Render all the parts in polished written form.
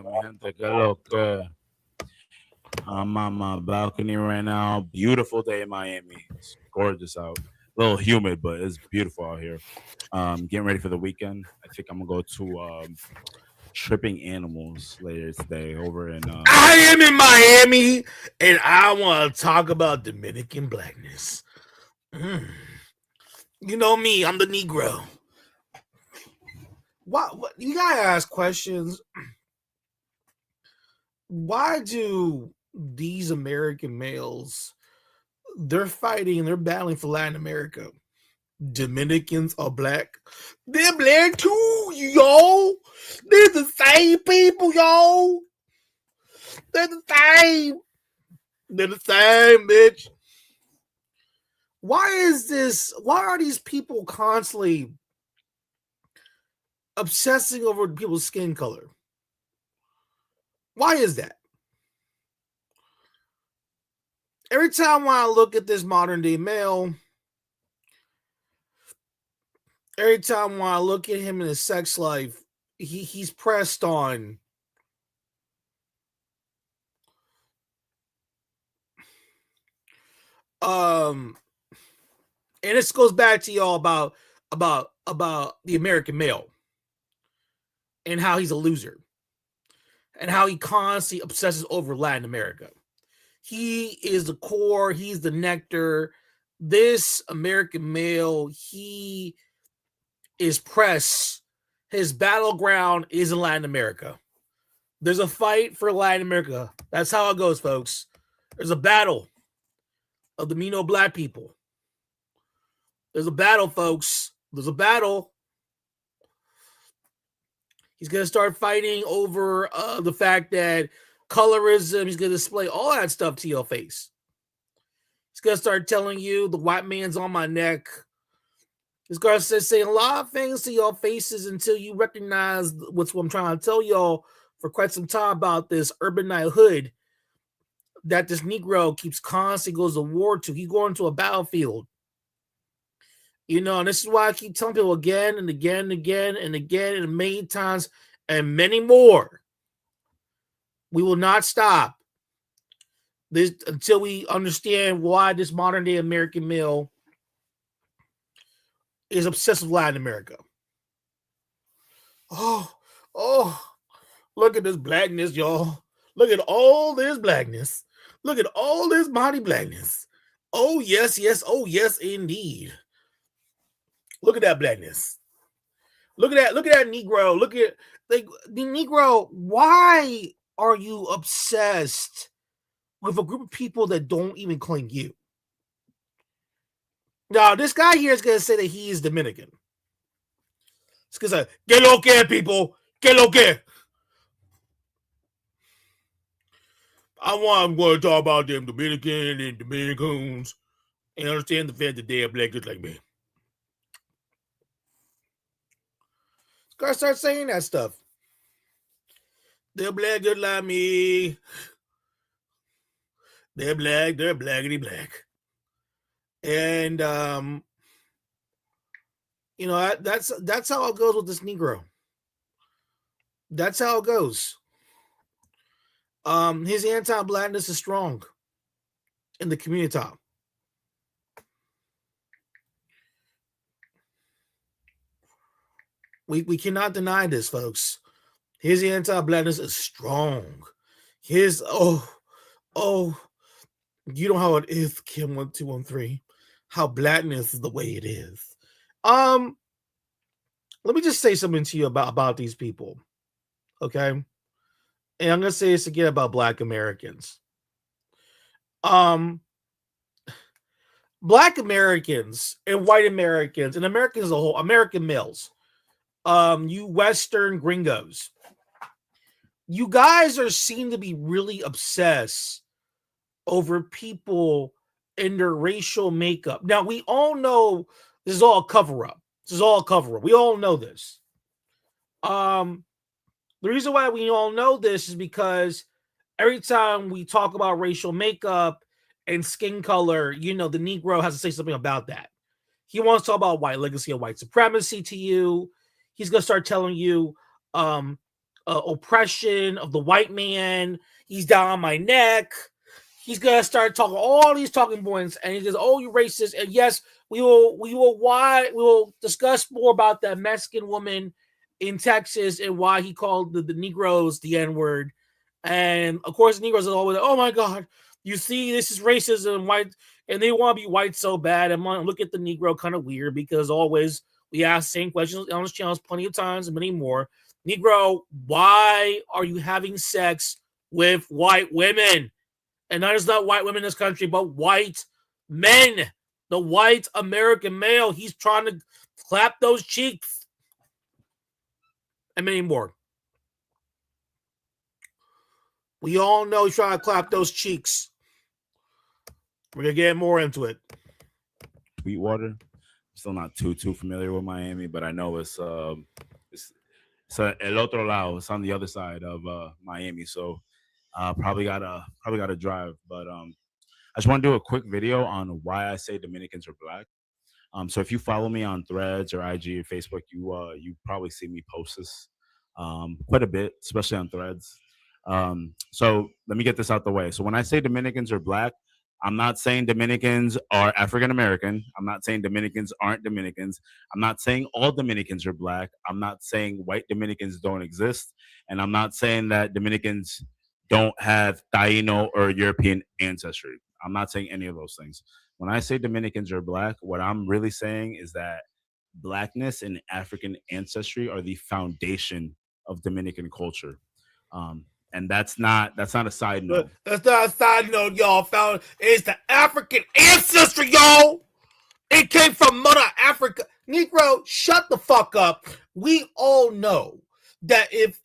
Mi gente, que lo que? I'm on my balcony right now. Beautiful day in Miami. It's gorgeous out. A little humid, but it's beautiful out here. Getting ready for the weekend. I think I'm gonna go to Tripping Animals later today over in I am in Miami, and I want to talk about Dominican blackness. Mm. You know me, I'm the Negro. What? You gotta ask questions. Why do these American males? They're fighting. They're battling for Latin America. Dominicans are black. They're black too, yo. They're the same people, yo. They're the same. They're the same, bitch. Why is this? Why are these people constantly obsessing over people's skin color? Why is that? Every time when I look at this modern day male, every time when I look at him in his sex life, he's pressed on and this goes back to y'all about the American male and how he's a loser and how he constantly obsesses over Latin America. He is the core, he's the nectar. This American male, he is pressed. His battleground is in Latin America. There's a fight for Latin America. That's how it goes, folks. There's a battle of the Mino black people. There's a battle, folks. There's a battle. He's going to start fighting over the fact that colorism, he's going to display all that stuff to your face. He's going to start telling you the white man's on my neck. He's going to start saying a lot of things to your faces until you recognize what's what I'm trying to tell y'all for quite some time about this urbanite hood that this Negro keeps constantly goes to war to. He going to a battlefield. You know, and this is why I keep telling people again and again and again and again and many times and many more. We will not stop this until we understand why this modern day American male is obsessed with Latin America. Oh, look at this blackness, y'all. Look at all this blackness. Look at all this body blackness. Oh, yes, oh, yes, indeed. Look at that blackness. Look at that Negro. Look at the Negro. Why are you obsessed with a group of people that don't even claim you? Now, this guy here is going to say that he is Dominican. It's going to say, que lo que, people. Que lo que. I'm going to talk about them Dominican and Dominicans and understand the fact that they are black just like me. Gotta start saying that stuff. They're black just like me. They're blackity black. And you know, that's how it goes with this Negro. That's how it goes. His anti-blackness is strong in the community. We cannot deny this, folks. His anti-blackness is strong. His you know how it is, Kim 1213. How blackness is the way it is. Let me just say something to you about these people. Okay. And I'm gonna say this again about Black Americans. Black Americans and white Americans and Americans as a whole, American males, you Western gringos, you guys are seen to be really obsessed over people and their racial makeup. Now, we all know this is all a cover-up. This is all a cover-up. We all know this. The reason why we all know this is because every time we talk about racial makeup and skin color, you know, the Negro has to say something about that. He wants to talk about white legacy and white supremacy to you. He's going to start telling you oppression of the white man. He's down on my neck. He's gonna start talking all these talking points, and he goes, "Oh, you racist!" And yes, we will discuss more about that Mexican woman in Texas and why he called the Negroes the N word. And of course, the Negroes are always like, "Oh my God, you see, this is racism, white," and they want to be white so bad. And look at the Negro kind of weird because always we ask the same questions on this channel plenty of times and many more. Negro, why are you having sex with white women? And that is not white women in this country, but white men. The white American male. He's trying to clap those cheeks. And many more. We all know he's trying to clap those cheeks. We're going to get more into it. Sweetwater. Still not too familiar with Miami, but I know it's el otro lado. It's on the other side of Miami, so probably gotta drive. But I just want to do a quick video on why I say Dominicans are black. So if you follow me on Threads or IG or Facebook, you probably see me post this quite a bit, especially on Threads. So let me get this out the way. So when I say Dominicans are black, I'm not saying Dominicans are African American. I'm not saying Dominicans aren't Dominicans. I'm not saying all Dominicans are black. I'm not saying white Dominicans don't exist. And I'm not saying that Dominicans don't have Taino or European ancestry. I'm not saying any of those things. When I say Dominicans are black, what I'm really saying is that blackness and African ancestry are the foundation of Dominican culture. And that's not a side note. That's not a side note, y'all. Found it's the African ancestry, y'all. It came from Mother Africa. Negro, shut the fuck up. We all know that if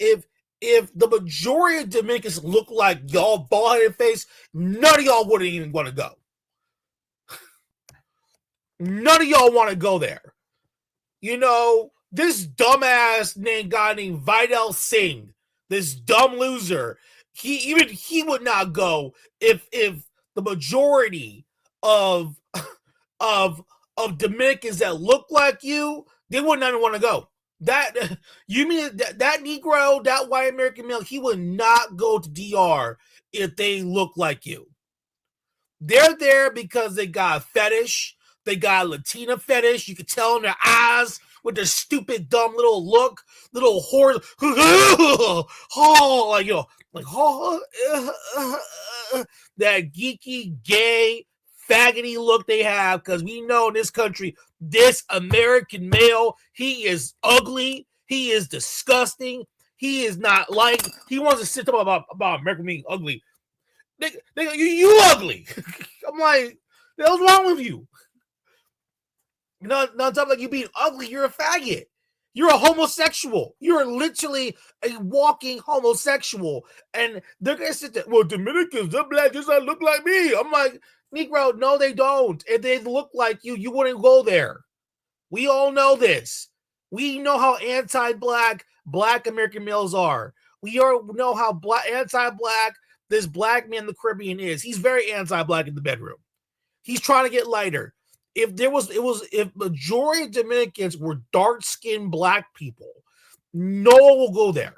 the majority of Dominicans look like y'all bald-headed face, none of y'all wouldn't even want to go. None of y'all want to go there. You know, this dumbass guy named Vidal Singh, this dumb loser, he would not go if the majority of Dominicans that look like you, they wouldn't even want to go. That you mean that Negro, that white American male, he would not go to DR if they look like you. They're there because they got a fetish. They got a Latina fetish. You can tell in their eyes with their stupid, dumb little look, little horse, oh, like, you know, like, that geeky, gay, faggoty look they have, because we know in this country, this American male, he is ugly, he is disgusting, he is not like, he wants to sit up about American being ugly. You ugly. I'm like, the hell's wrong with you? Not talking like you being ugly, you're a faggot. You're a homosexual. You're literally a walking homosexual. And they're going to sit there, well, Dominicans, they're black, just like look like me. I'm like, Negro, no, they don't. If they look like you, you wouldn't go there. We all know this. We know how anti-black black American males are. We all know how anti-black this black man in the Caribbean is. He's very anti-black in the bedroom. He's trying to get lighter. If majority of Dominicans were dark-skinned black people, no one will go there.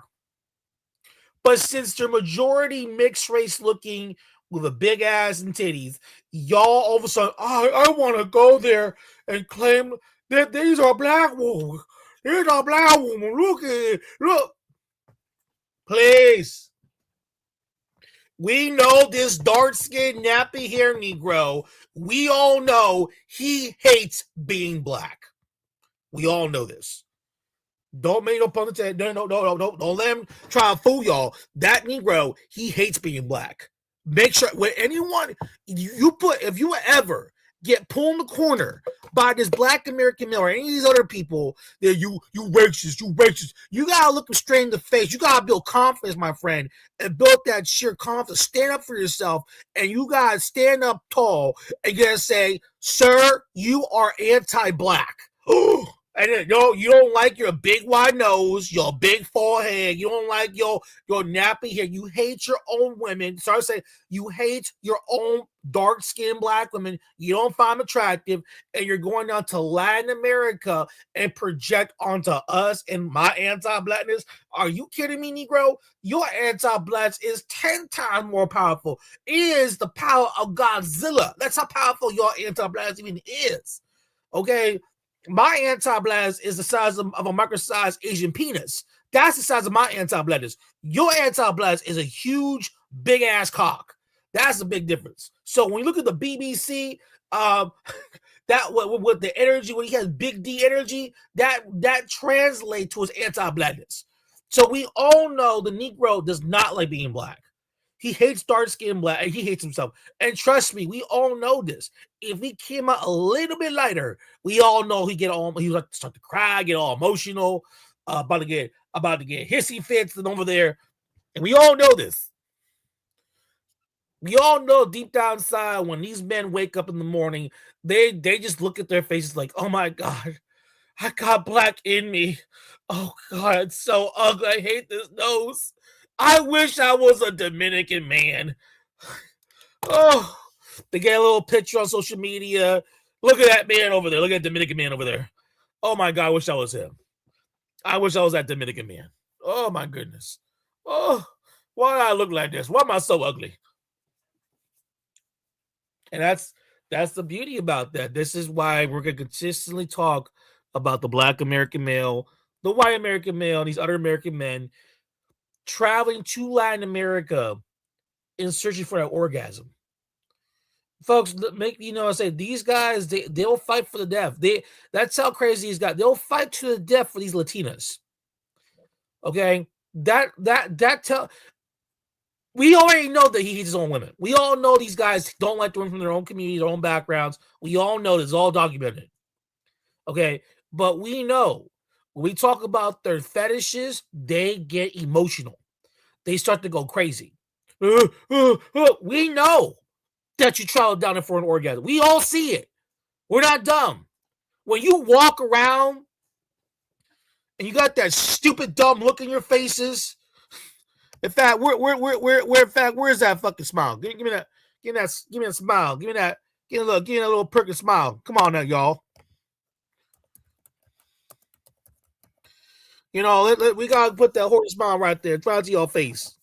But since they're majority mixed race looking with a big ass and titties, y'all all of a sudden, I want to go there and claim that these are black women. These are black women. Look at it. Look. Please. We know this dark-skinned, nappy-hair Negro. We all know he hates being black. We all know this. Don't make no pun intended. No. Don't let him try to fool y'all. That Negro, he hates being black. Make sure when anyone if you ever get pulled in the corner by this black American male or any of these other people, that you racist. You gotta look them straight in the face. You gotta build confidence, my friend, and build that sheer confidence. Stand up for yourself, and you gotta stand up tall and you gotta say, sir, you are anti-black. And you don't like your big wide nose, your big forehead. You don't like your nappy hair. You hate your own women. Sorry to say, you hate your own dark skinned black women. You don't find them attractive, and you're going down to Latin America and project onto us and my anti-blackness. Are you kidding me, Negro? Your anti-blacks is 10 times more powerful. It is the power of Godzilla. That's how powerful your anti-blacks even is. Okay, my anti-blast is the size of a micro-sized Asian penis. That's the size of my anti-blast. Your anti-blast is a huge, big-ass cock. That's a big difference. So when you look at the BBC, that with the energy, when he has big D energy, that translates to his anti-blackness. So we all know the Negro does not like being black. He hates dark skin black, and he hates himself. And trust me, we all know this. If he came out a little bit lighter, we all know he was like start to cry, get all emotional, about to get hissy fits and over there. And we all know this. We all know deep down inside when these men wake up in the morning, they just look at their faces like, oh my God, I got black in me. Oh God, it's so ugly. I hate this nose. I wish I was a Dominican man. Oh, they get a little picture on social media. Look at that man over there. Look at that Dominican man over there. Oh my God, I wish I was him. I wish I was that Dominican man. Oh my goodness. Oh, why do I look like this? Why am I so ugly? And that's the beauty about that. This is why we're going to consistently talk about the Black American male, the white American male, and these other American men traveling to Latin America in searching for that orgasm. Folks, I say these guys, they'll fight for the death. That's how crazy these guys. They'll fight to the death for these Latinas. Okay, we already know that he hates his own women. We all know these guys don't like the women from their own community, their own backgrounds. We all know this is all documented. Okay, but we know when we talk about their fetishes, they get emotional. They start to go crazy. We know that you travel down there for an orgasm. We all see it. We're not dumb. When you walk around and you got that stupid dumb look in your faces, in fact, where's that fucking smile? Give me that smile. Give me that little perky smile. Come on now, y'all. We gotta put that horse smile right there. Try to your face.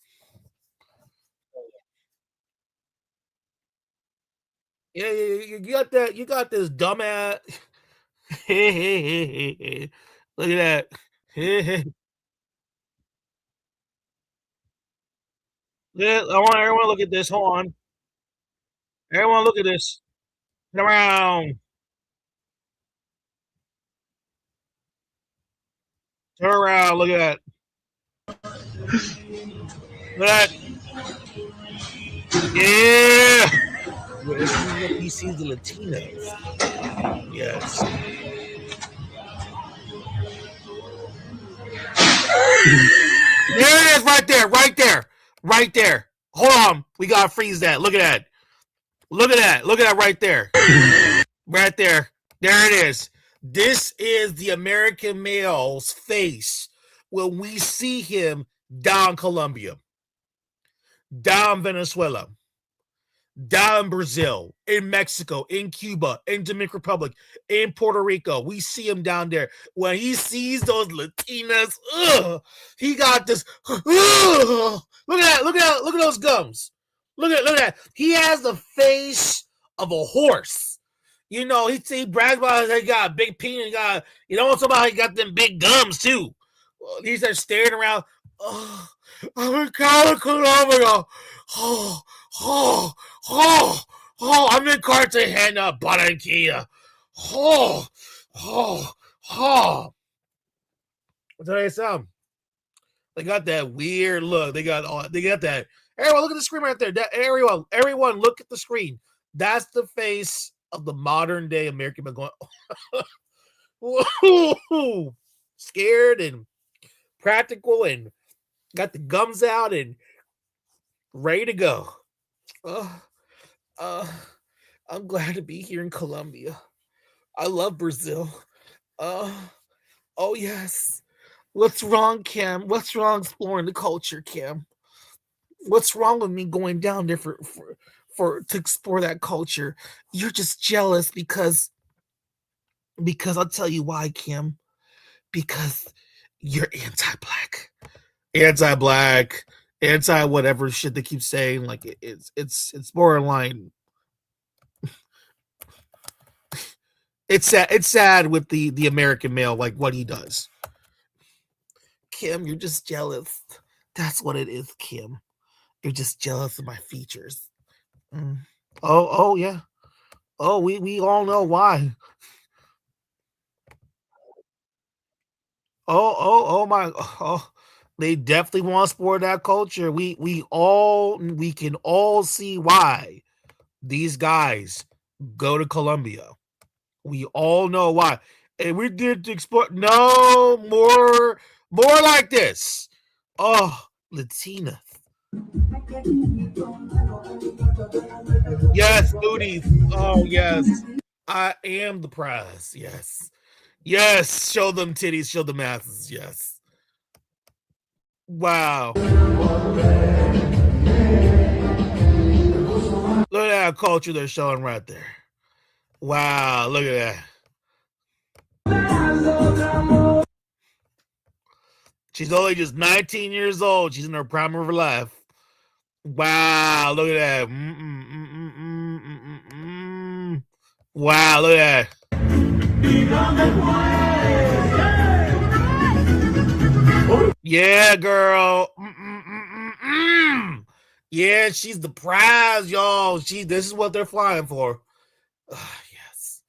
Yeah, you got that. You got this dumbass. Look at that. Yeah, I want everyone to look at this. Hold on. Everyone look at this. Turn around. Turn around. Look at that. Look at that. Yeah. Well, he sees the Latinos. Yes. There it is right there. Right there. Right there. Hold on. We got to freeze that. Look at that. Look at that. Look at that right there. Right there. There it is. This is the American male's face when we see him down Colombia, down Venezuela, down Brazil, in Mexico, in Cuba, in Dominican Republic, in Puerto Rico. We see him down there. When he sees those Latinas, he got this. Look at that. Look at those gums. Look at that. He has the face of a horse. He brags about he got a big penis. Somebody got them big gums too. He's there staring around. Oh, I'm in Colombia. I'm in Cartagena, Barranquilla. What did I say? They got that weird look. They got that. Everyone, look at the screen right there. Everyone, look at the screen. That's the face of the modern day American man going scared and practical and got the gums out and ready to go. I'm glad to be here in Colombia. I love Brazil. Oh yes. What's wrong, Kim? What's wrong exploring the culture, Kim? What's wrong with me going down there for to explore that culture? You're just jealous because I'll tell you why, Kim. Because you're anti-black, anti-black, anti whatever shit they keep saying. Like it's borderline. It's sad. It's sad with the American male, like what he does. Kim, you're just jealous. That's what it is, Kim. You're just jealous of my features. Mm. Oh yeah. Oh, we all know why. Oh my. Oh, they definitely want to support that culture. We can all see why these guys go to Colombia. We all know why. And we did export no more like this. Oh, Latina. Yes, booties. Oh yes. I am the prize. Yes. Yes. Show them titties, show them asses. Yes. Wow. Look at that culture they're showing right there. Wow, look at that. She's only just 19 years old. She's in her prime of her life. Wow, look at that. Wow, look at that. Yeah, girl. Yeah, she's the prize, y'all. This is what they're flying for. Yes.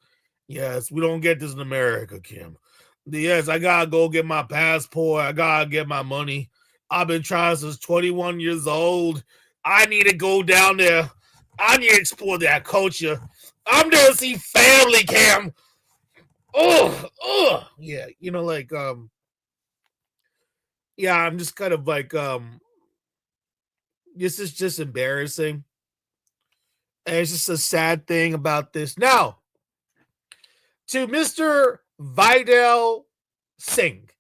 Yes, we don't get this in America, Kim. Yes, I gotta go get my passport. I gotta get my money. I've been trying since 21 years old. I need to go down there. I need to explore that culture. I'm there to see family, Cam. Oh, yeah. Yeah, I'm just kind of like, this is just embarrassing. And it's just a sad thing about this. Now, to Mr. Vidal Singh,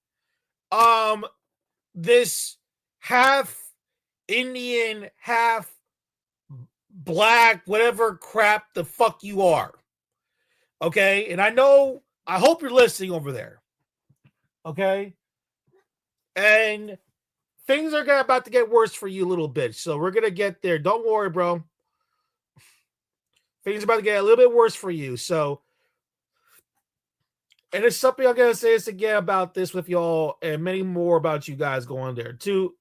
this half Indian, half black, whatever crap the fuck you are. Okay? And I hope you're listening over there. Okay? And things are about to get worse for you a little bit. So we're going to get there. Don't worry, bro. Things are about to get a little bit worse for you. So, and it's something I'm going to say this again about this with y'all and many more about you guys going there. To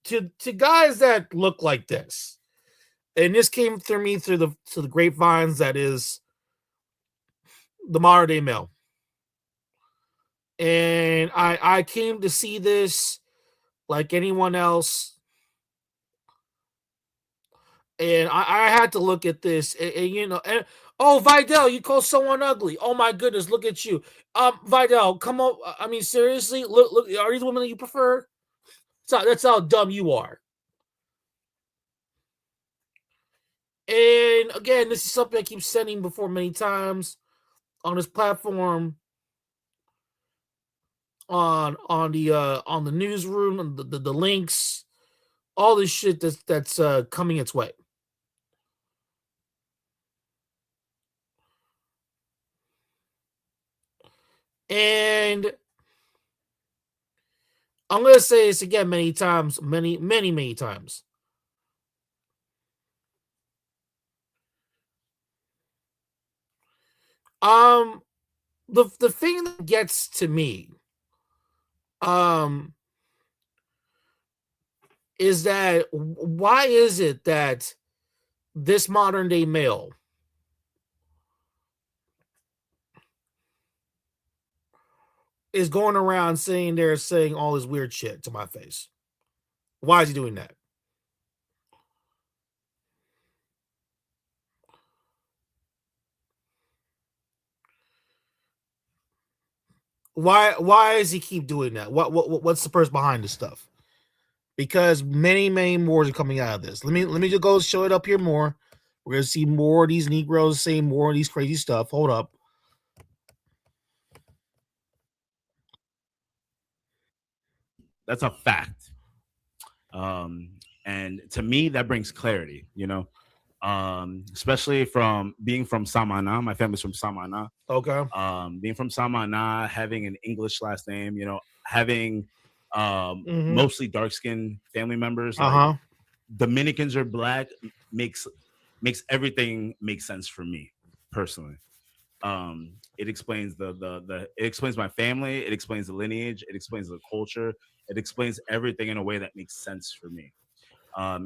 guys that look like this. And this came through me through the grapevines that is the modern day male. And I came to see this like anyone else. And I had to look at this and oh, Vidal, you call someone ugly. Oh my goodness, look at you. Vidal, come on. I mean, seriously, look, are these women that you prefer? That's how dumb you are. And again, this is something I keep sending before many times on this platform, on the newsroom, and the links, all this shit that's coming its way. And I'm gonna say this again many times, many times. The thing that gets to me, is that why is it that this modern day male is going around saying all this weird shit to my face? Why is he doing that? Why does he keep doing that? What's the purpose behind this stuff? Because many more are coming out of this. Let me just go show it up here more. We're gonna see more of these Negroes saying more of these crazy stuff. Hold up. That's a fact. And to me, that brings clarity. Especially from being from Samana. My family's from Samana. Okay. Being from Samana, having an English last name, having Mm-hmm. mostly dark skinned family members, like Uh-huh. Dominicans are black, makes makes everything make sense for me personally. It explains it explains my family, it explains the lineage, it explains the culture, it explains everything in a way that makes sense for me.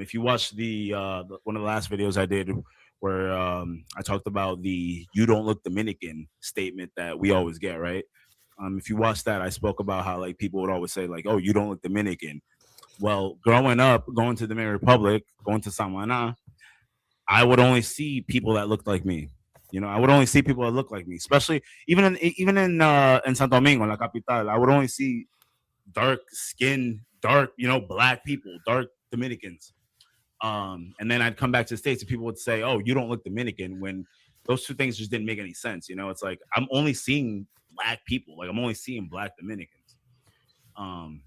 If you watch one of the last videos I did where I talked about the "you don't look Dominican" statement that we always get, right? If you watch that, I spoke about how like people would always say like, "Oh, you don't look Dominican." Well, growing up, going to the Dominican Republic, going to Samaná, I would only see people that looked like me. I would only see people that look like me, especially even in Santo Domingo, la capital. I would only see dark skin, dark, black people, dark Dominicans. And then I'd come back to the States and people would say, "Oh, you don't look Dominican," when those two things just didn't make any sense. It's like I'm only seeing black people, like I'm only seeing black Dominicans. Um,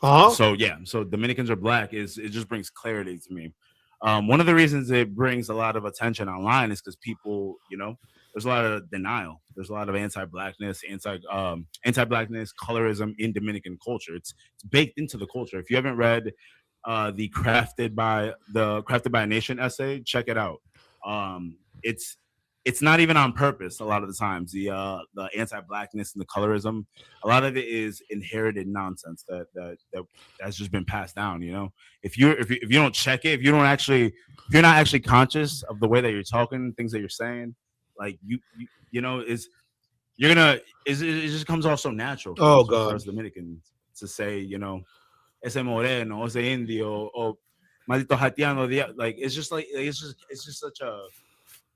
Uh-huh. so Dominicans are black is it just brings clarity to me. One of the reasons it brings a lot of attention online is because people, there's a lot of denial. There's a lot of anti-blackness, anti-blackness, colorism in Dominican culture. It's baked into the culture. If you haven't read the Crafted by a Nation essay, check it out. It's not even on purpose. A lot of the times, the anti-blackness and the colorism, a lot of it is inherited nonsense that's just been passed down. If you don't check it, if you're not actually conscious of the way that you're talking, things that you're saying, like is you're gonna it just comes off so natural Oh for God. us Dominicans to say, ese moreno, ese indio, or maldito haitiano. Like it's just such a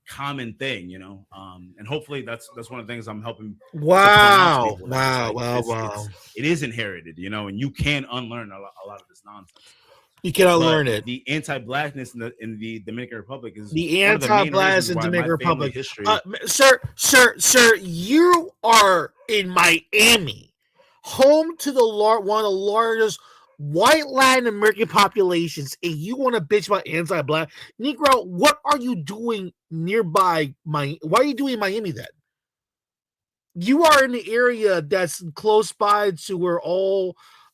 common thing, and hopefully that's one of the things I'm helping to point out to Wow. people that it's Wow. like Wow. Wow. it is inherited, and you can unlearn a lot of this nonsense. You cannot But learn it. the anti-blackness in the Dominican Republic is The one of the main anti-blast reasons in why my Dominican family Republic. history. Sir, you are in Miami, home to one of the largest white Latin American populations, and you want to bitch about anti-black Negro? What are you doing nearby? Why are you doing Miami then? You are in the area that's close by to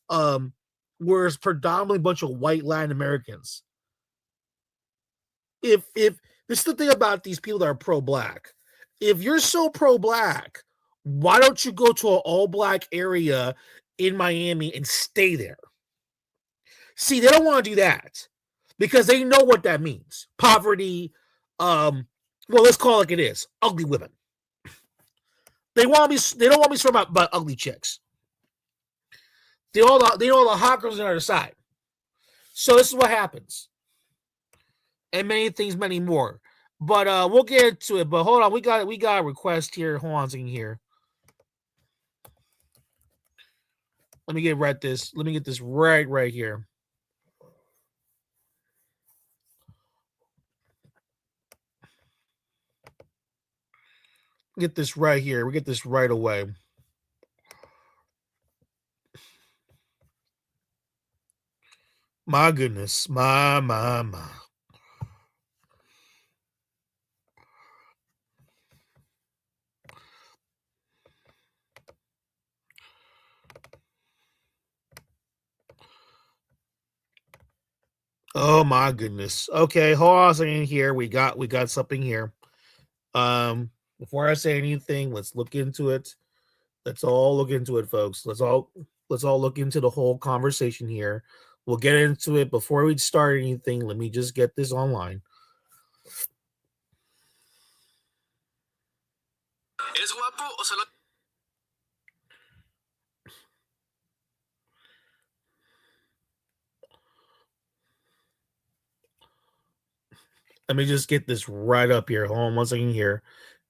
um, where it's predominantly a bunch of white Latin Americans. If this is the thing about these people that are pro-black. If you're so pro-black, why don't you go to an all-black area in Miami and stay there? See, they don't want to do that because they know what that means. Poverty, well, let's call it like it is. Ugly women. They don't want to be surrounded by ugly chicks. They know all the hot girls on the other side. So this is what happens. And many things, many more. But we'll get into it. But hold on, we got a request here. Hold on a second here. Let me get this. Let me get this right here. Get this right here. We get this right away. My goodness. My. Oh my goodness. Okay, hold on a second here. We got something here. Before I say anything, let's look into it. Let's all look into it, folks. Let's all look into the whole conversation here. We'll get into it. Before we start anything, let me just get this online. ¿Es guapo o se lo... Let me just get this right up here. Hold on one second here.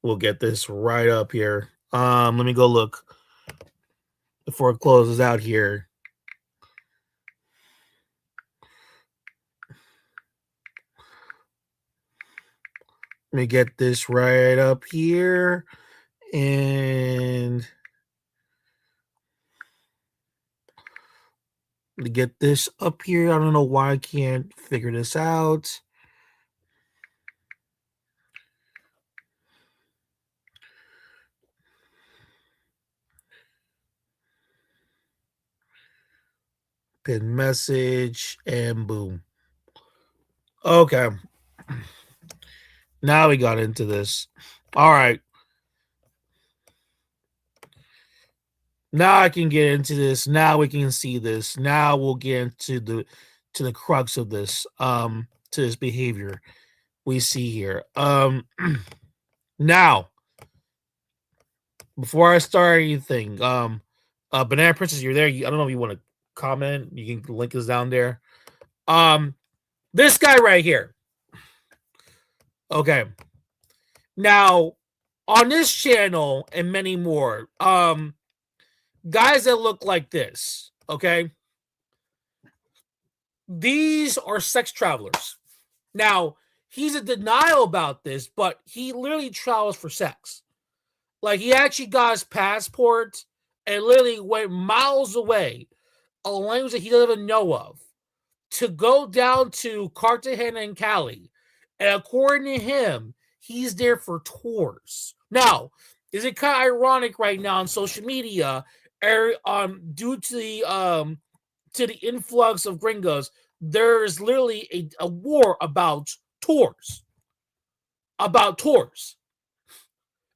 We'll get this right up here. Let me go look before it closes out here. Let me get this right up here. And To get this up here. I don't know why I can't figure this out. Pin message and boom. Okay. Now we got into this. All right. Now I can get into this. Now we can see this. Now we'll get into the crux of this to this behavior we see here. Now before I start anything, Banana Princess, you're there. I don't know if you want to comment. You can link us down there. This guy right here. Okay. Now on this channel and many more, guys that look like this, okay? These are sex travelers. Now, he's in denial about this, but he literally travels for sex. Like, he actually got his passport and literally went miles away, a language that he doesn't even know of, to go down to Cartagena and Cali. And according to him, he's there for tours. Now, is it kind of ironic right now on social media, due to the influx of gringos, there's literally a war about tours. About tours.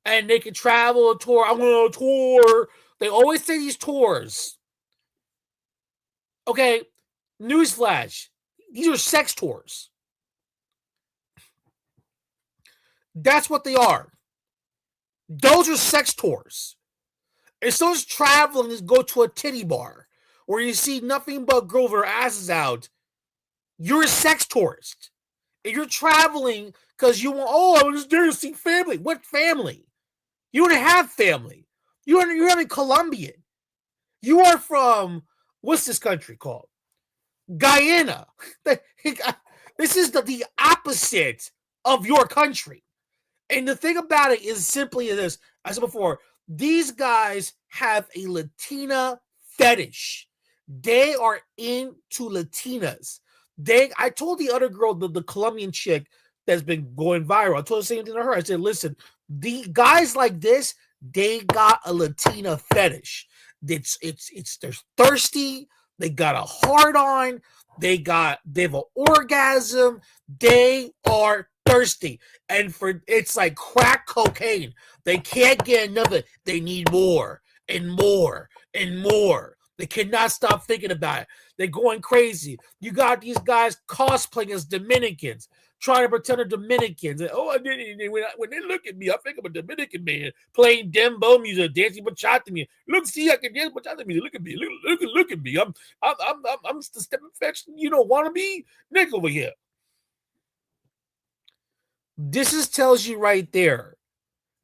And they can travel a tour. I want a tour. They always say these tours. Okay, newsflash. These are sex tours. That's what they are. Those are sex tours. It's those traveling to go to a titty bar where you see nothing but girls with their asses out. You're a sex tourist. If you're traveling because you want, I was there to see family. What family? You don't have family. You're not Colombian. You are from, what's this country called? Guyana. This is the opposite of your country. And the thing about it is simply this. I said before, these guys have a Latina fetish. They are into Latinas. I told the other girl, the Colombian chick that's been going viral, I told the same thing to her. I said, listen, the guys like this, they got a Latina fetish. They're thirsty. They got a hard on. They have an orgasm. They are thirsty. And it's like crack cocaine. They can't get enough of it. They need more and more and more. They cannot stop thinking about it. They're going crazy. You got these guys cosplaying as Dominicans, trying to pretend they're Dominicans. And, when they look at me, I think I'm a Dominican man playing dembow music, dancing bachata music. Look, see, I can dance bachata music. Look at me. Look at me. I'm the step infection. Wannabe nigga over here. This tells you right there.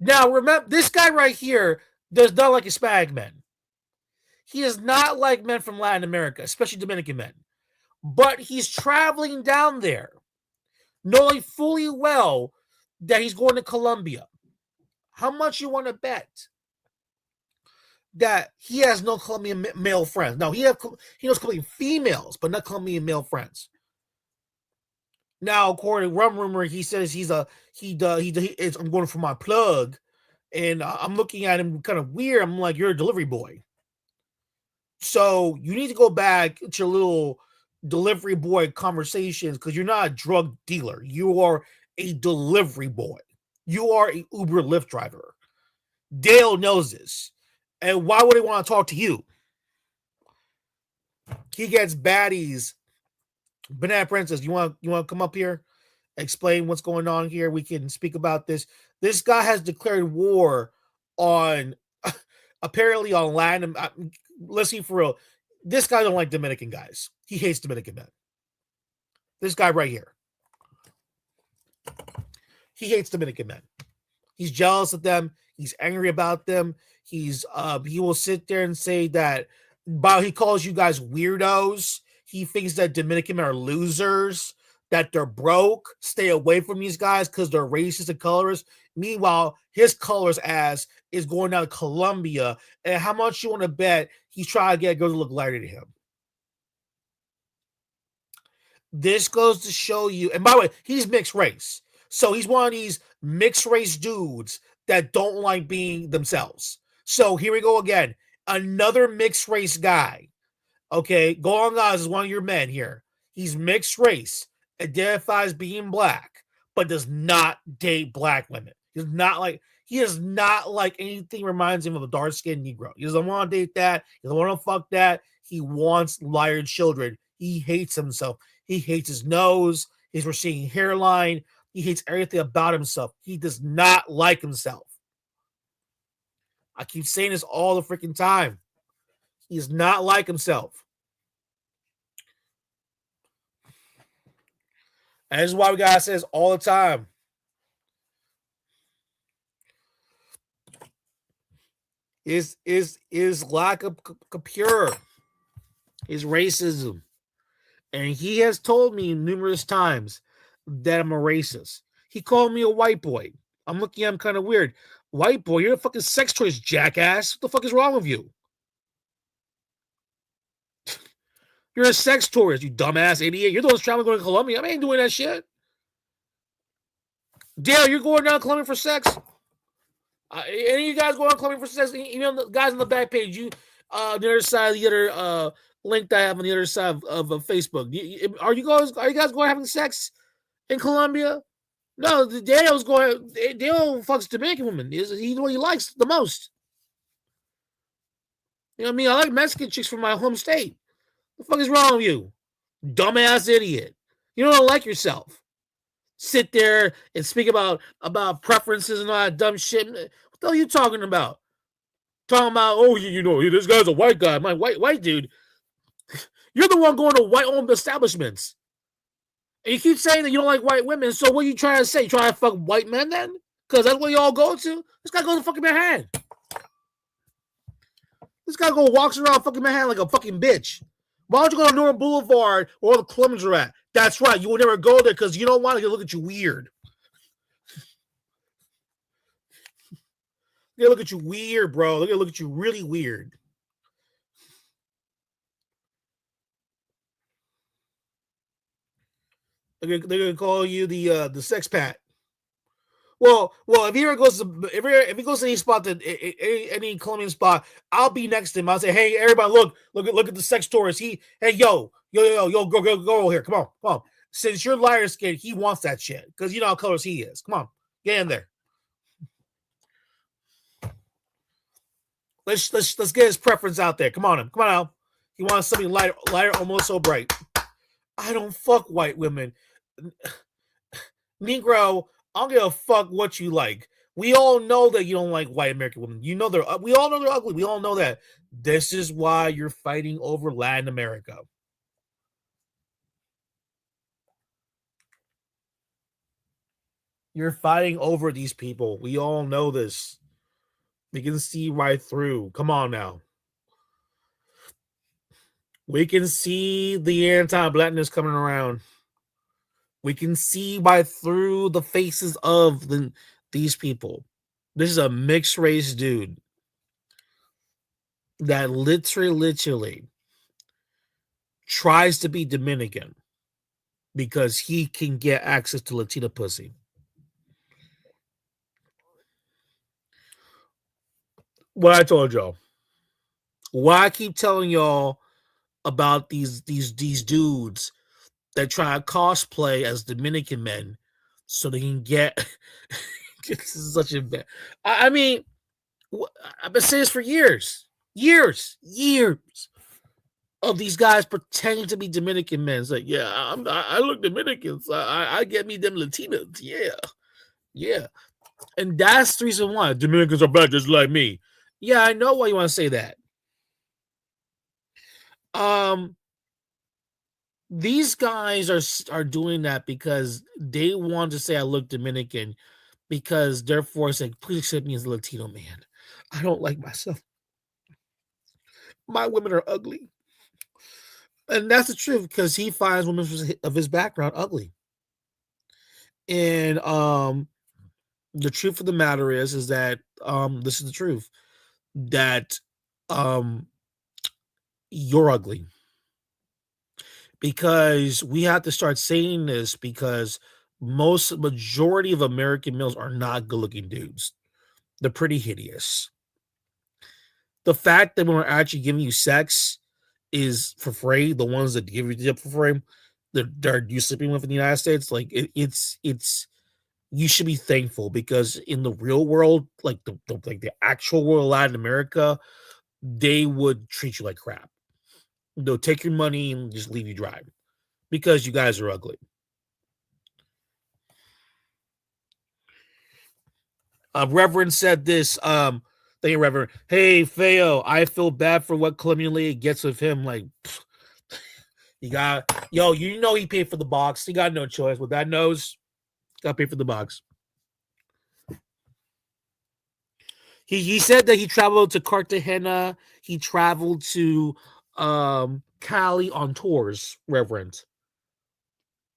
Now, remember, this guy right here does not like Hispanic men. He is not like men from Latin America, especially Dominican men. But he's traveling down there, knowing fully well that he's going to Colombia. How much you want to bet that he has no Colombian male friends? No, he knows Colombian females, but not Colombian male friends. Now, according to one rumor, he says I'm going for my plug, and I'm looking at him kind of weird. I'm like, you're a delivery boy. So you need to go back to your little delivery boy conversations because you're not a drug dealer. You are a delivery boy. You are a Uber Lyft driver. Dale knows this. And why would he want to talk to you? He gets baddies. Banana Princess, you want to come up here? Explain what's going on here. We can speak about this. This guy has declared war on apparently on Latin. Let's see for real. This guy don't like Dominican guys. He hates Dominican men. This guy right here. He hates Dominican men. He's jealous of them. He's angry about them. He will sit there and say that he calls you guys weirdos. He thinks that Dominican men are losers, that they're broke. Stay away from these guys because they're racist and colorist. Meanwhile, his colorist ass is going down to Colombia. And how much you want to bet he's trying to get a girl to look lighter to him? This goes to show you, and by the way, he's mixed race. So he's one of these mixed race dudes that don't like being themselves. So here we go again. Another mixed race guy. Okay, Golan Oz is one of your men here. He's mixed race, identifies being black, but does not date black women. He is not like anything reminds him of a dark skinned Negro. He doesn't want to date that. He doesn't want to fuck that. He wants liar children. He hates himself. He hates his nose, his receding hairline. He hates everything about himself. He does not like himself. I keep saying this all the freaking time. He does not like himself. And this is why we gotta say this all the time. Is lack of pure, is racism. And he has told me numerous times that I'm a racist. He called me a white boy. I'm looking at him kind of weird. White boy, you're a fucking sex tourist, jackass. What the fuck is wrong with you? You're a sex tourist, you dumbass idiot. You're the one traveling going to Colombia. I ain't doing that shit. Dale, you're going down to Colombia for sex? Any of you guys going to Colombia for sex? Even the guys on the back page, you the other side of the other link that I have on the other side of Facebook. Are you guys going having sex in Colombia? No, Dale's going. Dale fucks Dominican women. He's what he likes the most. You know what I mean? I like Mexican chicks from my home state. What the fuck is wrong with you? Dumbass idiot. You don't like yourself. Sit there and speak about preferences and all that dumb shit. What the hell are you talking about? Talking about, oh, you know, this guy's a white guy. My white dude. You're the one going to white-owned establishments. And you keep saying that you don't like white women. So what are you trying to say? You trying to fuck white men then? Because that's what you all go to? This guy goes to fucking Manhattan. This guy walks around fucking Manhattan like a fucking bitch. Why don't you go to North Boulevard where all the Colombians are at? That's right. You will never go there because you don't want to look at you weird. They look at you weird, bro. They're gonna look at you really weird. They're gonna call you the sex pat. Well, if he ever goes to if he goes to any spot that any Colombian spot, I'll be next to him. I'll say, hey, everybody, look at the sex tourist. Hey, yo, go here. Come on. Since you're liar skin, he wants that shit because you know how colors he is. Come on, get in there. Let's get his preference out there. Come on out. He wants something lighter, almost so bright. I don't fuck white women. Negro, I don't give a fuck what you like. We all know that you don't like white American women. We all know they're ugly. We all know that. This is why you're fighting over Latin America. You're fighting over these people. We all know this. We can see right through. Come on now. We can see the anti-blackness coming around. We can see right through the faces of these people. This is a mixed race dude that literally tries to be Dominican because he can get access to Latina pussy. What I told y'all. Why I keep telling y'all about these dudes that try to cosplay as Dominican men so they can get. This is such a bad. I mean, I've been saying this for years of these guys pretending to be Dominican men. It's like, yeah, I look Dominican. So I get me them Latinas. Yeah. And that's the reason why Dominicans are bad just like me. Yeah, I know why you want to say that. These guys are doing that because they want to say I look Dominican because therefore it's like, please accept me as a Latino man. I don't like myself. My women are ugly. And that's the truth because he finds women of his background ugly. And the truth of the matter is that this is the truth that you're ugly. because we have to start saying this because most majority of American males are not good looking dudes. They're pretty hideous. The fact that when we're actually giving you sex is for free, the ones that give you the for free, that you sleeping with in the United States, like it's you should be thankful because in the real world, like the actual world, Latin America, they would treat you like crap. They'll take your money and just leave you dry because you guys are ugly. Reverend said this. Thank you, Reverend. Hey, Feo, I feel bad for what Colombian lady gets with him. Like, you got, yo, you know he paid for the box. He got no choice. With that nose, got to pay for the box. He said that he traveled to Cartagena. He traveled to Cali on tours, Reverend.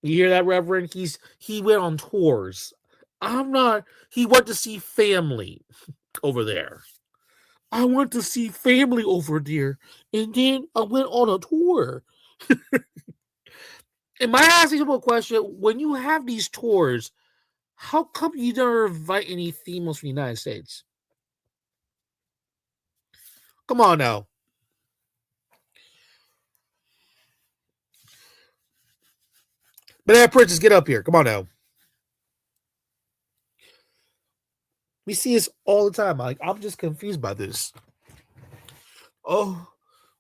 You hear that, Reverend? He went on tours. I'm not. He went to see family over there. I went to see family over there, and then I went on a tour. And my asking you a question: when you have these tours, how come you never invite any females from the United States? Come on now. Banana Princess, get up here. Come on now. We see this all the time. I'm just confused by this. Oh,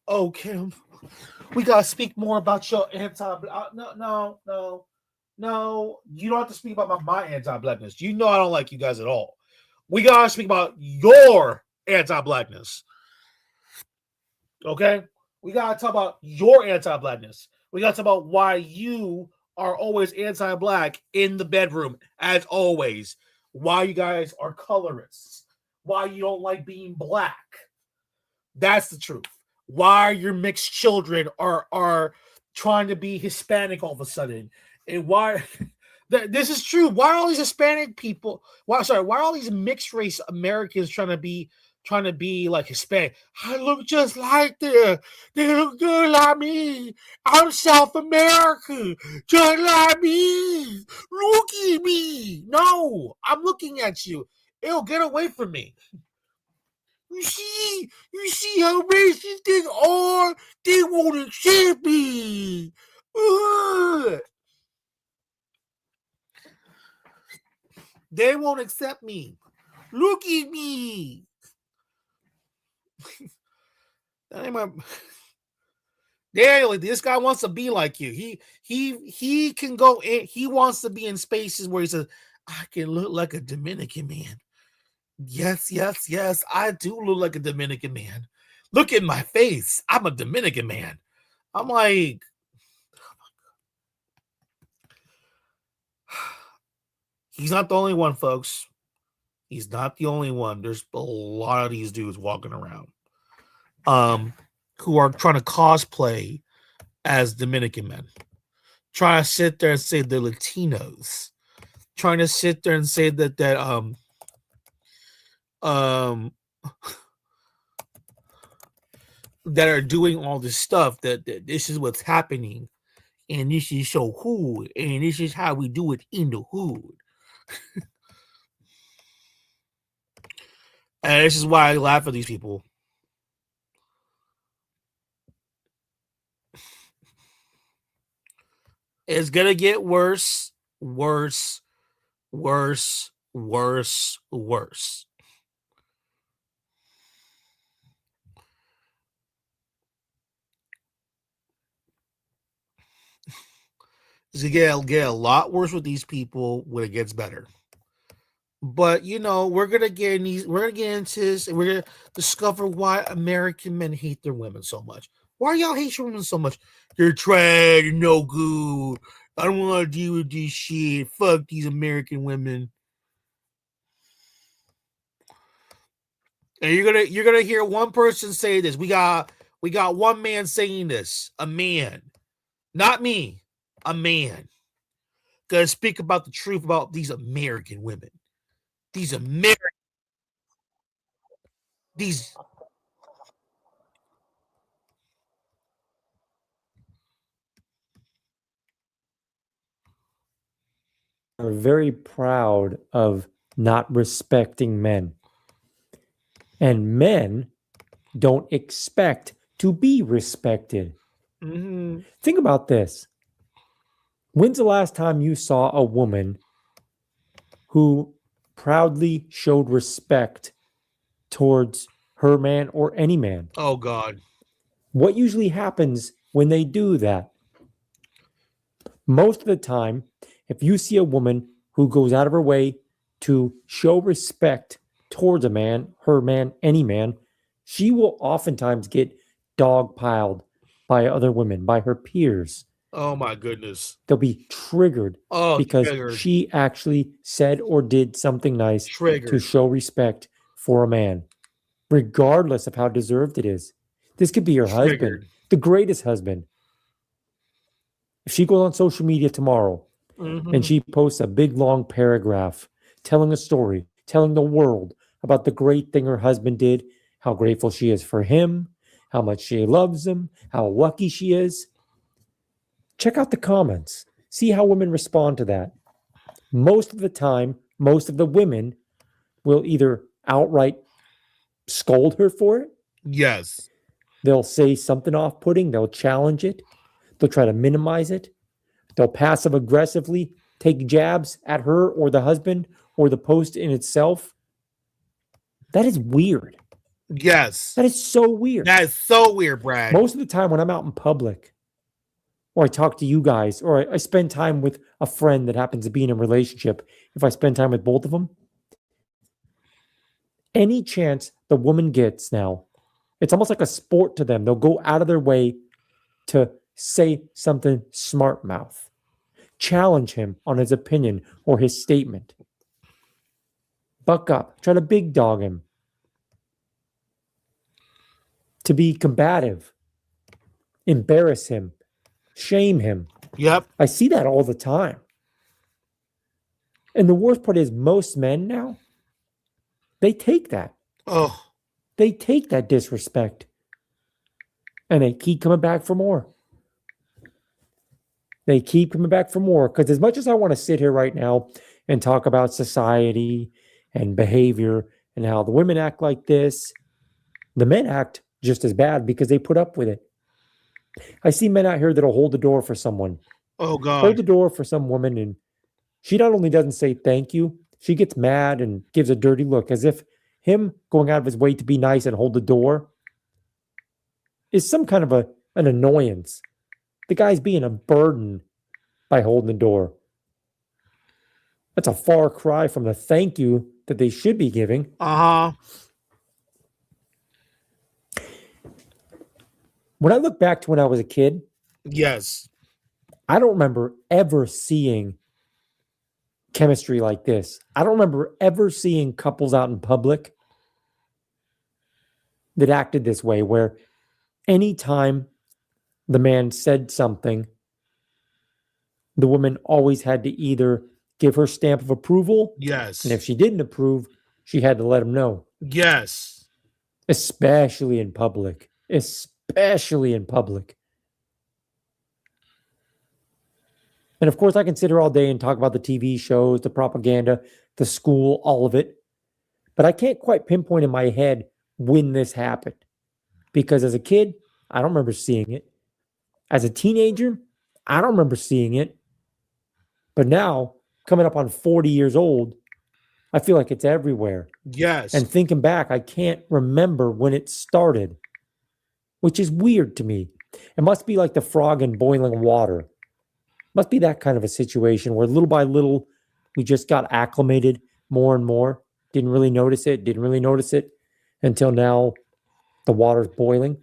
oh, Kim, we gotta speak more about your anti. No. You don't have to speak about my anti-blackness. You know I don't like you guys at all. We gotta speak about your anti-blackness. Okay, we gotta talk about your anti-blackness. We gotta talk about why you are always anti-black in the bedroom, as always. Why you guys are colorists. Why you don't like being black. That's the truth. Why your mixed children are trying to be Hispanic all of a sudden, and why this is true. Why are all these Hispanic people? Why are all these mixed race Americans trying to be like Hispanic? I look just like them. They look good like me. I'm South American, just like me. Look at me. No, I'm looking at you. It'll get away from me. You see how racist they are? They won't accept me. Ugh. They won't accept me. Look at me. Daniel, this guy wants to be like you. He can go in. He wants to be in spaces where he says, "I can look like a Dominican man." Yes. I do look like a Dominican man. Look at my face. I'm a Dominican man. I'm like, he's not the only one, folks. He's not the only one. There's a lot of these dudes walking around, who are trying to cosplay as Dominican men, trying to sit there and say they're Latinos, trying to sit there and say um that are doing all this stuff that this is what's happening and this is so cool and this is how we do it in the hood. And this is why I laugh at these people. It's gonna get worse, worse, worse, worse, worse. It's gonna get a lot worse with these people when it gets better. But we're gonna get in these. We're gonna get into this, and we're gonna discover why American men hate their women so much. Why y'all hate your women so much? They're trash, no good. I don't want to deal with this shit. Fuck these American women. And you're gonna hear one person say this. We got one man saying this. A man, not me. A man gonna speak about the truth about these American women. These American these are very proud of not respecting men. And men don't expect to be respected. Mm-hmm. Think about this. When's the last time you saw a woman who proudly showed respect towards her man or any man? Oh God. What usually happens when they do that? Most of the time, if you see a woman who goes out of her way to show respect towards a man, her man, any man, she will oftentimes get dogpiled by other women, by her peers. Oh my goodness. They'll be triggered Oh, because triggered. she actually said or did something nice to Triggered. show respect for a man, regardless of how deserved it is. This could be your husband, Triggered. the greatest husband. If she goes on social media tomorrow Mm-hmm. and she posts a big long paragraph telling a story, telling the world about the great thing her husband did, how grateful she is for him, how much she loves him, how lucky she is. Check out the comments. See how women respond to that. Most of the time, most of the women will either outright scold her for it, Yes. they'll say something off putting, they'll challenge it, they'll try to minimize it, they'll passive aggressively take jabs at her or the husband or the post in itself. That is weird. Yes. That is so weird. That is so weird, Brad. Most of the time when I'm out in public or I talk to you guys or I spend time with a friend that happens to be in a relationship, if I spend time with both of them, any chance the woman gets now, it's almost like a sport to them. They'll go out of their way to say something smart mouth, challenge him on his opinion or his statement. Buck up, try to big dog him, to be combative, embarrass him, shame him. Yep. I see that all the time. And the worst part is most men now, they take that. Oh. They take that disrespect and they keep coming back for more. They keep coming back for more because as much as I want to sit here right now and talk about society and behavior and how the women act like this, the men act just as bad because they put up with it. I see men out here that'll hold the door for someone. Oh God. Hold the door for some woman and she not only doesn't say thank you, she gets mad and gives a dirty look as if him going out of his way to be nice and hold the door is some kind of an annoyance. The guy's being a burden by holding the door. That's a far cry from the thank you that they should be giving. Uh-huh. When I look back to when I was a kid, Yes. I don't remember ever seeing chemistry like this. I don't remember ever seeing couples out in public that acted this way, where anytime the man said something, the woman always had to either give her stamp of approval, Yes. and if she didn't approve, she had to let him know. Yes. Especially in public. Especially in public. And of course, I can sit here all day and talk about the TV shows, the propaganda, the school, all of it. But I can't quite pinpoint in my head when this happened. Because as a kid, I don't remember seeing it. As a teenager, I don't remember seeing it. But now, coming up on 40 years old, I feel like it's everywhere. Yes. And thinking back, I can't remember when it started, which is weird to me. It must be like the frog in boiling water. Must be that kind of a situation where little by little, we just got acclimated more and more. Didn't really notice it until now the water's boiling.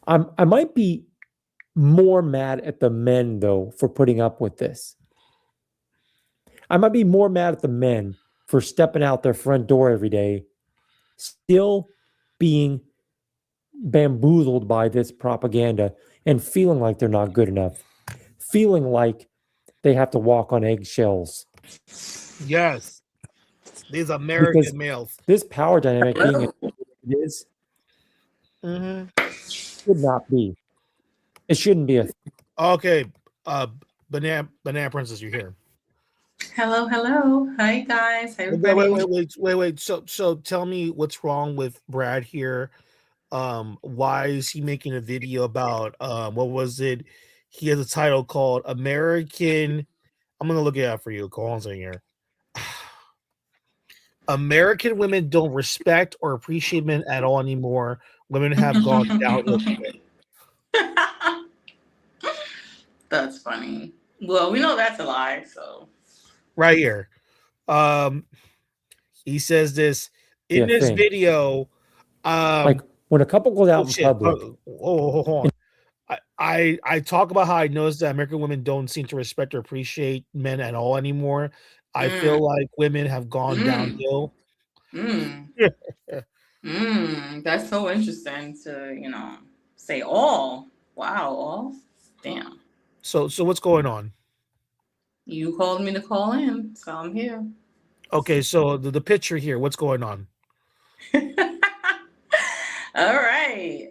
I might be more mad at the men, though, for putting up with this. I might be more mad at the men for stepping out their front door every day, still being bamboozled by this propaganda and feeling like they're not good enough, feeling like they have to walk on eggshells. Yes. These American Because males. this power dynamic being it is Mm-hmm. should not be. It shouldn't be a Okay. Banana Princess, you're here. Hello, hello. Hi, guys. Hi, Wait, wait, everybody. wait, wait, wait, wait. So tell me what's wrong with Brad here. Why is he making a video about what was it? He has a title called American. I'm gonna look it up for you. Go on, saying here. American women don't respect or appreciate men at all anymore. Women have gone downhill. That's funny. Well, we know that's a lie, so. Right here. He says this in this thing. video. Like when a couple goes out in shit. public. Hold on. I talk about how I noticed that American women don't seem to respect or appreciate men at all anymore. I feel like women have gone downhill. That's so interesting to, say all. Wow, all. Damn. So what's going on? You called me to call in, so I'm here. Okay, so the picture here, what's going on? All right.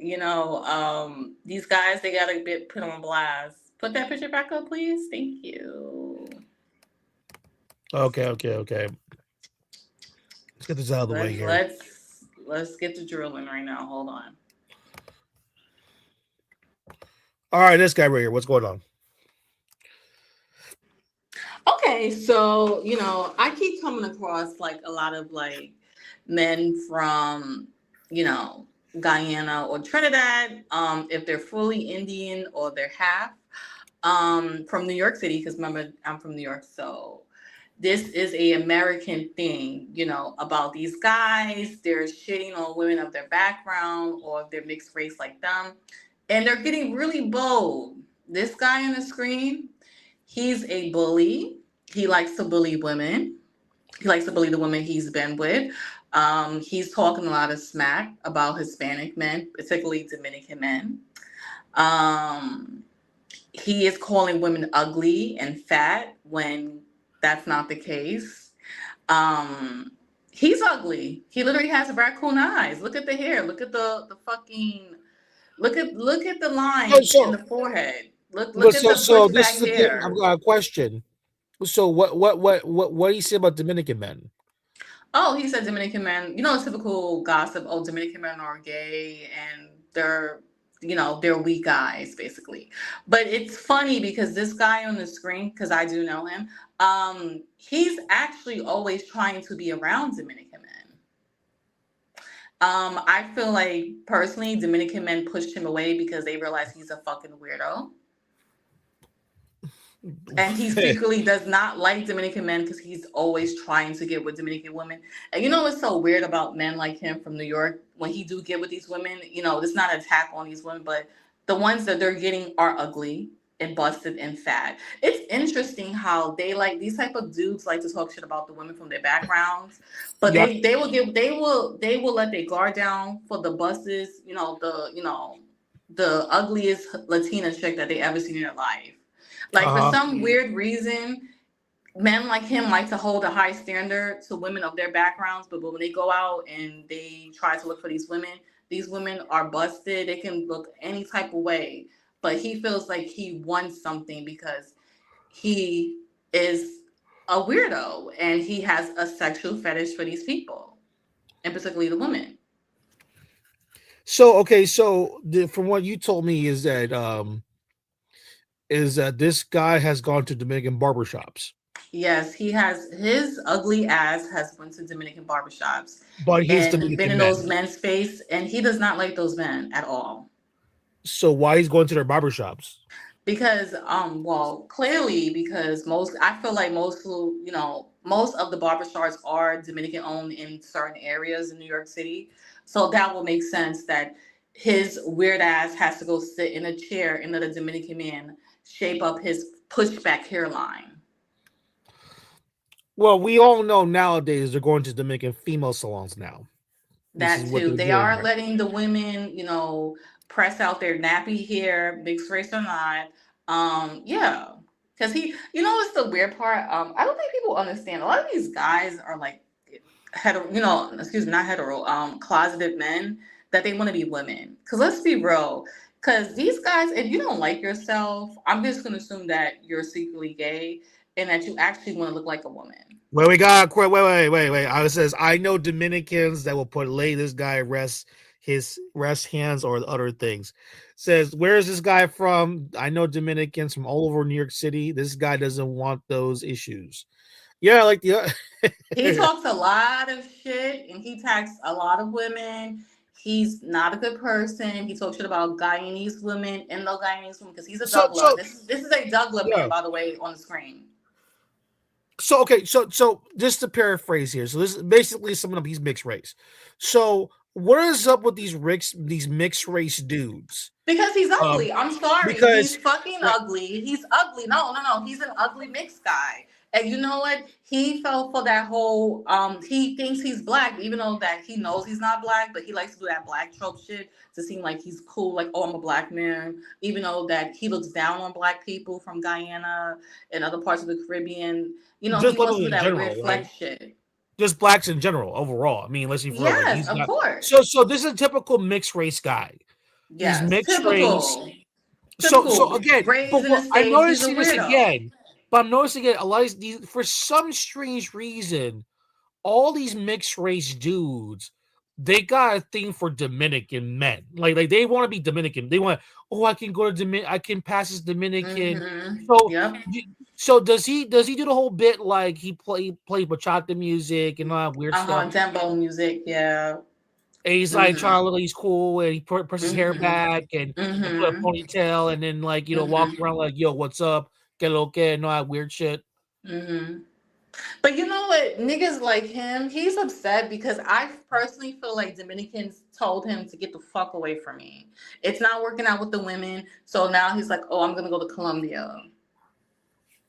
These guys, they got to be put on blast. Put that picture back up, please. Thank you. Okay. Let's get this out of the way here. Let's get to drilling right now. Hold on. All right, this guy right here, what's going on? Okay, so I keep coming across like a lot of like men from Guyana or Trinidad, if they're fully Indian or they're half, from New York City, because remember I'm from New York, so this is a American thing, about these guys. They're shitting on women of their background or if they're mixed race like them, and they're getting really bold. This guy on the screen, he's a bully. He likes to bully women. He likes to bully the women he's been with. He's talking a lot of smack about Hispanic men, particularly Dominican men. He is calling women ugly and fat when that's not the case. He's ugly. He literally has raccoon eyes. Look at the hair. Look at the fucking. Look at the lines in the forehead. Look at the pushback hair. I've got a question. So what do you say about Dominican men? Oh, he said Dominican men, typical gossip. Oh, Dominican men are gay and they're weak guys, basically. But it's funny because this guy on the screen, because I do know him, he's actually always trying to be around Dominican men. I feel like personally, Dominican men pushed him away because they realize he's a fucking weirdo. And he secretly does not like Dominican men because he's always trying to get with Dominican women. And what's so weird about men like him from New York? When he do get with these women, it's not an attack on these women, but the ones that they're getting are ugly and busted and fat. It's interesting how they like these type of dudes like to talk shit about the women from their backgrounds, but they will let their guard down for the buses, the ugliest Latina chick that they ever seen in their life. Like, for some weird reason, men like him like to hold a high standard to women of their backgrounds, but when they go out and they try to look for these women are busted. They can look any type of way, but he feels like he wants something because he is a weirdo and he has a sexual fetish for these people, and particularly the women. So from what you told me is that this guy has gone to Dominican barbershops. Yes, he has. His ugly ass has went to Dominican barbershops, but he's been in those men's face, and he does not like those men at all. So why he's going to their barbershops? Because clearly because I feel like most of the barbershops are Dominican owned in certain areas in New York City, so that will make sense that his weird ass has to go sit in a chair and let a Dominican man shape up his pushback hairline. Well, we all know nowadays they're going to Dominican female salons now. That too. They are letting the women, press out their nappy hair, mixed race or not. Yeah. Because what's the weird part? I don't think people understand. A lot of these guys are like hetero, not hetero, closeted men that they want to be women. Because let's be real. Because these guys, if you don't like yourself, I'm just going to assume that you're secretly gay and that you actually want to look like a woman. Well, we got wait. I says I know Dominicans that will lay this guy rest hands or other things. Says where is this guy from? I know Dominicans from all over New York City. This guy doesn't want those issues. Yeah, like the He talks a lot of shit and he attacks a lot of women. He's not a good person. He talks shit about Guyanese women, Indo-Guyanese women, because he's a Dougla. This is a Dougla man, by the way, on the screen. So okay, so just to paraphrase here, so this is basically summing up, he's mixed race. So what is up with these mixed race dudes? Because he's ugly. I'm sorry. He's fucking ugly. He's ugly. No. He's an ugly mixed guy. And you know what? He fell for that whole he thinks he's black, even though that he knows he's not black, but he likes to do that black trope shit to seem like he's cool, like, oh, I'm a black man, even though that he looks down on black people from Guyana and other parts of the Caribbean. You know, just he wants to do that weird flex shit. Just blacks in general, overall. I mean, unless you've yes, of course. So this is a typical mixed race guy. Yes, he's mixed typical. Race. So again, I'm noticing this again. But I'm noticing again, a lot of these, for some strange reason, all these mixed race dudes, they got a thing for Dominican men. Like they want to be Dominican. They want, I can go to Dominican. I can pass as Dominican. Mm-hmm. So does he do the whole bit like he plays bachata music and all that weird stuff? Dembo music, yeah. And he's like trying to look like he's cool, and he puts his hair back and put a ponytail, and then like walk around like, yo, what's up? Get okay and all that weird shit. But you know what? Niggas like him, he's upset because I personally feel like Dominicans told him to get the fuck away from me. It's not working out with the women. So now he's like, oh, I'm going to go to Colombia.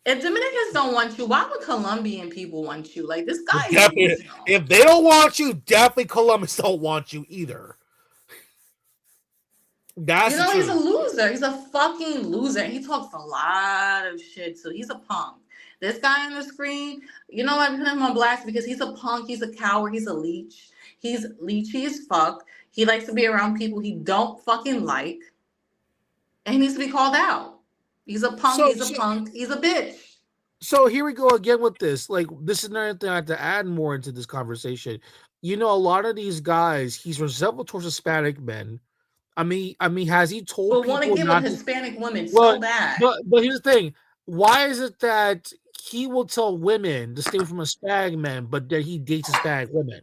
If Dominicans don't want you, why would Colombian people want you? Like, this guy is if they don't want you, definitely Colombians don't want you either. That's he's a loser. He's a fucking loser. He talks a lot of shit, so he's a punk. This guy on the screen, you know, I put him on blast because he's a punk, he's a coward, he's a leech. He's leechy as fuck. He likes to be around people he don't fucking like. And he needs to be called out. He's a punk, punk, he's a bitch. So here we go again with this. Like, this is another thing I have to add more into this conversation. You know, a lot of these guys, he's resentful towards Hispanic men. I mean, has he told people want to get with Hispanic women so bad? But here's the thing: why is it that he will tell women to stay from Hispanic men, but that he dates Hispanic women?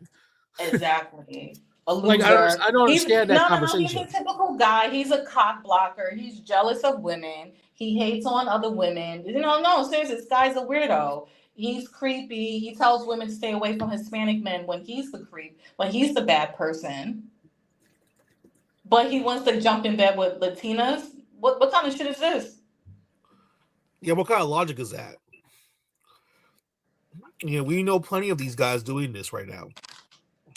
Exactly. A loser. Like, I don't understand that conversation. He's a typical guy. He's a cock blocker. He's jealous of women. He hates on other women. No, seriously, this guy's a weirdo. He's creepy. He tells women to stay away from Hispanic men when he's the creep, when he's the bad person. But he wants to jump in bed with Latinas. What kind of shit is this? Yeah, what kind of logic is that? Yeah, we know plenty of these guys doing this right now.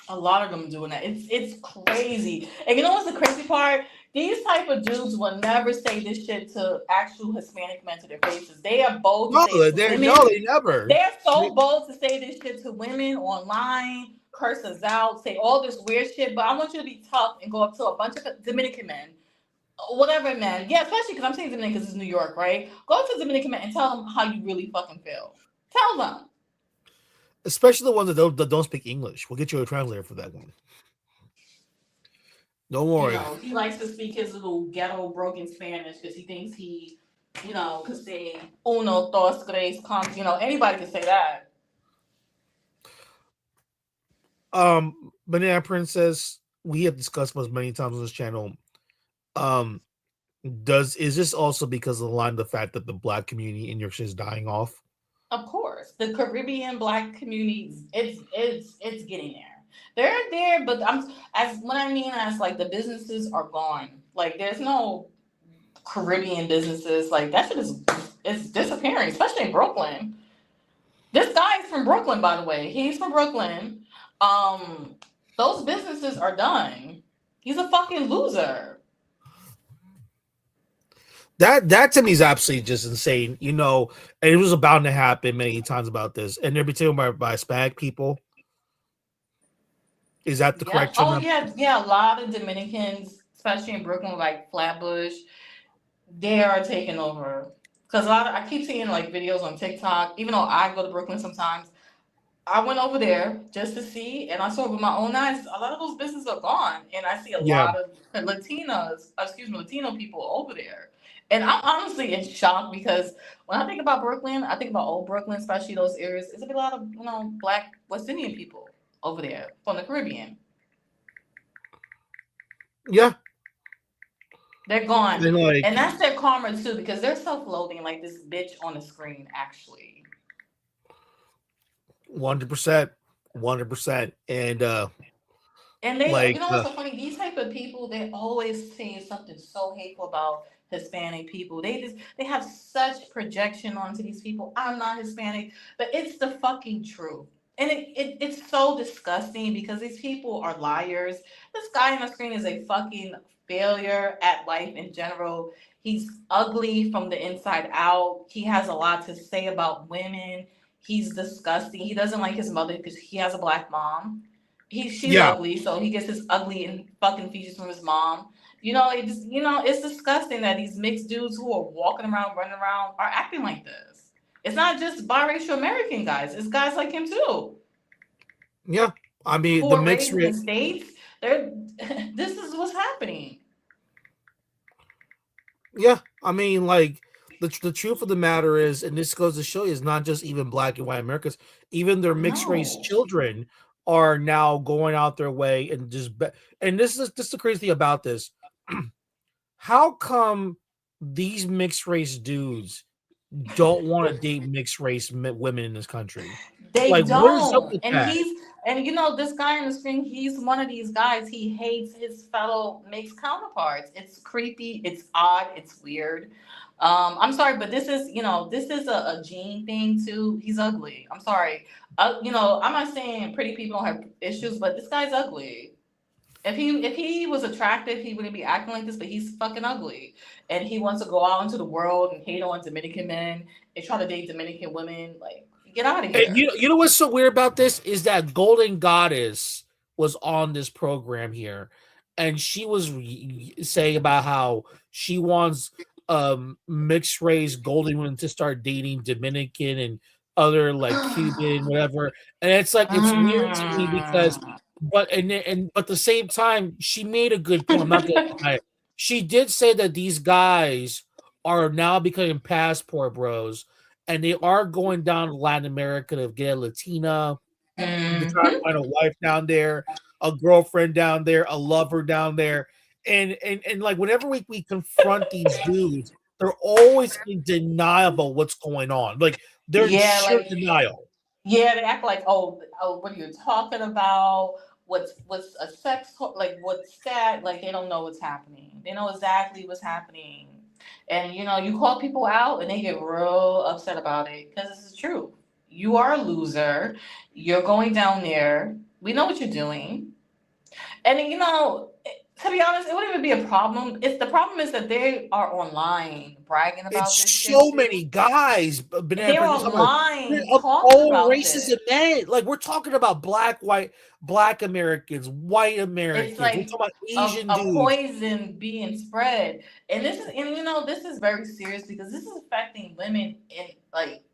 A lot of them doing that. It's crazy. And you know what's the crazy part? These type of dudes will never say this shit to actual Hispanic men to their faces. They are bold to say to women. They never. They're so bold to say this shit to women online. Curse us out, say all this weird shit, but I want you to be tough and go up to a bunch of Dominican men, whatever man. Yeah, especially because I'm saying Dominican because it's New York, right? Go up to Dominican men and tell them how you really fucking feel. Tell them. Especially the ones that don't speak English. We'll get you a translator for that one. Don't worry. He likes to speak his little ghetto broken Spanish because he thinks he, could say uno, dos, tres, anybody can say that. Banana Princess, we have discussed this many times on this channel. Is this also because of the fact that the black community in New York City is dying off? Of course, the Caribbean black community, it's getting there. They're there, but like the businesses are gone. Like there's no Caribbean businesses. Like that shit is disappearing, especially in Brooklyn. This guy's from Brooklyn, by the way. He's from Brooklyn. Those businesses are done. He's a fucking loser. That to me is absolutely just insane. And it was bound to happen many times about this, and they're being taken by Hispanic people. Is that the correct term? Oh yeah. A lot of Dominicans especially in Brooklyn, like Flatbush, they are taking over. Because I keep seeing like videos on TikTok. Even though I go to Brooklyn sometimes, I went over there just to see, and I saw with my own eyes. A lot of those businesses are gone, and I see a Yeah. lot of Latino people over there. And I'm honestly in shock because when I think about Brooklyn, I think about old Brooklyn, especially those areas. There's a lot of Black West Indian people over there from the Caribbean. Yeah. They're gone, And like and that's their karma too because they're self-loathing like this bitch on the screen. Actually, 100%. 100%. And and they, like what's so funny? These type of people, they always say something so hateful about Hispanic people. They have such projection onto these people. I'm not Hispanic, but it's the fucking truth. And it's so disgusting because these people are liars. This guy on the screen is a fucking failure at life in general. He's ugly from the inside out. He has a lot to say about women. He's disgusting. He doesn't like his mother because he has a black mom. She's yeah. ugly, so he gets his ugly and fucking features from his mom. It's disgusting that these mixed dudes who are walking around, running around, are acting like this. It's not just biracial American guys; it's guys like him too, Yeah. I mean, who the are mixed raised in the states. They're this is what's happening. Yeah, I mean, like the truth of the matter is, and this goes to show you, it's not just even black and white Americans. Even their mixed race No. children are now going out their way and and this is the crazy thing about this. How come these mixed race dudes don't want to date mixed race women in this country? They Like, what is up don't. with that? This guy on the screen, he's one of these guys. He hates his fellow mixed counterparts. It's creepy, it's odd, it's weird. I'm sorry, but this is a gene thing too. He's ugly. I'm sorry. I'm not saying pretty people don't have issues, but this guy's ugly. If he was attractive, he wouldn't be acting like this, but he's fucking ugly. And he wants to go out into the world and hate on Dominican men and try to date Dominican women. Like, get out of And here. you know what's so weird about this is that Golden Goddess was on this program here, and she was saying about how she wants mixed race golden women to start dating Dominican and other like Cuban whatever, and it's like it's weird to me because but at the same time she made a good point. I'm not gonna lie. She did say that these guys are now becoming passport bros and they are going down to Latin America to get a Latina, to try to Mhm. find a wife down there, a girlfriend down there, a lover down there. And like whenever we confront these dudes, they're always in denial about what's going on. Like they're in Yeah, sheer like denial. yeah, they act like, oh, what are you talking about? What's a like what's that? Like they don't know what's happening. They know exactly what's happening. And you call people out and they get real upset about it because this is true. You are a loser. You're going down there. We know what you're doing. And to be honest, it wouldn't even be a problem. It's the problem is that they are online bragging about It's this shit so too. many guys, Banana They're Princess, online of talking all about races this. of men. Like we're talking about black Americans, white It's Americans. We're like talking about Asian a dudes. poison being spread, and this is very serious because this is affecting women in like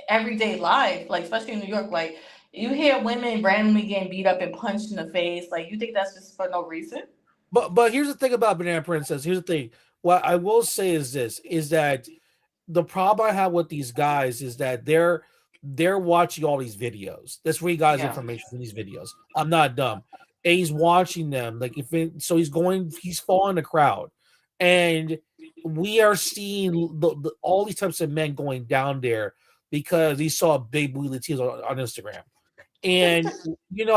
everyday life, like especially in New York. Like you hear women randomly getting beat up and punched in the face. Like you think that's just for no reason? But here's the thing about Banana Princess. Here's the thing. What I will say is this: is that the problem I have with these guys is that they're watching all these videos. That's where he got his Yeah. information from these videos. I'm not dumb. And he's watching them. Like so he's following the crowd, and we are seeing all these types of men going down there because he saw big booty Latinos on Instagram. And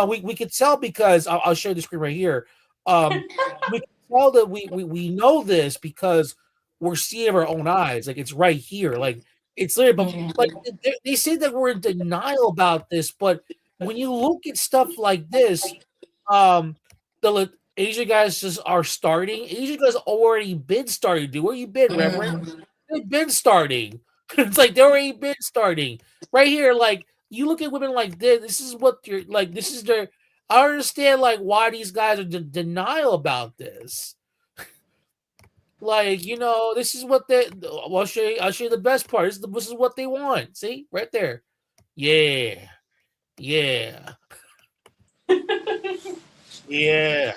we could tell because I'll show you the screen right here. We can tell that we know this because we're seeing our own eyes. Like it's right here. Like it's literally, but like Mhm. they say that we're in denial about this, but when you look at stuff like this, um, Asian guys just are starting. Asian guys already been starting. Dude, where you been, Reverend? Mhm. They've been starting. It's like they already been starting right here. Like you look at women like this. This is what you're like. This is their. I understand like why these guys are denial about this. Like, this is what they. Well, I'll show you the best part. This is what they want. See, right there. Yeah, yeah, yeah.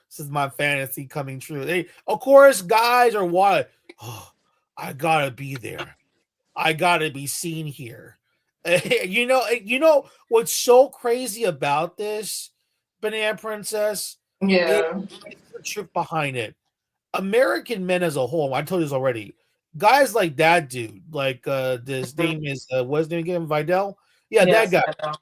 This is my fantasy coming true. Of course, guys are what. Oh, I gotta be there. I gotta be seen here. What's so crazy about this, Banana Princess, is Yeah. the trick behind it. American men as a whole, I told you this already. Guys like that dude, like this name is what's his name again? Vidal. Yeah, that Yes. guy. I know.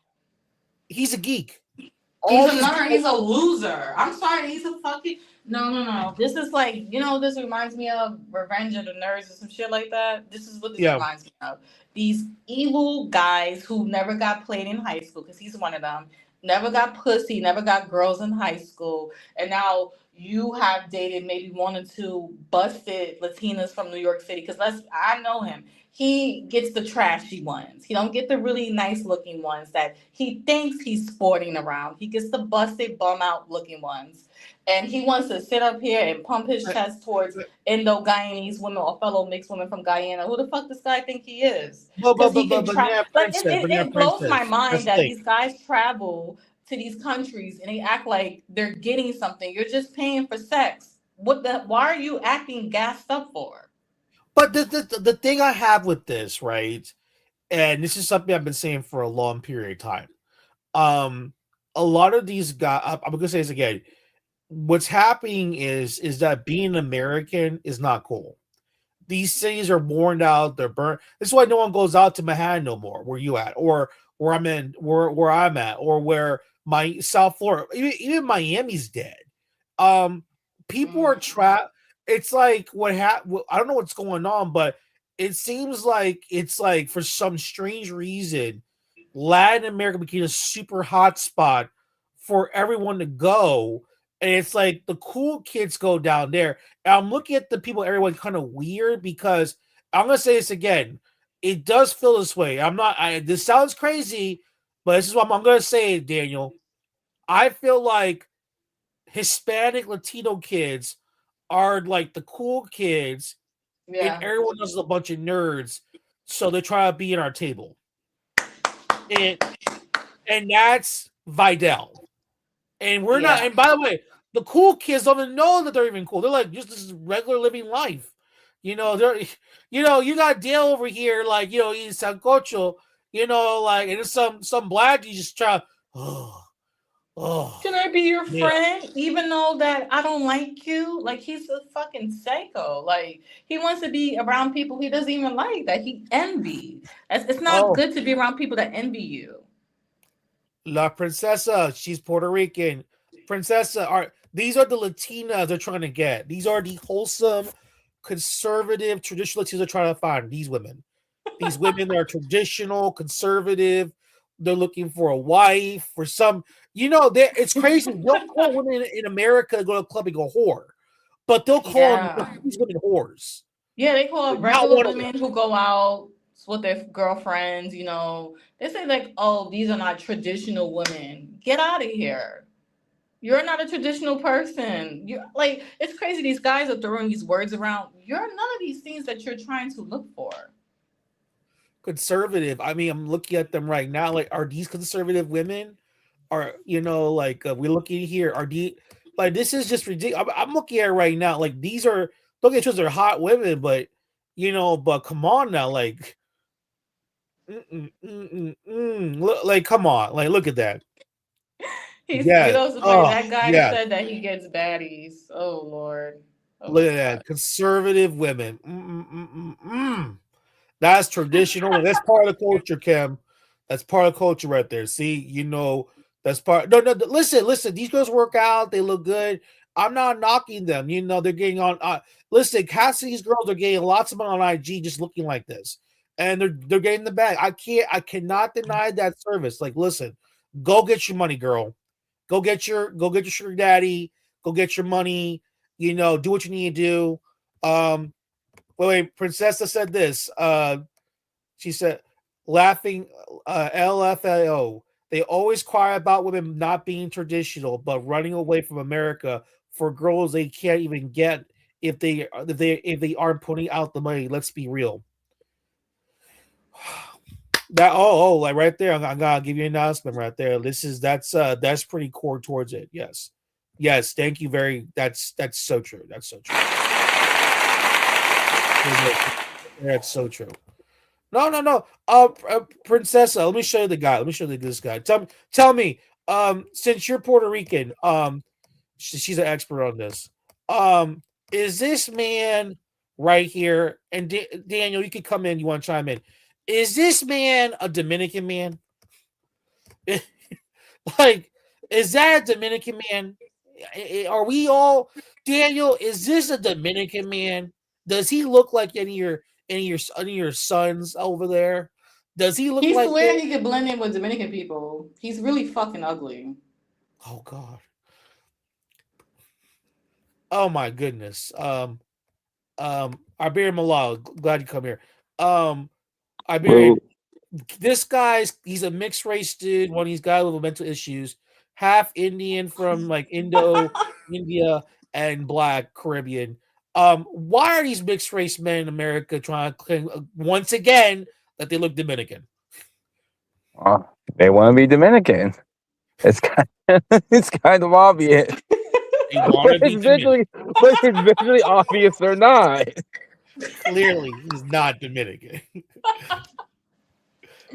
He's a geek. He's All a these nerd. He's a loser. I'm sorry. He's a fucking no. This is like This reminds me of Revenge of the Nerds or some shit like that. This is what this yeah. reminds me of. These evil guys who never got played in high school because he's one of them. Never got pussy. Never got girls in high school, and now you have dated maybe one or two busted Latinas from New York City. Because I know him. He gets the trashy ones. He don't get the really nice looking ones that he thinks he's sporting around. He gets the busted bum out looking ones. And he wants to sit up here and pump his chest towards Indo-Guyanese women or fellow mixed women from Guyana. Who the fuck this guy think he is? Because he can try. Like Banana it blows my Princess. mind That's the that thing. these guys travel to these countries and they act like they're getting something. You're just paying for sex. Why are you acting gassed up for? But the thing I have with this, right, and this is something I've been saying for a long period of time. A lot of these guys, I'm gonna say this again. What's happening is that being American is not cool. These cities are worn out, they're burnt. This is why no one goes out to Manhattan no more, where you at, or where I'm at, or where my South Florida, even Miami's dead. Um, People are trapped. It's like I don't know what's going on, but it seems like it's like for some strange reason, Latin America became a super hot spot for everyone to go. And it's like the cool kids go down there. And I'm looking at the people, everyone kind of weird because I'm gonna say this again. It does feel this way. This sounds crazy, but this is what I'm gonna say, Daniel. I feel like Hispanic Latino kids are like the cool kids, and Yeah. everyone else is a bunch of nerds. So they try to be in our table. And that's Vidal. And we're not, Yeah. and by the way, the cool kids don't even know that they're even cool. They're like, just this is regular living life. They're you got Dale over here, like, eating sancocho, like, and there's some black you just try, Can I be your yeah. friend? Even though that I don't like you? Like he's a fucking psycho. Like he wants to be around people he doesn't even like that he envy. It's not Oh, good to be around people that envy you. La Princesa, she's Puerto Rican. These are the Latinas they're trying to get. These are the wholesome, conservative, traditional Latinas they're trying to find. These women. These women are traditional, conservative. They're looking for a wife, for some. It's crazy. They'll call women in America to go to a club and go whore, but they'll call Yeah. these women whores. Yeah, they call But up not regular one of them. women who go out with their girlfriends, They say like, oh, these are not traditional women. Get out of here. You're not a traditional person. You're like, it's crazy. These guys are throwing these words around. You're none of these things that you're trying to look for. Conservative. I mean, I'm looking at them right now. Like, are these conservative women? Are like we're looking here? Are these like this is just ridiculous? I'm looking at it right now. Like these are don't get they're hot women, but but come on now, like, Look, like come on, like look at that. Yeah. It's funny. Oh That guy yeah. said that he gets baddies. Oh Lord. Oh Look my at God. that. Conservative women. That's traditional. That's part of the culture, Kim. That's part of the culture right there. See, that's part. No. Listen. These girls work out. They look good. I'm not knocking them. They're getting on. Listen, Cassidy's girls are getting lots of money on IG just looking like this, and they're getting the bag. I cannot deny that service. Like, listen, go get your money, girl. Go get your sugar daddy. Go get your money. Do what you need to do. Wait, Princessa said this. She said, laughing, LFAO. They always cry about women not being traditional, but running away from America for girls they can't even get if they aren't putting out the money. Let's be real. That like right there, I gotta give you an announcement right there. That's pretty core towards it. Yes, thank you very. That's so true. That's so true. That's so true. No. Princessa, let me show you the guy. Let me show you this guy. Tell me. Since you're Puerto Rican, she's an expert on this. Is this man right here? And Daniel, you can come in. You want to chime in? Is this man a Dominican man? Like, is that a Dominican man? Are we all Daniel? Is this a Dominican man? Does he look like any of your sons over there? Does he look He like swear he could blend in with Dominican people. He's really fucking ugly. Oh God. Oh my goodness. Iber Malal, glad you come here. Iber, he's a mixed race dude. One, he's got a little mental issues. Half Indian from like India, and Black Caribbean. Why are these mixed race men in America trying to claim once again that they look Dominican? They want to be Dominican. It's kind of obvious. They want to be Dominican. But it's visually obvious or not. Clearly, he's not Dominican.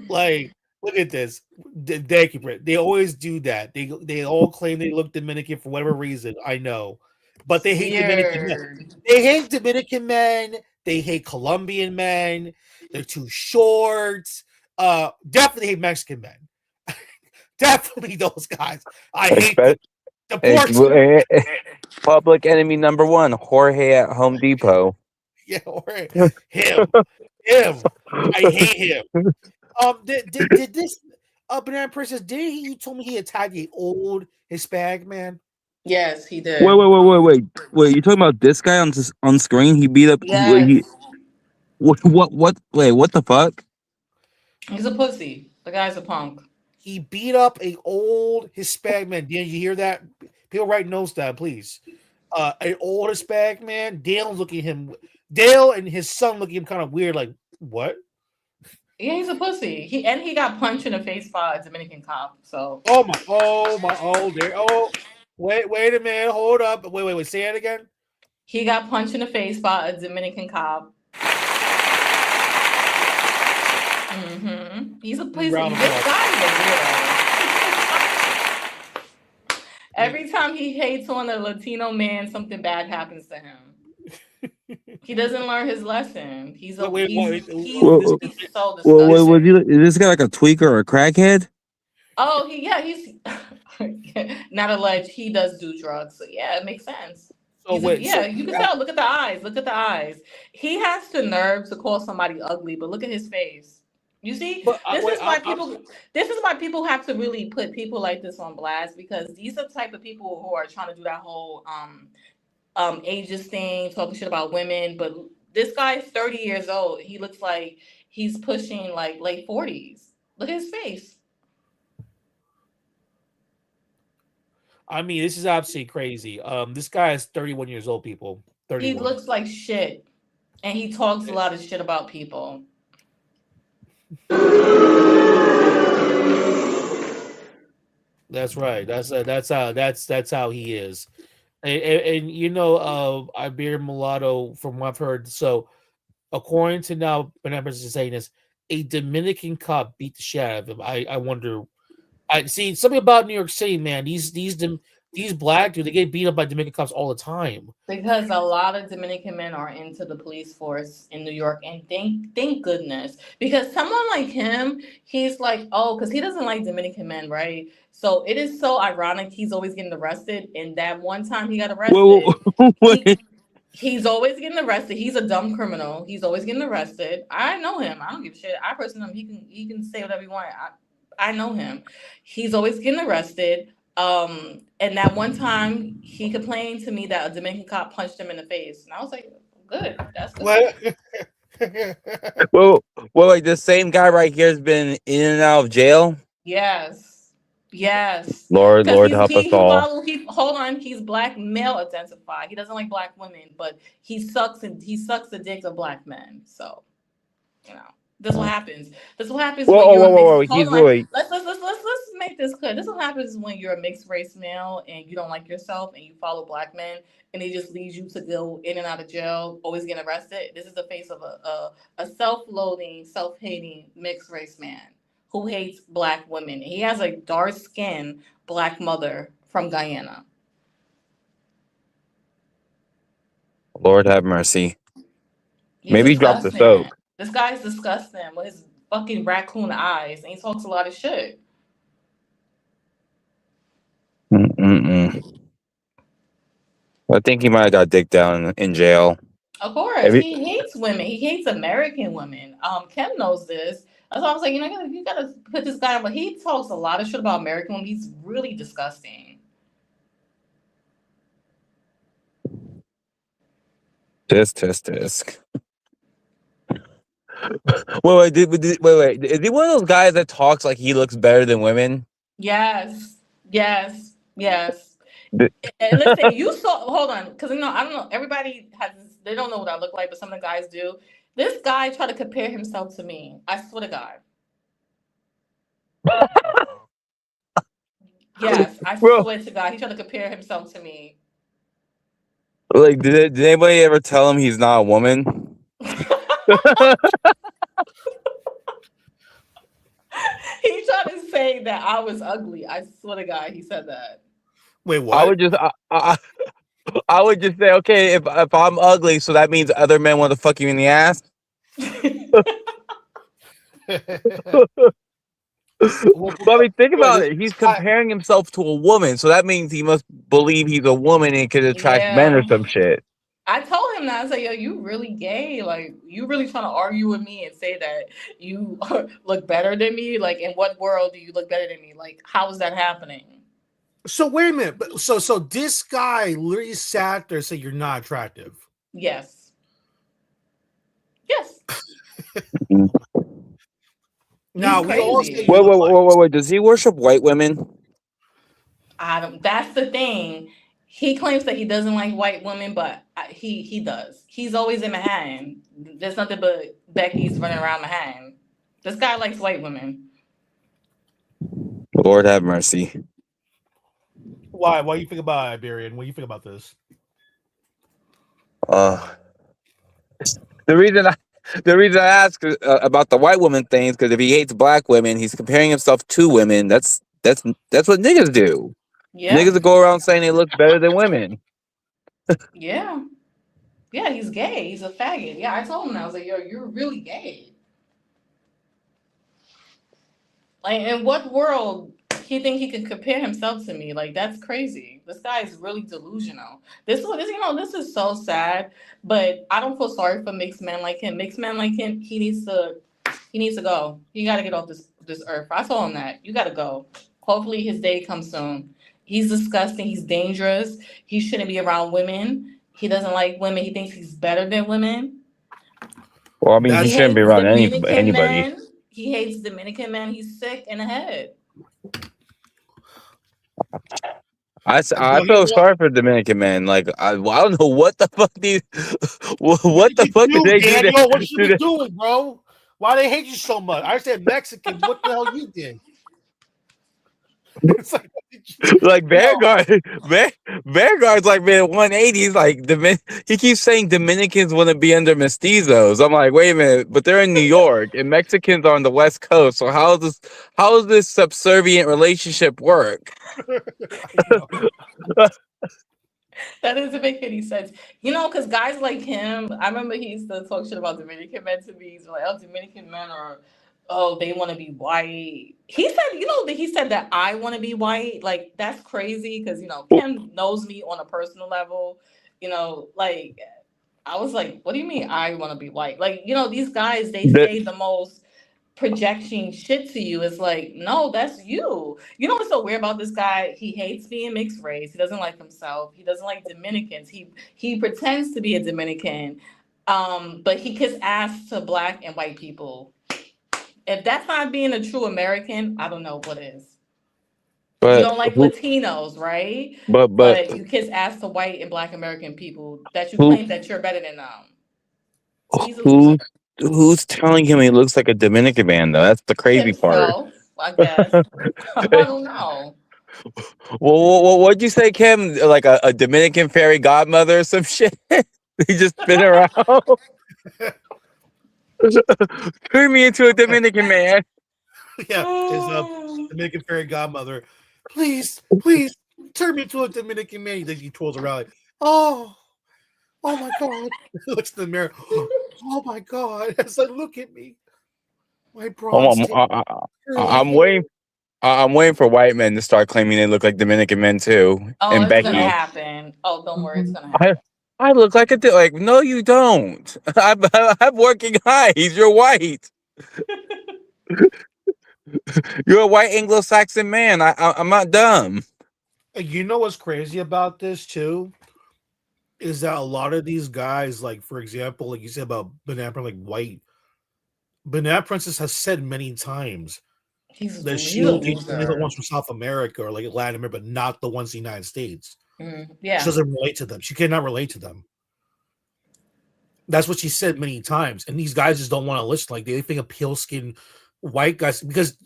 Like, look at this. Thank you, Britt. They always do that. They all claim they look Dominican for whatever reason. I know, but they hate Dominican men. They hate Dominican men. They hate Colombian men. They're too short. Definitely hate Mexican men. Definitely those guys. I hate them. Public enemy number one, Jorge at Home Depot. Yeah, him. I hate him. Did this Banana Princess? Did you told me he attacked an old Hispanic man? Yes, he did. Wait! You talking about this guy on screen? He beat up. Yes. What? Wait, what the fuck? He's a pussy. The guy's a punk. He beat up an old Hispanic man. Did you hear that? People write notes down, please. An old Hispanic man. Dale and his son looking at him kind of weird, like, what? Yeah, he's a pussy. He got punched in the face by a Dominican cop. So wait a minute, hold up. Wait, say it again. He got punched in the face by a Dominican cop. He's a pussy. This guy is a weirdo. Every time he hates on a Latino man, something bad happens to him. He doesn't learn his lesson. He's so disgusting. Is this guy like a tweaker or a crackhead? Oh, he's not alleged. He does do drugs. So yeah, it makes sense. You can tell. Look at the eyes. He has the nerve to call somebody ugly, but look at his face. You see, this is why people have to really put people like this on blast, because these are the type of people who are trying to do that whole ageist thing, talking shit about women. But this guy's 30 years old. He looks like he's pushing like late 40s. Look at his face. I mean, this is absolutely crazy. This guy is 31 years old, people. 31. He looks like shit, and he talks a lot of shit about people. That's right. That's how he is. And you know, Iber Mulatto, from what I've heard. So, according to now, Banana Princess is saying this, a Dominican cop beat the shit out of him. I wonder. I see something about New York City, man. These black dudes, they get beat up by Dominican cops all the time. Because a lot of Dominican men are into the police force in New York, and thank goodness. Because someone like him, he's like, because he doesn't like Dominican men, right? So it is so ironic he's always getting arrested. And that one time he got arrested, he's always getting arrested. He's a dumb criminal. He's always getting arrested. I know him. I don't give a shit. I personally know him. He can say whatever he wants. I know him. He's always getting arrested. And that one time he complained to me that a Dominican cop punched him in the face, and I was like, "Good, that's good." Like the same guy right here has been in and out of jail. Yes. Yes, Lord, because Lord, help us all. hold on, he's black male identified. He doesn't like black women, but he sucks the dick of black men. So you know, this what happens. This what happens Whoa, when whoa, you're whoa, a mixed. whoa, whoa. Hold He's on, wait. let's make this clear. This what happens when you're a mixed race male and you don't like yourself and you follow black men and it just leads you to go in and out of jail, always getting arrested. This is the face of a self-loathing, self-hating mixed race man who hates black women. He has a dark skinned black mother from Guyana. Lord have mercy. He's Maybe he dropped the disgusting. soak. This guy's disgusting with his fucking raccoon eyes, and he talks a lot of shit. Mm-mm-mm. I think he might have got dick down in jail. Of course, Every, he hates women. He hates American women. Kim knows this. That's why I was like, you gotta put this guy on. But he talks a lot of shit about American women. He's really disgusting. tisk. Wait. Is he one of those guys that talks like he looks better than women? Yes, yes. Th- And listen, you saw. Hold on, because I don't know. Everybody has. They don't know what I look like, but some of the guys do. This guy tried to compare himself to me. I swear to God. Yes, I Bro, swear to God, he tried to compare himself to me. like, did anybody ever tell him he's not a woman? He tried to say that I was ugly. I swear to God, he said that. Wait, I what? would just, I would just say, okay, if I'm ugly, so that means other men want to fuck you in the ass. But I mean, think Wait, about this it. He's guy- comparing himself to a woman, so that means he must believe he's a woman and can attract men or Yeah. some shit. I told him that. I said, yo, you really gay. Like, you really trying to argue with me and say that you look better than me? Like, in what world do you look better than me? Like, how is that happening? So wait a minute. But so this guy literally sat there and said you're not attractive. Yes. Yes. He's Now we all say you crazy. look like. Wait. Does he worship white women? I don't. That's the thing. He claims that he doesn't like white women, but he does. He's always in Manhattan. There's nothing but Becky's running around Manhattan. This guy likes white women. Lord have mercy. Why? What do you think about Iberian? What do you think about this? The reason I ask about the white woman thing is because if he hates black women, he's comparing himself to women. That's what niggas do. Yeah, Niggas that go around saying they look better than women. yeah, yeah. He's gay. He's a faggot. Yeah, I told him that. I was like, yo, you're really gay. Like, in what world he think he can compare himself to me? Like, that's crazy. This guy is really delusional. This is so sad. But I don't feel sorry for mixed men like him. Mixed men like him, he needs to go. He got to get off this earth. I told him that you got to go. Hopefully, his day comes soon. He's disgusting. He's dangerous. He shouldn't be around women. He doesn't like women. He thinks he's better than women. Well, I mean, he He shouldn't be hates around Dominican anybody. men. He hates Dominican men. He's sick in the head. I Well, he feel wa- sorry for Dominican men. Like I don't know what the fuck these What what did the you fuck did do, they do Daniel? What you to been the, doing, bro? Why they hate you so much? I said Mexican. What the hell you did? It's like, what did you do? like Yo, Vanguard's like man 180. He's like he keeps saying Dominicans want to be under mestizos. I'm like, wait a minute, but they're in New York and Mexicans are on the West Coast. So how does this subservient relationship work? I know. That doesn't make any sense. Because guys like him, I remember he used to talk shit about Dominican men to me. He's like, oh, Dominican men are, oh, they want to be white. He said, that he said that I want to be white. Like, that's crazy because, Kim knows me on a personal level. Like, I was like, what do you mean I want to be white? Like, these guys, they The, say the most projecting shit to you. Is like, no, that's you. You know what's so weird about this guy? He hates being mixed race. He doesn't like himself. He doesn't like Dominicans. He pretends to be a Dominican, but he kiss ass to black and white people. If that's not being a true American, I don't know what is. You But don't like who? Latinos, right? But But you kiss ass to white and black American people that you who? claim that you're better than them. He's a loser. Who's who's telling him he looks like a Dominican man though? That's the crazy part. Himself, I guess. I don't know. What'd you say, Kim? Like a Dominican fairy godmother or some shit? He just spin around. Turn me into a Dominican man. Yeah, his Dominican fairy godmother. Please, please turn me to a Dominican man. Then he twirls around like, oh, oh my god. Looks in the mirror. Oh my god. It's like, look at me. My bronze I'm, skin, curly I'm hair. waiting. I'm waiting for white men to start claiming they look like Dominican men too. Oh, And it's gonna Becky, happen. Oh, don't worry, it's gonna I happen. I look like like no, you don't. I'm working eyes. You're white. You're a white Anglo-Saxon man. I'm not dumb. You know what's crazy about this too? Is that a lot of these guys, like for example, like you said about Banana Princess, like white Banana Princess has said many times that she He's a will date only the loser. ones from South America or like Latin America, but not the ones in the United States. She Yeah. doesn't relate to them. She cannot relate to them. That's what she said many times. And these guys just don't want to listen. Like they think of pale skin white guys because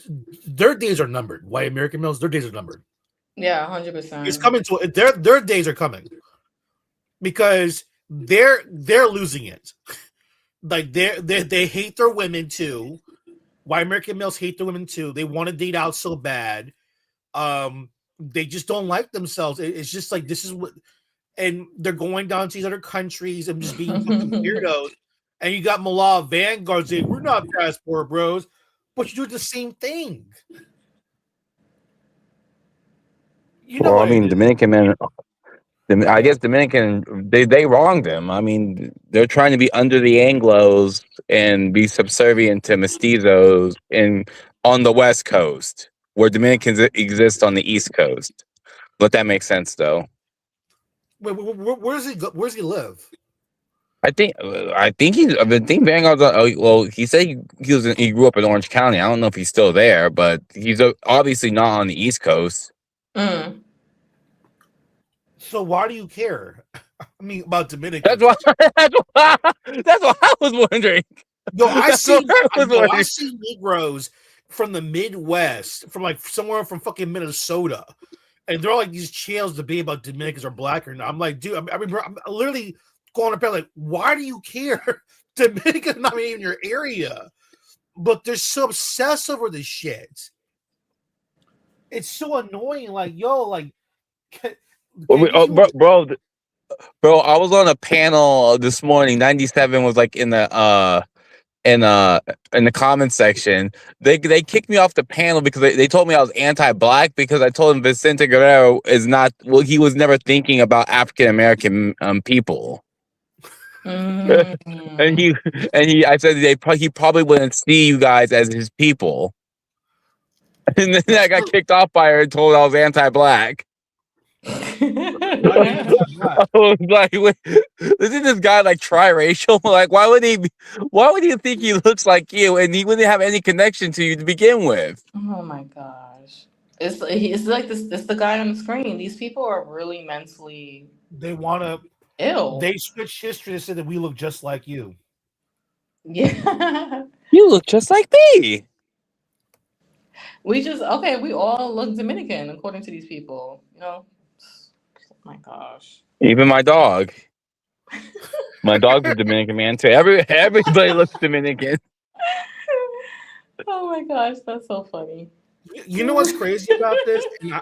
their days are numbered. White American males, their days are numbered. Yeah, It's 100%. coming to their days are coming because they're losing it. Like they hate their women too. White American males hate their women too. They want to date out so bad. They just don't like themselves. It's just like this is what, and they're going down to these other countries and just being fucking weirdos. And you got Malala Vanguard saying, "We're not passport bros," but you do the same thing. You know Well, I what it mean, is. Dominican men. I Yeah. guess Dominican they wronged him. I mean, they're trying to be under the Anglos and be subservient to mestizos in on the West Coast, where Dominicans exist on the East Coast. Let that make sense, though. Wait, where does he go? Where does he live? I think Vanguard's. Well, he said he grew up in Orange County. I don't know if he's still there, but he's obviously not on the East Coast. Mm. So why do you care? I mean, about That's Dominicans. why. That's what I was wondering. Yo, That's what I was I wondering. see Negroes from the Midwest, from like somewhere from fucking Minnesota, and they're all like these channels debate about Dominicans are black or not. I'm like, dude, I mean, bro, I'm literally going up there like, why do you care? Dominicans not even in your area, but they're so obsessed over this shit. It's so annoying. Like, yo, like, can these people? Bro, I was on a panel this morning. 97 was like in uh in the comment section. They kicked me off the panel because they told me I was anti-black because I told them Vicente Guerrero is not well, he was never thinking about African American people. Mm. and he I said he probably wouldn't see you guys as his people. And then I got kicked off by her and told I was anti-black. Why are you anti-black? I was like, wait, isn't this guy like triracial? Like, why would he think he looks like you and he wouldn't have any connection to you to begin with? Oh my gosh. It's like this. It's the guy on the screen. These people are really mentally They want to. ill. They switch history to say that we look just like you. Yeah. You look just like me. We just okay. We all look Dominican according to these people. You know. Oh my gosh. Even my dog. My dog's a Dominican man too. Everybody looks Dominican. Oh my gosh, that's so funny. You know what's crazy about this? And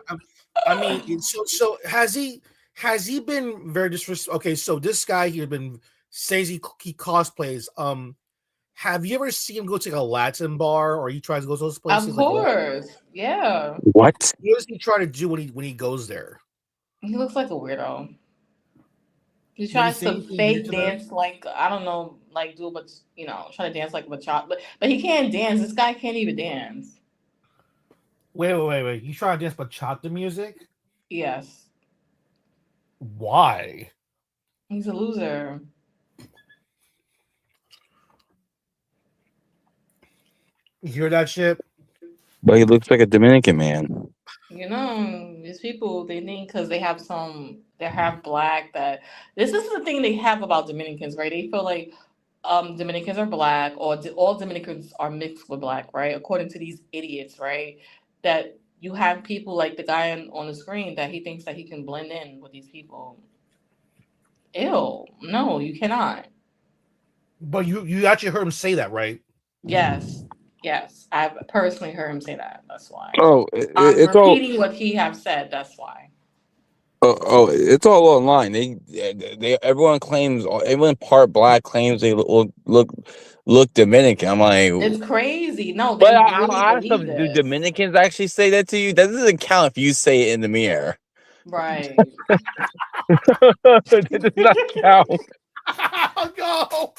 I mean, so has he been very disrespectful? Okay, so this guy here been says he cosplays. Have you ever seen him go to like a Latin bar or he tries to go to those places? Of Like, course. Yeah. What? what does he try to do when he goes there? He looks like a weirdo. He Did he tries say to anything weird fake to them? dance like I don't know, like do but try to dance like a bachata, but he can't dance. This guy can't even dance. Wait. You trying to dance bachata music? Yes, Why? he's a loser. You hear that shit? But he looks like a Dominican man. You know, these people they think because they're half black that this is the thing they have about Dominicans, right? They feel like Dominicans are black or all Dominicans are mixed with black, right? According to these idiots, right? That you have people like the guy on the screen that he thinks that he can blend in with these people. Ew, no, you cannot. But you actually heard him say that, right? Yes, yes, I've personally heard him say that. That's why Oh, I'm it's all. repeating what he have said. That's why. It's all online. Everyone part black claims they look Dominican. I'm like, It's crazy. No, but they really I asked believe them, do this. Dominicans actually say that to you? That doesn't count if you say it in the mirror. Right. It does not count. Oh, no.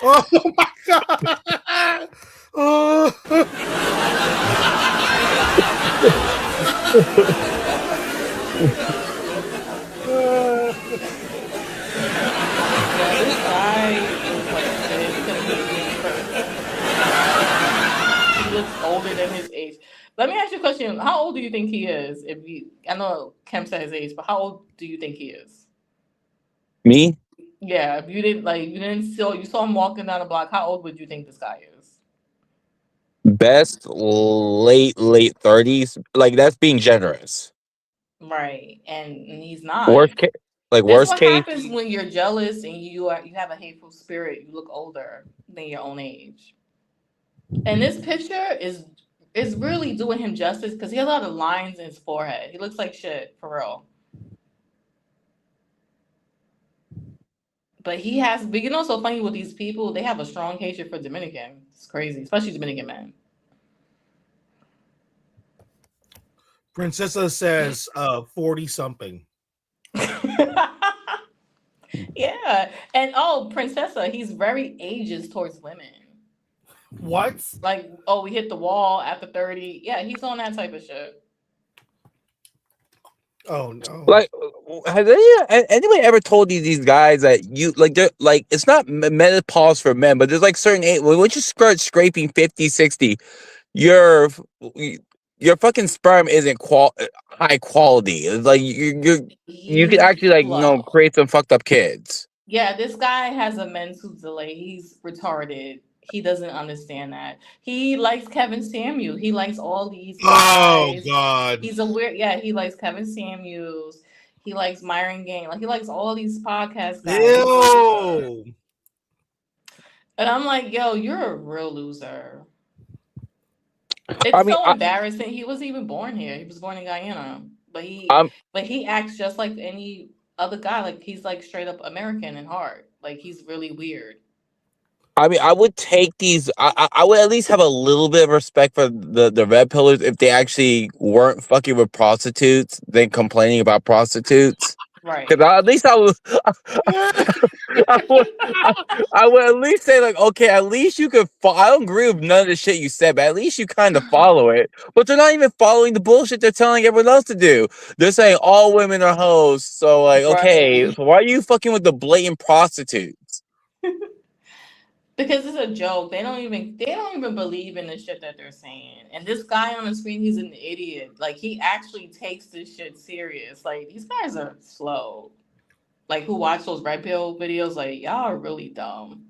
Oh my god. Oh. Yeah, this guy is like this Canadian person. He looks older than his age. Let me ask you a question. How old do you think he is? I know Kemp said his age, but how old do you think he is? Me, Yeah, if you didn't you saw him walking down the block, how old would you think this guy is? best late 30s. Like that's being generous. Right. And he's not. Worst case, like This worst what case. happens when you're jealous and you have a hateful spirit. You look older than your own age. And this picture is really doing him justice because he has a lot of lines in his forehead. He looks like shit for real. But you know, so funny with these people, they have a strong hatred for Dominican. It's crazy, especially Dominican men. Princessa says 40 something. Yeah, and oh, Princessa, he's very ageist towards women. What? Like, oh, we hit the wall after 30. Yeah, he's on that type of shit. Oh no. Like, has anybody ever told you these guys that you like? They're like, it's not menopause for men, but there's like certain age. Once you start scraping 50, 60, your your fucking sperm isn't high quality. It's like you can He's actually like slow. create some fucked up kids. Yeah, this guy has a mental delay. He's retarded. He doesn't understand that. He likes Kevin Samuel. He likes all these Oh guys. god. He's a weird. Yeah, he likes Kevin Samuels. He likes Myron Gang. Like he likes all these podcast guys. He's a loser. Ew. And I'm like, yo, you're a real loser. I It's mean, so embarrassing. He wasn't even born here. He was born in Guyana. But he I'm but he acts just like any other guy. Like he's like straight up American and hard. Like he's really weird. I mean, I would take these. I would at least have a little bit of respect for the red pillars if they actually weren't fucking with prostitutes, then complaining about prostitutes. Because Right. at least I would, I, I would at least say like, okay, at least you could. I don't agree with none of the shit you said, but at least you kind of follow it. But they're not even following the bullshit they're telling everyone else to do. They're saying all women are hoes. So like, okay, Right. so why are you fucking with the blatant prostitutes? Because it's a joke. They don't even believe in the shit that they're saying. And this guy on the screen, he's an idiot. Like he actually takes this shit serious. Like these guys are slow. Like who watch those red pill videos, like y'all are really dumb.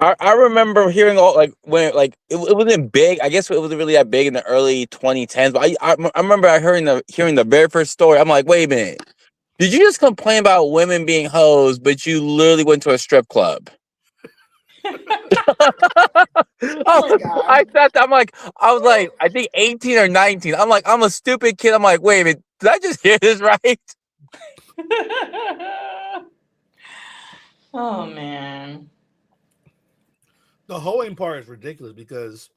I remember hearing all like when like it wasn't big. I guess it wasn't really that big in the early 2010s. But I remember hearing the very first story. I'm like, wait a minute, did you just complain about women being hoes, but you literally went to a strip club? Oh my I god. sat there, I was like, I think 18 or 19. I'm like, I'm a stupid kid. I'm like, wait a minute, did I just hear this right? Oh man. The hoeing part is ridiculous because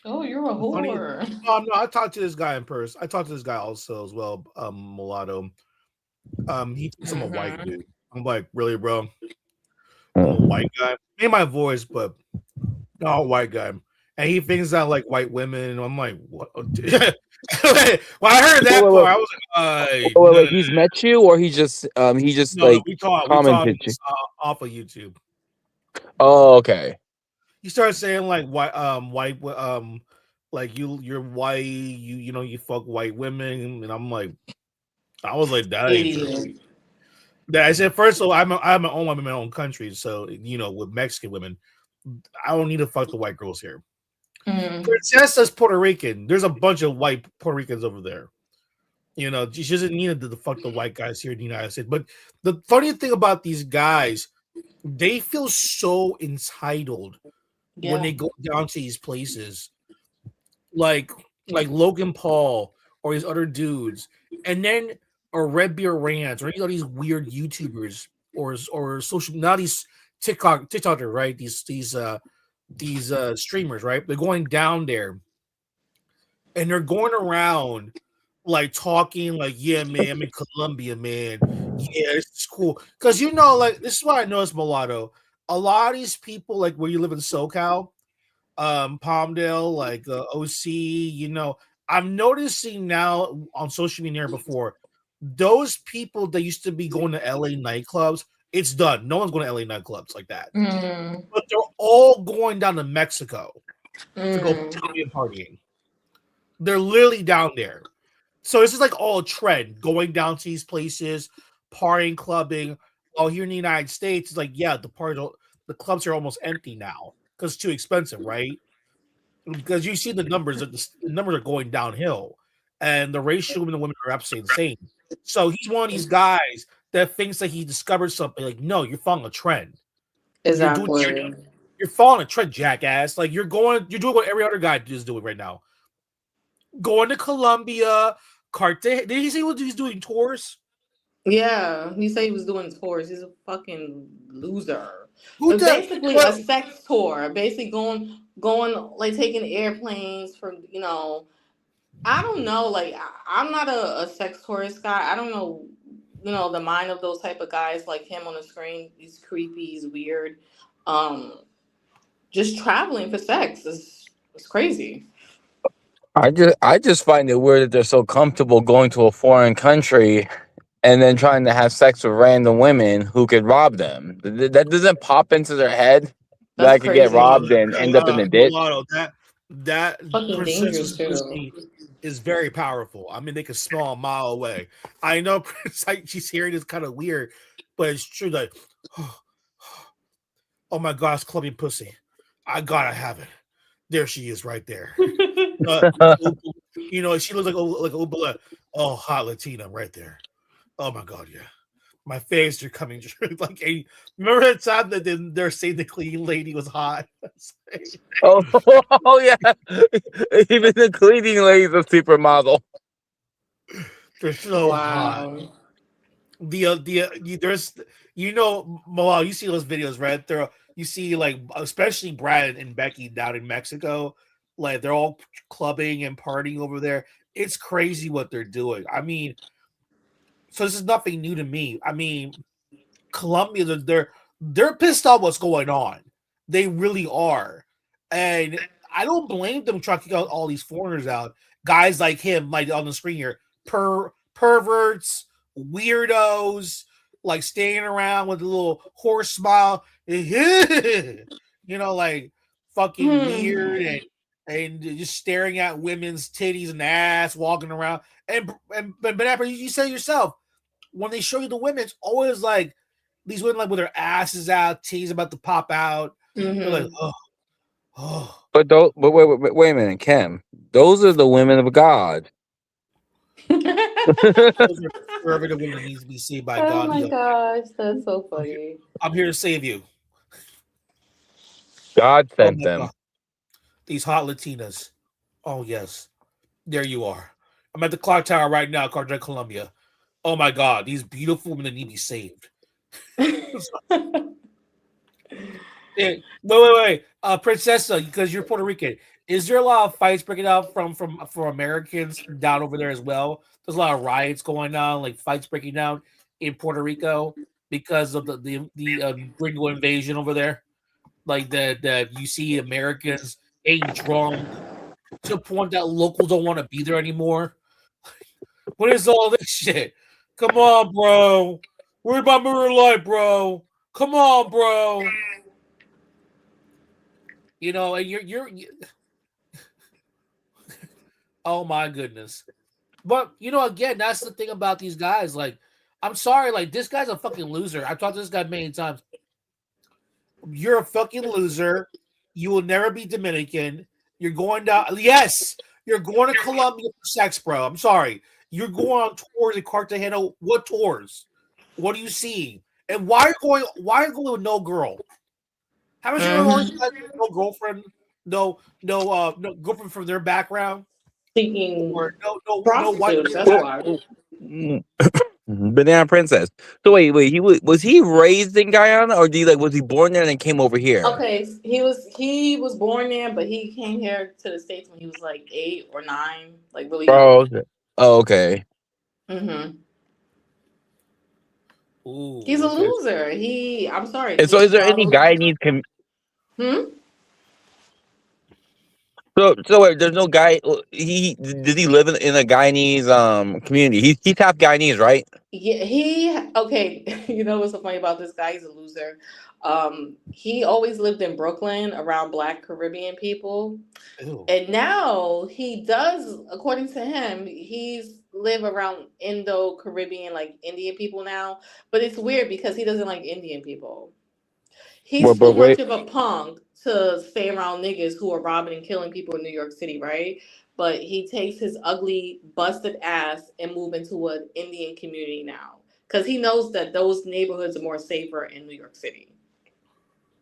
Oh, you're a funny. whore. No, I talked to this guy in person. I talked to this guy also as well, mulatto. He thinks I'm a white Mhm. dude. I'm like, really, bro? I'm a white guy. Made my voice, but not a white guy. And he thinks I like white women. And I'm like, what? When I heard that part, I was like, no, no, He's met you, or he just no, no. like We talked commented you. off of YouTube. Oh, okay. He started saying like white Like you're white, you fuck white women, and I was like, that ain't true. Idiot. That I said first of all, I'm my own woman in my own country, so with Mexican women, I don't need to fuck the white girls here. Mm. Princessa's Puerto Rican. There's a bunch of white Puerto Ricans over there. She doesn't need to fuck the white guys here in the United States. But the funny thing about these guys, they feel so entitled when Yeah. they go down to these places, like Logan Paul or these other dudes, and then or Red Beer Rants or these weird YouTubers or social now these TikToker, right? These streamers, right? They're going down there and they're going around like talking like, yeah, man, I'm in Colombia, man. Yeah, it's cool. Because like this is what I noticed, Mulatto. A lot of these people, like where you live in SoCal, Palmdale, like OC, I'm noticing now on social media before, those people that used to be going to LA nightclubs, it's done. No one's going to LA nightclubs like that. Mm. But they're all going down to Mexico to go Mm. partying. They're literally down there. So this is like all a trend, going down to these places, partying, clubbing. Oh, here in the United States, it's like, yeah, the clubs are almost empty now because it's too expensive, right? Because you see the numbers, the numbers are going downhill, and the ratio of the women are absolutely insane. So he's one of these guys that thinks that he discovered something. Like, no, you're following a trend. Exactly. You're following a trend, jackass. Like you're doing what every other guy is doing right now. Going to Colombia, Did he say what he's doing tours? Yeah, he said he was doing tours. He's a fucking loser. Who But does? basically a sex tour. Basically going like taking airplanes from I don't know. Like I'm not a sex tourist guy. I don't know. The mind of those type of guys like him on the screen. He's creepy. He's weird. Just traveling for sex is crazy. I just find it weird that they're so comfortable going to a foreign country and then trying to have sex with random women who could rob them. That doesn't pop into their head that That's I could get crazy. robbed and end up in a ditch. Mulatto, that Fucking dangerous princess's too. pussy is very powerful. I mean, they can smell a mile away. I know she's hearing this kind of weird, but it's true. Like, oh my gosh, clubbing pussy, I gotta have it. There she is, right there. She looks like Ubala. Oh, hot Latina, right there. Oh my god, yeah. My face are coming like a. Remember that time that they're saying the cleaning lady was hot? Oh, oh yeah. Even the cleaning lady's a supermodel. They're so hot. Wow. There's Malal, you see those videos, right? You see like especially Brad and Becky down in Mexico, like they're all clubbing and partying over there. It's crazy what they're doing. I mean, so this is nothing new to me. I mean, Colombia, they're pissed off what's going on. They really are, and I don't blame them trying to kick out all these foreigners out. Guys like him, like on the screen here, perverts, weirdos, like standing around with a little horse smile, like fucking weird and just staring at women's titties and ass, walking around. But you say yourself, when they show you the women, it's always like these women like with their asses out, titties about to pop out. They're like, oh. But wait a minute, Kim. Those are the women of God. Those are conservative women that needs to be saved by God. Oh my gosh, that's so funny. I'm here to save you. God sent them. God. These hot Latinas. Oh yes, there you are. I'm at the clock tower right now, Cartagena, Colombia. Oh my God, these beautiful women need to be saved. Wait, Princessa, because you're Puerto Rican, is there a lot of fights breaking out for Americans down over there as well? There's a lot of riots going on, like fights breaking out in Puerto Rico because of the gringo invasion over there. Like that you see Americans ain't drunk to the point that locals don't want to be there anymore. What is all this shit? Come on, bro. Worry about Mirror Light, bro. Come on, bro. And you're Oh my goodness. But again, that's the thing about these guys. Like, I'm sorry, like this guy's a fucking loser. I've talked to this guy many times. You're a fucking loser. You will never be Dominican. You're going down. Yes, you're going to Colombia for sex, bro. I'm sorry. You're going on tours in Cartagena. What tours? What are you seeing? And why are you going? Why are you going with no girl? Haven't you ever all these Mhm. guys with no girlfriend? No girlfriend from their background, Seeking or no white prostitutes. girl That's back. why. Mm, Banana Princess. So wait. Was he raised in Guyana, or was he born there and then came over here? Okay, he was born there, but he came here to the States when he was like 8 or 9, like really Oh, young. okay. Oh, okay. Hmm. He's Ooh, a okay. loser. I'm sorry, And so, he is there any follows. Guyanese? Hmm? So wait, there's no guy. He Does he live in a Guyanese community? He's half Guyanese, right? Yeah, okay. You know what's so funny about this guy? He's a loser. He always lived in Brooklyn around Black Caribbean people. Ew. And now he does, according to him, he's live around Indo Caribbean, like Indian people now. But it's weird because he doesn't like Indian people. Well, He's but too much wait. of a punk to stay around niggas who are robbing and killing people in New York City, right? But he takes his ugly, busted ass and move into an Indian community now because he knows that those neighborhoods are more safer in New York City.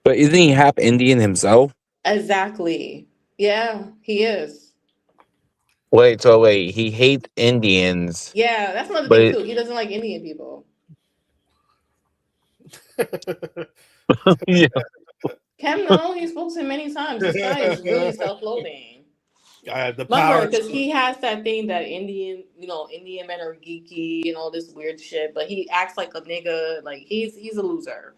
But isn't he half Indian himself? Exactly. Yeah, he is. Wait. He hates Indians, Yeah, that's another but thing too. He doesn't like Indian people. yeah. Cam, no, he spoke to him many times. This guy is really self-loathing. The Remember, power because to he has that thing that Indian men are geeky and all this weird shit, but he acts like a nigga. Like he's a loser.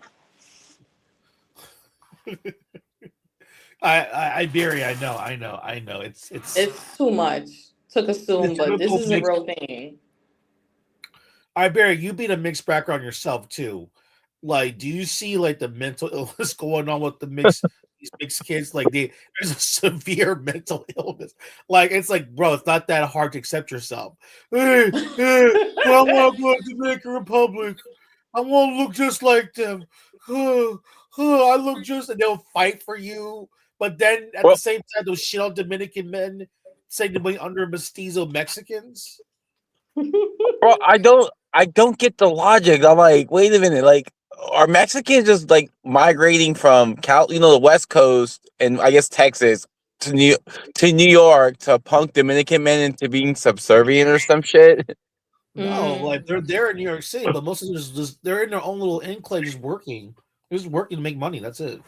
Iberia. I know. It's It's too much to the consume, but this typical is a mixed. real thing. Iberia, you being a mixed background yourself too. Like, do you see like the mental illness going on with these mixed kids? Like, there's a severe mental illness. Like, it's like, bro, it's not that hard to accept yourself. But I want to go to the Dominican Republic. I want to look just like them. I look just, and they'll fight for you. But then at the Well, same time, those shit on Dominican men saying to be under mestizo Mexicans. bro, I don't get the logic. I'm like, wait a minute. Like, are Mexicans just migrating from the West Coast and I guess Texas to New York to punk Dominican men into being subservient or some shit? No, like Mm. they're there in New York City, but most of them just they're in their own little enclave, just working. They're just working to make money. That's it.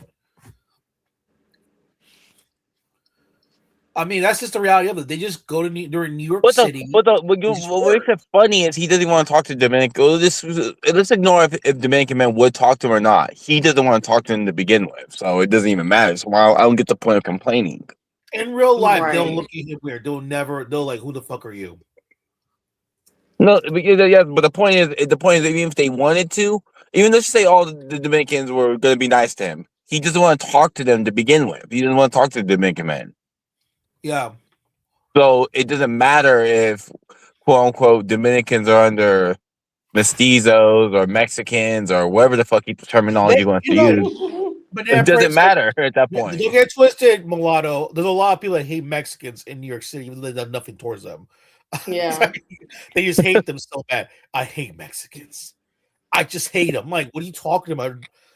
I mean, that's just the reality of it. They just go to they're in New York What the City. what the They just what makes work. it funny is he doesn't want to talk to Dominican. Let's ignore if Dominican men would talk to him or not. He doesn't want to talk to him to begin with, so it doesn't even matter. So I don't get the point of complaining. In real life, they'll Right. look at you weird. They'll like, who the fuck are you? No, because, yeah, but the point is, even if they wanted to, even let's say all the Dominicans were going to be nice to him, he doesn't want to talk to them to begin with. He doesn't want to talk to the Dominican men. Yeah. So it doesn't matter if quote unquote Dominicans are under mestizos or Mexicans or whatever the fuck terminology They, he wants you to know, use. but It then doesn't friends like matter at that don't point. get twisted, mulatto. There's a lot of people that hate Mexicans in New York City, even though they have nothing towards them. Yeah. They just hate them so bad. I hate Mexicans. I just hate them. Like, what are you talking about?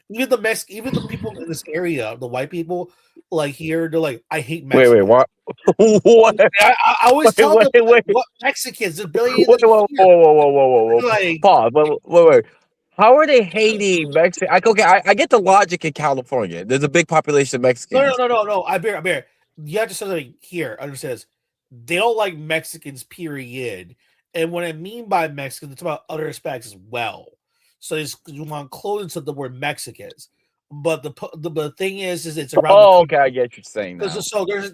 Even the people in this area, the white people, like here, they're like, I hate Wait, Mexicans. what? What? I always Wait, tell wait, them, like, wait. what Mexicans? There's a billion of Whoa, them whoa, here. whoa, whoa, whoa, whoa, whoa, whoa. Like, Pause. Wait. How are they hating Mexico? Okay, I get the logic in California. There's a big population of no, no, Mexicans. no, no, no. I bear. You have to say something here. Understand this. They don't like Mexicans, period. And what I mean by Mexicans, it's about other aspects as well. So you want clothing to the word Mexicans. But the thing is it's around the Oh, country. okay, I get what you're saying now. So there's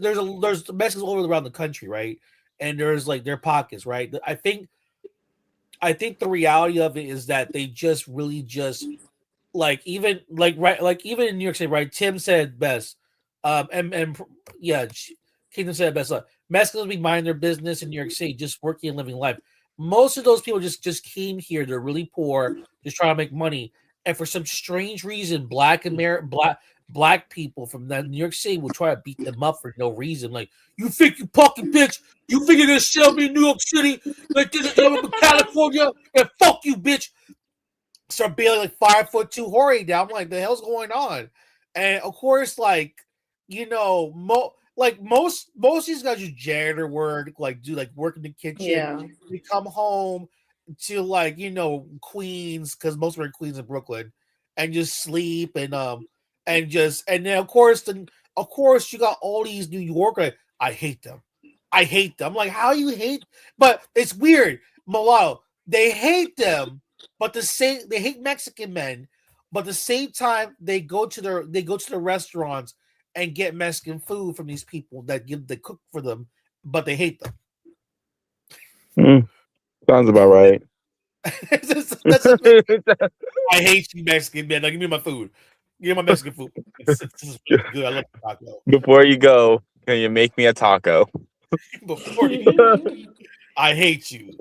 Mexicans all around the country, right? And there's like their pockets, right? I think the reality of it is that they just really just like even like right like even in New York City, right? Tim said best. And yeah, Kingdom said it best. Look, Mexicans be minding their business in New York City, just working and living life. Most of those people just came here. They're really poor, just trying to make money. And for some strange reason, black people from that New York City will try to beat them up for no reason. Like, you think you fucking bitch? You think you're gonna sell me in New York City? Like this is in California? And fuck you, bitch. Start being like 5'2" Jorge down. I'm like, the hell's going on? And of course, like, most of these guys do janitor work, like do like work in the kitchen. Yeah. We come home to like Queens, because most of them are in Queens and Brooklyn, and just sleep and then of course you got all these New Yorkers. I hate them. I'm like, how you hate? But it's weird, Malalo. They hate them, but they hate Mexican men, but at the same time they go to the restaurants and get Mexican food from these people that cook for them, but they hate them. Sounds about right. That's I hate you, Mexican man. Now give me my food. Give me my Mexican food. This is really good. I love taco. Before you go, can you make me a taco? I hate you.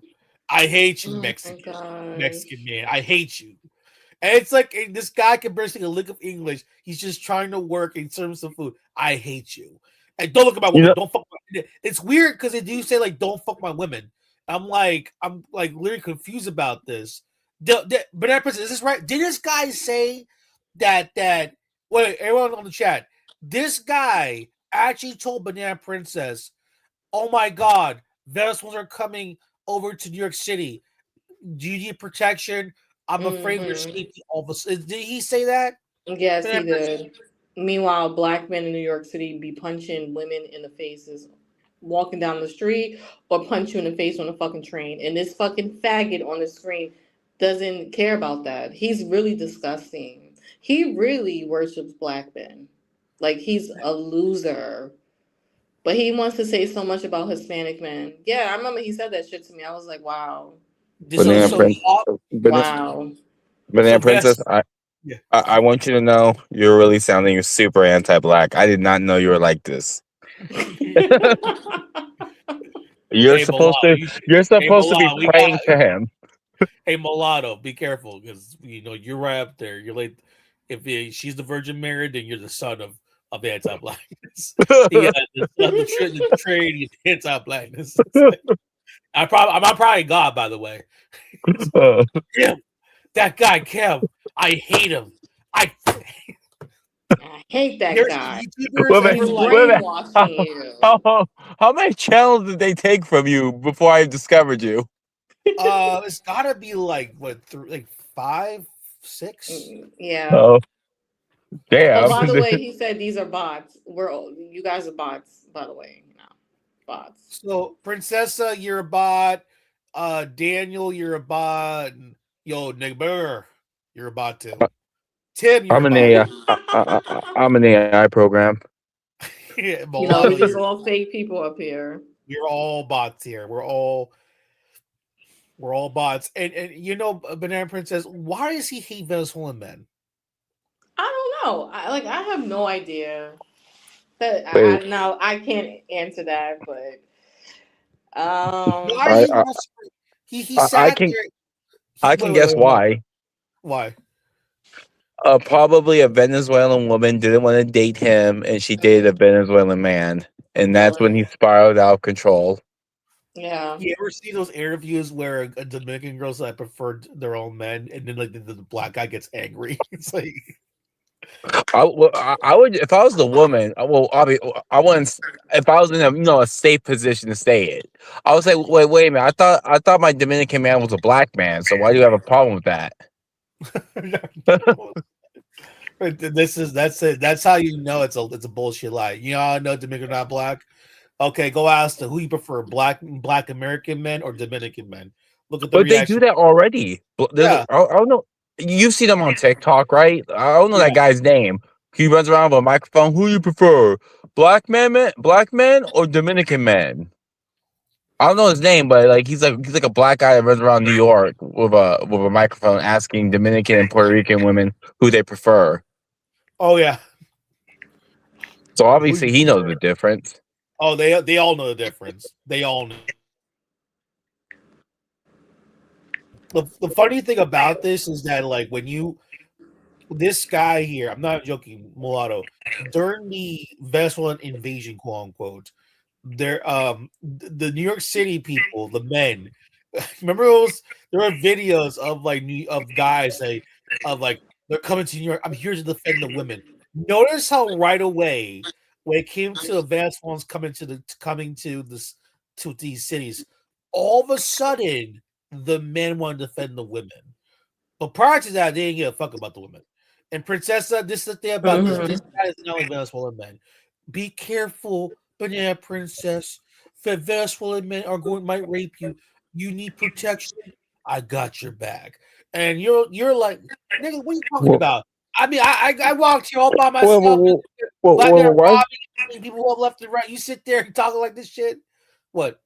I hate you, Mexican man. I hate you. And it's like this guy can barely speak a lick of English. He's just trying to work and serve some food. I hate you. And don't look at my women. Don't fuck my, it's weird because they do say like don't fuck my women. I'm like literally confused about this. Banana Princess, is this right? Did this guy say that wait, everyone on the chat, this guy actually told Banana Princess, oh my god, Venezuelans are coming over to New York City. Do you need protection? I'm afraid of your safety. All of a sudden, did he say that? Yes, he did. Meanwhile, black men in New York City be punching women in the faces, walking down the street, or punch you in the face on a fucking train. And this fucking faggot on the screen doesn't care about that. He's really disgusting. He really worships black men. Like, he's a loser. But he wants to say so much about Hispanic men. Yeah, I remember he said that shit to me. I was like, wow. Banana Princess, I want you to know you're really sounding super anti-black. I did not know you were like this. You're supposed to be praying to him. Hey, mulatto, be careful because you're right up there. You're like, if she's the Virgin Mary, then you're the son of anti-blackness. The trade anti-blackness. I'm probably God, by the way. Kim, that guy Kim, I hate him. I hate that guy. How many channels did they take from you before I discovered you? It's gotta be like what, like 5, 6. Yeah. Oh, damn. Oh, by the way, he said these are bots. You guys are bots, by the way. No, bots. So, Princessa, you're a bot. Daniel, you're a bot. Yo, Nigger, you're a bot too. Tim, you're I'm an AI program. Yeah, these all fake people up here. We're all bots here. We're all bots. And Banana Princess, why does he hate Venezuelan men? I don't know. I have no idea. I can't answer that, but I can guess why. Why? Probably a Venezuelan woman didn't want to date him, and she dated a Venezuelan man, and that's when he spiraled out of control. Yeah. You ever see those interviews where a Dominican girls that preferred their own men, and then like the black guy gets angry? It's like I would, if I was the woman. Well, I wouldn't. If I was in a safe position to say it, I would say, wait a minute. I thought my Dominican man was a black man. So why do you have a problem with that? That's how you know it's a bullshit lie. You know how I know Dominican not black? Okay, go ask them who you prefer, black American men or Dominican men. Look at the reaction. They do that already. I don't know. You've seen him on TikTok, right? I don't know that guy's name. He runs around with a microphone. Who you prefer, black men, or Dominican men? I don't know his name, but like he's like a black guy that runs around New York with a microphone asking Dominican and Puerto Rican women who they prefer. Oh yeah. So obviously he knows the difference. Oh, they all know the difference. They all know. The funny thing about this is that like when you this guy here, I'm not joking, mulatto, during the Venezuelan invasion, quote unquote, there the New York City people, the men, remember those there were videos of like of guys say of like they're coming to New York. I'm here to defend the women. Notice how right away when it came to advanced ones coming to this to these cities, all of a sudden the men want to defend the women. But prior to that, they didn't give a fuck about the women. And Princessa, this is the thing about this. This Mhm. guy is not like Venezuelan men. Be careful, banana princess. Venezuelan men are going might rape you. You need protection. I got your back. And you're like, nigga, what are you talking Well, about? I mean, I walked here all by well, myself. well, well, Out there why? robbing people up left and right. You sit there and talking like this shit. What?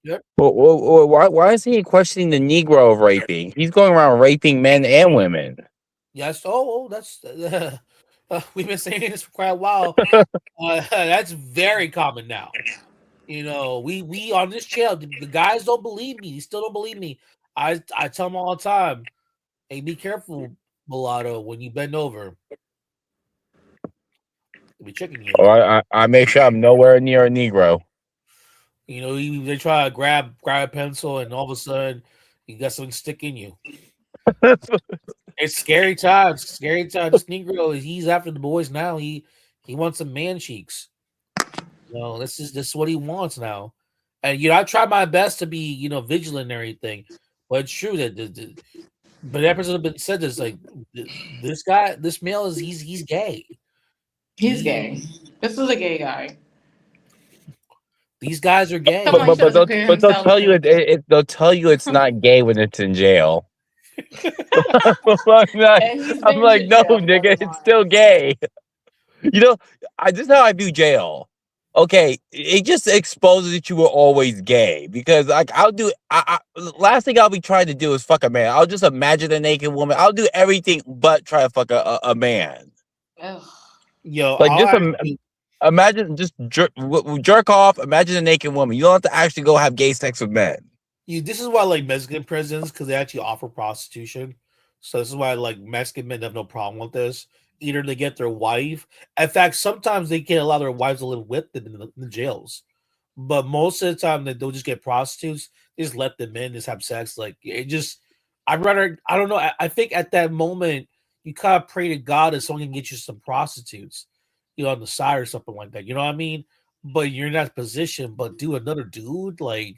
Yep. Why is he questioning the Negro of raping? He's going around raping men and women. Yes. That's we've been saying this for quite a while. That's very common now. You know, we on this channel, the guys don't believe me. They still don't believe me. I tell them all the time, hey, be careful, mulatto, when you bend over. They'll be tricking you. I make sure I'm nowhere near a Negro. You know, they try to grab a pencil, and all of a sudden, you got something stick in you. It's scary times. Scary times. This Negro, he's after the boys now. He wants some man cheeks. No, this is what he wants now. And I try my best to be vigilant and everything, but it's true that but that person have been said this like this guy, this male he's gay. He's gay. This is a gay guy. These guys are gay. Someone should have declared They'll himself. tell you they'll tell you it's not gay when it's in jail. And he's I'm been like, to no, jail more nigga, than it's still once. gay. This is how I view jail. Okay, it just exposes that you were always gay because like I'll do. Last thing I'll be trying to do is fuck a man. I'll just imagine a naked woman. I'll do everything but try to fuck a man. Ugh. Yo, Like I'll just actually imagine just jerk off. Imagine a naked woman. You don't have to actually go have gay sex with men. this is why I like Mexican prisons because they actually offer prostitution. So this is why like Mexican men have no problem with this. Either they get their wife. In fact, sometimes they can allow their wives to live with them in the jails. But most of the time, they'll just get prostitutes. They just let them in, just have sex. Like it just, I'd rather. I don't know. I think at that moment, you kind of pray to God that someone can get you some prostitutes, on the side or something like that. You know what I mean? But you're in that position. But do another dude like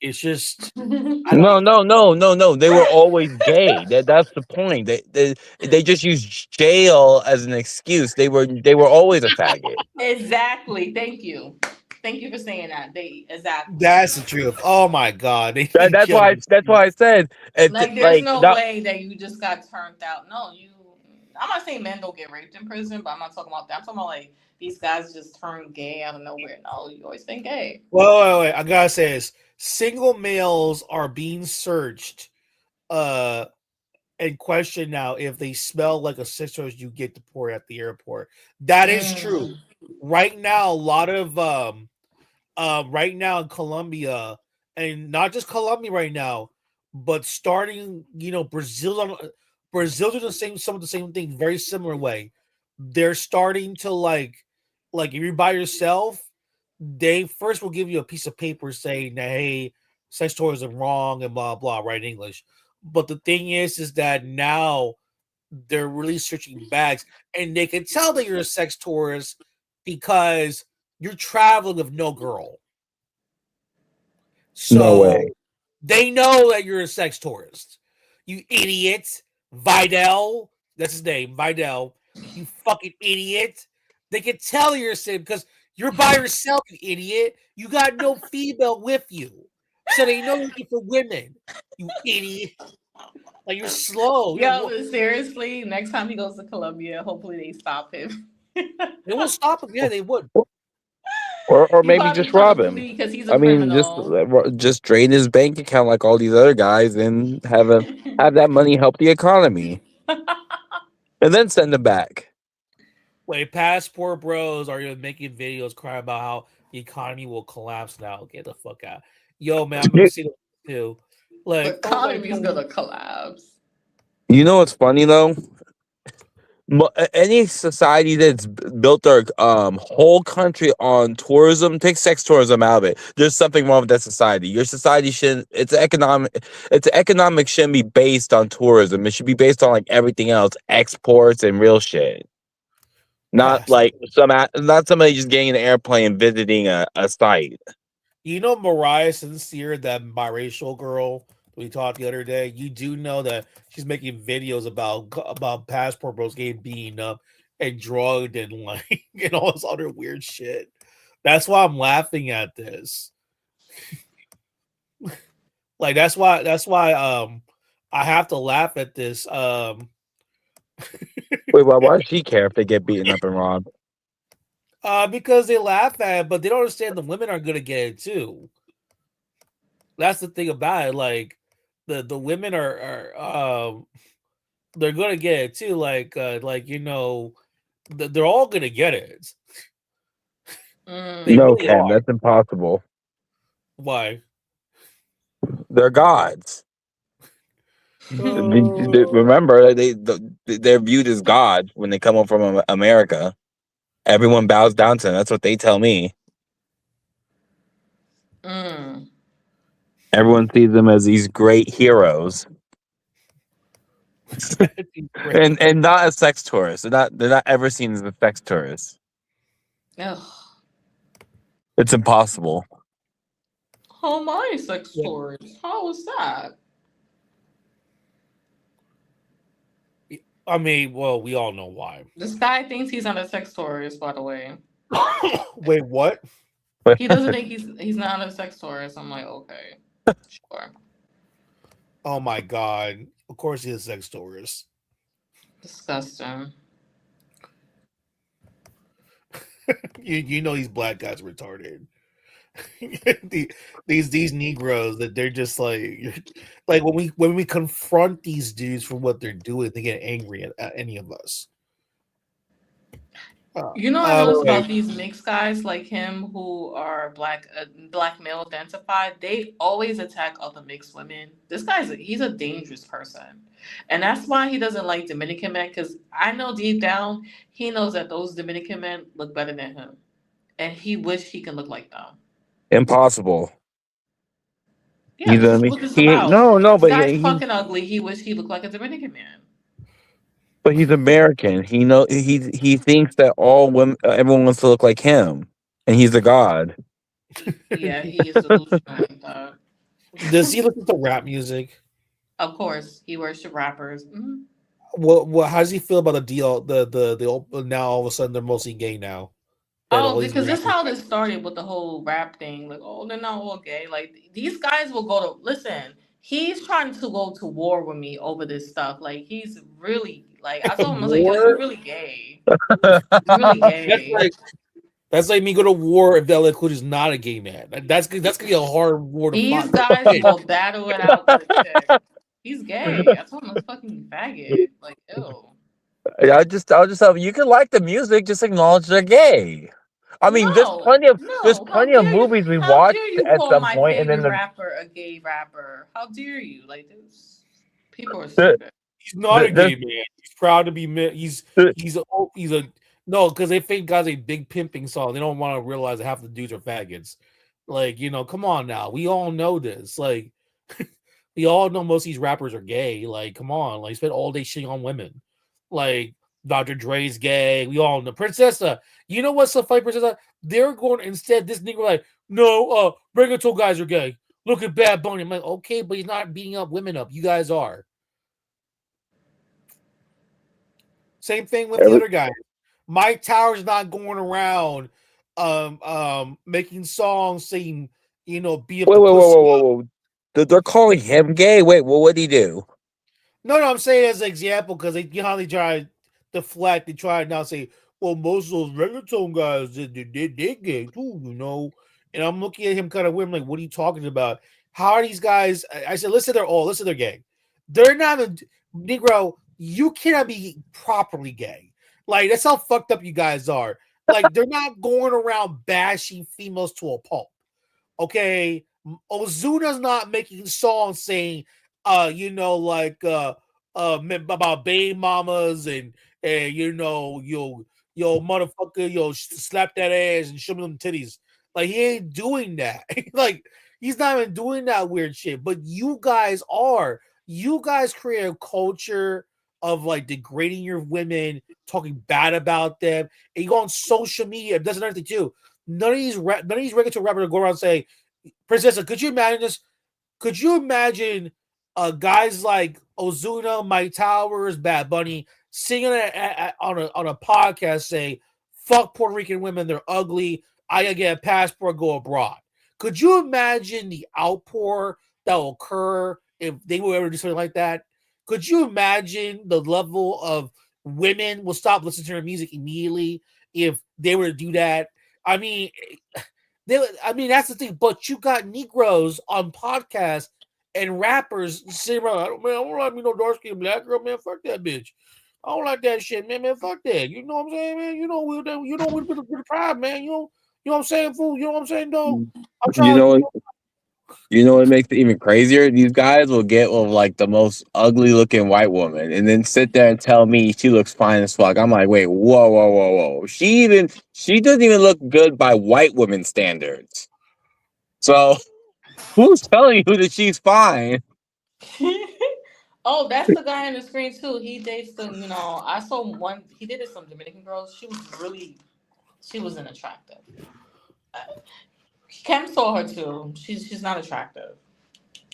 it's just I don't. No. They were always gay. That's the point. They just use jail as an excuse. They were always a faggot. Exactly. Thank you. Thank you for saying that. They exactly. That's the truth. Oh my God, they That, think that's why. That's why I said Like, there's like no not. way that you just got turned out. No, you. I'm not saying men don't get raped in prison, but I'm not talking about that. I'm talking about like these guys just turn gay out of nowhere. No, you always been gay. Wait. I gotta say this: single males are being searched, uh, and questioned now if they smell like a sisters you get deported at the airport. That is true. Mm. Right now, a lot of right now in Colombia, and not just Colombia right now, but starting, Brazil do some of the same thing, very similar way. They're starting to like if you're by yourself, they first will give you a piece of paper saying that hey, sex toys are wrong and blah blah, right in English. But the thing is that now they're really searching bags, and they can tell that you're a sex tourist because you're traveling with no girl. No way. So they know that you're a sex tourist. You idiot. Vidal. That's his name. Vidal. You fucking idiot. They can tell you're a sin because you're by yourself, you idiot. You got no female with you. So they know you're looking for women. You idiot. Like you're slow. Yo, but seriously, next time he goes to Colombia, hopefully they stop him. They will stop him. Yeah, they would. Or He maybe probably just rob coming to him. me because he's a I mean, criminal. just drain his bank account like all these other guys, and have that money help the economy, and then send him back. Wait, passport bros are you making videos crying about how the economy will collapse now? Get the fuck out. Yo, man, I'm gonna see the too. The Like, oh my economy is god. gonna collapse. You know what's funny though? Any society that's built their whole country on tourism, take sex tourism out of it. There's something wrong with that society. Your society shouldn't. It's economic shouldn't be based on tourism. It should be based on like everything else, exports and real shit. Not Yes. like not somebody just getting an airplane visiting a site. You know Mariah Sincere, that biracial girl we talked the other day. You do know that she's making videos about passport bros getting beaten up and drugged and like and all this other weird shit. That's why I'm laughing at this. Like that's why I have to laugh at this. Wait, why does she care if they get beaten up and robbed? Because they laugh at it, but they don't understand the women are gonna get it too. That's the thing about it. Like the women are they're gonna get it too. Like they're all gonna get it. They Mm. No, really Ken, are. that's impossible. Why? They're gods. Oh, Remember, they're viewed as gods when they come up from America. Everyone bows down to them. That's what they tell me. Mm. Everyone sees them as these great heroes, that'd be great. and not as sex tourists. They're not ever seen as a sex tourist. Ugh. It's impossible. Oh my sex Yeah. stories. How was that? I mean, well, we all know why. This guy thinks he's on a sex tourist, by the way. Wait, what? He doesn't think he's not on a sex tourist. I'm like, okay, sure. Oh my god! Of course, he's a sex tourist. Disgusting. You know these black guys are retarded. These Negroes that they're just like when we confront these dudes for what they're doing, they get angry at any of us. You know, I noticed Wait, about these mixed guys like him who are black male identified. They always attack other mixed women. This he's a dangerous person, and that's why he doesn't like Dominican men. Because I know deep down he knows that those Dominican men look better than him, and he wish he can look like them. Impossible. Yeah, He's this I is mean, what this is he about. no, This but guy's he fucking ugly. He wish he looked like a Dominican man. but he's American. He thinks that all women, everyone wants to look like him, and he's a god. Yeah, he is delusional like that. does he listen to rap music? Of course, he worships rappers. What? How does he feel about the deal? Now all of a sudden they're mostly gay now. That Oh, all these because this is rappers. how this started with the whole rap thing. Like, oh, they're not all gay. Like, these guys will go to listen. He's trying to go to war with me over this stuff. Like, he's really like, I told him, I was like, yo, you're War? really gay. You're really That's gay. like that's like me go to war if LL Cool is not a gay man. That's gonna be a hard war to These fight. guys will go battle it out with a chick. He's gay. I told him, it's fucking faggot. Like, ew. I'll just tell you can like the music, just acknowledge they're gay. I mean, No, there's no. How plenty of dare you? movies we How watched dare you at call some my point, and then favorite rapper a gay rapper? How dare you? Like this, people are the, stupid. He's not a the, gay man. He's proud to be. the, He's a no because they think God's a big pimping song. They don't want to realize that half the dudes are faggots. Like come on now. We all know this. Like we all know most of these rappers are gay. Like come on. Like spend all day shitting on women. Like Dr. Dre's gay. We all know Princessa. You know what's so funny, Princessa? They're going instead. This nigga like no. Reggaeton guys are gay. Look at Bad Bunny. I'm like okay, but he's not beating up women up. You guys are. Same thing with the every, other guy. Mike Tower's not going around making songs saying, be up wait, the wait, whoa, pussy. whoa, whoa, whoa. They're calling him gay. Wait, well, what did he do? No, I'm saying as an example because how they try to deflect, they try to now say, well, most of those reggaeton guys, they're gay too. And I'm looking at him kind of weird. I'm like, what are you talking about? How are these guys? I said, listen, they're gay. They're not a Negro. You cannot be properly gay. Like that's how fucked up you guys are. Like they're not going around bashing females to a pulp. Okay, Ozuna's not making songs saying, about baby mamas and yo motherfucker, slap that ass and show me them titties. Like he ain't doing that. Like he's not even doing that weird shit. But you guys are. You guys create a culture of like degrading your women, talking bad about them, and you go on social media. It does another thing too. None of these reggaeton rappers go around saying, Princessa, could you imagine this? Could you imagine guys like Ozuna, Mike Towers, Bad Bunny singing on a podcast saying, fuck Puerto Rican women, they're ugly. I gotta get a passport, go abroad. Could you imagine the outpour that will occur if they were ever do something like that? Could you imagine the level of women will stop listening to their music immediately if they were to do that? I mean, that's the thing. But you got Negroes on podcasts and rappers sitting around. Man, I don't like me no dark skinned black girl. Man, fuck that bitch. I don't like that shit, man. Man, fuck that. You know what I'm saying, man? We're the pride, man. You know what I'm saying, fool. You know what I'm saying, dog. I'm You trying know to. what? You know what makes it even crazier? These guys will get with like the most ugly looking white woman and then sit there and tell me she looks fine as fuck. I'm like, wait, whoa, whoa, whoa, whoa. She doesn't even look good by white women standards. So who's telling you that she's fine? Oh, that's the guy on the screen too. He dates the, I saw one. He did it some Dominican girls. She wasn't attractive. Cam saw her too. She's not attractive.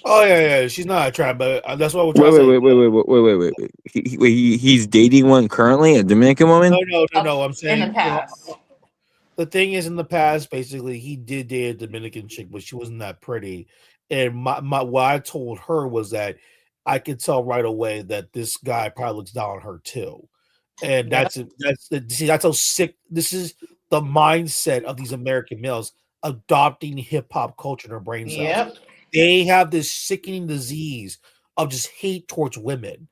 Oh yeah. She's not attractive, but that's what we're trying Wait, to wait, say. wait, wait, wait, wait, wait, wait, wait. He's dating one currently, a Dominican woman. No. I'm In the saying, past. the thing is, in the past, basically, he did date a Dominican chick, but she wasn't that pretty. And my what I told her was that I could tell right away that this guy probably looks down on her too. And Yep. that's how sick this is. The mindset of these American males adopting hip hop culture in their brain cells. Yep. They have this sickening disease of just hate towards women.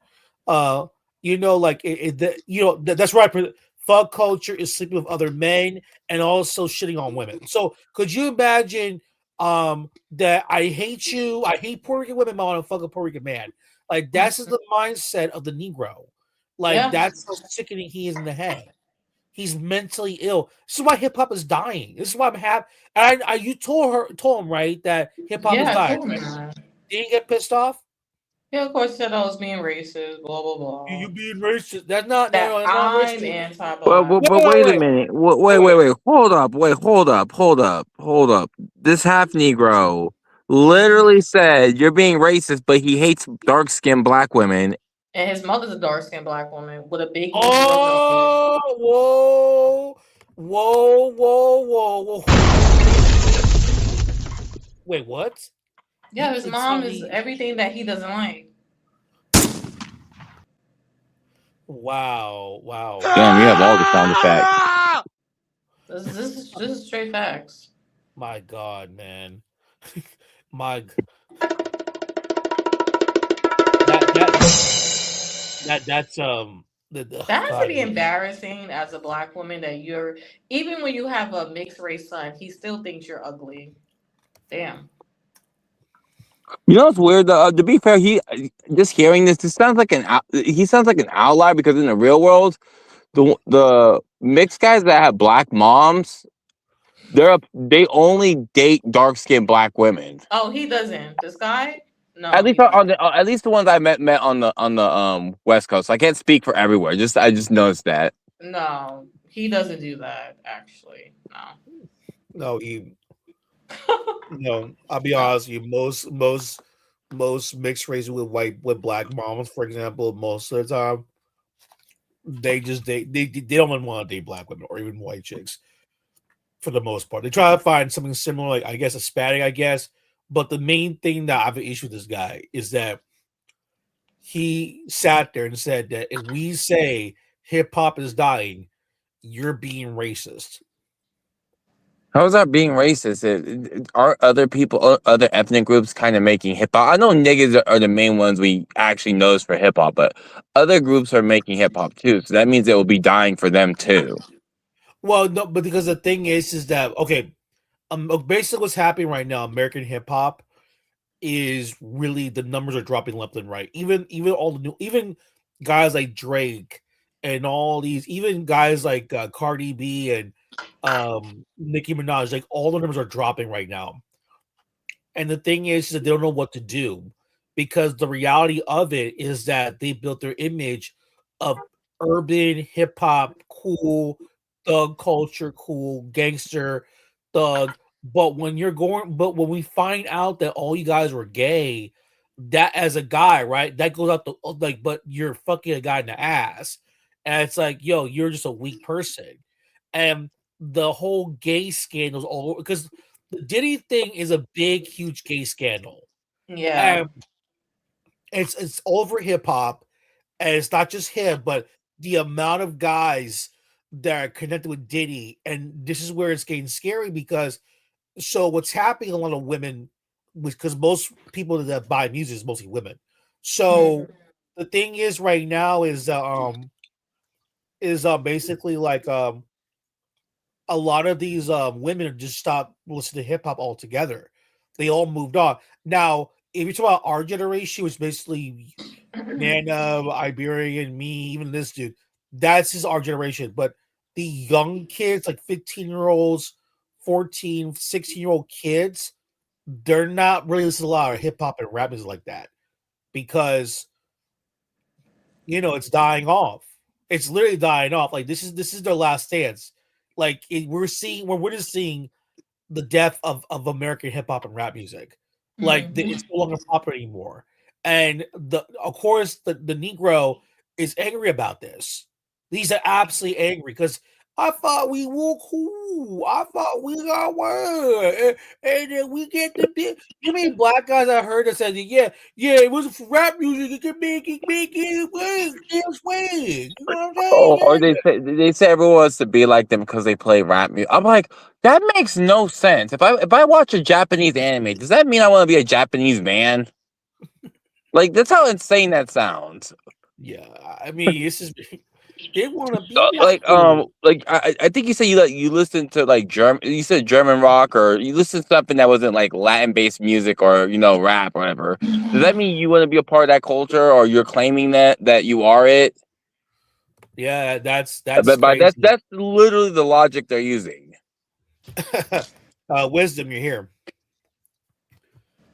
Uh, like that's right. Fuck culture is sleeping with other men and also shitting on women. So could you imagine that I hate you, I hate Puerto Rican women, but I want to fuck a Puerto Rican man? Like that's just the mindset of the Negro. Like Yeah. that's how sickening he is in the head. He's mentally ill. This is why hip hop is dying. This is why I'm happy. And you told him right that hip hop is Yeah, I dying. told him Right? that. Did you get pissed off? Yeah, of course, he said I was being racist, blah, blah, You blah. being racist? That's not That that's not I'm racist. anti Well, black. but Wait, wait a wait, minute. wait, Wait, wait, wait. wait. Hold up. Wait, hold up. This half Negro literally said you're being racist, but he hates dark skinned black women. And his mother's a dark skinned black woman with a big Negro nose. Oh, whoa. Wait, what? Yeah, his To tell mom is me, everything that he doesn't like. wow. Damn, you have all the sound effects. This is straight facts. My God, man. My that's That has to God. be embarrassing as a black woman that you're even when you have a mixed race son, he still thinks you're ugly. Damn. You know what's weird? To be fair, he just hearing this sounds like he sounds like an outlier because in the real world, the mixed guys that have black moms, they only date dark skinned black women. Oh, he doesn't. This guy? At No, least he on doesn't. at least the ones I met on the West Coast. I can't speak for everywhere. I just noticed that. No, he doesn't do that, actually. No. No, I'll be honest with you. Most mixed races with black moms, for example, most of the time they don't even want to date black women or even white chicks for the most part. They try to find something similar, like I guess Hispanic, I guess. But the main thing that I have an issue with this guy is that he sat there and said that if we say hip hop is dying, you're being racist. How's that being racist? Are other people, other ethnic groups, kind of making hip hop? I know niggas are the main ones we actually knows for hip hop, but other groups are making hip hop too. So that means it will be dying for them too. Well, no, but because the thing is that okay, basically what's happening right now, American hip hop is really the numbers are dropping left and right. Even all the new, even guys like Drake and all these, even guys like Cardi B and Nicki Minaj, like all the numbers are dropping right now. And the thing is that they don't know what to do because the reality of it is that they built their image of urban hip hop, cool, thug culture, cool, gangster, thug. But when we find out that all you guys were gay, that as a guy, right? That goes out the like, but you're fucking a guy in the ass. And it's like, yo, you're just a weak person. And the whole gay scandals all because the Diddy thing is a big, huge gay scandal, Yeah. and it's over hip hop, and it's not just him, but the amount of guys that are connected with Diddy, and this is where it's getting scary because so what's happening? A lot of women, because most people that buy music is mostly women. So the thing is, right now is basically like a lot of these women have just stopped listening to hip hop altogether. They all moved on. Now, if you're talking about our generation, which basically Nana, Iberian, me, even this dude, that's just our generation. But the young kids, like 15-year-olds, 14, 16-year-old kids, they're not really listening to a lot of hip hop and rap music like that because it's dying off. It's literally dying off. Like this is their last stance. Like we're just seeing the death of American hip hop and rap music. Like it's no longer popular anymore. And of course the Negro is angry about this. He's absolutely angry because I thought we were cool. I thought we got word, and then we get the big. You mean black guys I heard that said, yeah, it was for rap music. It could make it work. It's way. You know what I'm saying? Oh, or Yeah. they say everyone wants to be like them because they play rap music. I'm like, that makes no sense. If I watch a Japanese anime, does that mean I want to be a Japanese man? Like that's how insane that sounds. Yeah, I mean, this is they want to be like Like you. I think you said you listen to like German, you said German rock, or you listen to something that wasn't like Latin based music or rap or whatever. Does that mean you want to be a part of that culture, or you're claiming that you are it? Yeah, that's But by crazy. that's literally the logic they're using. Wisdom, you're here.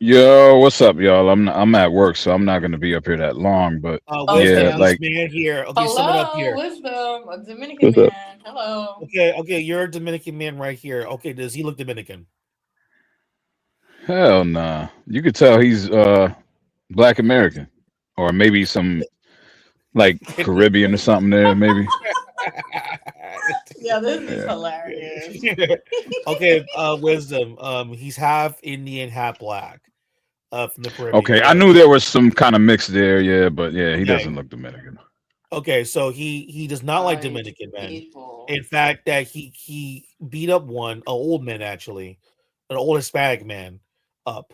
Yo, what's up, y'all? I'm at work, so I'm not gonna be up here that long. But Wisdom, yeah, Okay. this like man here. Okay, someone up Hello, here. wisdom, a Dominican What's up? man. Hello. Okay, you're a Dominican man right here. Okay, does he look Dominican? hell nah. You could tell he's Black American, or maybe some like Caribbean or something there. Maybe. Yeah, this is Yeah. hilarious. Okay, wisdom. He's half Indian, half black. From the Caribbean. Okay, I knew there was some kind of mix there. Yeah, but yeah, he Okay. doesn't look Dominican. Okay, so he does not like Sorry, Dominican men. people. In fact, that he beat up an old man actually, an old Hispanic man up.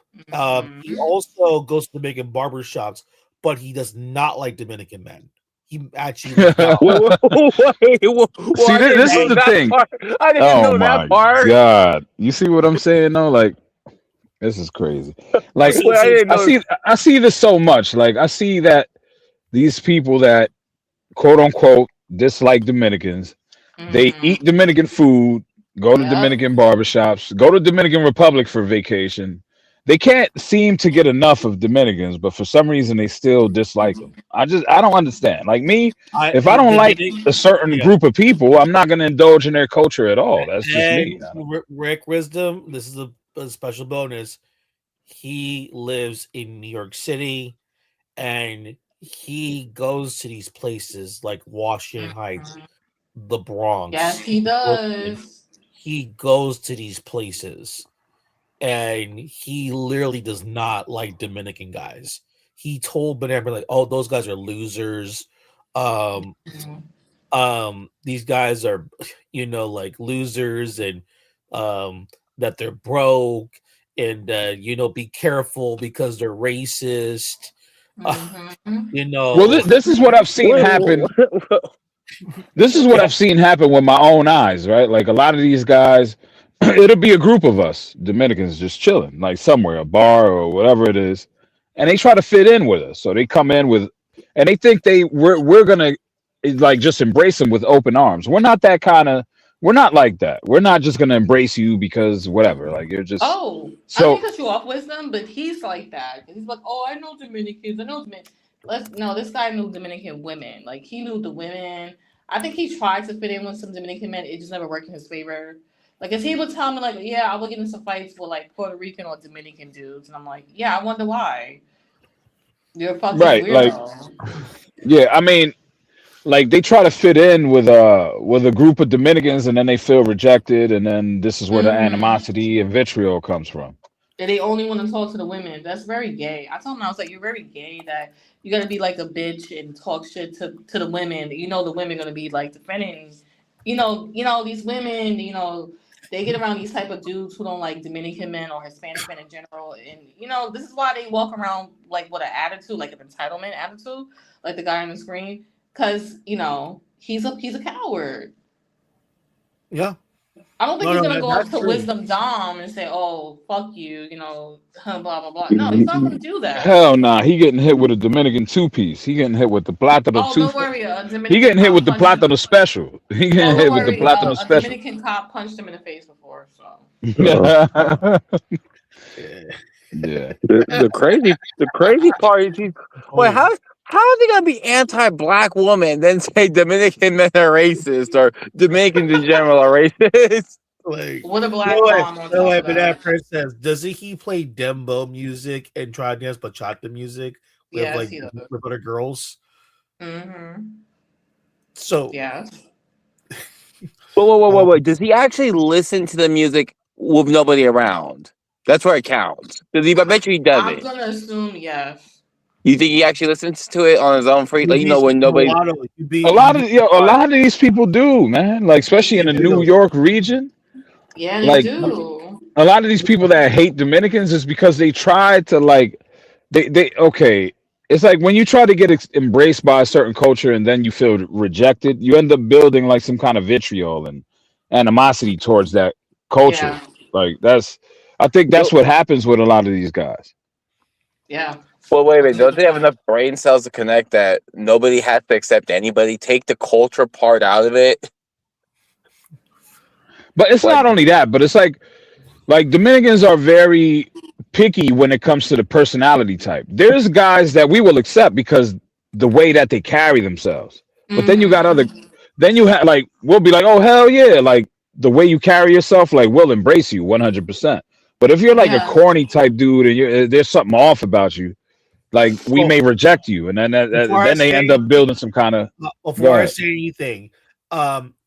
He also goes to Dominican barber shops, but he does not like Dominican men. He actually does not. Wait, See, I didn't this is know the that thing. part. I didn't Oh know that my part. God, you see what I'm saying? though? Like this is crazy. Like So, Wait, I so didn't know. I see this so much. Like I see that these people that quote unquote dislike Dominicans, they eat Dominican food, go to Yep. Dominican barbershops, go to Dominican Republic for vacation. They can't seem to get enough of Dominicans, but for some reason they still dislike them. I don't understand. Like me, if I don't like a certain yeah. group of people, I'm not going to indulge in their culture at all. That's just me. And Rick Wisdom, this is a special bonus. He lives in New York City, and he goes to these places like Washington Heights, the Yes, Bronx, he Brooklyn. does. He goes to these places, and he literally does not like Dominican guys. He told Banana like, "Oh, those guys are losers. Um, these guys are, like losers, and that they're broke, and be careful because they're racist. Well, this is what I've seen happen. This is what I've seen happen with my own eyes, right? Like a lot of these guys, it'll be a group of us, Dominicans, just chilling, like somewhere, a bar or whatever it is, and they try to fit in with us. So they come in with, and they think we're gonna like just embrace them with open arms. We're not that kind of. We're not like that. We're not just gonna embrace you because whatever. Like you're just Oh, I don't mean so to cut you off, Wisdom, but he's like that. He's like, oh, I know Dominicans. I know Dominican. No, this guy knew Dominican women. Like he knew the women. I think he tried to fit in with some Dominican men. It just never worked in his favor. Like if he would tell me, like, yeah, I will get into some fights with like Puerto Rican or Dominican dudes, and I'm like, yeah, I wonder why. You're a fucking right. Like weirdo. yeah, I mean, like they try to fit in with a group of Dominicans, and then they feel rejected, and then this is where the Mm-hmm. animosity and vitriol comes from. And they only want to talk to the women. That's very gay. I told him I was like, you're very gay. That you got to be like a bitch and talk shit to the women. You know the women gonna be like defending. These women. They get around these type of dudes who don't like Dominican men or Hispanic men in general, and this is why they walk around like with an attitude, like an entitlement attitude, like the guy on the screen, because he's a coward. Yeah. I don't think No, he's no, gonna go up that's to true. Wisdom Dom and say, "Oh, fuck you," blah blah blah. No, he's not gonna do that. Hell nah, he getting hit with a Dominican two piece. He getting hit with the Plátano Oh, two. don't worry, a He Dominican getting hit cop with the punched him. Plátano special. He Oh, getting don't hit with the worry, Plátano a special. Dominican cop punched him in the face before. So Uh, Yeah. The crazy part is wait, how are they gonna be anti-black woman then say Dominican men are racist or Dominicans in general are racist? Like, with a no black way, bomb on no top way. of But that that. princess, doesn't he play dembo music and try dance bachata music with Yes, like he does. with other girls? Mm-hmm. So, Yes. Wait. Does he actually listen to the music with nobody around? That's where it counts. Does he? I bet you he I'm doesn't. gonna assume yes. You think he actually listens to it on his own free? you'd Like be when nobody. mulatto. A You'd lot be of a surprised. lot of these people do, man. Like especially in They the New do. York region. Yeah, they Like do. a lot of these people that hate Dominicans is because they try to like they okay. It's like when you try to get embraced by a certain culture and then you feel rejected, you end up building like some kind of vitriol and animosity towards that culture. Yeah. Like I think that's what happens with a lot of these guys. Yeah. Well, wait a minute. Don't they have 100%. enough brain cells to connect that nobody has to accept anybody? Take the culture part out of it. But it's Like, not only that, but it's like Dominicans are very picky when it comes to the personality type. There's guys that we will accept because the way that they carry themselves. But then you got Mm-hmm. then you have like we'll be like, oh hell yeah, like the way you carry yourself, like we'll embrace you 100%. But if you're like a Yeah. corny type dude and there's something off about you, like we Well, may reject you, and before I then they end say up building some kind of. Go before I ahead. say anything,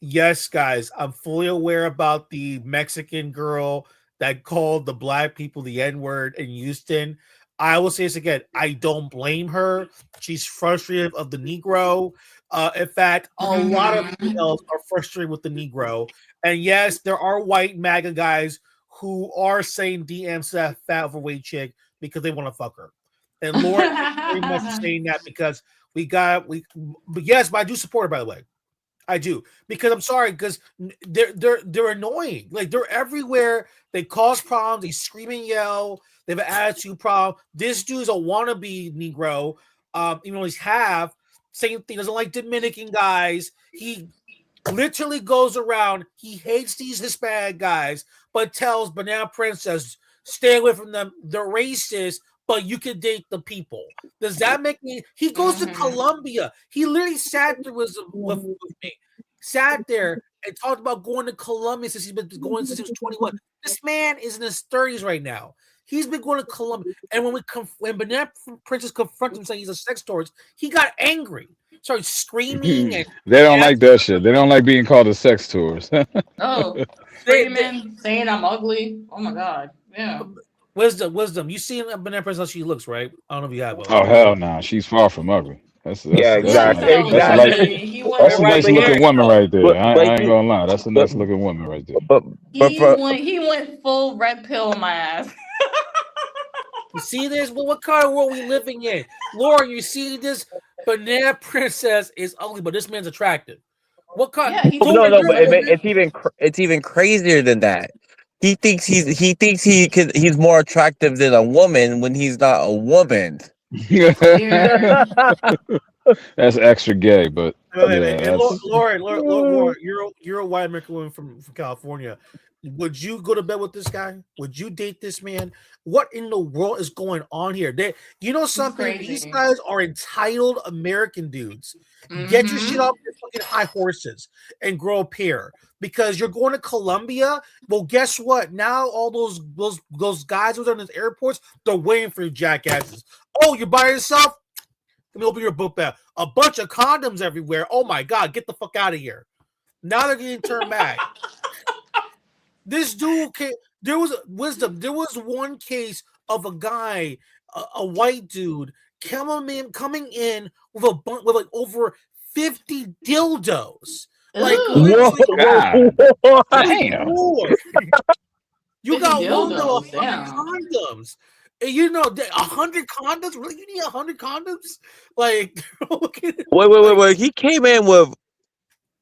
yes, guys, I'm fully aware about the Mexican girl that called the black people the N-word in Houston. I will say this again. I don't blame her. She's frustrated of the Negro. In fact, a lot of Mm-hmm. females are frustrated with the Negro. And yes, there are white MAGA guys who are saying DMs to that fat overweight chick because they want to fuck her. And Lauren, thank you very much for saying that because but yes, but I do support her, by the way. I do because I'm sorry because they're annoying. Like they're everywhere. They cause problems. They scream and yell. They have an attitude problem. This dude's a wannabe Negro. Even though he's half. Same thing. Doesn't like Dominican guys. He literally goes around. He hates these Hispanic guys, but tells Banana Princess, "Stay away from them. They're racist." But you can date the people. Does that make me? He goes to Mm-hmm. Colombia. He literally sat there with me, sat there and talked about going to Colombia since he's been going since he was 21. This man is in his 30s right now. He's been going to Colombia, and when Banana Princess confronted him saying he's a sex tourist, he got angry, started screaming and They don't like asking. that shit. They don't like being called a sex tourist. Oh, They, screaming, saying I'm ugly. Oh my god. Yeah. wisdom. You seen Banana Princess how she looks, right? I don't know if you have. Oh hell no, she's far from ugly. Yeah, Yeah, exactly, that's a like exactly. exactly. that's a Right, nice but looking woman right there. but I ain't gonna lie, that's a but nice looking woman right there. but but for He went full red pill on my ass. You see this? Well, what kind of world we living in? Lauren, you see this? Banana Princess is ugly, but this man's attractive. What kind? Yeah, he Lauren, treated no, her you're but a good. it's even crazier than that. He thinks he's more attractive than a woman when he's not a woman. That's weird. That's extra gay, but yeah, and that's Lauren, you're a white American woman from California. Would you go to bed with this guy? Would you date this man? What in the world is going on here? You know He's something? These crazy. guys are entitled American dudes. Get your shit Mm-hmm. off your fucking high horses and grow a pair because you're going to Colombia. Well, guess what? Now all those guys who are in those airports, they're waiting for you, jackasses. Oh, you're by yourself? Let me open your book bag. A bunch of condoms everywhere. Oh my god, get the fuck out of here. Now they're getting turned back. This dude there was wisdom. There was one case of a guy, a white dude, coming in with with like over 50 dildos. Like Ooh, Whoa, literally, God what? good damn. lord. You 50 got one of dildos. 100 Damn. condoms. And you know, 100 condoms? Really? You need 100 condoms? Like, like Wait. He came in with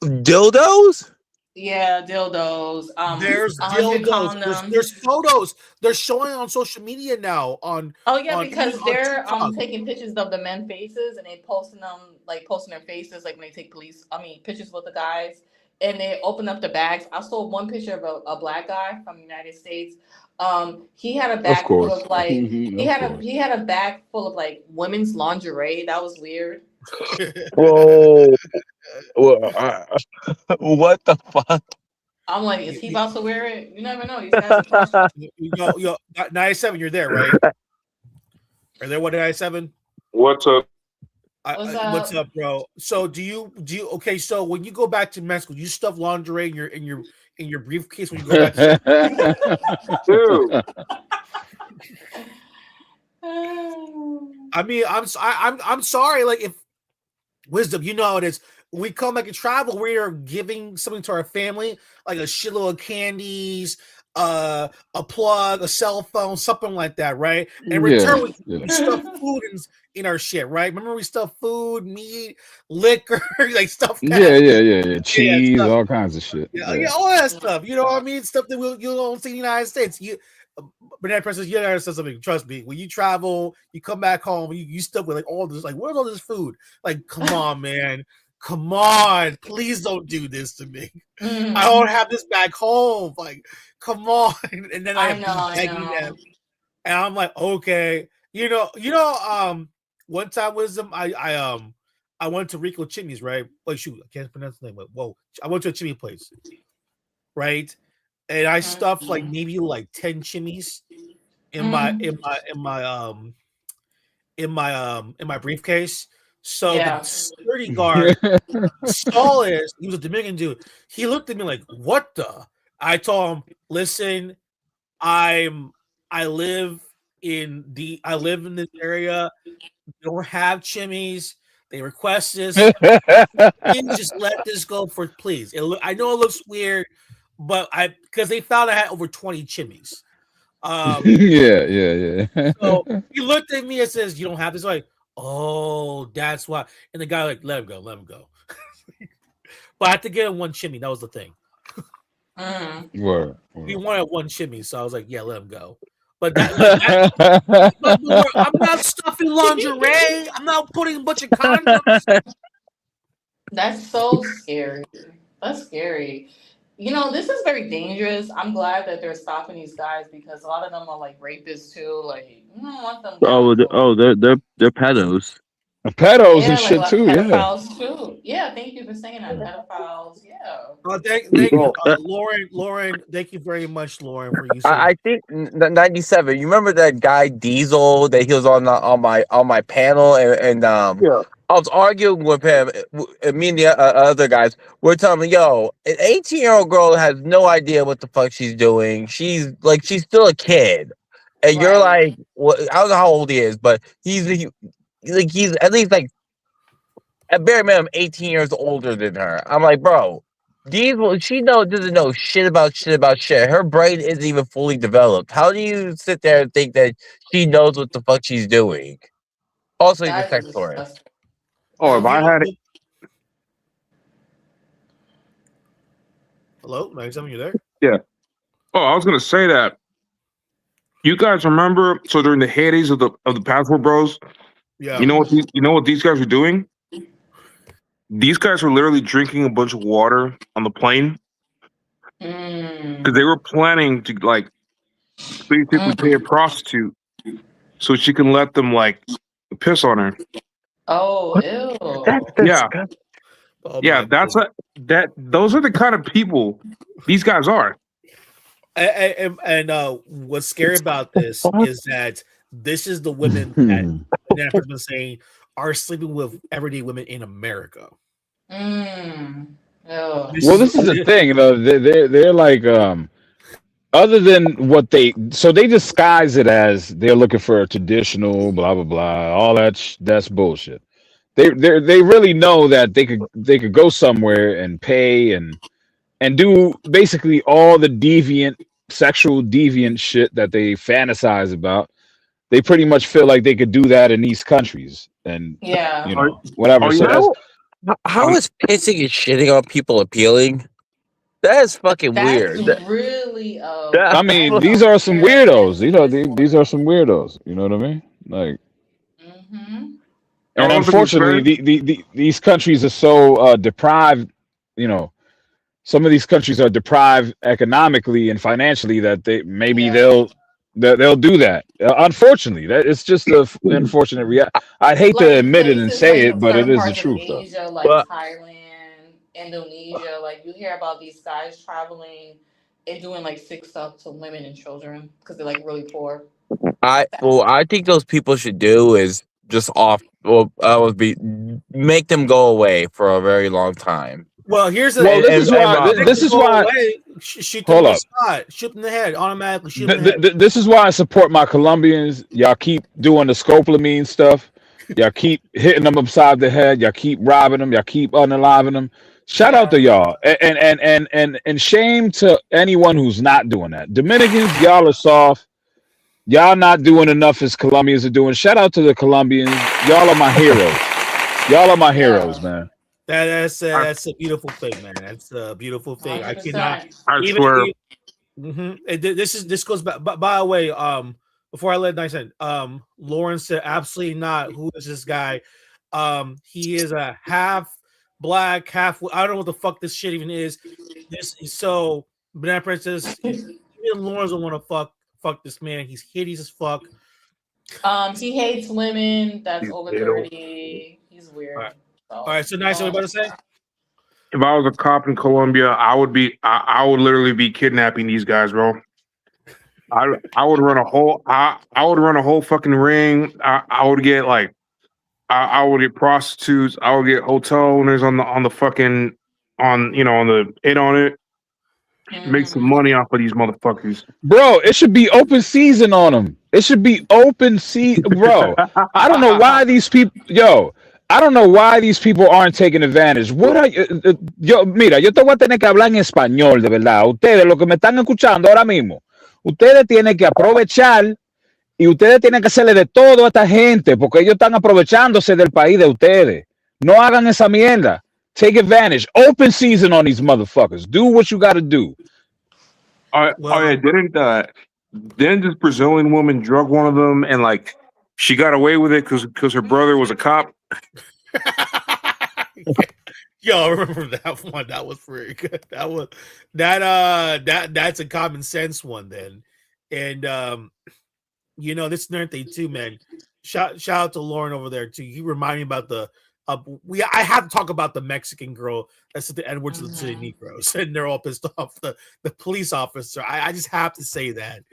dildos. Yeah, dildos. there's 100 dildos. There's condoms. photos. They're showing on social media now Oh yeah, even because on they're TikTok. taking pictures of the men faces and they posting them like posting their faces like when they take pictures with the guys and they open up the bags. I saw one picture of a black guy from the United States. He had a Of bag full course. of like Of course. he had a bag full of like women's lingerie. That was weird. Whoa, whoa, what the fuck? I'm like, is you, he you, about to wear it? You never know. These guys are flashy. yo, 97, you're there, right? Are there 197? What's up? What's What's up? up, bro? So do you okay? So when you go back to Mexico, you stuff lingerie in your briefcase when you go back to shop. Dude, I mean, I'm sorry. Like if wisdom, you know how it is. When we come back and travel, we are giving something to our family, like a shitload of candies, a plug, a cell phone, something like that, right? In Yeah, return, yeah. we stuff food in our shit, right? Remember we stuff food, meat, liquor, like stuff Yeah, that. yeah, yeah, yeah. Yeah, Cheese, stuff. all kinds of shit. Yeah, Yeah. all that stuff. You know what I mean? Stuff that you don't see in the United States. But that person, you gotta understand something. Trust me. When you travel, you come back home, you stuck with like all this. Like, where's all this food? Like, come on, man. Come on. Please don't do this to me. I Mm, don't have this back home. Like, come on. And then I I have know, to be I begging know. them. And I'm like, okay. One time wisdom, I went to Rico Chimney's, right? Like shoot, I can't pronounce the name, but whoa. I went to a chimney place, right? And I stuffed like Mm, maybe like 10 chimneys in my mm, in my briefcase. So the yeah. security guard saw this. He was a Dominican dude. He looked at me like, "What the?" I told him, "Listen, I'm I live I live in this area. They don't have chimneys. They request this. Please just let this go for please. I know it looks weird, but because they found I had over 20 chimneys. Um, Yeah, yeah, so yeah. he looked at me and says, "You don't have this." Like, oh, that's why. And the guy like, let him go. But I had to get him one chimney. That was the thing. Mm. Word, He word. wanted one chimney, so I was like, yeah, let him go. But I'm not stuffing lingerie. I'm not putting a bunch of condoms. That's so scary. That's scary. This is very dangerous. I'm glad that they're stopping these guys because a lot of them are like rapists too. Like, you don't want them down for They're pedos. Pedos and yeah, like a shit lot of too, yeah. pedophiles too. Yeah, thank you for saying that. Pedophiles, yeah. Thank you, Well, Lauren. Thank you very much, Lauren, for you saying I that. think 97. You remember that guy Diesel that he was on my panel and yeah. I was arguing with him. And me and the other guys were telling me, "Yo, an 18-year-old girl has no idea what the fuck she's doing. She's still a kid." And you're Right. like, "What?" I don't know how old he is, but he's at least like at bare minimum 18 years older than her. I'm like, bro, she doesn't know shit about shit. Her brain isn't even fully developed. How do you sit there and think that she knows what the fuck she's doing? Also, he's a That is sex tourist. disgusting. Oh, if I had it, Hello, 97, you there? yeah. Oh, I was gonna say that. You guys remember? So during the heydays of the Passport Bros, Yeah. you know what these guys were doing? These guys were literally drinking a bunch of water on the plane because they Mm. were planning to like basically pay a Mm. prostitute so she can let them like piss on her. Oh, That's ew. Yeah, disgusting. Oh yeah. my That's goodness. that. Those are the kind of people these guys are. And what's scary about this Fuck. is that this is the women that Jennifer's been saying are sleeping with everyday women in America. Mm. Ew. This Well, is this is the thing, you know, they're like other than what they disguise it as they're looking for a traditional blah blah blah, all that that's bullshit. They really know that they could go somewhere and pay and do basically all the sexual deviant shit that they fantasize about. They pretty much feel like they could do that in these countries and Yeah. Are, whatever. are So you? that's How Um, is pissing and shitting on people appealing? That is fucking That's weird. really I That, mean, that's these a are some weird weirdos. You know, sensitive these are sport. some weirdos. You know what I mean? Like, Mm-hmm. and also, to be unfortunately, fair, these countries are so deprived. You know, some of these countries are deprived economically and financially that maybe Yeah. they'll do that. Unfortunately, that it's just a unfortunate reality. I'd hate to Like admit it and places say like it, from but it certain is the parts of truth, though. Asia, like but Thailand, Indonesia, like you hear about these guys traveling and doing like sick stuff to women and children because they're like really poor. Sad. I think those people should do is just make them go away for a very long time. well, here's the Well, And, this and, is and why. mob next This to them. is go why. away. Shoot them Hold on the up. spot. Shoot them in the head. Automatically shoot them in the head. This is why I support my Colombians. Y'all keep doing the scopolamine stuff. Y'all keep hitting them upside the head. Y'all keep robbing them. Y'all keep unaliving them. Shout out Yeah. to y'all, and shame to anyone who's not doing that. Dominicans, y'all are soft. Y'all not doing enough as Colombians are doing. Shout out to the Colombians. Y'all are my heroes. Y'all are my heroes, Yeah. man. I, That's a beautiful thing, man. That's a beautiful thing. I cannot 100%. I even. swear. This goes back. But by the way, before I let nice end, Lauren said absolutely not. Who is this guy? He is a half black, half. I don't know what the fuck this shit even is. This so Banana Princess. Even Lauren's don't want to fuck this man. He's hideous as fuck. He hates women that's You over little. 30. He's All right, weird. all So right. So nice. What you about to say? If I was a cop in Colombia, I would literally be kidnapping these guys, bro. I would run a whole I would run a whole fucking ring. I would get like I would get prostitutes. I would get hotel owners on the fucking on on the hit on it. Make some hmm money off of these motherfuckers. Bro, it should be open season on them. It should be open season, bro. I don't know why these people, yo. I don't know why these people aren't taking advantage. What are you, yo, mira, yo te voy a tener que hablar en español, de verdad. Ustedes, los que me están escuchando ahora mismo, ustedes tienen que aprovechar y ustedes tienen que hacerle de todo a esta gente porque ellos están aprovechándose del país de ustedes. No hagan esa mierda. Take advantage. Open season on these motherfuckers. Do what you got to do. Oh yeah, Well, didn't this Brazilian woman drug one of them and like she got away with it because her brother was a cop. yo, I remember that one. That was pretty good. That was that's a common sense one then. And this is another thing too, man. Shout out to Lauren over there too. You remind me about the I have to talk about the Mexican girl that's at the Edwards of the City Negroes, and they're all pissed off the police officer. I just have to say that.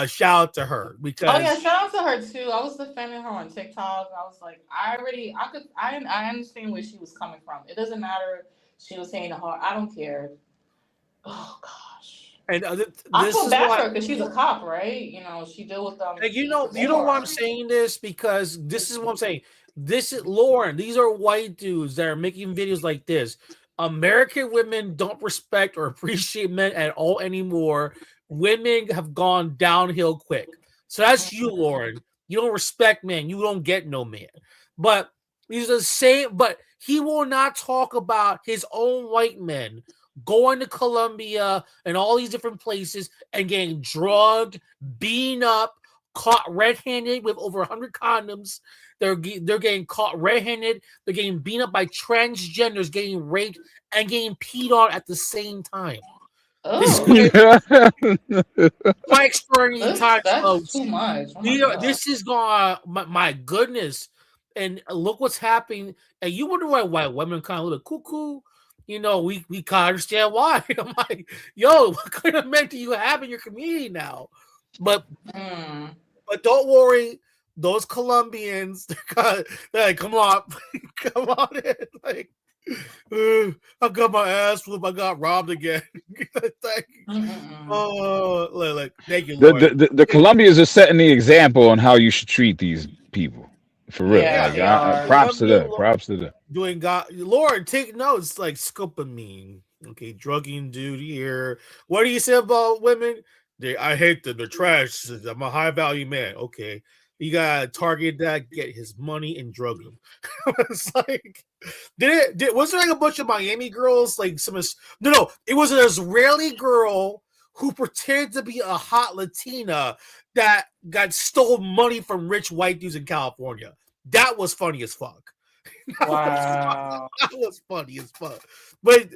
Shout out to her Oh yeah, because shout out to her too. I was defending her on TikTok. I was like, I understand where she was coming from. It doesn't matter. She was saying to her, I don't care. Oh gosh. And I this feel is bad why. for her because she's a cop, right? She deal with And you the know why I'm war. saying this, because this is what I'm saying. This is Lauren. These are white dudes that are making videos like this. American women don't respect or appreciate men at all anymore. Women have gone downhill quick. So that's you, Lauren. You don't respect men. You don't get no man. But he's the same. But he will not talk about his own white men going to Colombia and all these different places and getting drugged, beaten up, caught red-handed with over 100 condoms. They're getting caught red-handed. They're getting beaten up by transgenders, getting raped and getting peed on at the same time. This Oh, my extraordinary times, that's folks. too much. Oh my God. This is gone. My goodness, and look what's happening. And you wonder why white women kind of a little cuckoo. We can't understand why. I'm like, yo, what kind of men do you have in your community now? But don't worry, those Colombians, they're like, come on, come on in. Like, I got my ass whooped. I got robbed again. Thank you, Lord. The Colombians are setting the example on how you should treat these people. For real. Yeah, Like they are. props to Colombian them. Props to them. doing God, Lord, take notes, like scopamine. Okay, drugging dude here. What do you say about women? I hate them. They're trash. I'm a high value man. Okay, you gotta target that, get his money, and drug him. It's like, was there like a bunch of Miami girls? Like no, it was an Israeli girl who pretended to be a hot Latina that got stole money from rich white dudes in California. That was funny as fuck. Wow. That was funny as fuck. But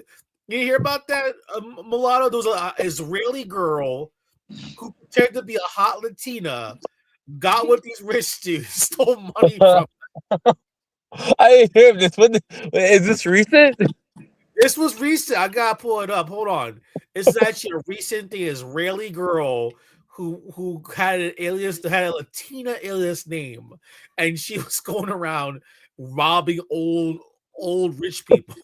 you hear about that, mulatto? There was an Israeli girl who pretended to be a hot Latina, got with these rich dudes, stole money from. I didn't hear this. Is this recent? This was recent. I gotta pull it up. Hold on. This is actually a recent thing. Israeli girl who had an alias, had a Latina alias name, and she was going around robbing old rich people,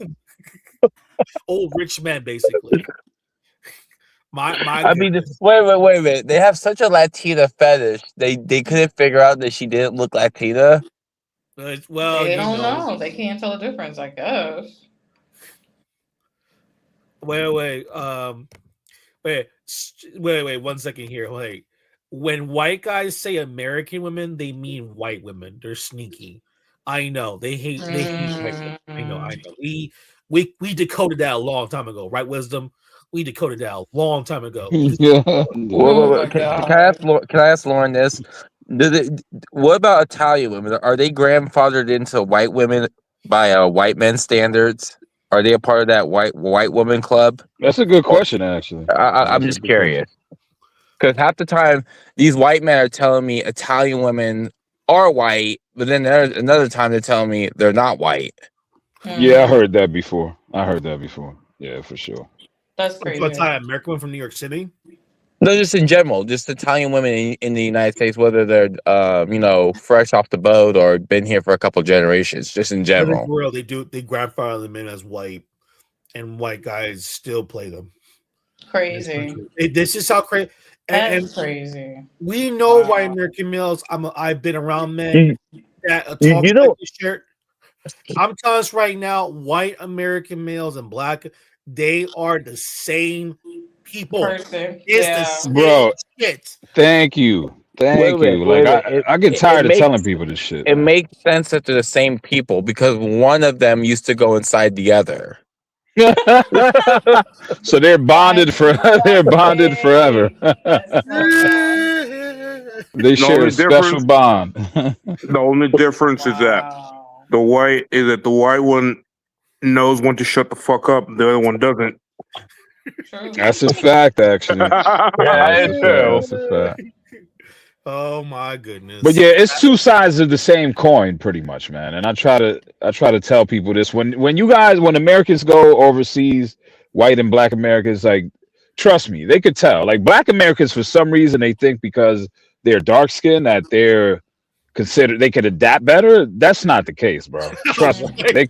old rich men, basically. I mean, wait a minute. They have such a Latina fetish. They couldn't figure out that she didn't look Latina. Well, they don't know. They can't tell the difference, I guess. Wait. Wait. 1 second here. Wait. When white guys say American women, they mean white women. They're sneaky. I know. They hate. They hate. I know. We decoded that a long time ago, right? Wisdom. We decoded that a long time ago. Yeah. Can I ask Lauren this? What about Italian women? Are they grandfathered into white women by white men standards? Are they a part of that white woman club? That's a good question, actually. I'm just curious. Because half the time, these white men are telling me Italian women are white, but then there's another time they're telling me they're not white. Yeah, I heard that before. Yeah, for sure. That's crazy. What's American women from New York City? No, just in general, just Italian women in the United States, whether they're fresh off the boat or been here for a couple generations, just in general. For real, they grandfather them in as white, and white guys still play them. Crazy. This is how crazy. That's crazy. We know white American males. I've been around men that talk like this shirt. I'm telling us right now, white American males and black, they are the same people. It's the same shit. Thank you. I get tired of telling people this shit. It makes sense that they're the same people because one of them used to go inside the other. So they're bonded forever. They share a special bond. The only difference is that the white one knows when to shut the fuck up, the other one doesn't. That's a fact, actually. That's a fact. Oh my goodness. But yeah, it's two sides of the same coin, pretty much, man. And I try to tell people this when Americans go overseas, white and black Americans, like, trust me, they could tell. Like, black Americans, for some reason, they think because they're dark skinned that they could adapt better. That's not the case, bro. Trust me.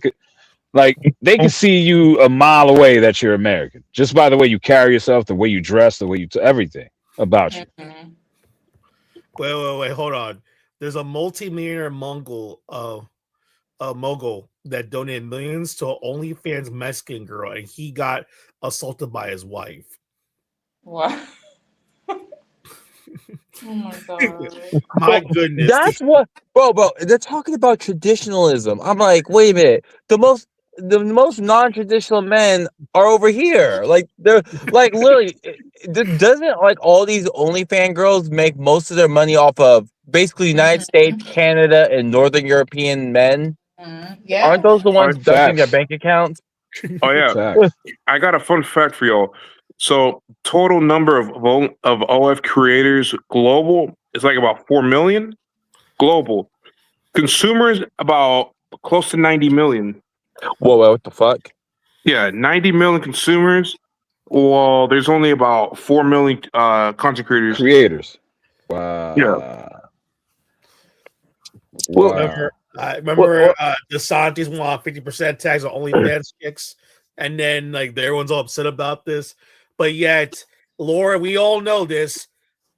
Like they can see you a mile away that you're American just by the way you carry yourself, the way you dress, the way you everything about you. Mhm. Wait, hold on. There's a multi-millionaire mogul that donated millions to an OnlyFans Mexican girl, and he got assaulted by his wife. What? Oh my god. My goodness. That's what, bro. They're talking about traditionalism. I'm like, wait a minute. The most non-traditional men are over here. Like they're like literally. Doesn't like all these OnlyFans girls make most of their money off of basically United States, Mhm. Canada, and Northern European men? Mhm. Aren't Yeah. those the ones dumping their Facts. bank accounts? Oh yeah, Facts. I got a fun fact for y'all. So total number of OF creators global is like about 4 million global. Consumers about close to 90 million. Whoa, what the fuck? Yeah, 90 million consumers. Well, there's only about 4 million content creators. Creators. Yeah. Wow. Well, Wow. I well, remember DeSantis want 50% tax on OnlyFans chicks, and then like everyone's all upset about this. But yet, Laura, we all know this.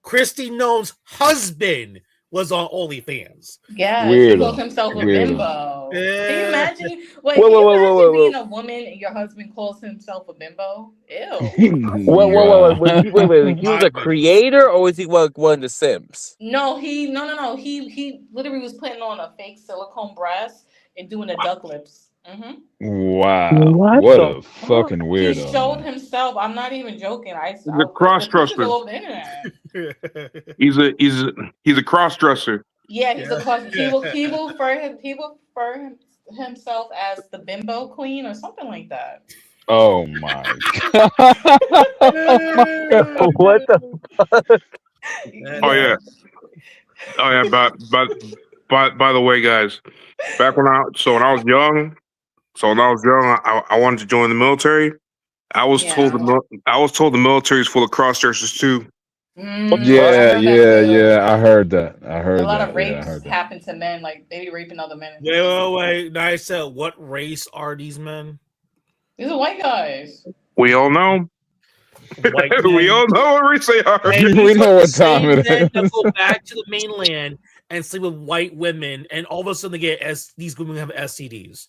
Christy Noam's husband was on OnlyFans. Yes, he calls Weirdo. himself a Weirdo. bimbo. Can you Yeah. imagine? Wait, wait, can wait, you wait, wait, imagine wait, being wait. a woman and your husband calls himself a bimbo? Ew. Wait, Wow. wait. He was My a goodness. creator, or was he like one of the Sims? No. He literally was putting on a fake silicone breast and doing the duck lips. Wow. What What the a fuck? fucking He weirdo, showed man. himself. I'm not even joking. He's a The pictures cross-dresser. all over the internet. He's a cross-dresser. Yeah, he's a Yeah. cos. He will refer himself as the bimbo queen or something like that. Oh my god. Oh my god. What the? Oh yeah. Yes. Oh yeah. By the way, guys, back when I was young, I wanted to join the military. Yeah. I was told the military is full of cross dressers too. What the fuck? I Yeah, heard that yeah, too. yeah. I heard that. I A heard lot of that. Yeah, I rapes heard that. happen to men, like they be raping other men. Wait. Now I said, what race are these men? These are white guys. We all know. White We men. all know what race they are. And We these are know the what time same it men that is. go back to the mainland and sleep with white women, and all of a sudden they get these women have STDs.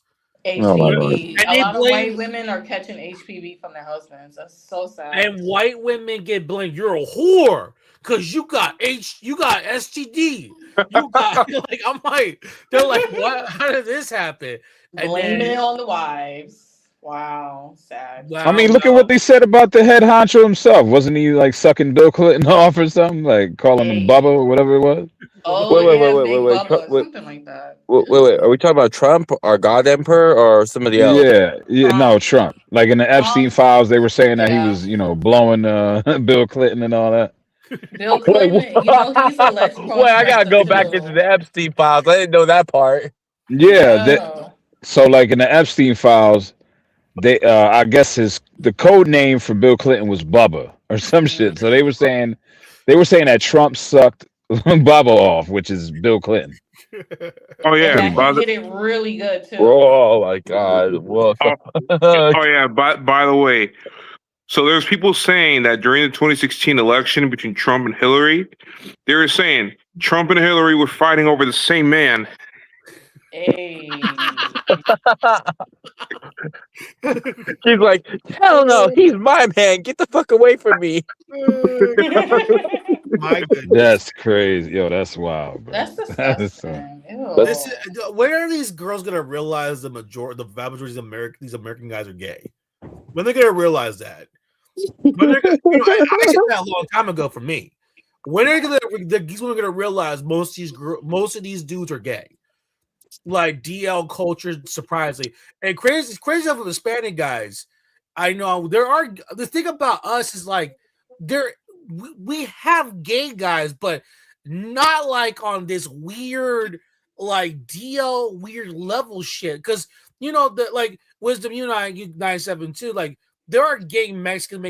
Oh my lord. HPV. And A they lot of white blame women are catching HPV from their husbands. That's so sad. and white women get blamed. You're a whore because you got STD. You got like I'm like they're like what? How did this happen? And Blaming then it on the wives. Wow, sad. I mean, look at wow. what they said about the head honcho himself. Wasn't he like sucking Bill Clinton off or something? Like calling him Bubba Hey. or whatever it was? Oh Wait, yeah, Big Bubba, Wait, something like that. wait. Are we talking about Trump, our God Emperor, or somebody else? Yeah, yeah, no, Trump. Trump. Like in the Epstein Trump. files, they were saying that he Yeah. was, blowing Bill Clinton and all that. Bill Wait, Clinton, you know, he's a alleged wait, I gotta cross-dresser go back into too. the Epstein files. I didn't know that part. Yeah, Yeah. so like in the Epstein files, they I guess the code name for Bill Clinton was Bubba or some shit. So they were saying that Trump sucked Bubba off, which is Bill Clinton. Oh yeah. And Pretty that he much. hit it really good too. Oh my god. Whoa. Oh yeah. By the way, so there's people saying that during the 2016 election between Trump and Hillary, they were saying Trump and Hillary were fighting over the same man. Hey. He's like, hell no, he's my man. Get the fuck away from me. My goodness. That's crazy. Yo, that's wild, bro. That's That's disgusting. Ew. This is, when are these girls gonna realize the vast majority of these American guys are gay? When they're gonna realize that? When they're gonna, I said that a long time ago for me. When are these women gonna realize most of these dudes are gay? Like DL culture, surprisingly, and crazy stuff with Hispanic guys. I know there are. The thing about us is like we have gay guys, but not like on this weird like DL weird level shit. Because the like Wisdom you 972 like there are gay Mexican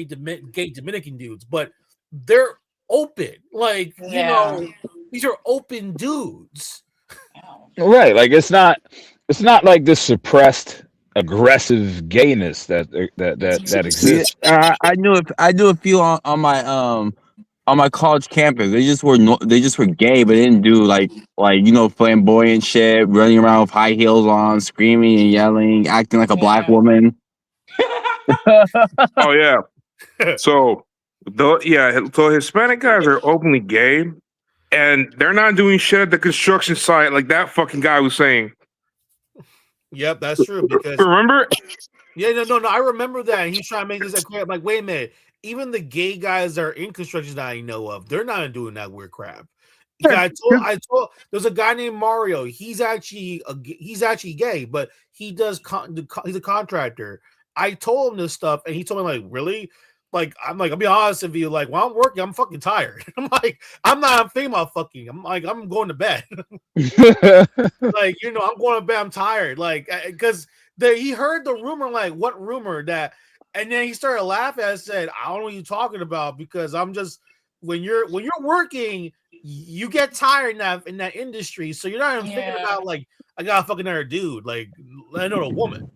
gay Dominican dudes, but they're open. Like Yeah. these are open dudes. Ow. right. Like it's not like this suppressed aggressive gayness that Yeah, exists. I knew a few on my college campus. They just were gay, but they didn't do flamboyant shit, running around with high heels on, screaming and yelling, acting like a black Yeah. woman. Oh yeah. So so Hispanic guys are openly gay, and they're not doing shit at the construction site like that fucking guy was saying. Yep, that's true. Because Remember? no. I remember that. He's trying to make this like clear. I'm like, wait a minute. Even the gay guys that are in construction that I know of, they're not doing that weird crap. I told there's a guy named Mario. He's actually gay, but he does he's a contractor. I told him this stuff, and he told me like, really? Like, I'm like, I'll be honest with you. Like, while I'm working, I'm fucking tired. I'm like, I'm not thinking about fucking. I'm like, I'm going to bed. Like, I'm going to bed. I'm tired. Like, because he heard the rumor. Like, what rumor that? And then he started laughing. I said, I don't know what you're talking about, because I'm just when you're working, you get tired in that industry, so you're not even thinking about like, I got to fucking another dude. Like, I know a woman.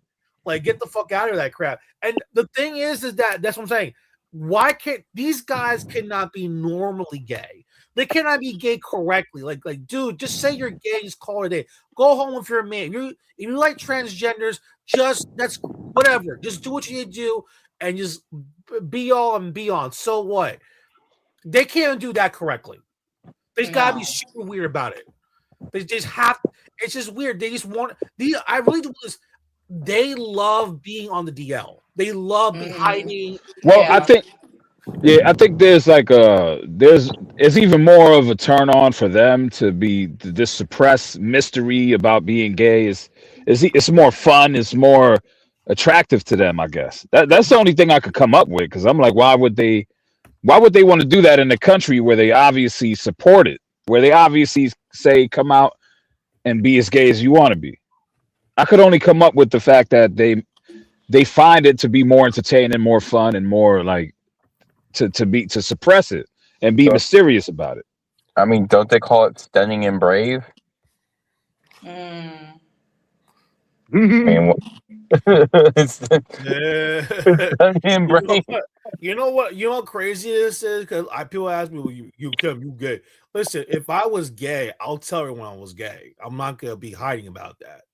Like, get the fuck out of that crap. And the thing is that's what I'm saying. Why can't these guys cannot be normally gay? They cannot be gay correctly. Like, dude, just say you're gay. Just call it a day. Go home with your man. If you like transgenders, that's whatever. Just do what you need to do and just be all and be on. So what? They can't do that correctly. They just gotta be super weird about it. They just have. It's just weird. They just want. I really do this. They love being on the DL. They love hiding. Well, I think there's it's even more of a turn on for them to this suppressed mystery about being gay it's more fun, it's more attractive to them, I guess. That's the only thing I could come up with, because I'm like, why would they want to do that in a country where they obviously support it, where they obviously say come out and be as gay as you want to be? I could only come up with the fact that they find it to be more entertaining, more fun, and more like to suppress it and be mysterious about it. I mean, don't they call it stunning and brave? Mm. I mean, it's stunning and brave. You know what crazy this is? Because people ask me, well, you gay. Listen, if I was gay, I'll tell everyone I was gay. I'm not gonna be hiding about that.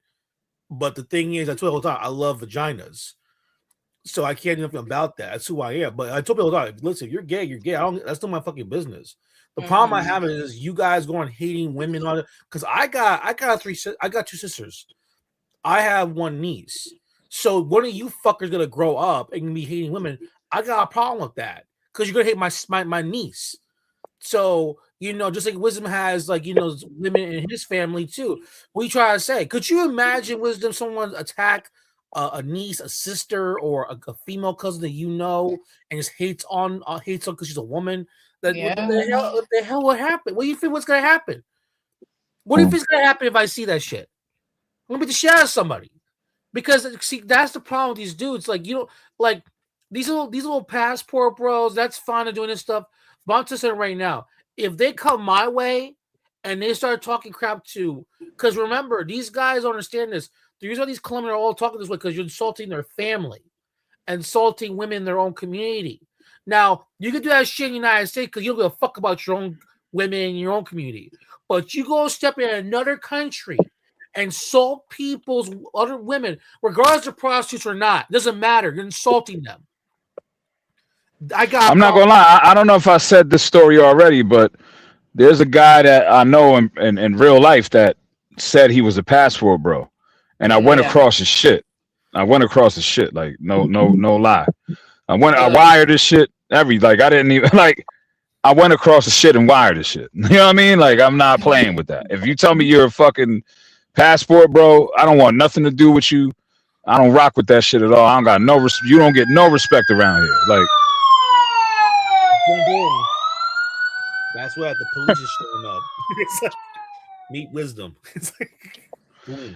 But the thing is, I told you all the time, I love vaginas. So I can't do nothing about that. That's who I am. But I told people all the time, listen, if you're gay, you're gay. That's not my fucking business. The problem I have is you guys going hating women on it. Because I got two sisters. I have one niece. So one of you fuckers gonna grow up and be hating women. I got a problem with that. Because you're gonna hate my niece. So, just like Wisdom has, like, women in his family too. What you try to say? Could you imagine, Wisdom, someone attack a niece, a sister, or a female cousin that and just hates on because she's a woman? What the hell would happen? What do you think what's gonna happen? What do you think's gonna happen if I see that shit? I'm gonna beat the shit out of somebody. Because see, that's the problem with these dudes. Like, like these little passport bros, that's fine to doing this stuff. But I'm just saying right now, if they come my way and they start talking crap too, because remember, these guys don't understand this. The reason why these Colombians are all talking this way, because you're insulting their family, insulting women in their own community. Now, you can do that shit in the United States because you don't give a fuck about your own women in your own community. But you go step in another country and insult people's other women, regardless of prostitutes or not. It doesn't matter. You're insulting them. I'm not gonna lie. I don't know if I said this story already, but there's a guy that I know in real life that said he was a passport bro, and I went across his shit. Like no lie. I wired this shit. I didn't even like. I went across the shit and wired this shit. You know what I mean? Like, I'm not playing with that. If you tell me you're a fucking passport bro, I don't want nothing to do with you. I don't rock with that shit at all. I don't got you don't get no respect around here. Like. That's why the police is showing up. It's like, meet Wisdom. It's like,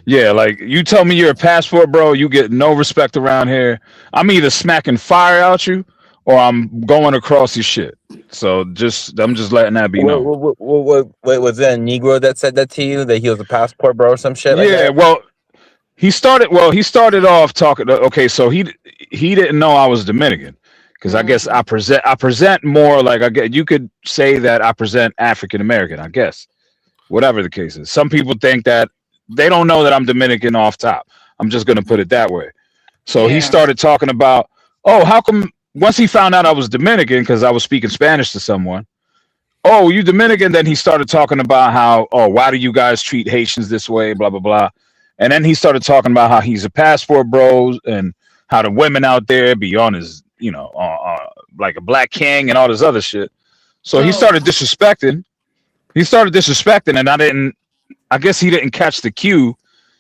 yeah, like you tell me you're a passport bro, you get no respect around here. I'm either smacking fire out you or I'm going across your shit. So I'm just letting that be known. Wait, was that a Negro that said that to you, that he was a passport bro or some shit? Yeah, like that? Well, he started off talking. Okay, so he didn't know I was Dominican because I guess I present more like, I get, you could say that I present African American, I guess, whatever the case is. Some people think that they don't know that I'm Dominican off top. I'm just gonna put it that way. So he started talking about, oh, how come, once he found out I was Dominican because I was speaking Spanish to someone. Oh, you Dominican? Then he started talking about how, oh, why do you guys treat Haitians this way? Blah blah blah. And then he started talking about how he's a passport bro and how the women out there be on his, like a black king and all this other shit. So he started disrespecting. And I guess he didn't catch the cue.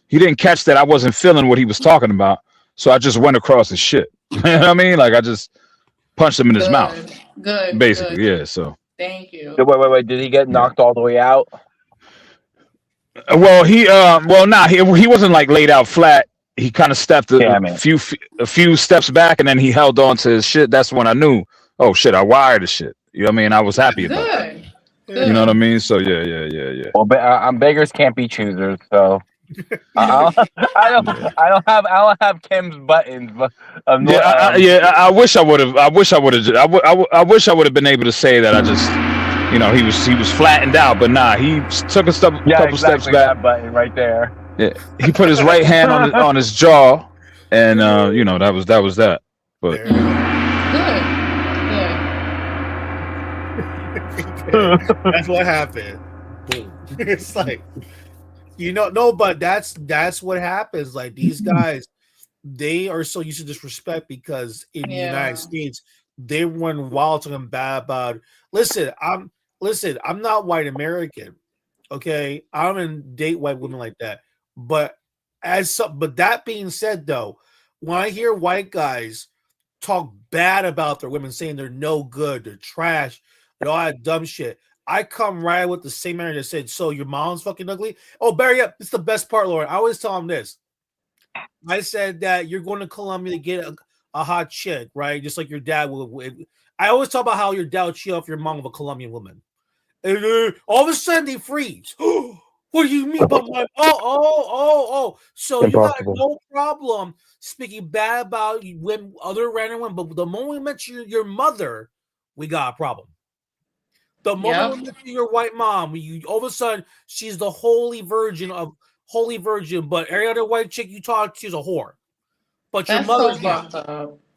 He didn't catch that I wasn't feeling what he was talking about. So I just went across his shit. You know what I mean? Like I just punched him in his mouth. Good. Basically, good. yeah. So Thank you. Wait. Did he get knocked all the way out? well, he wasn't like laid out flat. He kind of stepped a few steps back, and then he held on to his shit. That's when I knew, oh shit, I wired the shit. You know what I mean? I was happy about that. Good. You know what I mean? So yeah. Well, I'm beggars can't be choosers, so I don't have Kim's buttons, but I wish I would have. I wish I would have been able to say that I just, he was flattened out, but nah, he took a couple steps back. That button right there. Yeah, he put his right hand on his jaw, and that was that. But that's what happened. Boom. It's like, no, but that's what happens. Like these guys, they are so used to disrespect because in the United States they run wild talking bad about. Listen, I'm not white American. Okay, I don't date white women like that. But but that being said, though, when I hear white guys talk bad about their women, saying they're no good, they're trash, and all that dumb shit, I come right with the same energy that said, "So your mom's fucking ugly." Oh, Barry, up! It's the best part, Lauren. I always tell him this. I said that you're going to Colombia to get a hot chick, right? Just like your dad would. I always talk about how your dad would cheat off your mom with a Colombian woman, and all of a sudden they freeze. What do you mean by my? Oh! So Impossible. you got no problem speaking bad about when other random women, but the moment we mention your mother, we got a problem. The moment we mention your white mom, all of a sudden she's the holy virgin, but every other white chick you talk to is a whore. But your mother's not.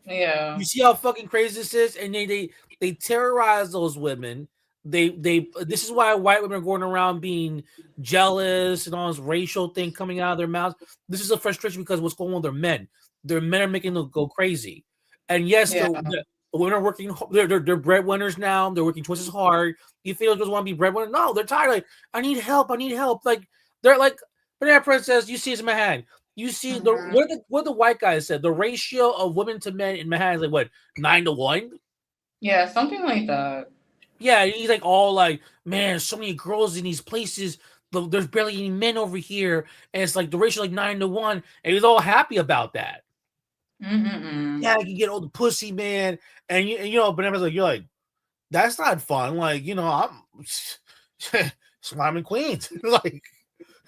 Yeah. You see how fucking crazy this is, and they terrorize those women. This is why white women are going around being jealous and all this racial thing coming out of their mouths. This is a frustration because what's going on with their men. Their men are making them go crazy. And yes, the women are working. They're breadwinners now. They're working twice as hard. You feel just want to be breadwinner? No, they're tired. Like, I need help. Like they're like Banana Princess. You see this in Manhattan. You see what the white guys said. The ratio of women to men in Manhattan is like what, 9-1? Yeah, something like that. Yeah, he's like all like, man, so many girls in these places. There's barely any men over here, and it's like the ratio like 9-1, and he's all happy about that. Yeah, I can get all the pussy, man, and but everyone's like, you're like, that's not fun. Like, I'm Slime and Queens. Like,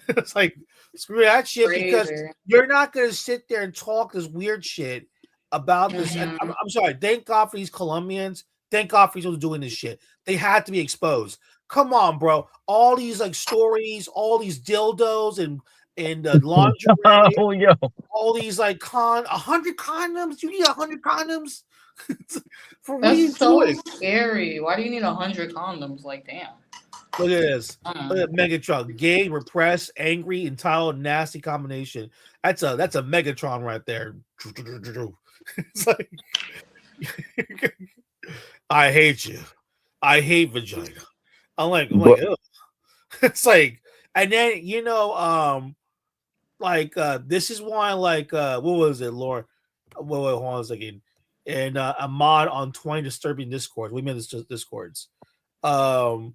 it's like, screw that shit. Crazy. Because you're not gonna sit there and talk this weird shit about this. And I'm sorry. Thank God for these Colombians. Thank God for these doing this shit. They had to be exposed. Come on, bro. All these like stories, all these dildos and lingerie, all these like 100 condoms. You need 100 condoms for That's so scary. Why do you need 100 condoms? Like, damn. Look at this. Look at Megatron. Gay, repressed, angry, entitled, nasty combination. That's a Megatron right there. It's like, I hate you. I hate vagina. I'm like, ugh. It's like, and then this is why, like, what was it, Laura? Wait, hold on a second. And a mod on 20 disturbing discords. We made this discords. Wait, hold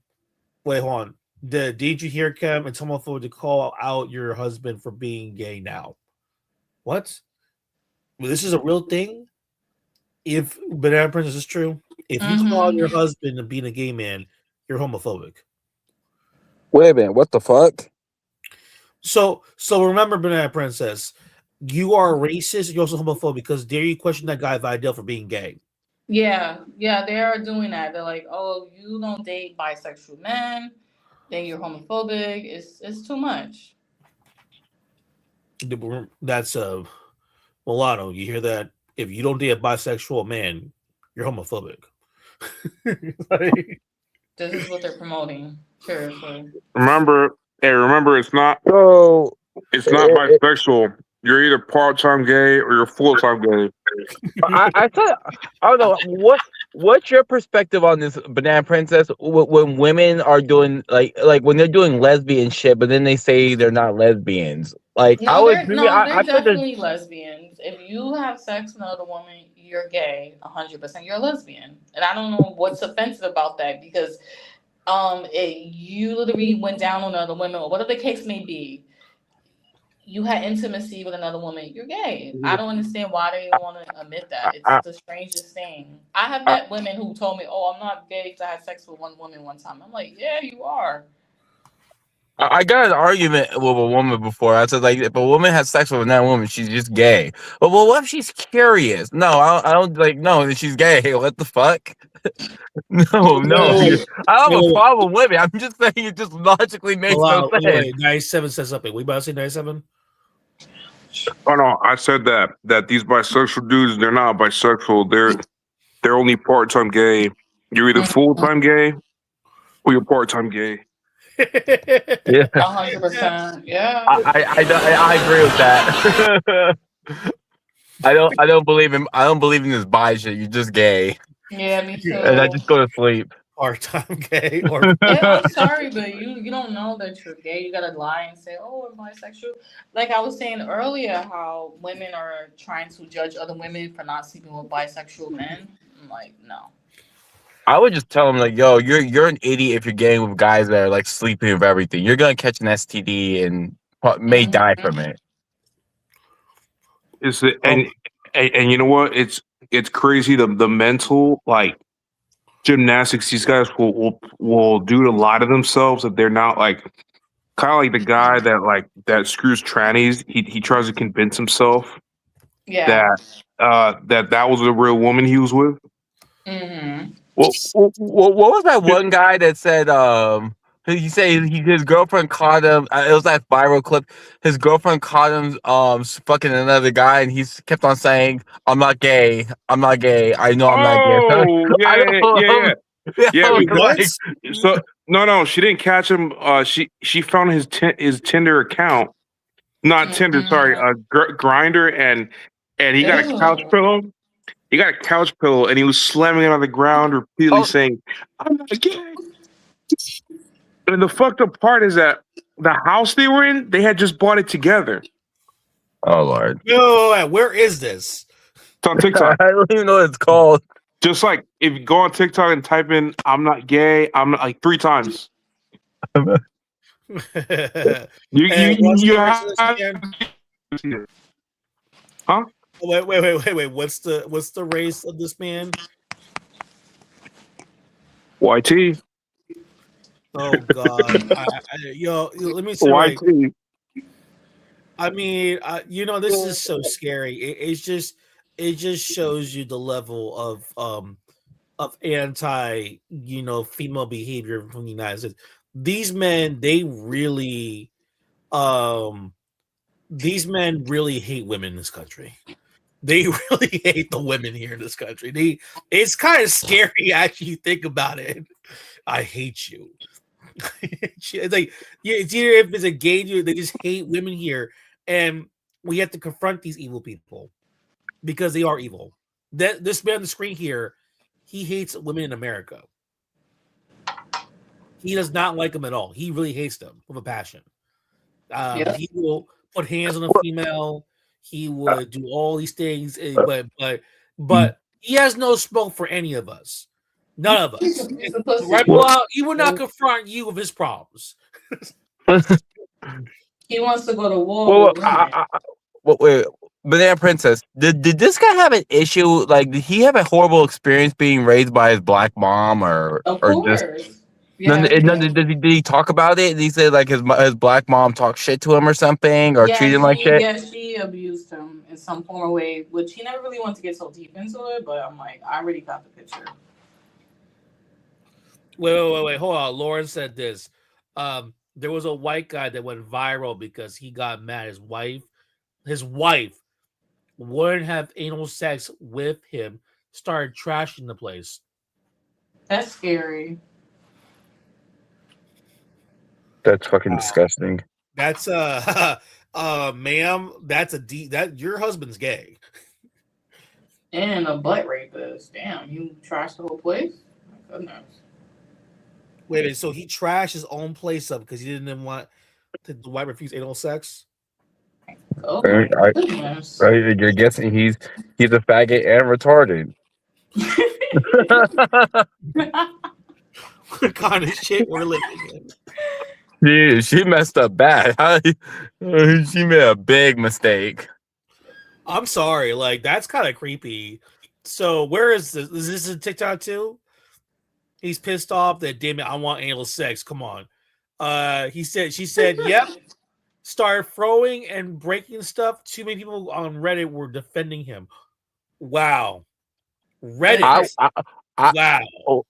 on. Did you hear Cam and someone to call out your husband for being gay now? What? Well, this is a real thing. If Banana Princess is true, if you call out your husband and being a gay man, you're homophobic. Wait a minute, what the fuck? So remember, Banana Princess, you are a racist and you're also homophobic because dare you question that guy Vidal for being gay? Yeah, yeah, they are doing that. They're like, oh, you don't date bisexual men, then you're homophobic. It's too much. That's mulatto. You hear that? If you don't date a bisexual man, you're homophobic. Like, This is what they're promoting. Seriously. Remember, remember, So it's not bisexual. You're either part time gay or you're full time gay. I thought I don't know what's your perspective on this, Banana Princess? When women are doing like when they're doing lesbian shit, but then they say they're not lesbians. Like I would agree. They're I feel that definitely lesbians. If you have sex with another woman, you're gay. 100%, you're a lesbian. And I don't know what's offensive about that because you literally went down on other women or whatever the case may be. You had intimacy with another woman, you're gay. I don't understand why they want to admit that. It's I, the strangest thing. I have I, met women who told me, "Oh, I'm not gay because I had sex with one woman one time." I'm like, "Yeah, you are." I got an argument with a woman before. I said, like, if a woman has sex with another woman, she's just gay. But well, what if she's curious? No, I don't like. No, she's gay. What the fuck? No. wait, I don't have a wait, problem with it. I'm just saying it just logically makes no mulatto. sense. Wait, 97 says something. We about to say 97? Oh no, I said that these bisexual dudes, they're not bisexual. They're only part time gay. You're either full time gay or you're part time gay. Yeah, 100%. Yeah. I agree with that. I don't believe in this bi shit. You're just gay, Yeah, me and I too. just go to sleep. Part-time gay or Yeah, I'm sorry, but you don't know that you're gay. You gotta lie and say, "Oh, I'm bisexual." Like I was saying earlier, how women are trying to judge other women for not sleeping with bisexual men. I'm like, no. I would just tell them like, "Yo, you're an idiot if you're getting with guys that are like sleeping with everything. You're gonna catch an STD and may die Mhm. from it." It's and you know what? It's crazy the mental like gymnastics these guys will do to lie to themselves that they're not like kind of like the guy that screws trannies. He tries to convince himself Yeah. that that was a real woman he was with. Mhm. What was that one guy that said he said his girlfriend caught him, it was that viral clip, his girlfriend caught him fucking another guy, and he kept on saying, I'm not gay, I know I'm not gay. Oh I yeah, don't yeah, yeah, yeah. I was wait, what? like, So no, she didn't catch him. She found his Tinder account, not Tinder, sorry, Mhm. Grinder, and he got a couch Ew. pillow. He got a couch pillow, and he was slamming it on the ground, repeatedly oh, saying, "I'm not gay." And the fucked up part is that the house they were in, they had just bought it together. oh Lord. No, where is this? It's on TikTok. I don't even know what it's called. Just like if you go on TikTok and type in "I'm not gay," I'm not, like 3 times. And what's You the race of this have man? to see it. Huh? Wait. What's the race of this man? YT. Oh God, let me say right. YT. I mean, this is so scary. It just shows you the level of anti female behavior from the United States. These men, these men really hate women in this country. They really hate the women here in this country. It's kind of scary actually you think about it. I hate you. It's like it's either if it's a gay dude, they just hate women here, and we have to confront these evil people because they are evil. This man on the screen here, he hates women in America. He does not like them at all. He really hates them with a passion. Yep. He will put hands on a female. He would do all these things, but he has no smoke for any of us. None of us. He's a pussy. Right, well, he will not confront you with his problems. He wants to go to war with women. Wait, Banana Princess, did this guy have an issue? Like, did he have a horrible experience being raised by his black mom, Of or just course. Yeah, he did. Did he talk about it? Did he say like his black mom talked shit to him or something, or treated him like shit? She abused him in some form or way, which he never really wanted to get so deep into it. But I'm like, I already got the picture. Wait. Hold on. Lauren said this. There was a white guy that went viral because he got mad. His wife wouldn't have anal sex with him. Started trashing the place. That's scary. That's fucking disgusting. That's ma'am. That's that your husband's gay. And a butt rapist. Damn, you trashed the whole place. My goodness. Wait a minute. So he trashed his own place up because he didn't want the wife refuse anal sex. Oh my goodness. You're guessing he's a faggot and retarded. What kind of shit we're living in? Yeah, she messed up bad. She made a big mistake. I'm sorry, like that's kind of creepy. So where is this? Is this a TikTok too? He's pissed off that damn it, I want anal sex. Come on. She said, yep. Started throwing and breaking stuff. Too many people on Reddit were defending him. Wow. Reddit. Wow. Oh.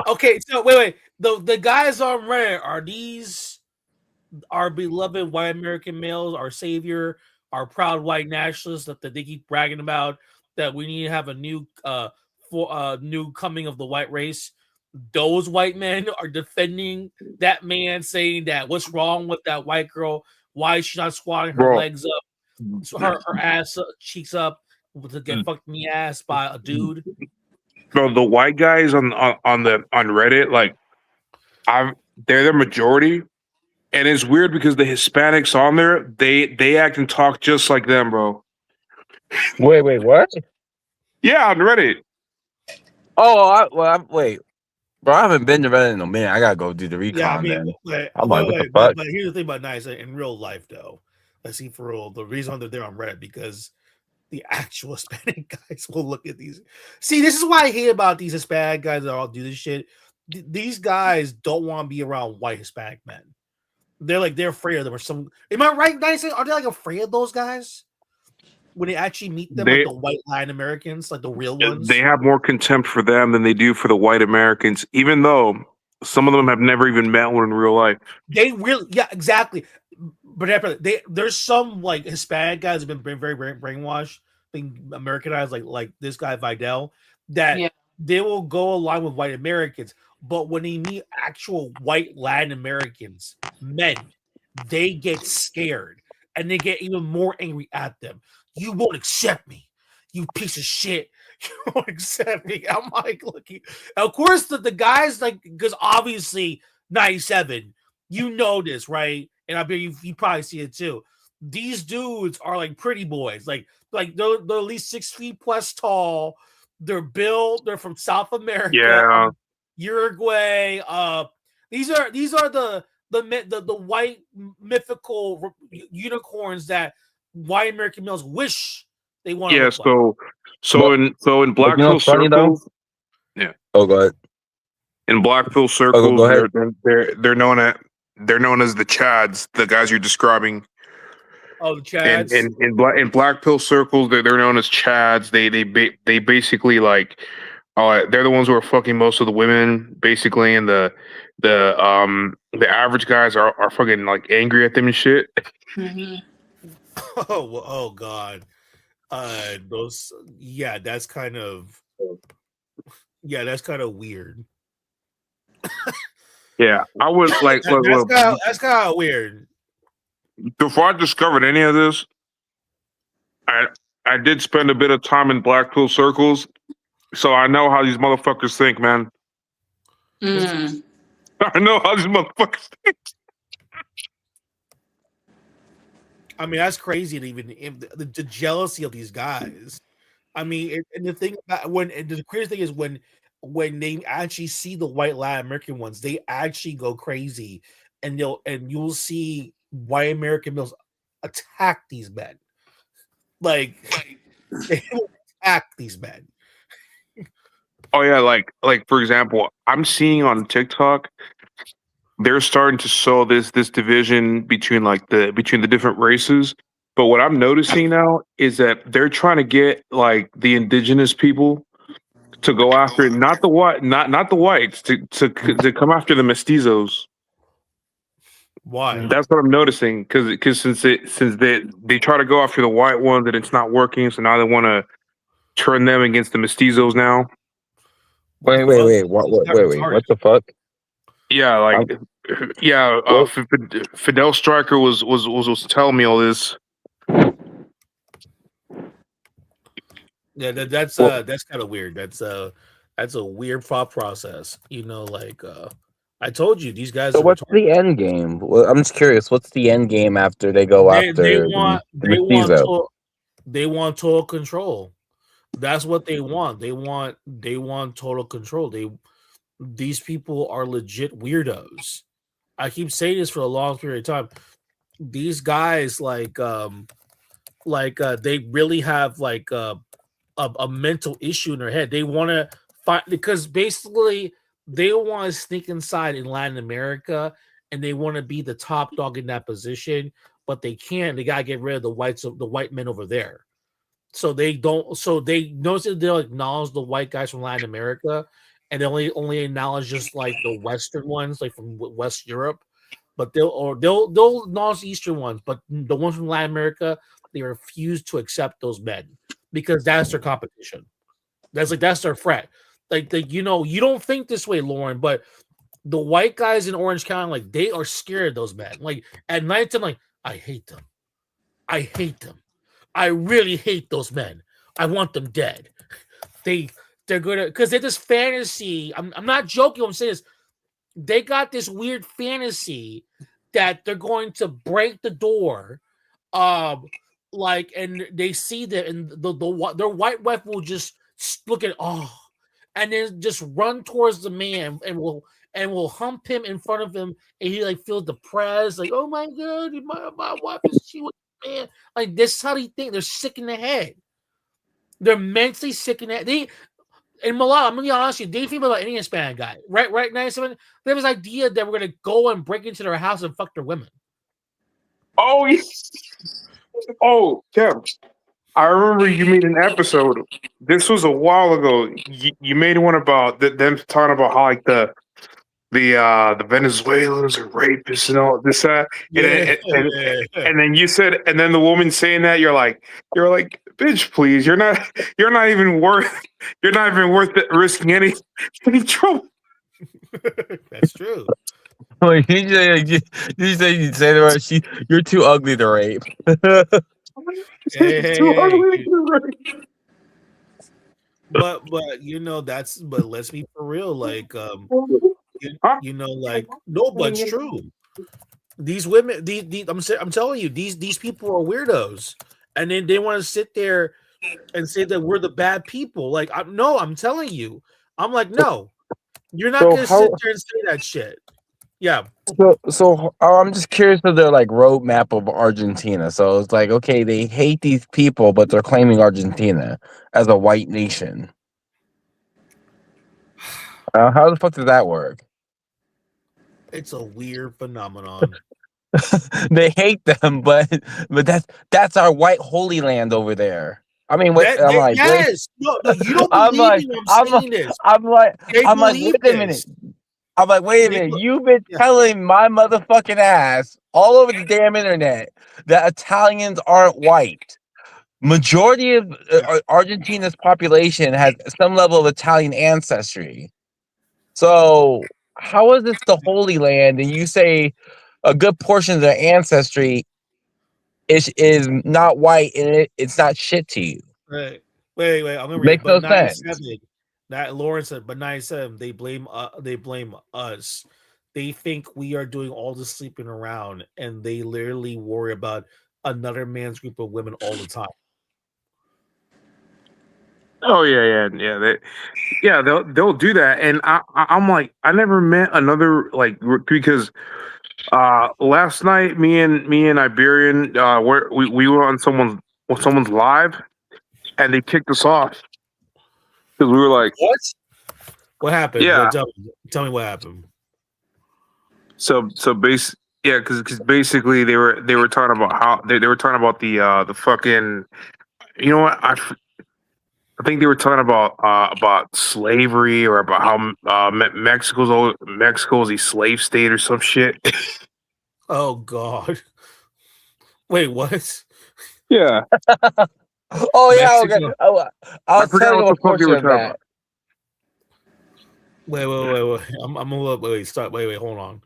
Okay, so wait. The guys on Reddit, are these our beloved white American males, our savior, our proud white nationalists that they keep bragging about, that we need to have a new new coming of the white race? Those white men are defending that man, saying that what's wrong with that white girl? Why is she not squatting her legs up, her ass cheeks up to get fucked in the ass by a dude? Bro, the white guys on Reddit, like, they're the majority, and it's weird because the Hispanics on there, they act and talk just like them, bro. Wait, what? Yeah, on Reddit. Oh, wait. Bro, I haven't been to Reddit in a minute. I gotta go do the recon. Yeah, I mean, then. but here's the thing about nice in real life, though. Let's see, for real, the reason they're on Reddit because the actual Hispanic guys will look at these. See, this is what I hate about these Hispanic guys that all do this shit. These guys don't want to be around white Hispanic men. They're afraid of them or some. Am I right? Nice? Are they like afraid of those guys? When they actually meet them, like the white Latin Americans, like the real ones, they have more contempt for them than they do for the white Americans, even though some of them have never even met one in real life. They really, yeah, exactly. But there's some like Hispanic guys have been very, very brainwashed, being Americanized, like this guy Vidal, that they will go along with white Americans, but when they meet actual white Latin Americans, men, they get scared and they get even more angry at them. You won't accept me, you piece of shit. You won't accept me. I'm like, looking. Of course, the guys, like, because obviously 97, you know this, right? And I bet you probably see it too. These dudes are like pretty boys, like they're at least 6 feet plus tall. They're built. They're from South America, Uruguay. These are the white mythical unicorns that white American males wish they wanted. Yeah, so in Black Pill circles, yeah. Oh, go ahead. In Black Pill circles, they're known as the Chads, the guys you're describing. Oh, the Chads. And in Black Pill circles, they're known as Chads. They basically like, they're the ones who are fucking most of the women, basically, and the average guys are fucking like angry at them and shit. Mm-hmm. Oh God. That's kind of weird. Yeah, I would like. That's kind of weird. Before I discovered any of this, I did spend a bit of time in Black Pill circles, so I know how these motherfuckers think, man. I know how these motherfuckers think. I mean, that's crazy. To even the jealousy of these guys. I mean, and the thing about the crazy thing is when they actually see the white Latin American ones, they actually go crazy, and you'll see white American males attack these men. Like they will attack these men. Oh yeah, like for example, I'm seeing on TikTok they're starting to sow this division between the different races. But what I'm noticing now is that they're trying to get like the indigenous people to go after not the white, not the whites to come after the mestizos. Why? That's what I'm noticing because since they try to go after the white ones and it's not working, so now they want to turn them against the mestizos now. What the fuck? Wait. What the fuck? Yeah, Um, yeah. what? Fidel Stryker was telling me all this. Yeah, What? that's kind of weird. That's a weird thought process. Like I told you, these guys So are what's retarded. the end game? Well, I'm just curious. What's the end game after they go They after want the mestizo? they want total control. That's what they want. They want total control. These people are legit weirdos. I keep saying this for a long period of time. These guys they really have like a mental issue in their head. They want to find because basically they want to sneak inside in Latin America and they want to be the top dog in that position, but they can't. They gotta get rid of the white men over there. So they don't. So they notice that they'll acknowledge the white guys from Latin America, and they only acknowledge just like the Western ones, like from West Europe. But they'll acknowledge the Eastern ones, but the ones from Latin America, they refuse to accept those men because that's their competition. That's their threat. You don't think this way, Lauren, but the white guys in Orange County, like they are scared of those men. Like at night, I'm like, I hate them. I hate them. I really hate those men. I want them dead. They they're gonna because they're this fantasy. I'm not joking. I'm saying this. They got this weird fantasy that they're going to break the door. And they see that, and their white wife will just look at and then just run towards the man and will hump him in front of him, and he like feels depressed, like oh my god, my wife is she with man. Like this is how they think. They're sick in the head. They're mentally sick in the head. And Malala, I'm gonna be honest with you, they think about any Hispanic guy, right? 97. They have this idea that we're gonna go and break into their house and fuck their women. Oh, oh, Kev. I remember you made an episode. This was a while ago. You made one about them talking about how like the Venezuelans are rapists and all this that, Yeah. and then you said, and then the woman saying that you're like, bitch, please, you're not even worth risking any trouble. That's true. Like, you say to her, you're too ugly to rape. Hey. But but let's be for real. Like like no, but it's true. These women, I'm telling you, these people are weirdos, and then they want to sit there and say that we're the bad people. Like I'm telling you, I'm like no, you're not So gonna sit there and say that shit. Yeah. I'm just curious of their like roadmap of Argentina. So it's like, okay, they hate these people, but they're claiming Argentina as a white nation. How the fuck does that work? It's a weird phenomenon. They hate them, but that's our white holy land over there. I mean, wait, I'm like, yes, no, you don't I'm believe like, me when I'm saying this. I'm like, They I'm like, believe wait a minute. this. I'm like, wait a minute. You've been telling my motherfucking ass all over the damn internet that Italians aren't white. Majority of Argentina's population has some level of Italian ancestry. So how is this the Holy Land? And you say a good portion of their ancestry is not white, and it's not shit to you. Right. Wait. I'm gonna read Makes it. But no sense. 97. That Lauren said, but 97. They blame us. They think we are doing all the sleeping around, and they literally worry about another man's group of women all the time. Oh they'll do that, and I'm like, I never met another like because last night me and Iberian we were on someone's live, and they kicked us off because we were like, What? What happened? Yeah. Tell me what happened. Because basically they were talking about how they were talking about the fucking, you know what, I think they were talking about slavery, or about how Mexico's a slave state or some shit. Oh God! Wait, what? Yeah, Oh yeah, okay. Mexico. I I was forgot telling what you a the fuck they portion were of talking about. that. Wait. I'm a little. Wait. Start. Wait. Hold on.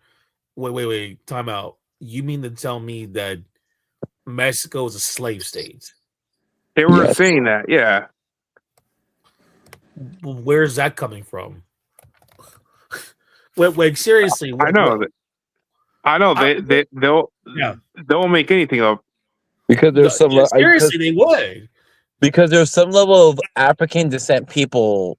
Wait. Time out. You mean to tell me that Mexico is a slave state? They were Yes. saying that, yeah. Where's that coming from? Wait. Seriously. I know that. I know Yeah. they'll make anything up. Because No, there's some seriously, they would. because there's some level of African descent people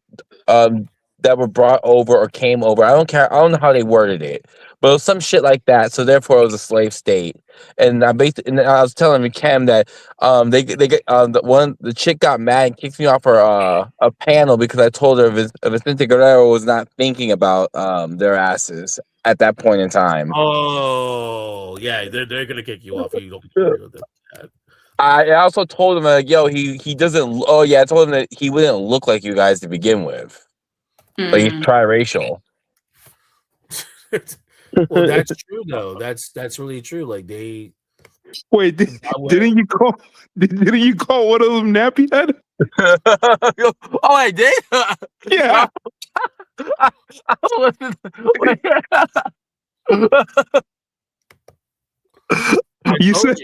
that were brought over or came over. I don't care. I don't know how they worded it, but it was some shit like that. So therefore, it was a slave state. And I was telling Cam that they get the chick got mad and kicked me off her a panel because I told her Vicente Guerrero was not thinking about their asses at that point in time. Oh, yeah, they're gonna kick you off. You don't agree with that. I also told him like, yo, he doesn't. Oh yeah, I told him that he wouldn't look like you guys to begin with. Like he's triracial. Well, that's true though. That's really true. Like they. Wait, didn't you call one of them nappy head? Oh, I did. Yeah. You said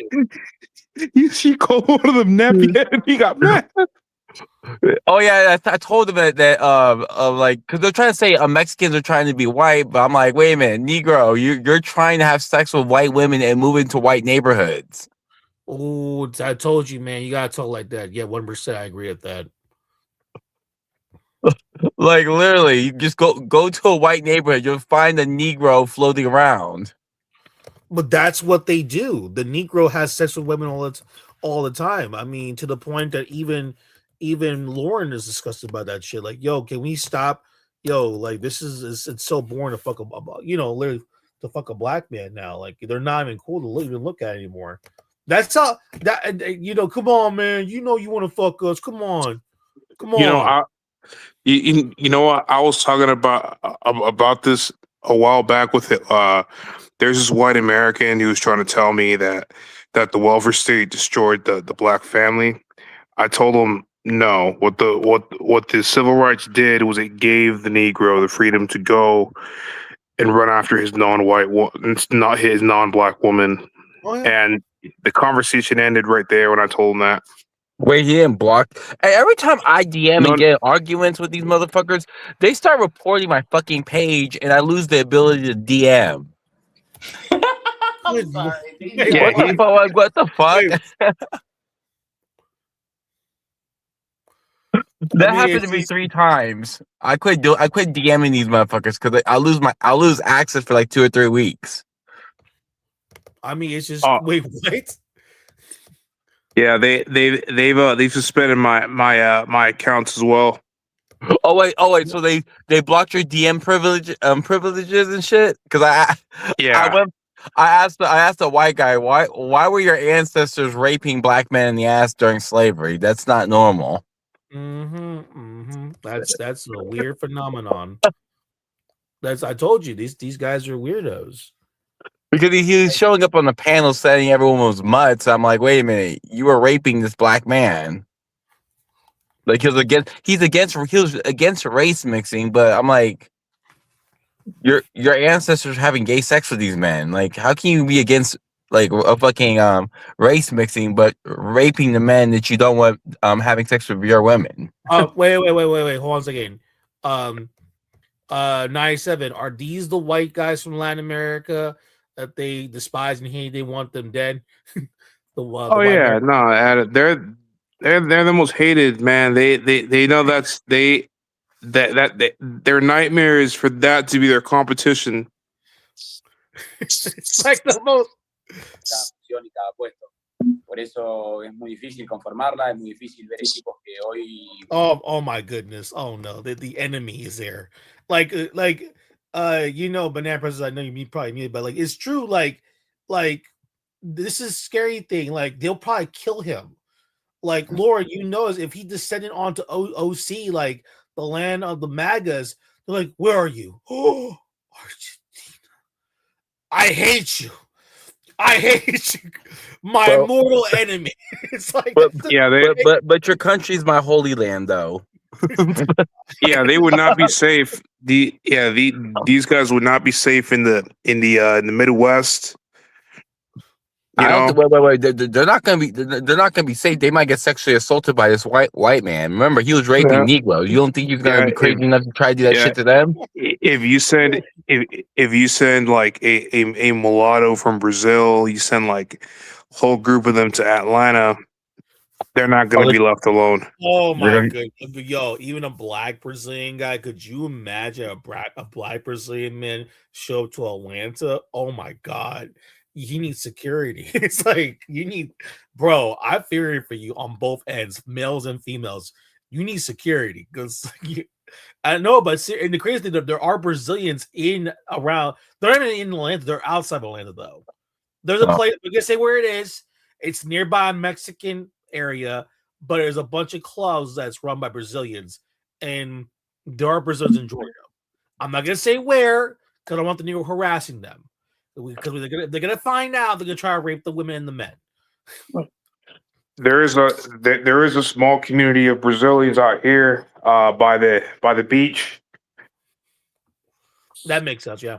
she called one of them nappy head and he got mad. Oh yeah, I told him that like because they're trying to say Mexicans are trying to be white, but I'm like, wait a minute, Negro, you're trying to have sex with white women and move into white neighborhoods. Oh, I told you, man, you gotta talk like that. Yeah, 1%. I agree with that. Like literally, you just go to a white neighborhood, you'll find a Negro floating around. But that's what they do. The Negro has sex with women all the time. I mean, to the point that even Lauren is disgusted by that shit. Like, yo, can we stop? Yo, like this is it's so boring to fuck literally to fuck a black man now. Like they're not even cool to even look at anymore. That's how come on, man. You know you want to fuck us. Come on. You know what? I was talking about this a while back with it. There's this white American who was trying to tell me that the welfare state destroyed the black family. I told him no. What the civil rights did was it gave the Negro the freedom to go and run after his not his non-black woman. Oh, yeah. And the conversation ended right there when I told him that. Wait, he didn't block. Hey, every time I DM No. and get in arguments with these motherfuckers, they start reporting my fucking page, and I lose the ability to DM. I'm sorry. Yeah, What the fuck? That happened to me 3 times. I quit DMing these motherfuckers because I lose access for like 2 or 3 weeks. I mean, it's just wait, what? Yeah, they've suspended my accounts as well. Oh wait, so they blocked your DM privileges and shit? Because I asked the white guy why were your ancestors raping black men in the ass during slavery? That's not normal. That's a weird phenomenon. I told you these guys are weirdos. Because he was showing up on the panel saying everyone was mutts. I'm like, wait a minute, you were raping this black man. Like he was against race mixing, but I'm like, your ancestors having gay sex with these men. Like, how can you be against like a fucking race mixing, but raping the men that you don't want having sex with your women? Wait. Hold on a second. 97. Are these the white guys from Latin America that they despise and hate? They want them dead. Yeah, no, they're the most hated, man. They know their nightmare is for that to be their competition. It's like the most. Por eso es muy difícil conformarla, es muy difícil ver equipos que hoy... Oh my goodness. Oh no, the enemy is there. Banana Princess, I know you probably mean it, but like it's true, like this is scary thing. Like they'll probably kill him. Like Laura, if he descended onto OC, like the land of the MAGAs, they're like, where are you? Oh, Argentina. I hate you. I hate you, my mortal enemy. It's like, but your country's my holy land, though. Yeah, they would not be safe. These guys would not be safe in the Midwest. Wait. They're not gonna be. They're not gonna be safe. They might get sexually assaulted by this white man. Remember, he was raping Negroes. You don't think he's gonna be crazy enough to try to do that shit to them? If you send like a mulatto from Brazil, you send like a whole group of them to Atlanta, they're not going to be left alone. Oh my goodness. Yo, even a black Brazilian guy, could you imagine a black Brazilian man show up to Atlanta? Oh my God. He needs security. It's like bro, I fear for you on both ends, males and females. You need security because I know, but and the crazy thing, there are Brazilians around. They're not even in Atlanta. They're outside of Atlanta, though. There's a place. We can say where it is. It's nearby a Mexican area, but there's a bunch of clubs that's run by Brazilians, and there are Brazilians in Georgia. I'm not gonna say where because I don't want the Negro harassing them. Because they're gonna find out, they're gonna try to rape the women and the men. There is a small community of Brazilians out here by the beach. That makes sense, yeah.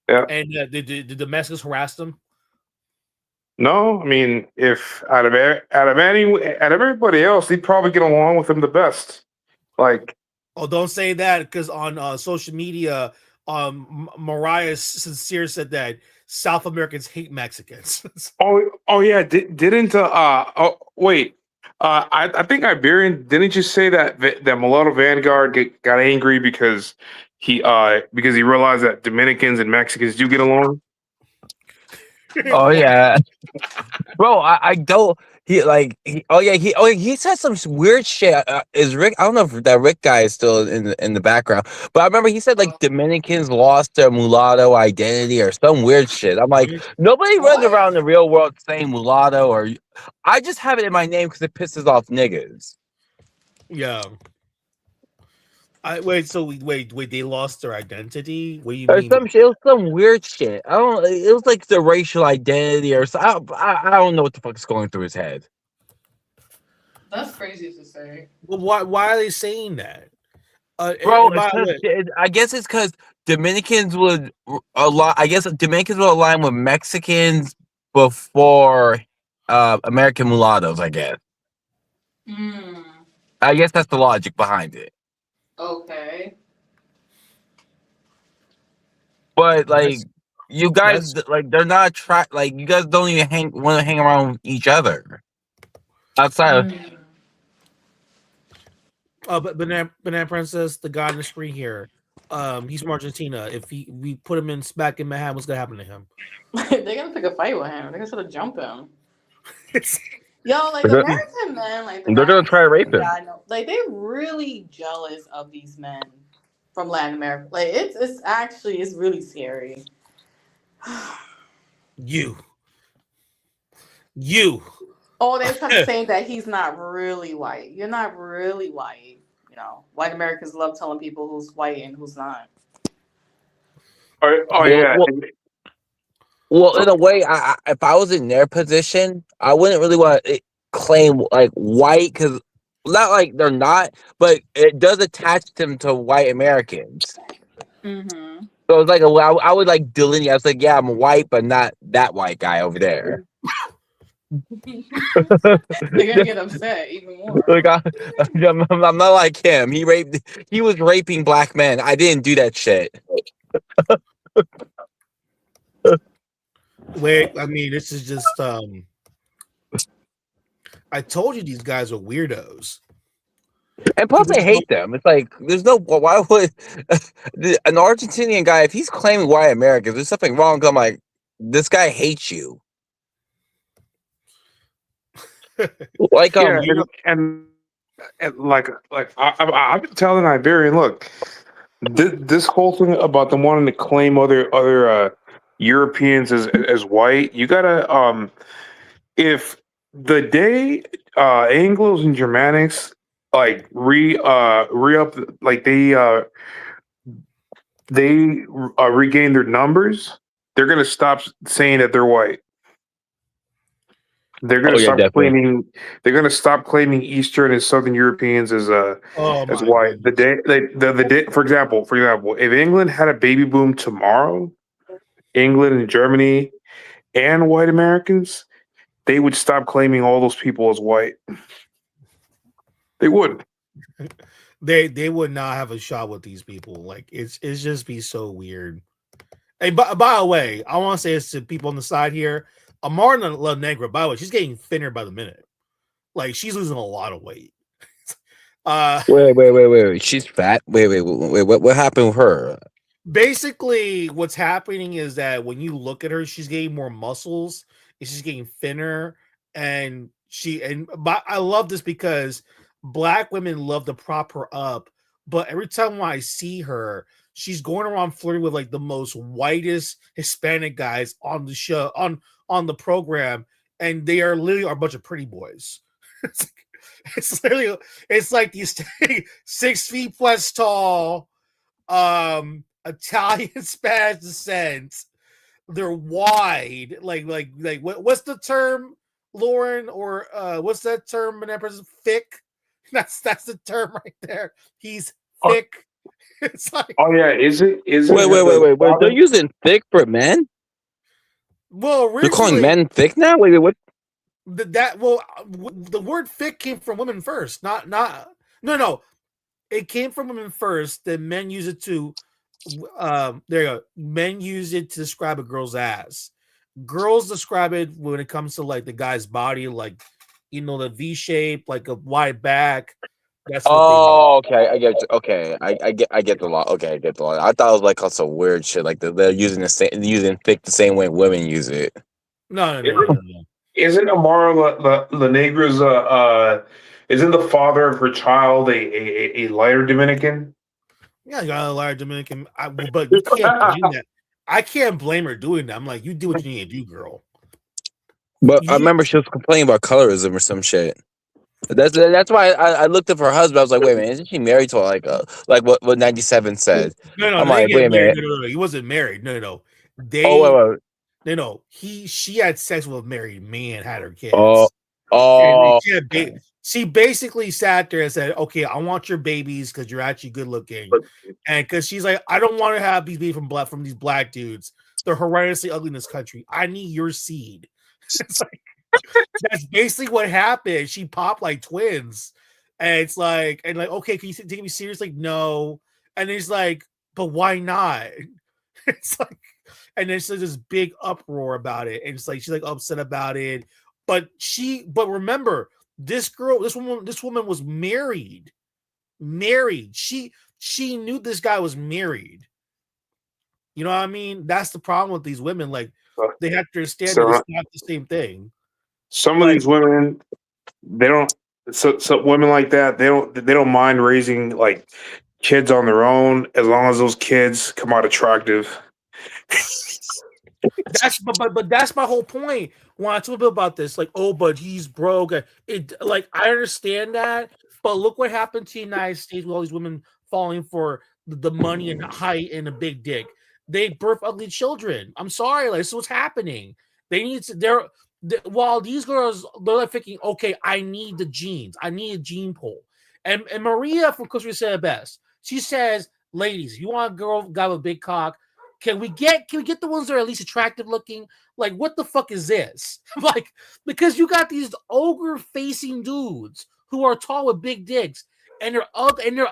Yeah. And did the Mexicans harass them? No, I mean, if out of everybody else, they'd probably get along with them the best. Like, oh, don't say that because on social media, Mariah Sincere said that South Americans hate Mexicans. oh yeah, wait. I think Iberian didn't you say that Mulatto Vanguard got angry because he realized that Dominicans and Mexicans do get along. Oh yeah, bro. I don't. He said some weird shit. Is Rick? I don't know if that Rick guy is still in the background, but I remember he said like Dominicans lost their mulatto identity or some weird shit. I'm like, nobody runs around the real world saying mulatto, or I just have it in my name because it pisses off niggas. Yeah. Wait, they lost their identity? What do you mean? Some shit, it was some weird shit. I don't. It was like the racial identity or something. I don't know what the fuck is going through his head. That's crazy to say. Well, why are they saying that? Bro, I guess it's because Dominicans would Dominicans would align with Mexicans before American mulattoes. I guess. I guess that's the logic behind it. Okay. But like you guys, like they're not like you guys don't even want to hang around with each other outside of. But Banana Princess, the guy on the screen here, he's from Argentina. If we put him back in Manhattan, what's gonna happen to him? They're gonna pick a fight with him. They're gonna sort of jump him. Yo, like American men, like they're gonna try to rape him. Like they're really jealous of these men from Latin America. Like it's really scary. You. Oh, they're trying to say that he's not really white. You're not really white. You know, white Americans love telling people who's white and who's not. Yeah. Well, in a way, if I was in their position, I wouldn't really want to claim like white because not like they're not, but it does attach them to white Americans. Mm-hmm. So it's like I would like delineate. I was like, yeah, I'm white, but not that white guy over there. They're gonna get upset even more. Like I'm not like him. He was raping black men. I didn't do that shit. Wait, I mean, this is just I told you these guys are weirdos. And plus, I hate them. It's like there's no. Why would an Argentinian guy, if he's claiming white Americans, there's something wrong? I'm like, this guy hates you. Like Yeah, you know, and I've been telling Iberian, look, this whole thing about them wanting to claim other Europeans as white, you gotta if the day Anglos and Germanics like re up like they regain their numbers, they're gonna stop saying that they're white. They're gonna oh yeah, stop definitely. claiming. They're gonna stop claiming Eastern and Southern Europeans Oh as my white. The goodness. day the day, for example, if England had a baby boom tomorrow, England and Germany and white Americans, they would stop claiming all those people as white. They would. They would not have a shot with these people. Like it's just be so weird. Hey, by the way, I want to say this to people on the side here. Amara La Negra, by the way, she's getting thinner by the minute. Like she's losing a lot of weight. Uh Wait. She's fat. Wait. What happened with her? Basically what's happening is that when you look at her, she's getting more muscles and she's getting thinner. But I love this because black women love to prop her up, but every time when I see her, she's going around flirting with like the most whitest Hispanic guys on the show, on the program, and they are literally a bunch of pretty boys. it's, it's literally, it's like these 6 feet plus tall Italian Spanish descent. They're wide. What's the term, Lauren? Or what's that term when that person's thick? That's the term right there. He's Oh, thick. It's like, oh yeah, is it Wait. They're using thick for men. well, They're calling originally men thick now. Wait. What? the word thick came from women first. No. It came from women first. Then men use it to there you go. Men use it to describe a girl's ass. Girls describe it when it comes to like the guy's body, like the V shape, like a wide back. That's what they do. Oh, okay. I get. Okay, I get the law. Okay, I get the law. I thought it was like also weird shit. Like they're using thick the same way women use it. No. isn't Amara La Negra's isn't the father of her child a lighter Dominican? Yeah, you got a large Dominican, but you can't blame that. I can't blame her doing that. I'm like, you do what you need to do, girl. But I You, remember she was complaining about colorism or some shit. That's why I looked up her husband. I was like, wait a minute, isn't she married to like what 97 said? no, I'm they like, get wait a married. minute. No. He wasn't married. No. Oh They wait. no. She had sex with a married man, had her Oh kids. And oh. she basically sat there and said, "Okay, I want your babies because you're actually good looking," and because she's like, "I don't want to have these babies from these black dudes. They're horrendously ugly in this country. I need your seed." It's like that's basically what happened. She popped like twins, and it's like, okay, can you take me seriously? Like, no, and he's like, but why not? It's like, and then there's this big uproar about it, and it's like she's like upset about it. But remember, this woman was married. Married. She knew this guy was married. You know what I mean? That's the problem with these women. Like they have to understand that So it's not the same thing. some of Like, these women, they don't. So women like that, they don't mind raising like kids on their own as long as those kids come out attractive. but that's my whole point. When I told people about this, like, oh, but he's broke. It like I understand that, but look what happened to the United States with all these women falling for the money and the height and the big dick. They birth ugly children. I'm sorry, like this is what's happening. They need to. While these girls they're like thinking, okay, I need the genes. I need a gene pool. And Maria from Costa Rica said it best. She says, ladies, you want a girl guy with a big cock? Can we get the ones that are at least attractive looking? Like, what the fuck is this? Like, because you got these ogre facing dudes who are tall with big dicks and they're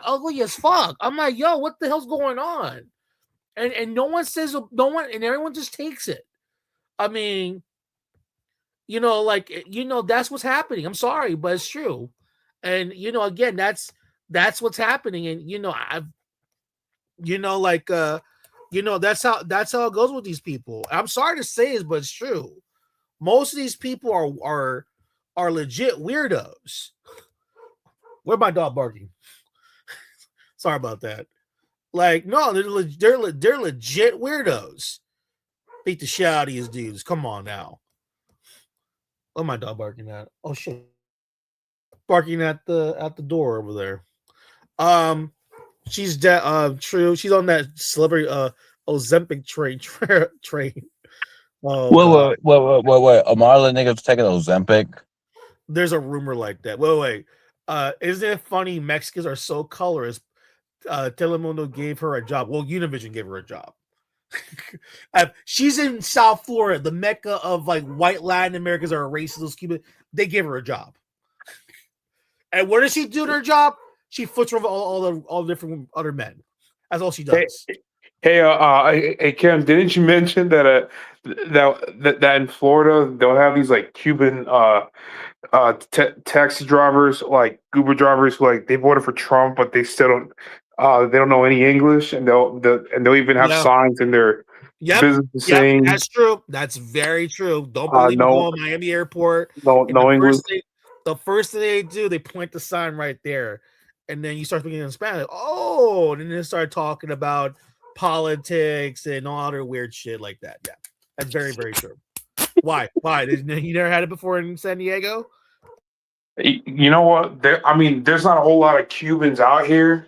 ugly as fuck. I'm like, yo, what the hell's going on? And no one says no one, and everyone just takes it. I mean, that's what's happening. I'm sorry, but it's true. And again, that's what's happening. And I've like that's how it goes with these people. I'm sorry to say this, but it's true. Most of these people are legit weirdos. Where's my dog barking? Sorry about that. Like, no, they're legit weirdos. Beat the shit out of these dudes. Come on now. What my dog barking at? Oh shit. Barking at the door over there. She's true. She's on that celebrity Ozempic train. Oh god. Wait. A Marlon nigga's taking Ozempic. There's a rumor like that. Wait. Isn't it funny? Mexicans are so colorist. Telemundo gave her a job. Well, Univision gave her a job. She's in South Florida, the mecca of like white Latin Americans are racist. Those Cuban, they gave her a job. And what does she do to her job? She foots over all the different other men. That's all she does. Hey, Kim, didn't you mention that that in Florida they'll have these like Cuban taxi drivers, like Uber drivers, who like they voted for Trump, but they still don't. They don't know any English, and they'll even have signs in their business saying, that's true. That's very true. Don't believe me. Go to Miami Airport. No English. The first thing they do, they point the sign right there, and then you start speaking in Spanish. Oh, and then they start talking about politics and all other weird shit like that. Yeah, that's very, very true. Why? You never had it before in San Diego? You know what? There's not a whole lot of Cubans out here,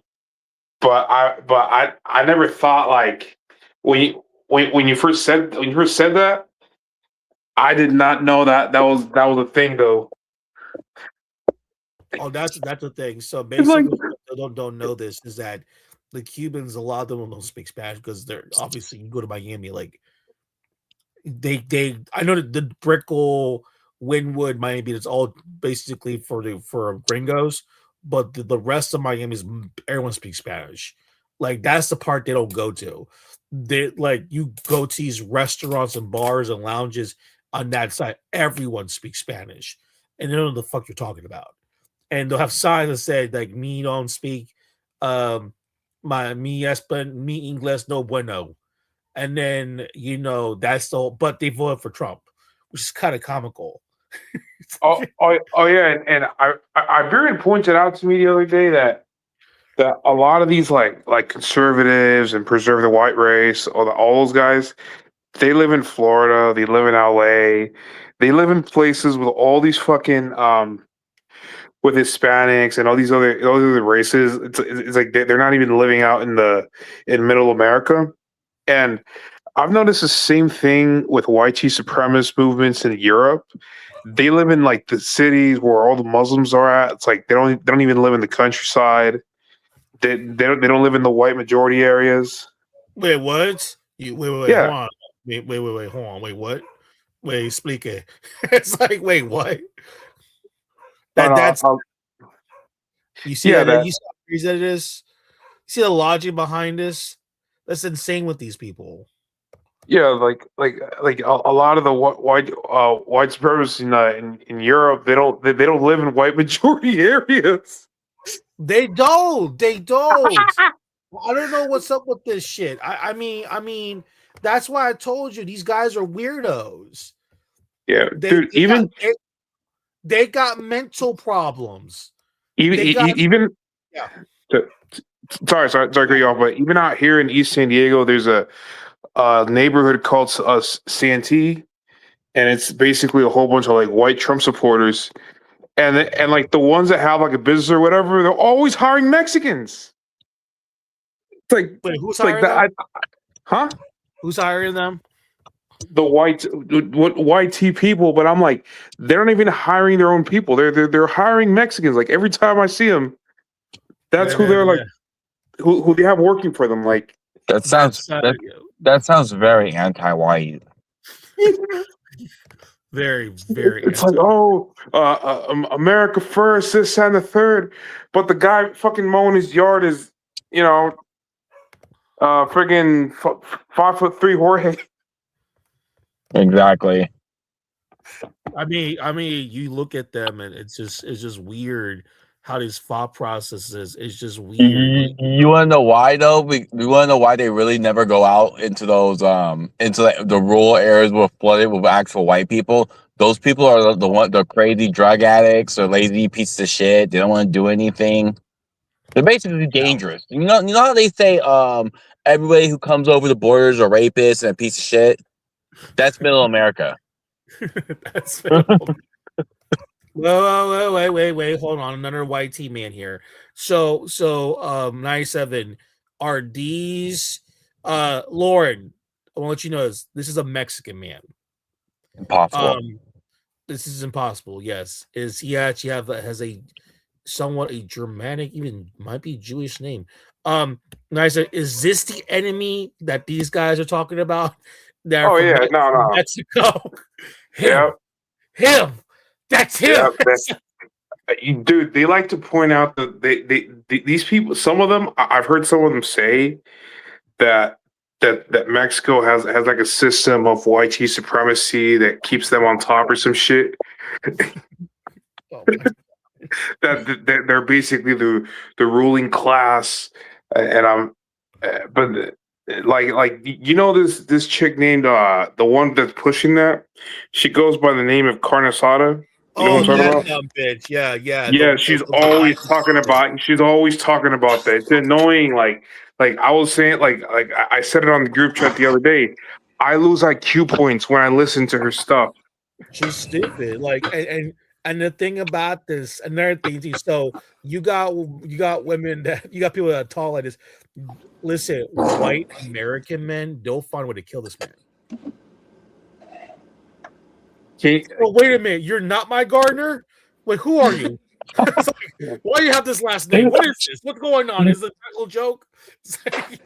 but I never thought like when you first said that, I did not know that was a thing though. Oh, that's the thing. So basically, don't know this is that the Cubans, a lot of them don't speak Spanish because they're obviously you go to Miami, like they I know that the Brickell, Wynwood, Miami, it's all basically for gringos, but the rest of Miami is everyone speaks Spanish. Like that's the part they don't go to. They like you go to these restaurants and bars and lounges on that side, everyone speaks Spanish, and they don't know what the fuck you're talking about. And they'll have signs that say like me don't speak mi inglés no bueno. And then that's the but they voted for Trump, which is kind of comical. oh yeah, and I very pointed out to me the other day that a lot of these like conservatives and preserve the white race, all those guys, they live in Florida, they live in LA, they live in places with all these fucking with Hispanics and all these other races. It's like they're not even living out in middle America. And I've noticed the same thing with white supremacist movements in Europe. They live in like the cities where all the Muslims are at. It's like they don't even live in the countryside. They don't live in the white majority areas. Wait, what? Wait, Yeah. hold on. Wait, hold on. Wait, what? Wait, explique. It's like, wait, what? That's you see that you see how crazy that it is? You see the logic behind this? That's insane with these people. Yeah, like a lot of the white supremacists in Europe, they don't live in white majority areas. They don't. I don't know what's up with this shit. I mean, that's why I told you these guys are weirdos. Yeah, dude. They got mental problems. Even yeah. Sorry to cut you off, but even out here in East San Diego, there's a neighborhood called Santee, and it's basically a whole bunch of like white Trump supporters, and like the ones that have like a business or whatever, they're always hiring Mexicans. It's like, wait, who's hiring them? Huh? Who's hiring them? The white tea people, but I'm like, they're not even hiring their own people. They're hiring Mexicans. Like every time I see them, that's who they're like, who they have working for them. Like that sounds very anti-white. Very, very. It's like, America first, this and the third, but the guy fucking mowing his yard is, friggin' 5'3" Jorge. Exactly. I mean, you look at them and it's just weird how his thought process is just weird. You want to know why though? We want to know why they really never go out into those into the rural areas where flooded with actual white people. Those people are the crazy drug addicts or lazy pieces of shit. They don't want to do anything. They're basically dangerous. You know how they say everybody who comes over the borders are rapists and a piece of shit. That's Middle America. That's wait, hold on. Another white T man here. So 97, are these Lauren, I want to let you know this is a Mexican man. Impossible. This is impossible, yes. Is he actually has a somewhat a Germanic, even might be Jewish name. Nisa, is this the enemy that these guys are talking about? They're Oh from yeah, no. Mexico. Yeah, Him. That's him. dude. They like to point out that these people. Some of them, I've heard some of them say that Mexico has like a system of white supremacy that keeps them on top or some shit. Oh, that they're basically the ruling class, and but like this chick named the one that's pushing that, she goes by the name of Carnesada. You know what I'm talking about? Dumb bitch. Yeah. Yeah, she's always talking about. She's always talking about that. It's annoying. Like I was saying, like I said it on the group chat the other day. I lose IQ points when I listen to her stuff. She's stupid. Like and the thing about this, another thing too. So you got women that you got people that are tall like this. Listen, white American men, they'll find a way to kill this man. Oh, wait a minute, you're not my gardener? Wait, who are you? It's like, why do you have this last name? What is this? What's going on? Is it a little joke? It's like,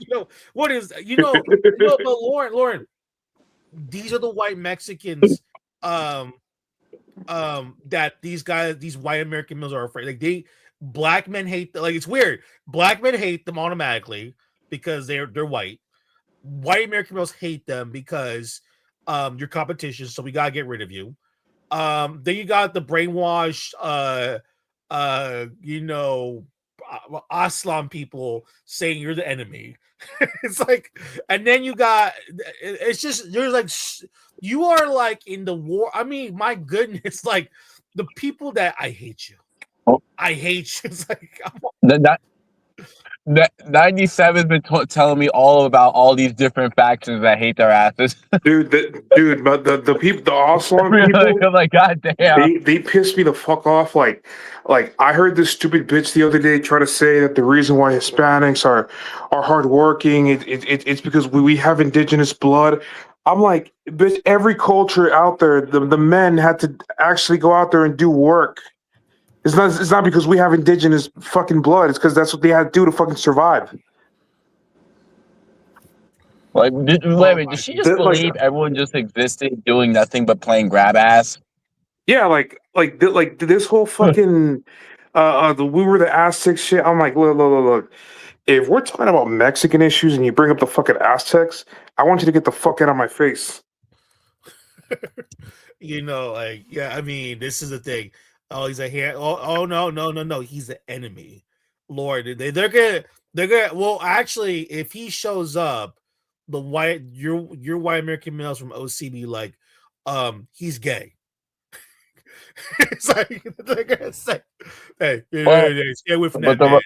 what is but Lauren, these are the white Mexicans that these white American males are afraid. Like black men hate like it's weird. Black men hate them automatically because they're white. White American males hate them because you're competition, so we gotta get rid of you. Then you got the brainwashed Aslam people saying you're the enemy. It's like, and then you got it's just you're like you are like in the war. I mean, my goodness, like the people that I hate you. I hate you. It's like that 97's been telling me all about all these different factions that hate their asses. But the people, the Aslan people, I'm like, God damn. they piss me the fuck off. Like I heard this stupid bitch the other day try to say that the reason why Hispanics are hardworking, it's because we have indigenous blood. I'm like, bitch, every culture out there, the men had to actually go out there and do work. It's not because we have indigenous fucking blood. It's because that's what they had to do to fucking survive. Like, wait a minute, did she just believe everyone just existed doing nothing but playing grab ass? Yeah, like this whole fucking we were the Aztecs shit. I'm like, look. If we're talking about Mexican issues and you bring up the fucking Aztecs, I want you to get the fuck out of my face. I mean, this is the thing. Oh, he's a here. Oh no. He's the enemy. Lord, they're gonna. Well, actually, if he shows up, the your white American males from OCB like, he's gay. It's like they're gonna say, hey, stay away from that man.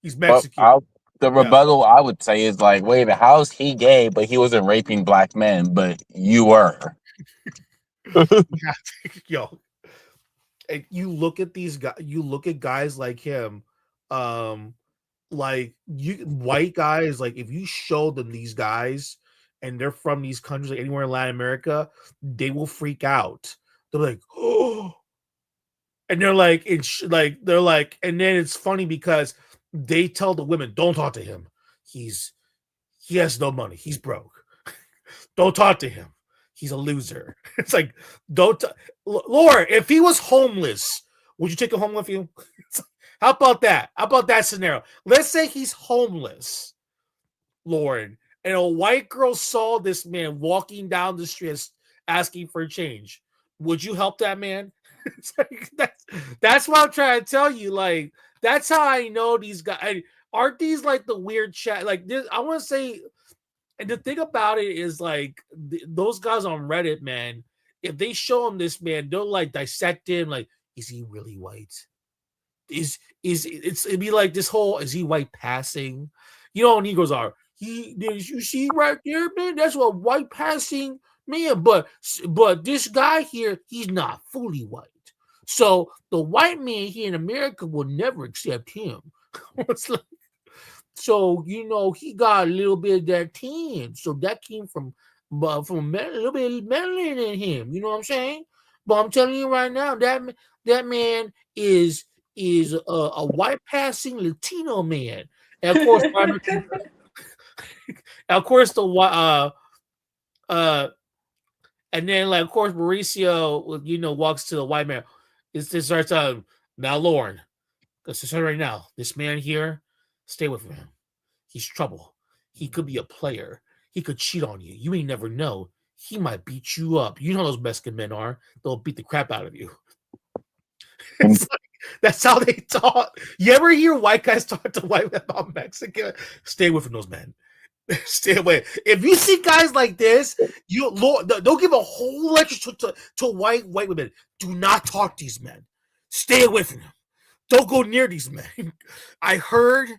He's Mexican. The rebuttal I would say is like, wait a minute, how's he gay? But he wasn't raping black men, but you were. Yo, and you look at these guys. You look at guys like him, like white guys. Like if you show them these guys, and they're from these countries, like anywhere in Latin America, they will freak out. They're like, oh, and they're like, and then it's funny because they tell the women, don't talk to him. He has no money. He's broke. Don't talk to him. He's a loser. It's like, Laura, if he was homeless, would you take him home with you? How about that? How about that scenario? Let's say he's homeless, Lauren, and a white girl saw this man walking down the street asking for change. would you help that man? That's what I'm trying to tell you. Like, that's how I know these guys aren't these like the weird chat. Like this, I want to say, and the thing about it is like those guys on Reddit, man. If they show him this man, they'll like dissect him. Like, is he really white? It'd be like this whole is he white passing? You know how Negroes are. You see right there, man. That's what white passing man. But this guy here, he's not fully white. So the white man here in America will never accept him. It's like, so he got a little bit of that tan. So that came from a little bit of melanin in him. You know what I'm saying? But I'm telling you right now, that man is a white passing Latino man. And of course, and then like of course Mauricio, walks to the white man. It starts now, Lauren, let's just say right now, this man here, stay away from him. He's trouble. He could be a player. He could cheat on you. You ain't never know. He might beat you up. You know how those Mexican men are. They'll beat the crap out of you. It's like, that's how they talk. You ever hear white guys talk to white men about Mexican? Stay away from those men. Stay away. If you see guys like this, don't give a whole lecture to white women. Do not talk to these men. Stay away from them. Don't go near these men. I heard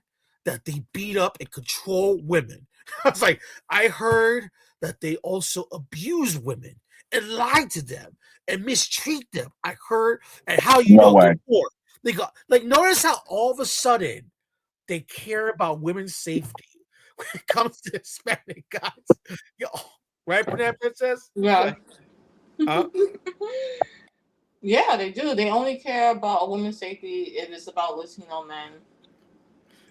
that they beat up and control women. I was like, I heard that they also abuse women and lie to them and mistreat them. I heard, and how they got like notice how all of a sudden they care about women's safety when it comes to Hispanic guys. Right, Princess? Yeah. Huh? Yeah, they do. They only care about a woman's safety if it's about Latino men.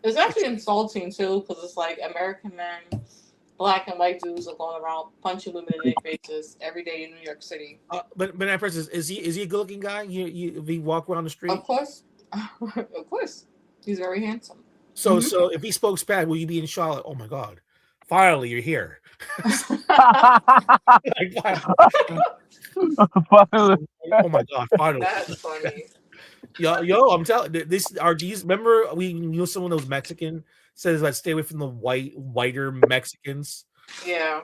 It's actually insulting too, because it's like American men, black and white dudes are going around punching women in their faces every day in New York City. But Princess, is he a good-looking guy? If he walk around the street, of course, he's very handsome. So if he spoke Spanish, will you be in Charlotte? Oh my God, finally you're here. Oh my God, finally. That's funny. Yo, I'm telling this. Remember we knew someone that was Mexican says like stay away from the whiter Mexicans. Yeah.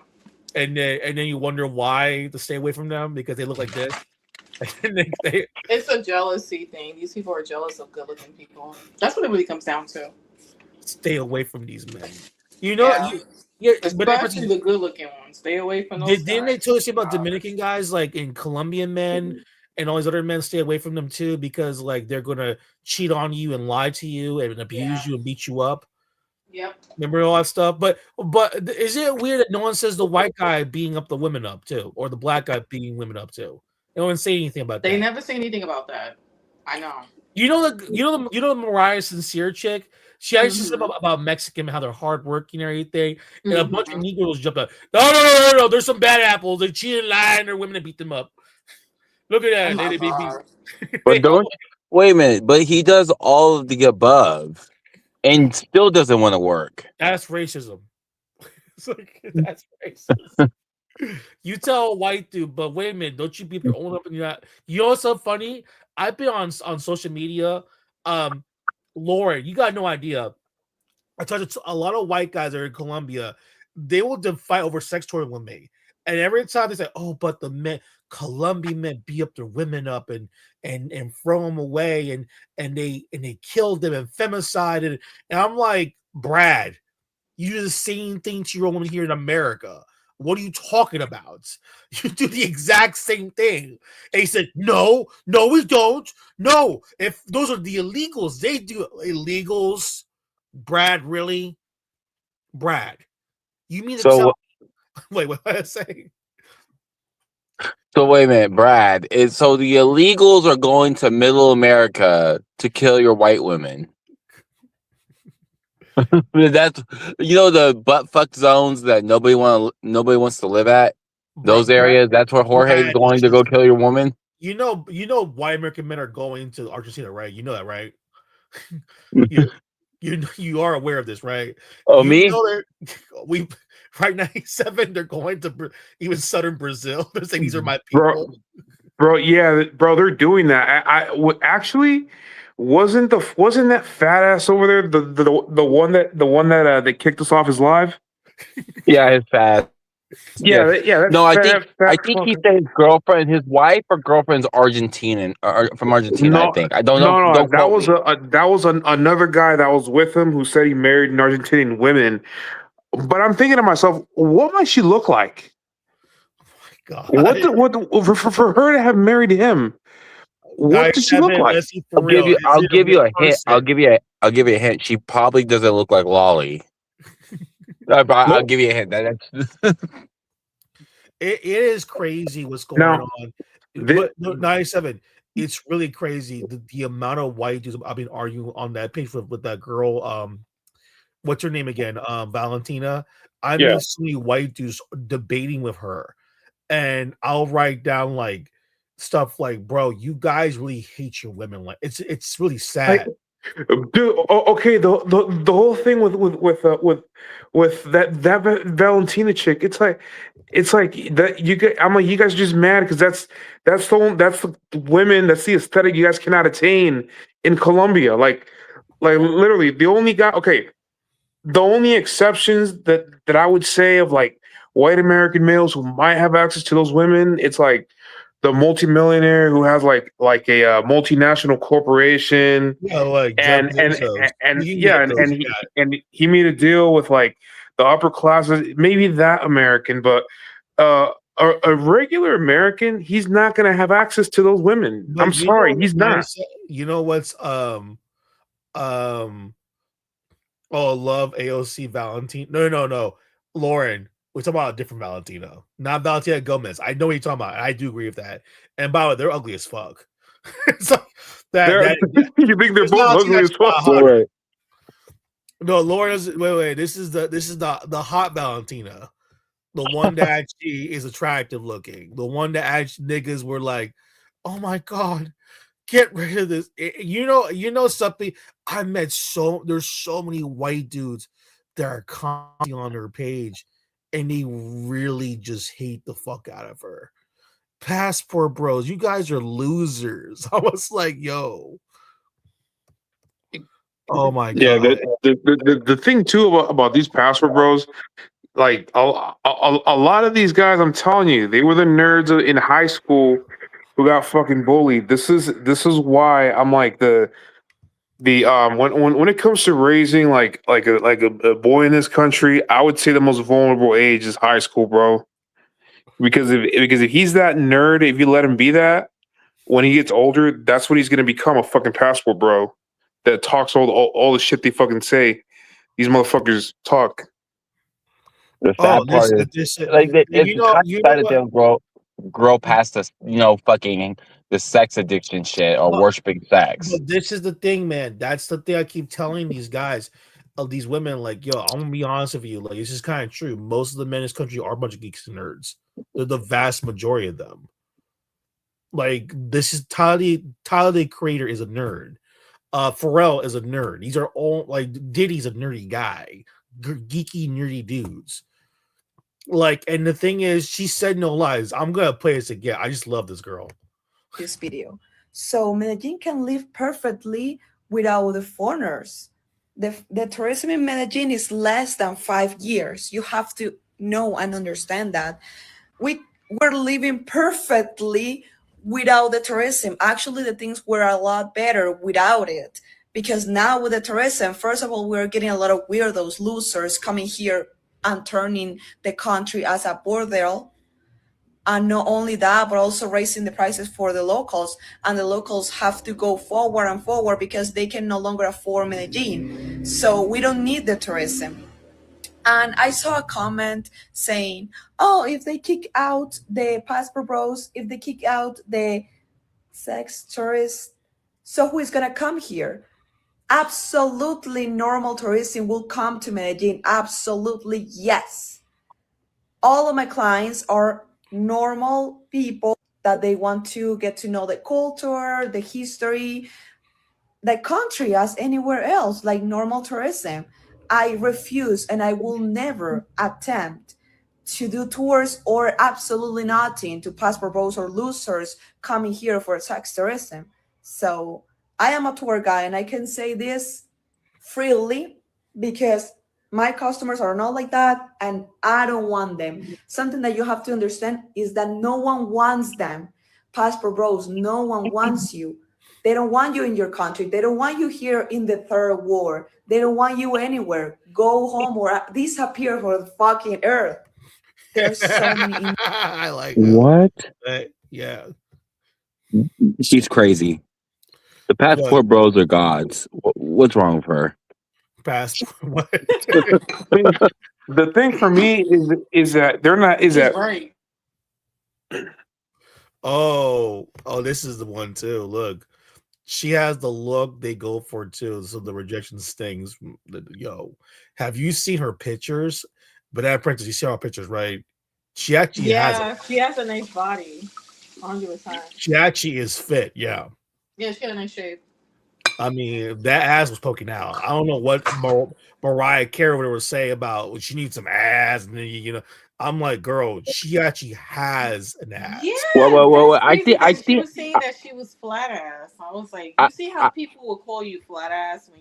And then you wonder why to stay away from them because they look like this. It's a jealousy thing. These people are jealous of good-looking people. That's what it really comes down to. Stay away from these men. Especially the good-looking ones. Stay away from those. Didn't they tell us about Dominican guys like in Colombian men and all these other men? Stay away from them too because like they're gonna cheat on you and lie to you and abuse you and beat you up. Yep. Remember all that stuff? But is it weird that no one says the white guy beating up the women up too, or the black guy beating women up too? No one say anything about that. They never say anything about that. I know. You know the Mariah Sincere chick. She actually said about Mexican how they're hardworking and everything, and a bunch of Negroes jumped up. No. There's some bad apples. They cheated, lied, and their women to beat them up. Look at that. But wait a minute. But he does all of the above, and still doesn't want to work. That's racism. It's like that's racist. You tell a white dude, but wait a minute, don't you beat your own up in your? You know what's so funny? I've been on social media. Lauren, you got no idea. I talked to a lot of white guys that are in Colombia. They will fight over sex toy women, and every time they say, "Oh, but the Colombian men beat up their women up and throw them away, and they killed them and femicided." And I'm like, Brad, you do the same thing to your woman here in America. What are you talking about? You do the exact same thing. And he said, no, we don't. No, if those are the illegals, they do illegals. Brad, really? Brad, you mean to tell wait, what did I say? So wait a minute, Brad. So the illegals are going to Middle America to kill your white women. That's the butt fuck zones that nobody wants to live at. Those areas. That's where Jorge's going to go kill your woman. You know, white American men are going to Argentina, right? You know that, right? you are aware of this, right? Oh, me? We right 97. They're going to even southern Brazil. They're saying these are my people. bro. Yeah, bro, they're doing that. Actually wasn't that fat ass over there the one that they kicked us off his live? Yeah, his fast. Yeah. Yeah, No, that I fat think he fucking. said his girlfriend, his wife or girlfriend's Argentinian or from Argentina. I No, think. I don't know. no. Don't quote me. That was another guy that was with him who said he married an Argentinian woman. But I'm thinking to myself, what might she look like? God. For her to have married him? What does she look 97, like? let's see for real. Is I'll it a give you real a hint. person? I'll give you a hint. She probably doesn't look like Lolly. I'll Nope. give you a hint. That's It is crazy what's going Now, on. thi- But no, 97, it's really crazy the amount of white dudes I've been arguing on that page with that girl. What's her name again? Valentina. I yeah. met so many white dudes debating with her, and I'll write down like stuff like, "Bro, you guys really hate your women." Like it's really sad. Dude, okay, the whole thing with that Valentina chick, it's like that you get. I'm like, you guys are just mad because that's the women, that's the aesthetic you guys cannot attain in Colombia. Like literally the only guy. Okay, the only exceptions that I would say of like white American males who might have access to those women, it's like the multimillionaire who has like a multinational corporation Yeah, like Jeff Bezos. and You can yeah get those guys. and he made a deal with like the upper classes, maybe that American, but uh a regular American, he's not gonna have access to those women. I'm But you sorry, know he's what's not. nice? You know what's um oh, love AOC Valentine. No. Lauren. We're talking about a different Valentino, not Valentina Gomez. I know what you're talking about. I do agree with that. And by the way, they're ugly as fuck. So They're, that you think they're there's both Valentina ugly as that's fuck? not hot. right. No, Lauren is wait. This is the hot Valentina. The one that actually is attractive looking. The one that actually niggas were like, oh my god, get rid of this. You know something. I met there's so many white dudes that are constantly on her page, and they really just hate the fuck out of her. Passport bros, you guys are losers. I was like, yo, oh my Yeah, god. the thing too about these passport bros, like a lot of these guys, I'm telling you, they were the nerds in high school who got fucking bullied. This is why I'm like the when it comes to raising like a boy in this country, I would say the most vulnerable age is high school, bro. Because if he's that nerd, if you let him be that, when he gets older, that's what he's gonna become, a fucking passport bro that talks all the shit they fucking say. These motherfuckers talk. The Oh, sad part is like it's kind you of know sad that what? they'll grow past this, fucking the sex addiction shit or But, worshiping sex. but this is the thing, man. That's the thing I keep telling these guys, of these women. Like, yo, I'm gonna be honest with you. Like, it's just kind of true. Most of the men in this country are a bunch of geeks and nerds. They're the vast majority of them. Like, this is Tyler the Creator is a nerd. Pharrell is a nerd. These are all like Diddy's a nerdy guy, geeky nerdy dudes. Like, and the thing is, she said no lies. I'm gonna play this again. I just love this girl. This video. So Medellin can live perfectly without the foreigners. The tourism in Medellin is less than 5 years. You have to know and understand that. We're living perfectly without the tourism. Actually, the things were a lot better without it. Because now with the tourism, first of all, we're getting a lot of weirdos, losers coming here and turning the country as a bordel. And not only that, but also raising the prices for the locals. And the locals have to go forward and forward because they can no longer afford Medellin. So we don't need the tourism. And I saw a comment saying, oh, if they kick out the passport bros, if they kick out the sex tourists, so who is going to come here? Absolutely normal tourism will come to Medellin. Absolutely, yes. All of my clients are normal people that they want to get to know the culture, the history, the country as anywhere else, like normal tourism. I refuse and I will never attempt to do tours or absolutely nothing to passport bros or losers coming here for sex tourism. So I am a tour guide and I can say this freely because my customers are not like that and I don't want them. Something that you have to understand is that no one wants them. Passport bros, no one wants you. They don't want you in your country. They don't want you here in the third world. They don't want you anywhere. Go home or disappear for the fucking earth. There's so many. I like What? yeah. She's crazy. The Look, passport bros are gods. What's wrong with her? passport. What? The thing for me is that they're not is He's that right. Oh, this is the one too. Look, she has the look they go for too. So the rejection stings. Yo, have you seen her pictures? But that princess, you see her pictures, right? She actually she has a nice body. 100%. She actually is fit. Yeah. Yeah, she got a nice shape. I mean, that ass was poking out. I don't know what Mariah Carey would say about she needs some ass, and then I'm like, girl, she actually has an ass. Yeah, Well, that's crazy I that she think was saying that she was flat ass. I was like, I, you see how people will call you flat ass when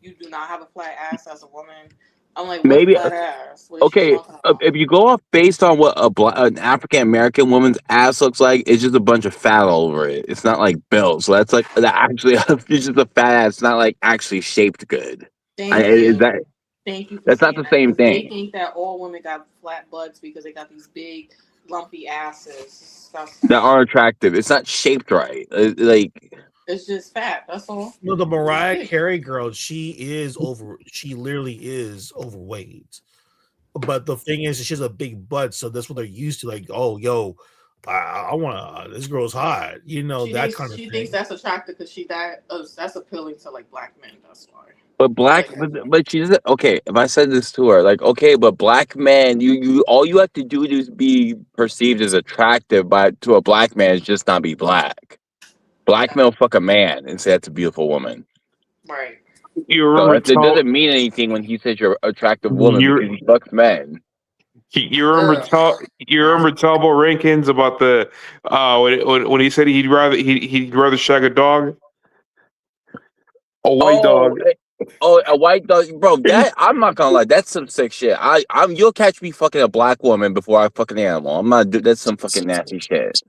you do not have a flat ass as a woman. I'm like, what maybe flat ass? What is she okay. talking about? If you go off based on what an African American woman's ass looks like, it's just a bunch of fat all over it. It's not like built. So that's like that actually. It's just a fat ass. It's not like actually shaped good. Thank Is you. that Thank you for that's not saying the that same because they thing? think that all women got flat butts because they got these big, lumpy asses. It's disgusting. That aren't attractive. It's not shaped right. Like It's just fat. That's all. No, the It's Mariah big. Carey girl, she literally is overweight. But the thing is, she has a big butt, so that's what they're used to. Like, oh, yo, I want this girl's hot, that kind of She thinks thing. that's attractive because that's appealing to like black men. That's why. but but she doesn't. Okay, if I said this to her, like, okay, but black men, you all you have to do to be perceived as attractive by to a black man is just not be black. Black men will fuck a man and say that's a beautiful woman. Right. you So remember it tell doesn't mean anything when he says you're an attractive woman you because he fucks men. you remember Ugh. you remember Talbot Rankins about the when he said he'd rather shag a dog, a white Oh, dog. oh, a white dog, bro. That I'm not gonna lie, that's some sick shit. You'll catch me fucking a black woman before I fuck an animal. I'm not. That's some fucking nasty shit.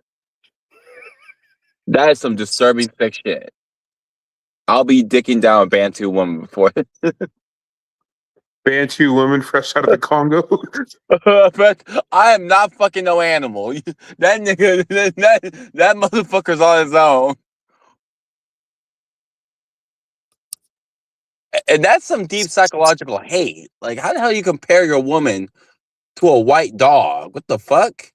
That is some disturbing sick shit. I'll be dicking down a Bantu woman before. Bantu women fresh out of the Congo. But I am not fucking no animal. That nigga, that motherfucker's on his own. And that's some deep psychological hate. Like, how the hell you compare your woman to a white dog? What the fuck?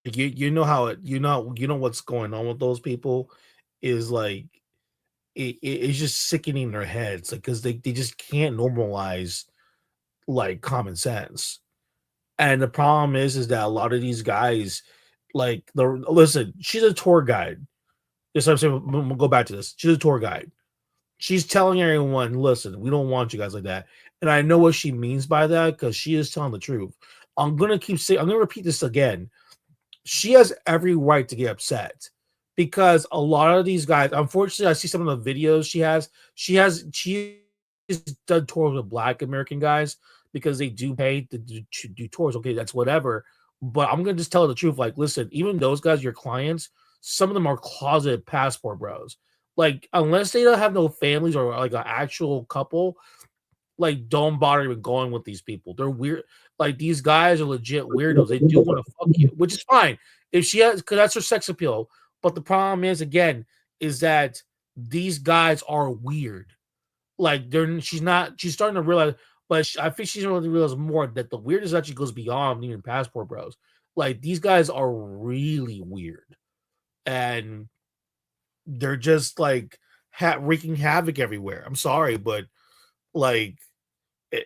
You know how what's going on with those people is like it's just sickening their heads, like because they just can't normalize like common sense. And the problem is that a lot of these guys, like listen, she's a tour guide. Yes, I'm saying we'll go back to this. She's a tour guide. She's telling everyone, listen, we don't want you guys like that. And I know what she means by that because she is telling the truth. I'm gonna repeat this again. She has every right to get upset because a lot of these guys, unfortunately, I see some of the videos she's done tours with black American guys because they do pay to do tours. Okay, that's whatever. But I'm gonna just tell her the truth. Like, listen, even those guys, your clients, some of them are closet passport bros. Like, unless they don't have no families or like an actual couple, like don't bother even going with these people. They're weird. Like these guys are legit weirdos. They do want to fuck you, which is fine if she has, because that's her sex appeal. But the problem is, again, is that these guys are weird. Like she's starting to realize, but I think she's going to realize more that the weirdness actually goes beyond even passport bros. Like these guys are really weird, and they're just like wreaking havoc everywhere. I'm sorry, but like,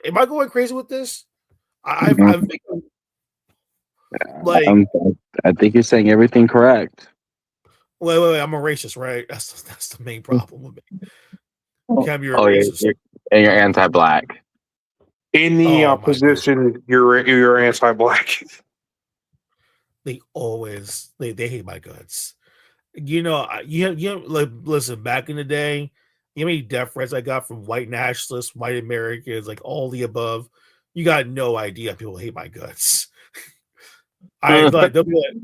am I going crazy with this? I think like I think you're saying everything correct. Wait. I'm a racist, right? That's the main problem with me. Cam, you're a Oh yeah, racist. and you're anti-black. In the Oh my goodness. opposition, you're anti-black. They always they hate my guts. You know, like listen, back in the day, you know how many death threats I got from white nationalists, white Americans, like all the above. You got no idea. People hate my guts. I like they'll be like,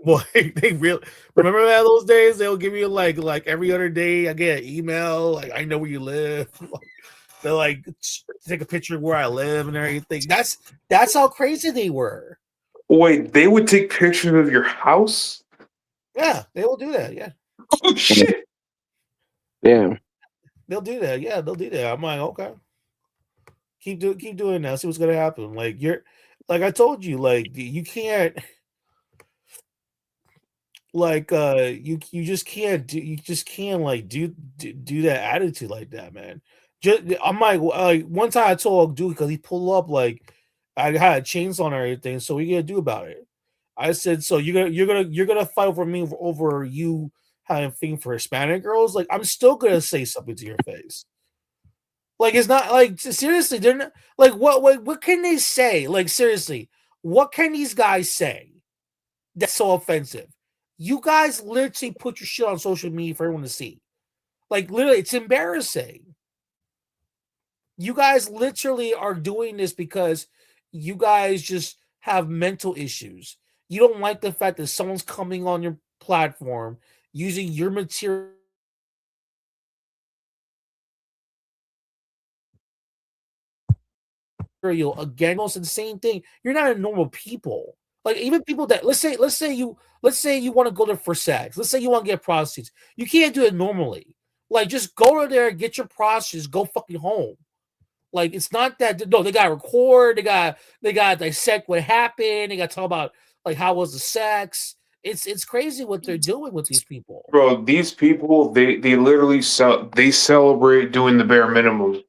boy, they really remember that those days. They'll give you like every other day. I get an email like I know where you live. They're like take a picture of where I live and everything. That's how crazy they were. Wait, they would take pictures of your house? Yeah, they will do that. Yeah, Oh shit! Yeah. they'll do that. Yeah, they'll do that. I'm like, okay, keep doing that. See what's gonna happen. Like you're, like I told you, like you can't, like you just can't like do that attitude like that, man. Just I'm like one time I told dude because he pulled up like I had a chainsaw and everything. So what you gonna do about it? I said, so you're gonna fight over me over you having a thing for Hispanic girls? Like I'm still gonna say something to your face. Like it's not like seriously, they're not like what can they say? Like seriously, what can these guys say that's so offensive? You guys literally put your shit on social media for everyone to see. Like literally, it's embarrassing. You guys literally are doing this because you guys just have mental issues. You don't like the fact that someone's coming on your platform using your material again. Most insane thing. You're not a normal people. Like even people that let's say you want to go there for sex. Let's say you want to get prostitutes. You can't do it normally. Like just go there, get your prostitutes, go fucking home. Like it's not that no, they gotta record, they gotta dissect what happened, they gotta talk about like how was the sex. It's crazy what they're doing with these people. Bro, these people they literally celebrate doing the bare minimum.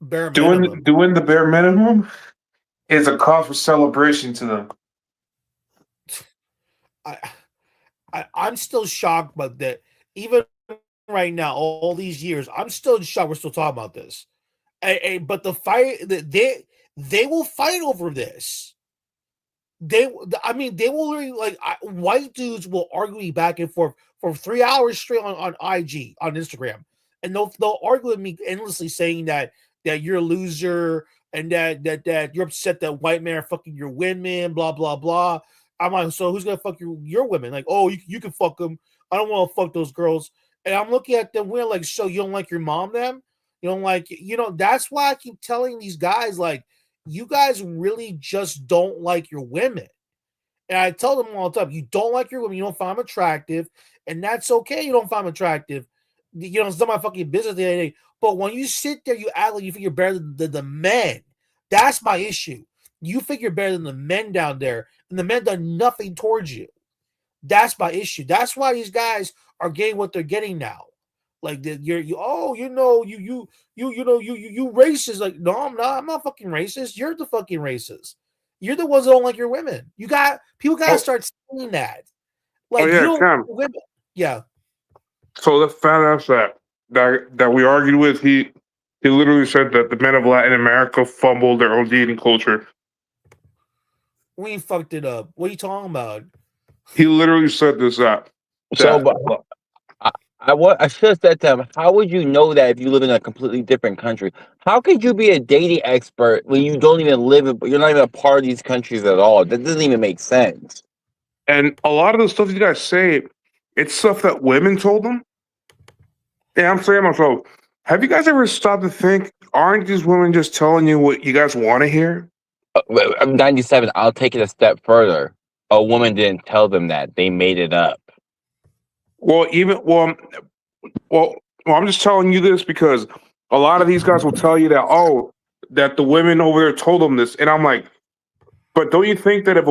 Bare minimum. Doing the bare minimum is a cause for celebration to them. I'm still shocked about that. Even right now, all these years, I'm still shocked we're still talking about this. But the fight they will fight over this. They will literally like white dudes will argue back and forth for 3 hours straight on IG on Instagram, and they'll argue with me endlessly saying that you're a loser and that you're upset that white men are fucking your women, blah blah blah. I'm like, so who's gonna fuck your women? Like, oh, you can fuck them. I don't want to fuck those girls. And I'm looking at them, we're like, so you don't like your mom, then? You don't like, that's why I keep telling these guys, like, you guys really just don't like your women. And I tell them all the time, you don't like your women, you don't find them attractive, and that's okay. You don't find them attractive. It's not my fucking business at the end of the day. But when you sit there, you act like you think you're better than the men. That's my issue. You think you're better than the men down there, and the men done nothing towards you. That's my issue. That's why these guys are getting what they're getting now. Like you racist. Like, no, I'm not. I'm not fucking racist. You're the fucking racist. You're the ones that don't like your women. People gotta start saying that. Like yeah, you don't Cam. like women. Yeah. So the fat ass that we argued with, he literally said that the men of Latin America fumbled their own dating culture. We fucked it up. What are you talking about? He literally said this up. So, but I should have said to him, how would you know that if you live in a completely different country? How could you be a dating expert when you don't even live in, you're not even a part of these countries at all? That doesn't even make sense. And a lot of the stuff you guys say, it's stuff that women told them. And I'm saying to myself, have you guys ever stopped to think, aren't these women just telling you what you guys want to hear? I'm 97. I'll take it a step further. A woman didn't tell them that. They made it up. Well, I'm just telling you this because a lot of these guys will tell you that, that the women over there told them this. And I'm like, but don't you think that if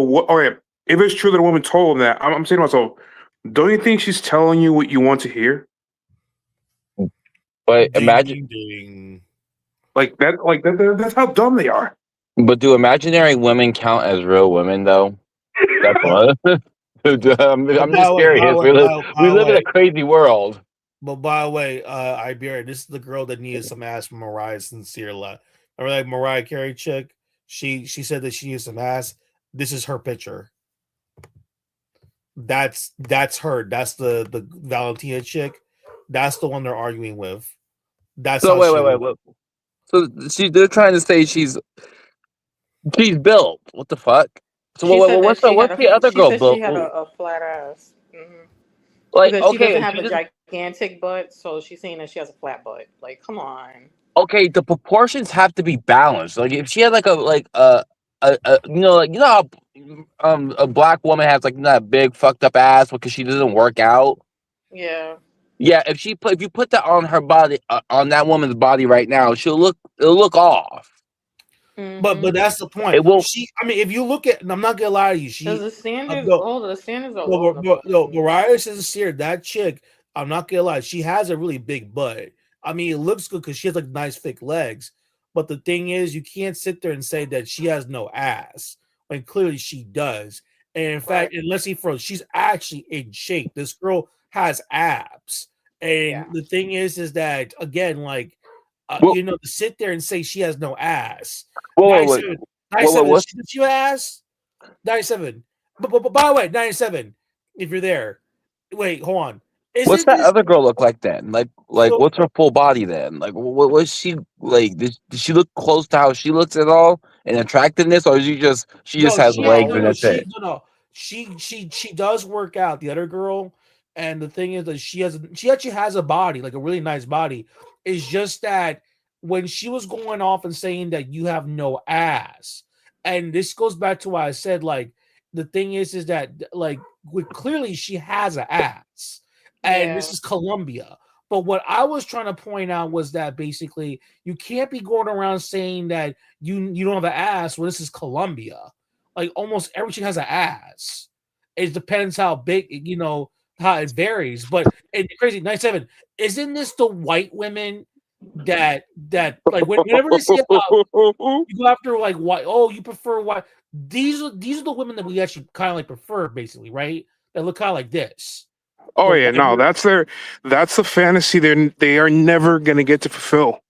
it's true that a woman told them that, I'm saying to myself, don't you think she's telling you what you want to hear? But imagine, that's how dumb they are. But do imaginary women count as real women, though? That's one. I'm But just curious. We by the live in a way, crazy world. but by the way, Iberia, this is the girl that needed some ass from Mariah Sincere left. Remember that Mariah Carey chick? She said that she needs some ass. This is her picture. That's her. That's the Valentina chick. That's the one they're arguing with. That's So how she wait, looks. wait. So they're trying to say she's built. What the fuck? So She said that what's the other she girl said she built? had a flat ass. Like Because she doesn't okay, have she a just gigantic butt, so she's saying that she has a flat butt. Like, come on. okay. The proportions have to be balanced. Like if she had like how a black woman has like that big fucked up ass because she doesn't work out. Yeah. Yeah, if you put that on her body on that woman's body right now, it'll look off. But Mm-hmm. that's the point. It will. I mean, if you look at, and I'm not gonna lie to you, Because no, the standards are all in the fucking. no, Mariah Sincere, that chick, I'm not gonna lie, she has a really big butt. I mean, it looks good because she has like nice thick legs. But the thing is, you can't sit there and say that she has no ass when clearly she does. And in Right. fact, and let's see, she's actually in shape. This girl has abs. Yeah. And the thing is that again, like, Well, to sit there and say she has no ass. whoa, wait, 97, wait, 97, what's she have ass? 97. But by the way, 97, if you're there, wait, hold on. what's Isn't that this other girl look like then? Like so? what's her full body then? Like what was she like? Did she look close to how she looks at all in attractiveness, or is she just No, has legs No. and that's it? she does work out. The other girl, and the thing is that she actually has a body, like a really nice body. It's just that when she was going off and saying that you have no ass, and this goes back to why I said like the thing is that like clearly she has an ass, and this Yeah. is Colombia. But what I was trying to point out was that basically you can't be going around saying that you don't have an ass when this is Colombia. Like almost everything has an ass. It depends how big, how it varies. But it's crazy. 97. Isn't this the white women that like whenever you see you go after like white? Oh, you prefer white. These are the women that we actually kind of like prefer, basically, right? That look kind of like this. Oh The yeah, white. no, that's the fantasy they are never gonna get to fulfill.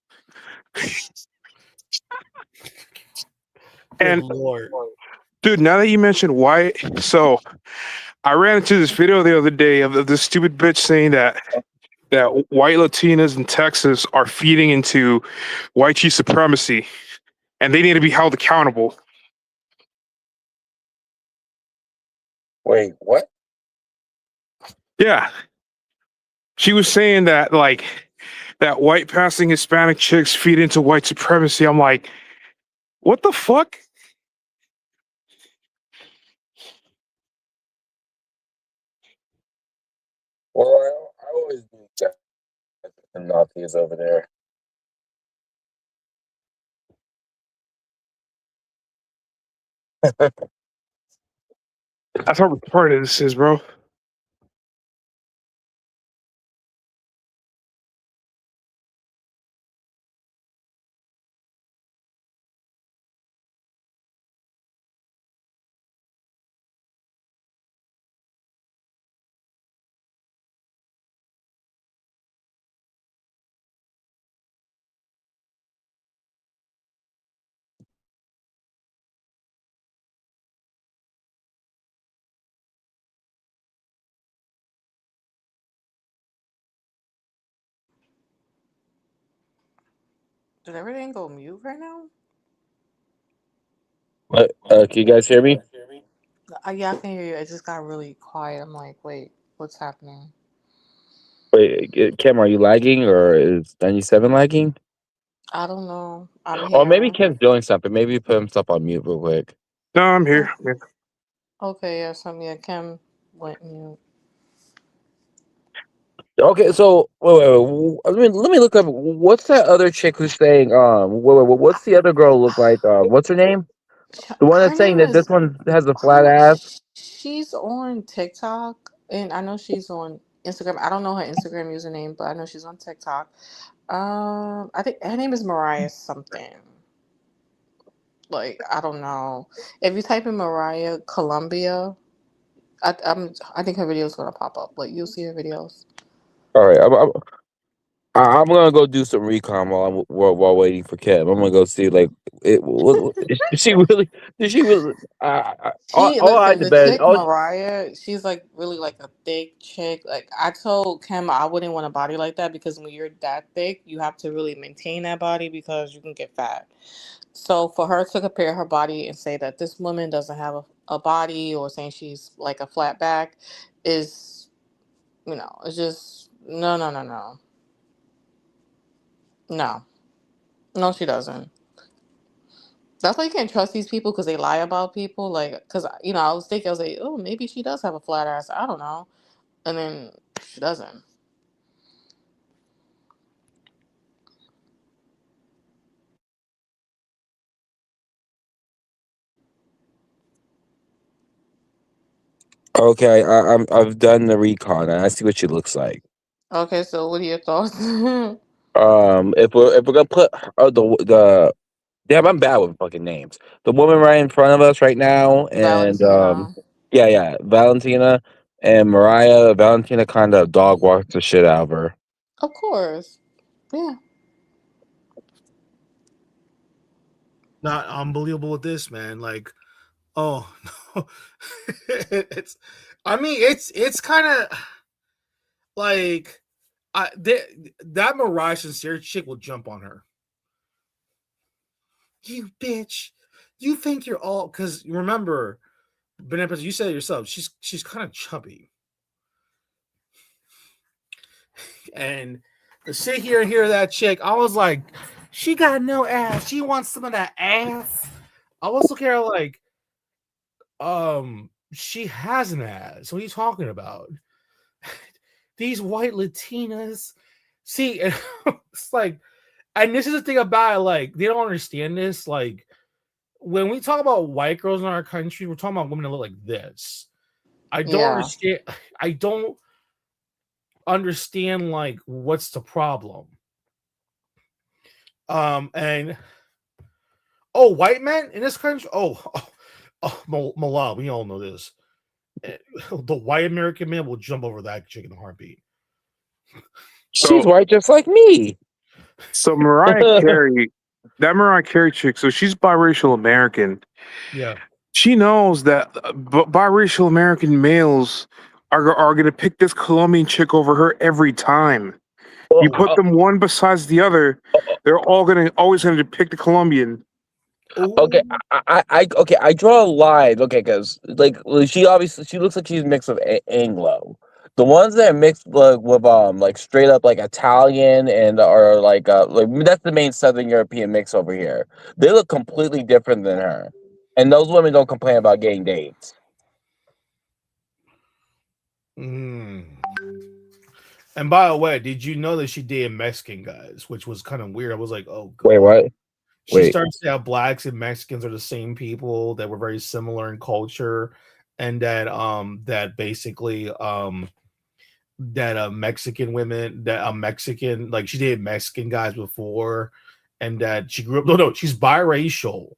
Good And lord. dude, now that you mentioned white, so I ran into this video the other day of this stupid bitch saying that white Latinas in Texas are feeding into white chief supremacy, and they need to be held accountable. Wait, what? Yeah, she was saying that that white passing Hispanic chicks feed into white supremacy. I'm like, what the fuck? Well, I always believe that the Nazis over there. That's how retarded this is, bro. Did everything go mute right now? What? Can you guys hear me? Yeah, I can hear you. It just got really quiet. I'm like, wait, what's happening? Wait, Kim, are you lagging or is 97 lagging? I don't know. I'm Or maybe here. Kim's doing something. Maybe put himself on mute real quick. No, I'm Oh, here. Yeah. okay, yeah, yeah, Kim went mute. Okay, so wait. Let me look up. What's that other chick who's saying? What's the other girl look like? What's her name? The one Her that's saying name that this is one has a flat her. ass. She's on TikTok, and I know she's on Instagram. I don't know her Instagram username, but I know she's on TikTok. I think her name is Mariah something. Like, I don't know. If you type in Mariah Colombia, I think her video's gonna pop up. Like you'll see her videos. All right, I'm gonna go do some recon while waiting for Kev. I'm gonna go see like is she really? Did she really? She All I listen, the depend. chick Mariah, she's like really like a thick chick. Like I told Kim I wouldn't want a body like that because when you're that thick, you have to really maintain that body because you can get fat. So for her to compare her body and say that this woman doesn't have a body or saying she's like a flat back is, it's just no, no, no, no, no, no. She doesn't. That's why you can't trust these people because they lie about people. Like, because I was thinking, I was like, oh, maybe she does have a flat ass. I don't know, and then she doesn't. Okay, I've done the recon and I see what she looks like. Okay, so what are your thoughts? If we're gonna put the damn, I'm bad with fucking names. The woman right in front of us right now, and Valentina. yeah, Valentina and Mariah. Valentina kind of dog walks the shit out of her. Of course. Yeah. Not unbelievable with this, man. Like, oh no, it's. I mean, it's kind of like that Mariah Sincere chick will jump on her. You bitch, you think you're all because remember, Benepes, you said it yourself. She's kind of chubby, and to sit here and hear that chick, I was like, she got no ass. She wants some of that ass. I was looking at her like, she has an ass. What are you talking about? These white Latinas. See, it's like, and this is the thing about it, like, they don't understand this. Like, when we talk about white girls in our country, we're talking about women that look like this. I don't Yeah. understand. I don't understand, like, what's the problem? And white men in this country. Malal, we all know this. The white American man will jump over that chick in a heartbeat. She's white just like me. So Mariah Carey, that Mariah Carey chick, so she's biracial American. Yeah. She knows that biracial American males are going to pick this Colombian chick over her every time. You put them one besides the other, they're always going to pick the Colombian. Okay, I draw a line. Okay, because like she looks like she's mixed with Anglo. The ones that are mixed with like straight up like Italian and or like that's the main Southern European mix over here. They look completely different than her, and those women don't complain about getting dates. And by the way, did you know that she dated Mexican guys, which was kind of weird? I was like, oh god. Wait, what? She starts to have blacks and Mexicans are the same people that were very similar in culture, and that basically that Mexican women that Mexican like she dated Mexican guys before, and that she grew up. No, she's biracial.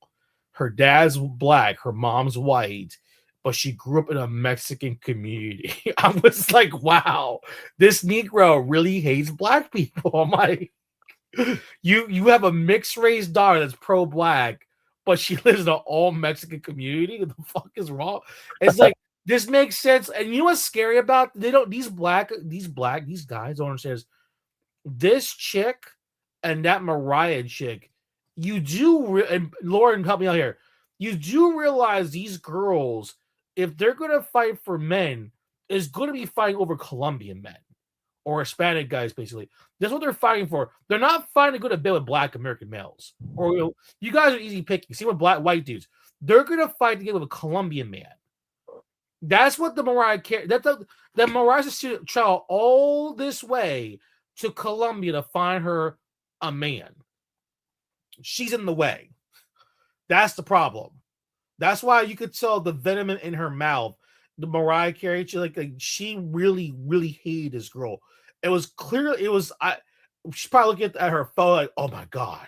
Her dad's black, her mom's white, but she grew up in a Mexican community. I was like, wow, this Negro really hates black people. I'm like, you have a mixed race daughter that's pro-black, but she lives in an all Mexican community. What the fuck is wrong? It's like this makes sense. And you know what's scary about these guys don't understand this chick and that Mariah chick. You do and Lauren, help me out here. You do realize these girls, if they're gonna fight for men, is gonna be fighting over Colombian men or Hispanic guys, basically. That's what they're fighting for. They're not fighting to go to bed with black American males. Or you guys are easy picking. See what white dudes. They're gonna fight to get with a Colombian man. That's what the Mariah Carey. That Mariah's travel all this way to Colombia to find her a man. She's in the way. That's the problem. That's why you could tell the venom in her mouth. The Mariah Carey, she really, really hated this girl. It was clear. She's probably looking at her phone like, oh my god,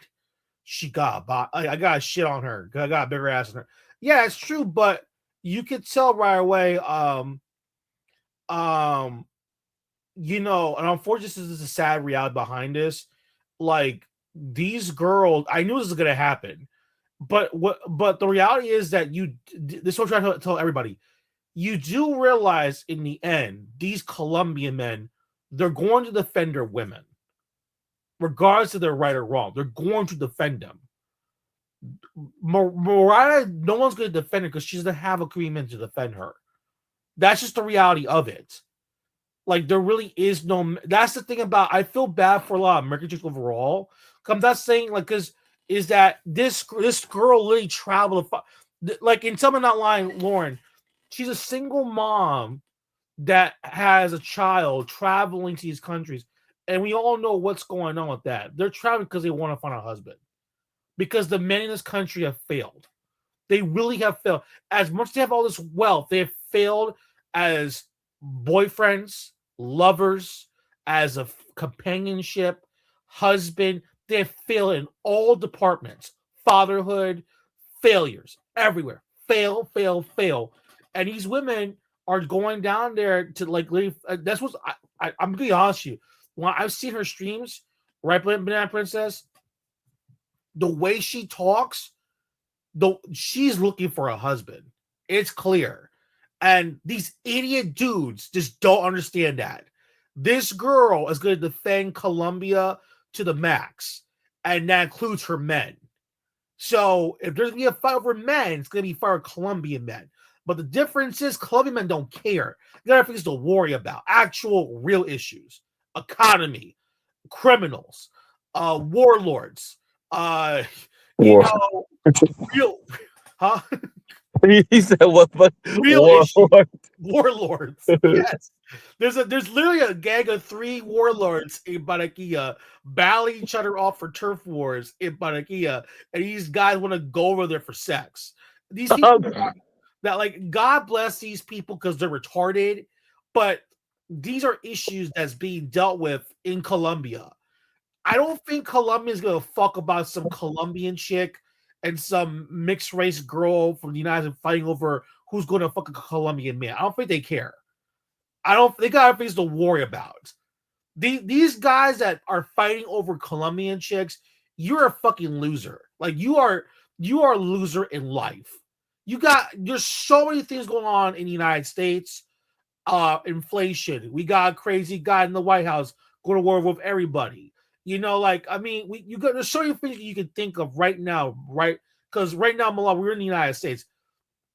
she got I got shit on her. I got a bigger ass than her. Yeah, it's true, but you could tell right away. And unfortunately, this is a sad reality behind this. Like these girls, I knew this was gonna happen, but the reality is that this is what I'm trying to tell everybody. You do realize in the end, these Colombian men, they're going to defend their women, regardless of their right or wrong. They're going to defend them. Mariah, no one's going to defend her because she doesn't have agreement to defend her. That's just the reality of it. Like there really is no. That's the thing about. I feel bad for a lot of American chicks overall. I'm not saying like because is that this girl literally traveled like in Tell Me Not Lying, Lauren. She's a single mom that has a child traveling to these countries, and we all know what's going on with that. They're traveling because they want to find a husband, because the men in this country have failed. They really have failed. As much as they have all this wealth, they have failed as boyfriends, lovers, as a companionship, husband. They have failed in all departments. Fatherhood, failures everywhere. Fail, fail, fail. And these women are going down there to like leave. That's what I'm gonna be honest with you. When I've seen her streams, right, Banana Princess, the way she talks, she's looking for a husband. It's clear. And these idiot dudes just don't understand that. This girl is going to defend Colombia to the max, and that includes her men. So if there's going to be a fight over men, it's going to be for Colombian men. But the difference is Colombian men don't care. They got things to worry about. Actual real issues. Economy. Criminals. Warlords. You know, real, huh? He said what? But Real warlords. Yes, there's literally a gang of 3 warlords in Barranquilla battling each other off for turf wars in Barranquilla, and these guys want to go over there for sex. These people that like God bless these people because they're retarded, but these are issues that's being dealt with in Colombia. I don't think Colombia's gonna fuck about some Colombian chick and some mixed race girl from the United States fighting over who's gonna fuck a Colombian man. I don't think they care. They got things to worry about. These guys that are fighting over Colombian chicks, you're a fucking loser. Like you are a loser in life. There's so many things going on in the United States. Inflation. We got a crazy guy in the White House going to war with everybody. There's so many things you can think of right now, right? Because right now, Milan, we're in the United States,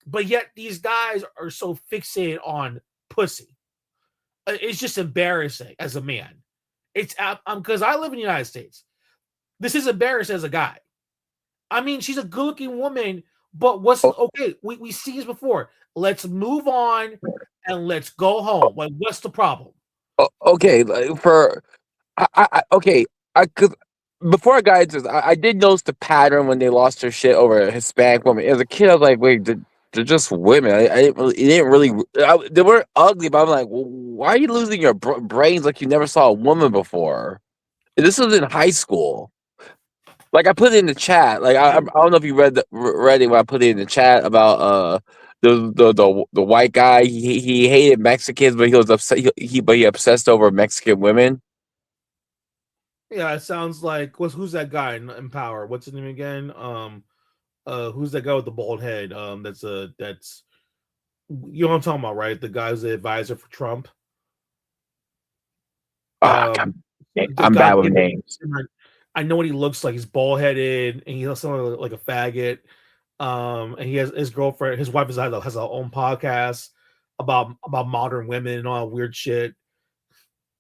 but yet these guys are so fixated on pussy. It's just embarrassing as a man. It's because I live in the United States. This is embarrassing as a guy. I mean, she's a good-looking woman, but okay? We see this before. Let's move on and let's go home. Like, what's the problem? Okay, okay. Cause before I got into this, I did notice the pattern when they lost their shit over a Hispanic woman. As a kid, I was like, wait, they're just women. I didn't really. They weren't ugly, but I'm like, well, why are you losing your brains like you never saw a woman before? This was in high school. Like I put it in the chat. Like I don't know if you read it when I put it in the chat about the white guy. He hated Mexicans, but he was upset. He obsessed over Mexican women. Yeah, it sounds like who's that guy in Power? What's his name again? Who's that guy with the bald head? That's you know what I'm talking about, right? The guy's the advisor for Trump. I'm bad with names. I know what he looks like. He's bald headed and he looks like a faggot. And he has his girlfriend, his wife has her own podcast about modern women and all that weird shit.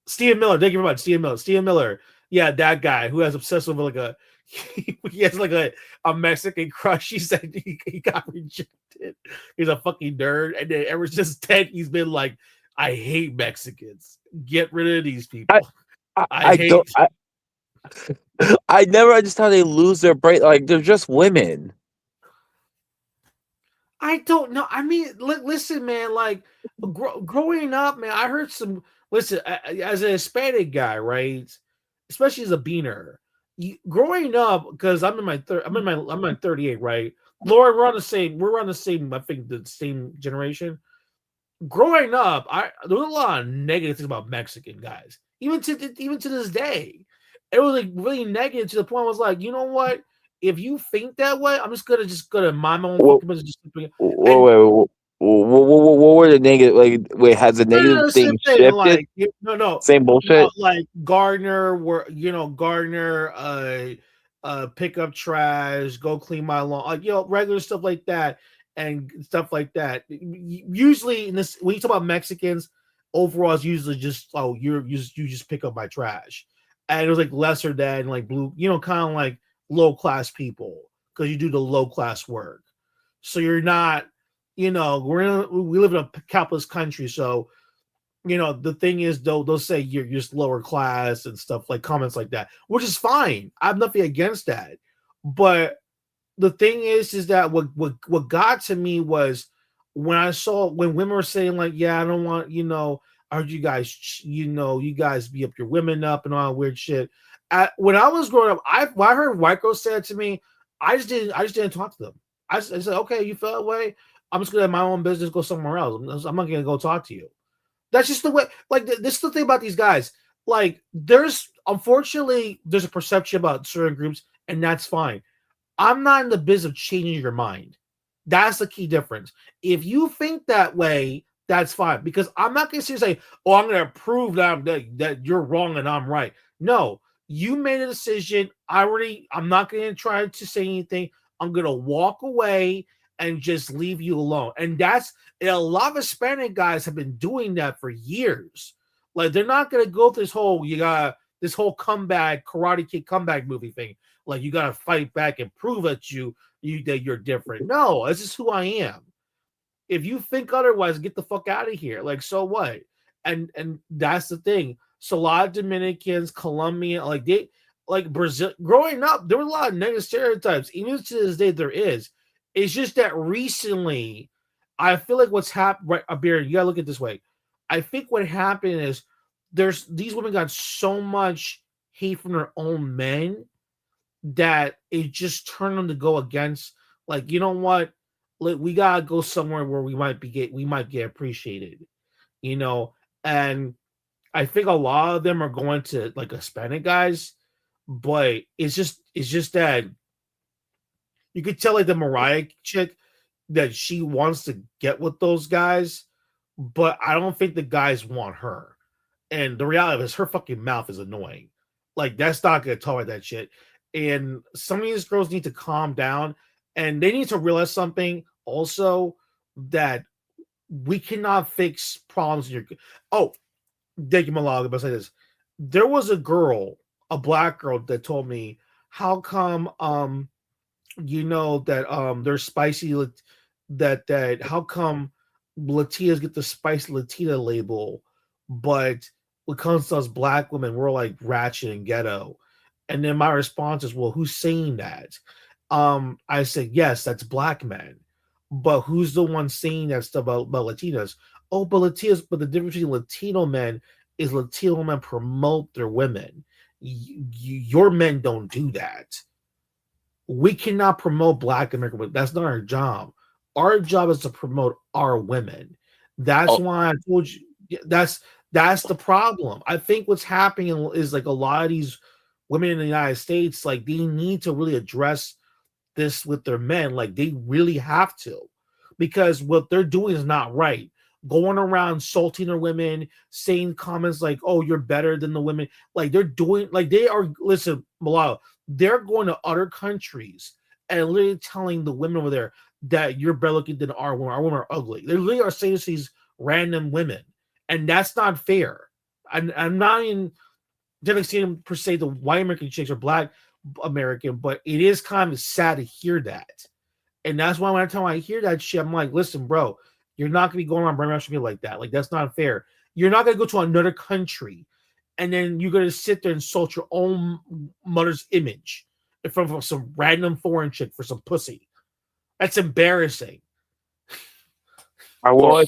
Stephen Miller, thank you very much. Stephen Miller. Yeah, that guy who has obsessed with he has like a Mexican crush. He said he got rejected. He's a fucking nerd. And then ever since then, he's been like, I hate Mexicans. Get rid of these people. I never understand how they lose their brain. Like they're just women. I don't know. I mean, listen, man. Like growing up, man, I heard some. Listen, as a Hispanic guy, right? Especially as a beaner, growing up, because I'm in my 38, right? Laura, we're on the same. I think the same generation. Growing up, there was a lot of negative things about Mexican guys, even to this day. It was like really negative to the point I was like, you know what? If you think that way, I'm just gonna mind my own What, fucking business. wait, And what were the negative? Like, wait, has the negative the same thing thing, shifted? like no, Same bullshit. like Gardner, pick up trash, go clean my lawn, like regular stuff like that, and stuff like that. Usually, in this, when you talk about Mexicans, overall, it's usually just you just pick up my trash, and it was like lesser than like blue, kind of like low class people because you do the low class work, so you're not, we live in a capitalist country, so the thing is, they'll say you're just lower class and stuff, like comments like that, which is fine. I have nothing against that. But the thing is that what got to me was when women were saying like, yeah, I don't want, I heard you guys, you guys be up your women up and all that weird shit. When I was growing up, when I heard white girls say it to me, I just didn't talk to them. I said, okay, you feel that way. I'm just gonna have my own business, go somewhere else. I'm not gonna go talk to you. That's just the way. Like this is the thing about these guys. Like unfortunately there's a perception about certain groups, and that's fine. I'm not in the business of changing your mind. That's the key difference. If you think that way, that's fine. Because I'm not going to say, "Oh, I'm going to prove that you're wrong and I'm right." No, you made a decision. I'm not going to try to say anything. I'm going to walk away and just leave you alone. And a lot of Hispanic guys have been doing that for years. Like they're not going to go through this whole comeback, Karate Kid comeback movie thing. Like you got to fight back and prove that you're different. No, this is who I am. If you think otherwise, get the fuck out of here. Like, so what? And that's the thing. So a lot of Dominicans, Colombian, like Brazil, growing up, there were a lot of negative stereotypes. Even to this day, there is. It's just that recently, I feel like what's happened, right, Abir, you gotta look at it this way. I think what happened is these women got so much hate from their own men that it just turned them to go against, like, you know what? Like, we gotta go somewhere where we might get appreciated, and I think a lot of them are going to like Hispanic guys, but it's just that you could tell like the Mariah chick that she wants to get with those guys, but I don't think the guys want her. And the reality is her fucking mouth is annoying. Like that's not gonna tolerate that shit. And some of these girls need to calm down and they need to realize something also, that we cannot fix problems in your thank you, Malala. But say this. There was a black girl that told me, how come that they're spicy, that how come Latinas get the spicy Latina label, but when it comes to us black women, we're like ratchet and ghetto. And then my response is, well, who's saying that? I said, yes, that's black men. But who's the one saying that stuff about Latinas? Oh, but the difference between Latino men is Latino men promote their women. Your men don't do that. We cannot promote black American women. That's not our job. Our job is to promote our women. That's why I told you that's the problem. I think what's happening is like a lot of these women in the United States, like they need to really address this with their men. Like they really have to, because what they're doing is not right. Going around insulting their women, saying comments like, "Oh, you're better than the women." Like they're doing, like they are. Listen, Malala, they're going to other countries and literally telling the women over there that you're better looking than our women. Our women are ugly. They literally are saying to these random women, and that's not fair. I'm not in saying per se the white American chicks are black American, but it is kind of sad to hear that. And that's why every time I hear that shit, I'm like, listen, bro, you're not gonna be going around brainwashing people like that. Like that's not fair. You're not gonna go to another country and then you're gonna sit there and insult your own mother's image in front of some random foreign chick for some pussy. That's embarrassing. Well, I'll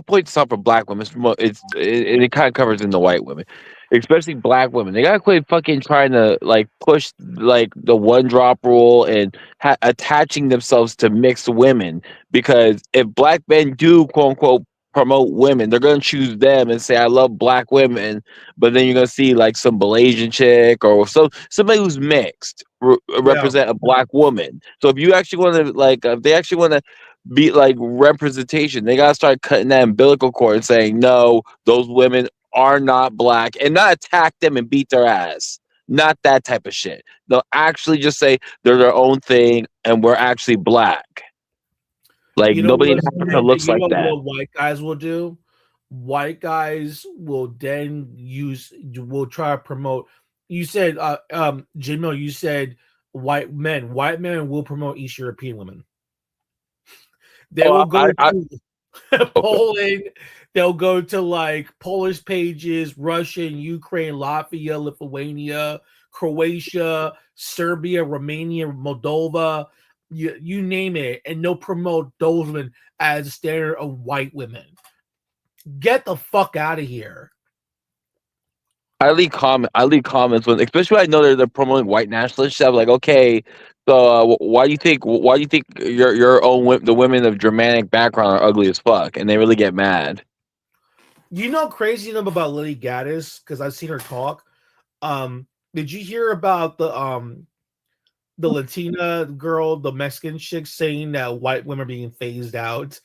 point this out for black women. It kind of covers in the white women. especially black women. They gotta quit fucking trying to like push like the one drop rule and attaching themselves to mixed women. Because if black men do quote unquote promote women, they're gonna choose them and say I love black women. But then you're gonna see like some Malaysian chick or somebody who's mixed Yeah. represent a black woman. So if you actually want to like, if they actually want to be like representation, they gotta start cutting that umbilical cord and saying no, those women are not black, and not attack them and beat their ass. Not that type of shit. They'll actually just say they're their own thing and we're actually black. Like You know nobody in what? Africa looks You like know that. what white guys will do? White guys will then will try to promote. You said, Jamil, you said white men. White men will promote East European women. They will Oh, go I to okay. Poland. They'll go to like Polish pages, Russian, Ukraine, Latvia, Lithuania, Croatia, Serbia, Romania, Moldova, you name it, and they'll promote those women as a standard of white women. Get the fuck out of here. I leave comments when, especially when I know they're promoting white nationalists. I'm like, okay, so why do you think your own the women of Germanic background are ugly as fuck, and they really get mad. You know crazy enough about Lily Gaddis because I've seen her talk. Did you hear about the Latina girl, the Mexican chick, saying that white women are being phased out?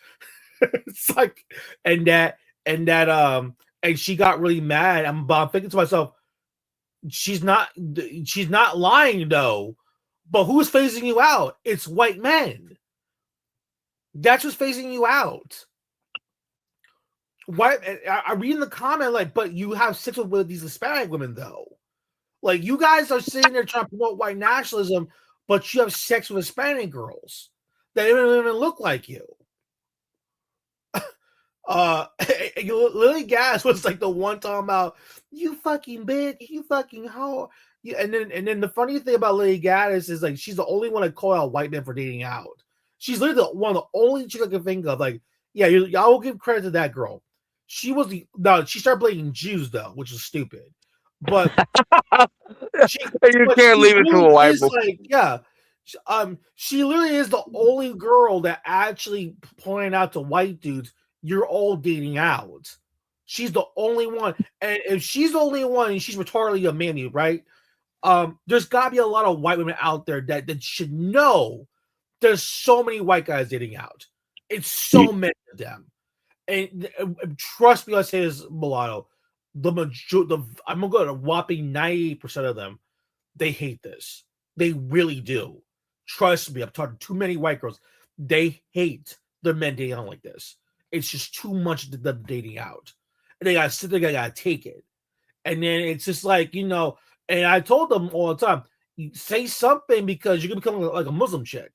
It's like, and that and she got really mad. I'm thinking to myself, she's not lying though. But who's phasing you out? It's white men. That's what's phasing you out. Why? I read in the comment like, but you have sex with these Hispanic women though. Like you guys are sitting there trying to promote white nationalism, but you have sex with Hispanic girls that don't even look like you. Lily Gas was like the one talking about you fucking bitch, you fucking hoe. Yeah, and then the funny thing about Lily Gaddis is like she's the only one to call out white men for dating out. She's literally one of the only chicks I can think of. Like, yeah, y'all will give credit to that girl. She was she started blaming Jews though, which is stupid. But she You can't leave it to really a white is boy. like, yeah. She literally is the only girl that actually pointed out to white dudes, you're all dating out. She's the only one. And if she's the only one and she's retardedly a mammy, right? There's gotta be a lot of white women out there that should know there's so many white guys dating out. It's so many of them. And trust me, I say this, Mulatto. I'm gonna go to a whopping 98% of them. They hate this. They really do. Trust me, I've talked to too many white girls. They hate their men dating out like this. It's just too much of them dating out. And they gotta sit there, they gotta take it. And then it's just like, and I told them all the time, say something because you're gonna become like a Muslim chick.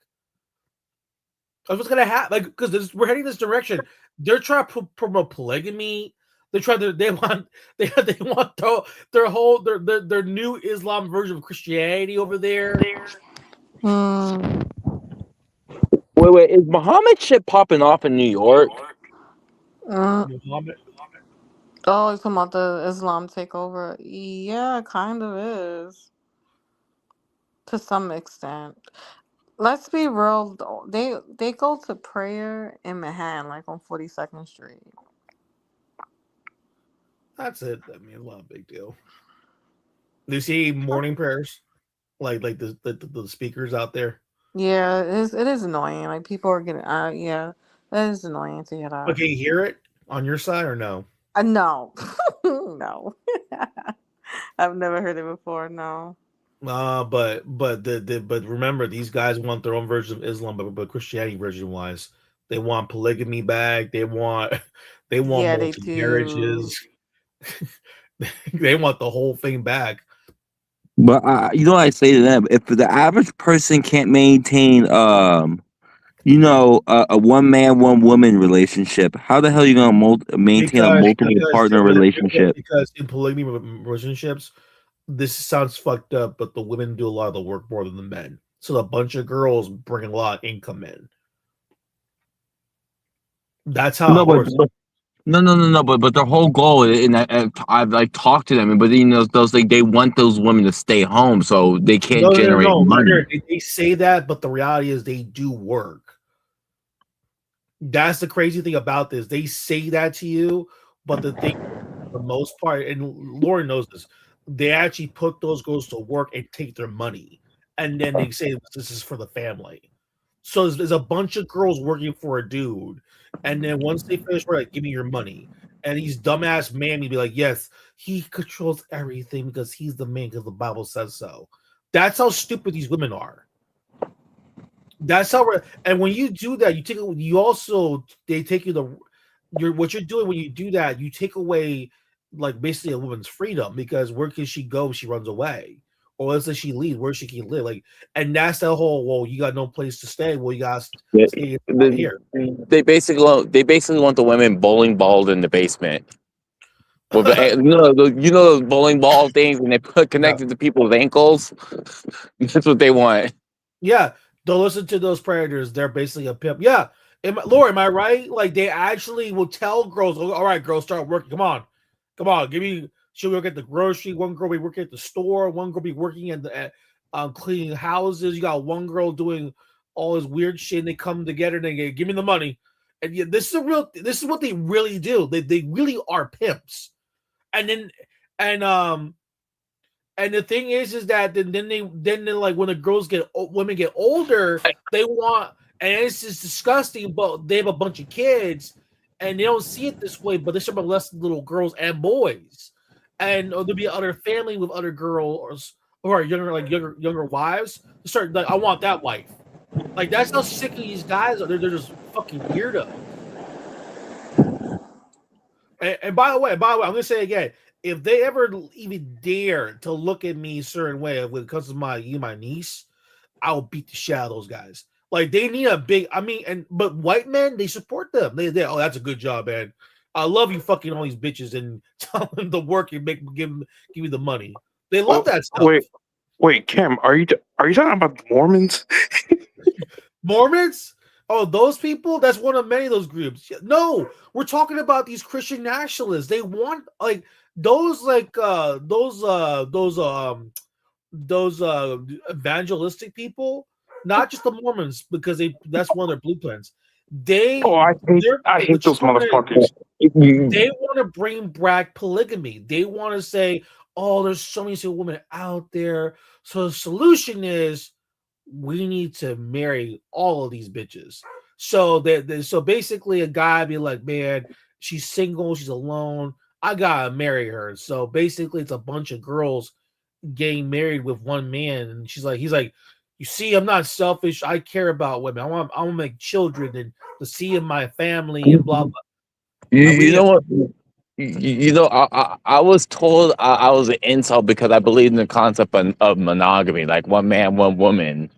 That's what's gonna happen. Like, because we're heading this direction. They're trying to promote polygamy. They want their new Islam version of Christianity over there. Wait, is Muhammad shit popping off in New York? Muhammad. Oh, you're talking about the Islam takeover? Yeah, it kind of is. To some extent. Let's be real though. They go to prayer in Manhattan, like on 42nd Street. That's it. I mean, a lot of big deal. Do you see morning prayers? Like the speakers out there? Yeah, it is annoying. Like people are getting yeah. It is annoying to hear that. Okay, you hear it on your side or no? No. No. I've never heard it before, no. But remember, these guys want their own version of Islam, but Christianity version wise, they want polygamy back. They want Yeah, they multi do. marriages. They want the whole thing back. But you know what I say to them? If the average person can't maintain, a one man, one woman relationship, how the hell are you gonna maintain a multiple partner relationship? Because in polygamy relationships, this sounds fucked up, but the women do a lot of the work more than the men. So a bunch of girls bring a lot of income in. That's how No, it works. No. But their whole goal, and I've like talked to them, but those like they want those women to stay home, so they can't generate No. money. They say that, but the reality is they do work. That's the crazy thing about this. They say that to you, but the thing, for the most part, and Lauren knows this, they actually put those girls to work and take their money, and then they say this is for the family. So there's a bunch of girls working for a dude, and then once they finish work, like, give me your money. And these dumbass man be like, yes, he controls everything because he's the man because the Bible says so. That's how stupid these women are. That's how we're, and when you do that, they take you what you're doing when you do that, you take away like basically a woman's freedom because where can she go if she runs away? Or else does she leave where she can live? Like, and that's the whole, well, you got no place to stay. Well, you got to stay right here. They basically want the women bowling balled in the basement. With those bowling ball things, and they put connected to people's ankles. That's what they want. Yeah, don't listen to those predators. They're basically a pimp. Yeah, Laura, am I right? Like they actually will tell girls, "All right, girls, start working. Come on, give me." She'll work at the grocery. One girl be working at the store. One girl be working at cleaning houses. You got one girl doing all this weird shit. And they come together and they go, give me the money. And yeah, this is what they really do. They really are pimps. And then and the thing is that then they like when the women get older, they want, and it's just disgusting. But they have a bunch of kids, and they don't see it this way. But they start molesting little girls and boys, and there'll be other family with other girls or younger wives. They start like, I want that wife. Like that's how sick of these guys are. They're just fucking weirdo. And by the way, I'm gonna say again, if they ever even dare to look at me a certain way when it comes to my niece, I'll beat the shit out of those guys. Like they need a big, but white men, they support them. They oh, that's a good job, man. I love you fucking all these bitches and tell them to work and give you the money. They love that stuff. Wait, Cam, are you talking about the Mormons? Mormons? Oh, those people? That's one of many of those groups. No, we're talking about these Christian nationalists. They want like those evangelistic people, not just the Mormons, because that's one of their blueprints. I hate those motherfuckers. They want to bring back polygamy. They want to say, oh, there's so many single women out there. So the solution is we need to marry all of these bitches. So so basically a guy be like, man, she's single, she's alone. I gotta marry her. So basically it's a bunch of girls getting married with one man, and he's like, you see, I'm not selfish. I care about women. I want to make children and to see in my family and blah blah. You know what? I was told I was an insult because I believe in the concept of monogamy, like one man, one woman.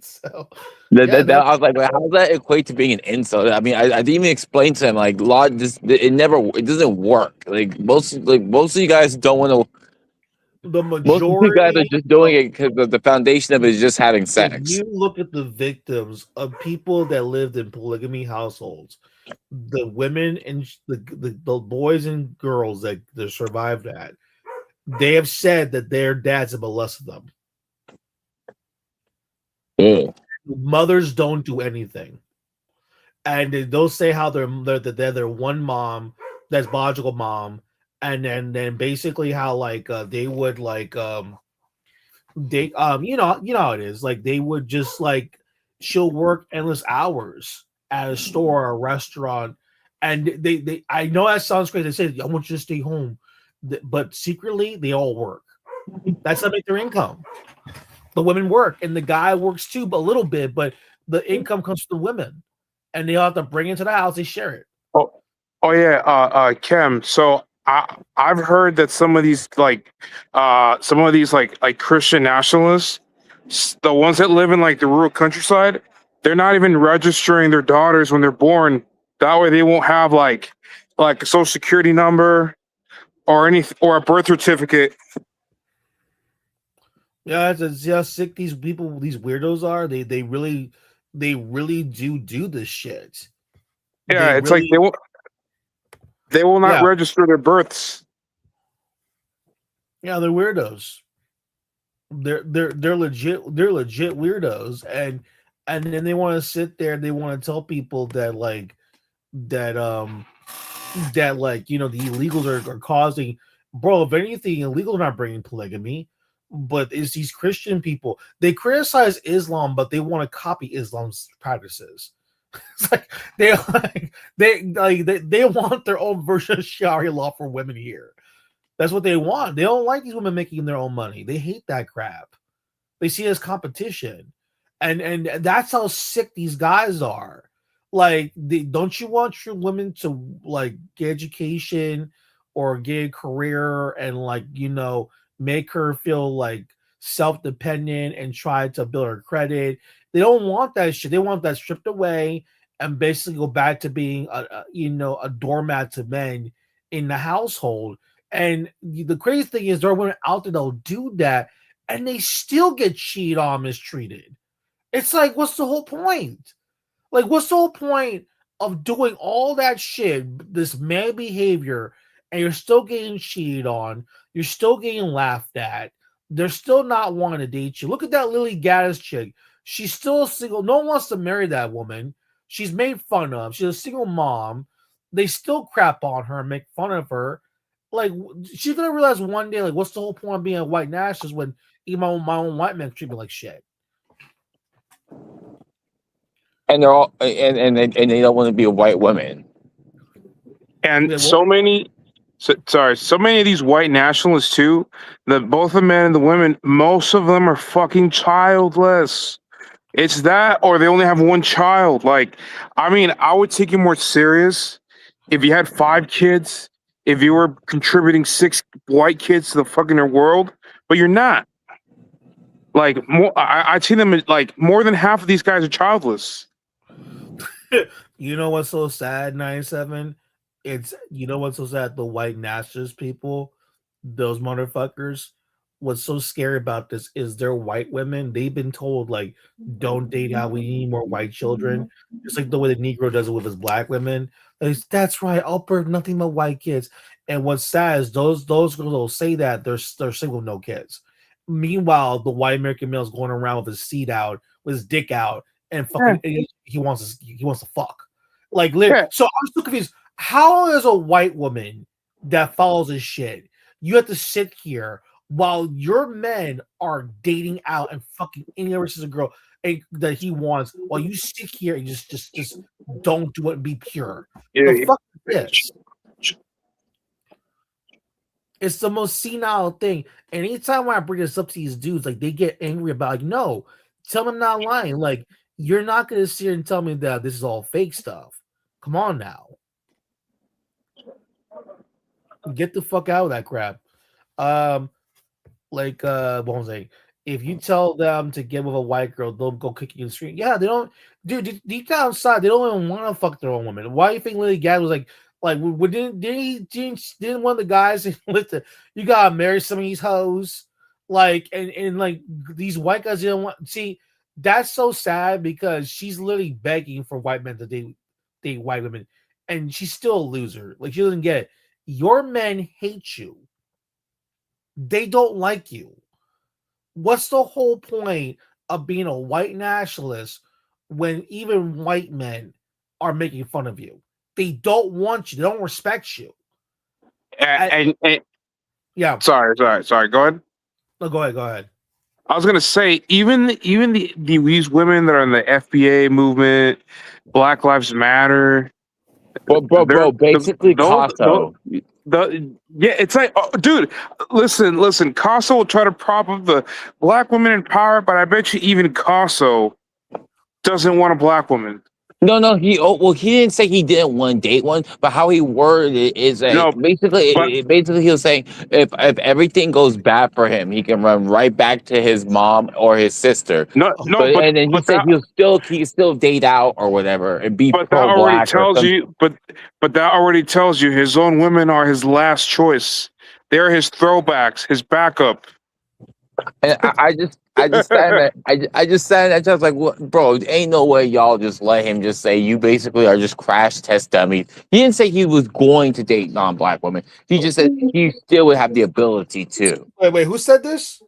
So I was like, well, how does that equate to being an insult? I mean, I didn't even explain to him like it doesn't work. Like most of you guys don't want to. The Most of you guys are just doing it because the foundation of it is just having sex. If you look at the victims of people that lived in polygamy households, the women and the boys and girls that survived that, they have said that their dads have molested them. Mothers don't do anything, and they'll say how they're one mom, that's biological mom, and then basically how like they would like they you know how it is, like they would just like she'll work endless hours at a store or a restaurant, and they I know that sounds crazy. They say I want you to stay home, but secretly they all work. That's how they make their income. The women work and the guy works too, but a little bit, but the income comes from the women, and they all have to bring it to the house. They share it. Oh yeah, Kim. So I've heard that some of these like Christian nationalists, the ones that live in like the rural countryside, they're not even registering their daughters when they're born. That way they won't have like a social security number or or a birth certificate. Yeah, that's how sick these people, these weirdos are. They really do this shit. Yeah, it's like they won't. They will not Yeah, register their births. yeah, they're weirdos. They're legit. They're legit weirdos, and then they want to sit there. They want to tell people that that the illegals are causing. Bro, if anything, illegals are not bringing polygamy, but it's these Christian people. They criticize Islam, but they want to copy Islam's practices. It's like they want their own version of Sharia law for women here. That's what they want. They don't like these women making their own money. They hate that crap. They see it as competition, and that's how sick these guys are. Like, don't you want your women to like get education or get a career and make her feel like self dependent and try to build her credit? They don't want that shit. They want that stripped away and basically go back to being a doormat to men in the household. And the crazy thing is, there are women out there that'll do that and they still get cheated on, mistreated. It's like, what's the whole point? Like, what's the whole point of doing all that shit, this male behavior, and you're still getting cheated on? You're still getting laughed at. They're still not wanting to date you. Look at that Lily Gaddis chick. She's still single. No one wants to marry that woman. She's made fun of. She's a single mom. They still crap on her and make fun of her. Like, she's gonna realize one day, like, what's the whole point of being a white nationalist when even my own white man treat me like shit? And they're all and they don't want to be a white woman. And Yeah, so many of these white nationalists too, both the men and the women, most of them are fucking childless. It's that, or they only have one child. Like, I mean, I would take you more serious if you had 5 kids, if you were contributing 6 white kids to the fucking world, but you're not. Like, I'd see them like more than half of these guys are childless. You know what's so sad, 97? What's so sad? The white nationalist people, those motherfuckers. What's so scary about this is they're white women. They've been told, like, don't date out. We need more white children. Just like the way the Negro does it with his black women. That's right. I'll birth nothing but white kids. And what's sad is those girls will say that they're single with no kids. Meanwhile, the white American male is going around with his seed out, with his dick out, and fucking he wants to fuck. Like, literally. So I'm so confused. How is a white woman that follows this shit, you have to sit here while your men are dating out and fucking any other sister girl that he wants, while you sit here and just don't do it and be pure? The fuck is this? It's the most senile thing. And anytime when I bring this up to these dudes, like, they get angry about, like, no, tell them I'm not lying. Like, you're not going to sit here and tell me that this is all fake stuff. Come on now. Get the fuck out of that crap. What was I saying? If you tell them to get with a white girl, they'll go kick you in the street. Yeah, they don't, dude. Deep down inside, they don't even want to fuck their own woman. Why do you think Lily Gadd was like, didn't one of the guys listen, you gotta marry some of these hoes, like, and like these white guys didn't want. See, that's so sad because she's literally begging for white men to date white women, and she's still a loser. Like, she doesn't get it. Your men hate you. They don't like you. What's the whole point of being a white nationalist when even white men are making fun of you? They don't want you. They don't respect you. And yeah. Sorry. Go ahead. No, go ahead. I was gonna say, even these women that are in the FBA movement, Black Lives Matter. Bro, basically Casso. It's like, dude, listen. Casso will try to prop up the black women in power, but I bet you even Casso doesn't want a black woman. No, he didn't say he didn't want to date one, but how he worded it is like, basically he was saying if everything goes bad for him, he can run right back to his mom or his sister. And then he said he can still date out or whatever and be but that already tells you, but that already tells you his own women are his last choice. They're his throwbacks, his backup. And I just stand there. I just stand there. Just like, what, bro? Ain't no way y'all just let him just say you basically are just crash test dummies. He didn't say he was going to date non-black women. He just said he still would have the ability to. Wait, who said this?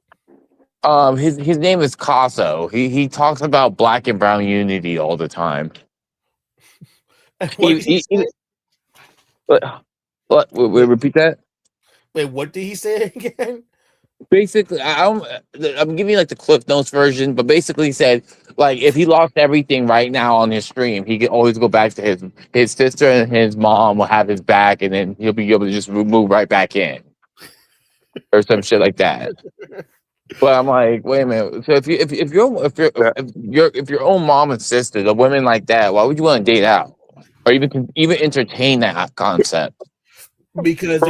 His name is Casso. He talks about black and brown unity all the time. What did he say? What? Repeat that. Wait, what did he say again? Basically, I'm giving you like the Cliff Notes version, but basically he said like if he lost everything right now on his stream, he can always go back to his sister and his mom will have his back, and then he'll be able to just move right back in or some shit like that. But I'm like, wait a minute. So if your own mom and sister, the women like that, why would you want to date out or even entertain that concept? Because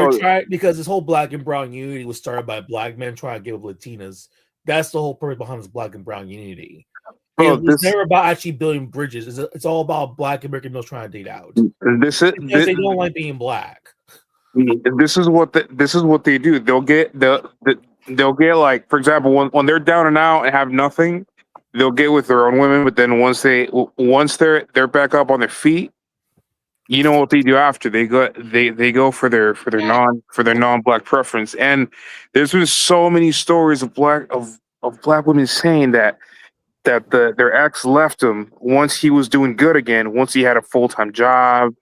because this whole black and brown unity was started by black men trying to give up Latinas. That's the whole purpose behind this black and brown unity. It's never about actually building bridges. It's all about black American males trying to date out. Because they don't like being black. This is what they do. They'll get like, for example, when they're down and out and have nothing, they'll get with their own women. But then once they're back up on their feet, you know what they do after? They go for their non-black preference. And there's been so many stories of black women saying that their ex left them once he was doing good again, once he had a full-time job,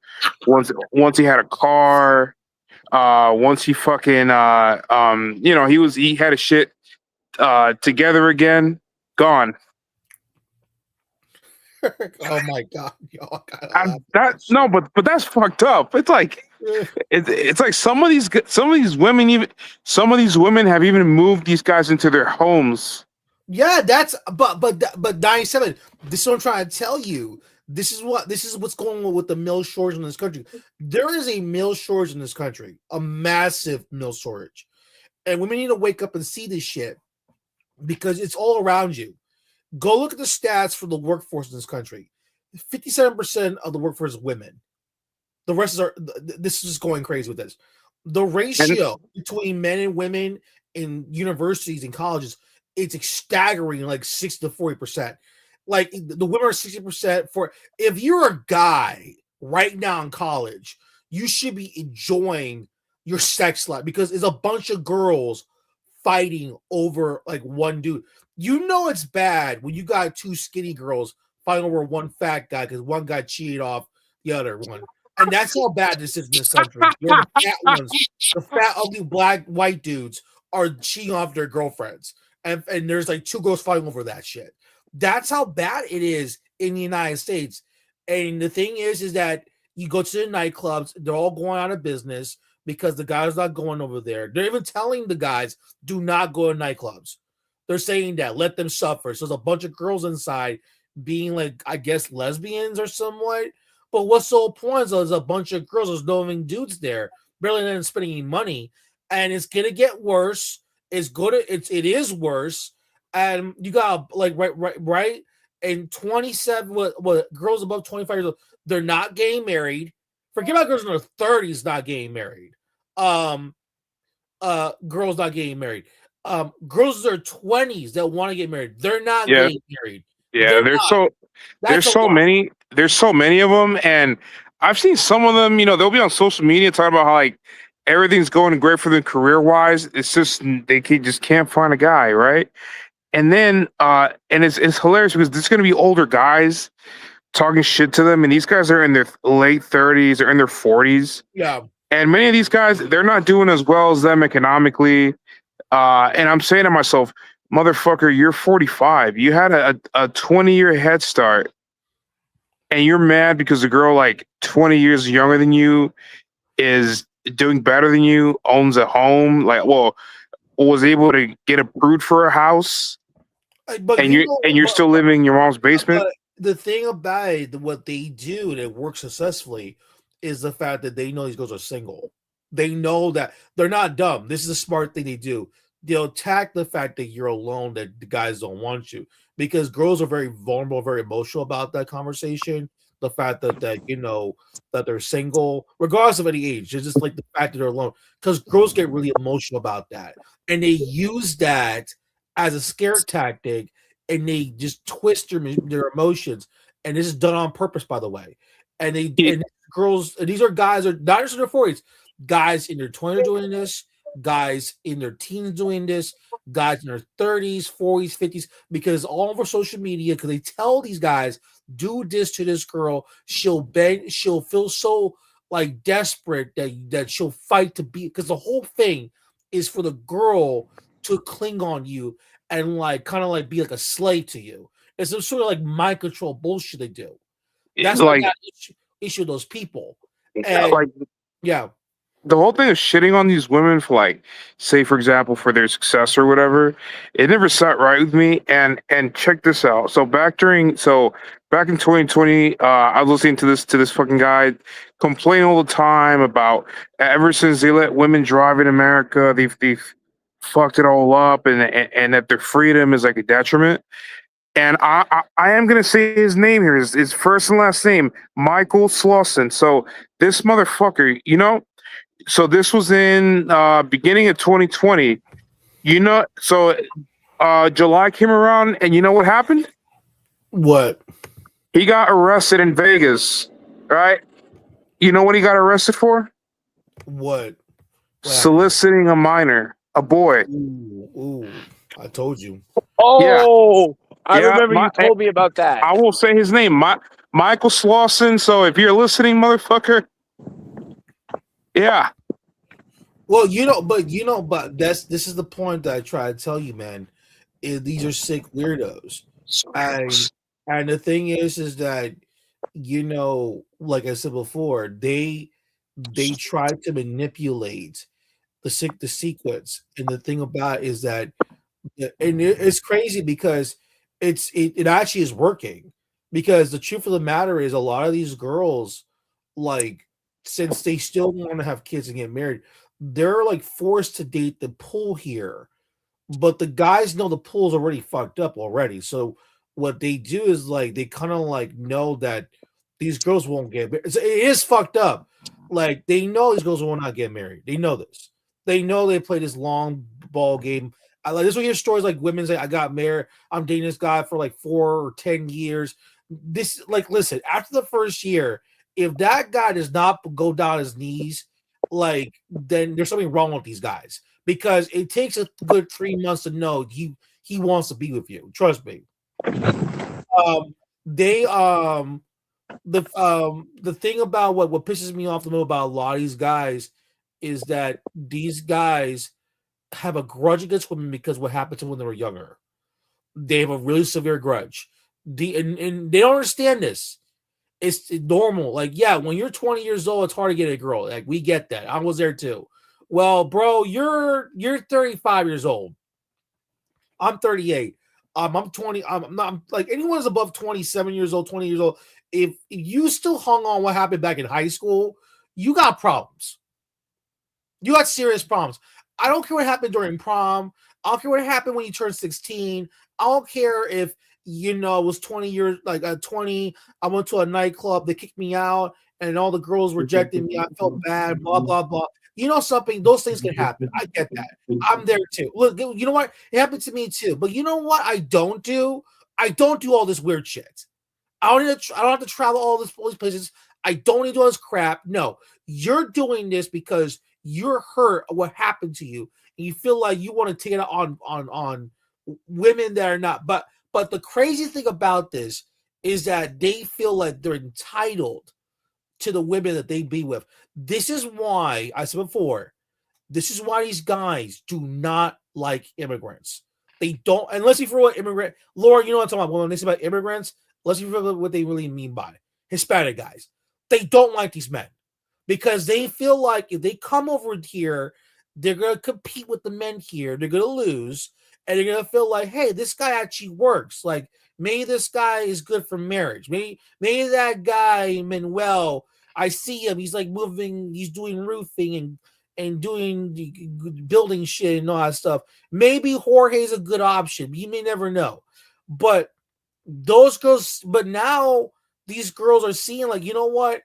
once he had a car, once he fucking he had a shit together again, gone. Oh my god, y'all! But that's fucked up. It's like it's like some of these women have even moved these guys into their homes. Yeah, that's but 97. This is what I'm trying to tell you. This is what's going on with the male shortage in this country. There is a male shortage in this country, a massive male shortage, and women need to wake up and see this shit because it's all around you. Go look at the stats for the workforce in this country. 57% of the workforce is women. The rest are. This is just going crazy with this. The ratio between men and women in universities and colleges, it's staggering, like 60 to 40%. Like the women are 60% for. If you're a guy right now in college, you should be enjoying your sex life because it's a bunch of girls fighting over like one dude. You know it's bad when you got two skinny girls fighting over one fat guy because one guy cheated off the other one. And that's how bad this is in this country. Where the fat ones, the fat, ugly, black, white dudes are cheating off their girlfriends. And there's like two girls fighting over that shit. That's how bad it is in the United States. And the thing is that you go to the nightclubs, they're all going out of business because the guys not going over there. They're even telling the guys, do not go to nightclubs. They're saying that, let them suffer. So there's a bunch of girls inside being like, I guess, lesbians or somewhat. But what's the whole point is there's a bunch of girls, there's no even dudes there, barely not spending any money. And it's gonna get worse. It is worse. And you got like right. And 27 what girls above 25 years old, they're not getting married. Forget about girls in their 30s not getting married. Girls not getting married. Girls in their 20s that want to get married, they're not getting married. Yeah, there's so many of them, and I've seen some of them. They'll be on social media talking about how like everything's going great for them career wise. It's just they just can't find a guy, right? And then and it's hilarious because there's going to be older guys talking shit to them, and these guys are in their late 30s or in their 40s. Yeah, and many of these guys, they're not doing as well as them economically. And I'm saying to myself, motherfucker, you're 45. You had a 20-year head start, and you're mad because the girl like 20 years younger than you is doing better than you, owns a home, was able to get approved for a house, and you're still living in your mom's basement. The thing about it, what they do that works successfully is the fact that they know these girls are single. They know that they're not dumb. This is a smart thing they do. They'll attack the fact that you're alone, that the guys don't want you, because girls are very vulnerable, very emotional about that conversation. The fact that that they're single, regardless of any age, it's just like the fact that they're alone. Because girls get really emotional about that, and they use that as a scare tactic, and they just twist their emotions. And this is done on purpose, by the way. And girls, and these are guys are not just in their 40s, guys in their 20s doing this, guys in their teens doing this, guys in their 30s, 40s, 50s, because all over social media, because they tell these guys, do this to this girl, she'll beg, she'll feel so like desperate that she'll fight to be, because the whole thing is for the girl to cling on you and like kind of like be like a slave to you. It's some sort of like mind control bullshit they do. That's why I Like, got issue with those people. And like yeah, the whole thing of shitting on these women for, like, say for example, for their success or whatever, it never sat right with me. And check this out. So back in 2020, I was listening to this fucking guy complain all the time about ever since they let women drive in America, they've fucked it all up, and that their freedom is like a detriment. And I am gonna say his name here, his first and last name, Michael Slauson. So this motherfucker, so this was in beginning of 2020. So July came around, and you know what happened? what? He got arrested in Vegas, right? You know what he got arrested for? What? Soliciting a minor, a boy. Ooh, I told you. Oh, I Yeah, remember you told me about that. I will say his name, Michael Slauson. So if you're listening, motherfucker, yeah. Well, but this is the point that I try to tell you, man. These are sick weirdos. And the thing is that like I said before, they try to manipulate the sequence. And the thing about it is that, and it's crazy because it actually is working. Because the truth of the matter is, a lot of these girls, like, since they still want to have kids and get married, they're like forced to date the pool here, but the guys know the pool's already fucked up already. So what they do is like they kind of like know that these girls won't get married. It is fucked up. Like they know these girls will not get married. They know this. They know they play this long ball game. I like this. We hear stories like women say, "I got married. I'm dating this guy for like 4 or 10 years." This, like, listen. After the first year, if that guy does not go down his knees, like, then there's something wrong with these guys, because it takes a good 3 months to know he wants to be with you. Trust me. They the thing about what pisses me off the most about a lot of these guys is that these guys have a grudge against women because what happened to when they were younger. They have a really severe grudge. And they don't understand this. It's normal. Like, yeah, when you're 20 years old, it's hard to get a girl. Like, we get that. I was there too. Well, bro, you're 35 years old. I'm 38. I'm 20. I'm not, I'm like, anyone's above 27 years old, 20 years old. If you still hung on what happened back in high school, you got problems. You got serious problems. I don't care what happened during prom. I don't care what happened when you turned 16. I don't care if it was 20 years, like 20. I went to a nightclub, they kicked me out, and all the girls rejected me. I felt bad, blah, blah, blah. You know something? Those things can happen. I get that. I'm there too. Look, you know what? It happened to me too. But you know what I don't do? I don't do all this weird shit. I don't have to travel all these places. I don't need to do all this crap. No, you're doing this because you're hurt at what happened to you, and you feel like you want to take it on women that are not. But the crazy thing about this is that they feel like they're entitled to the women that they be with. This is why I said before. This is why these guys do not like immigrants. They don't, unless you for what immigrant. Laura, you know what I'm talking about when they say about immigrants. Let's see what they really mean by Hispanic guys. They don't like these men because they feel like if they come over here, they're going to compete with the men here. They're going to lose. And they're going to feel like, hey, this guy actually works. Like, maybe this guy is good for marriage. Maybe that guy, Manuel, I see him. He's like moving. He's doing roofing and doing building shit and all that stuff. Maybe Jorge's a good option. You may never know. But those girls, but now these girls are seeing like, you know what?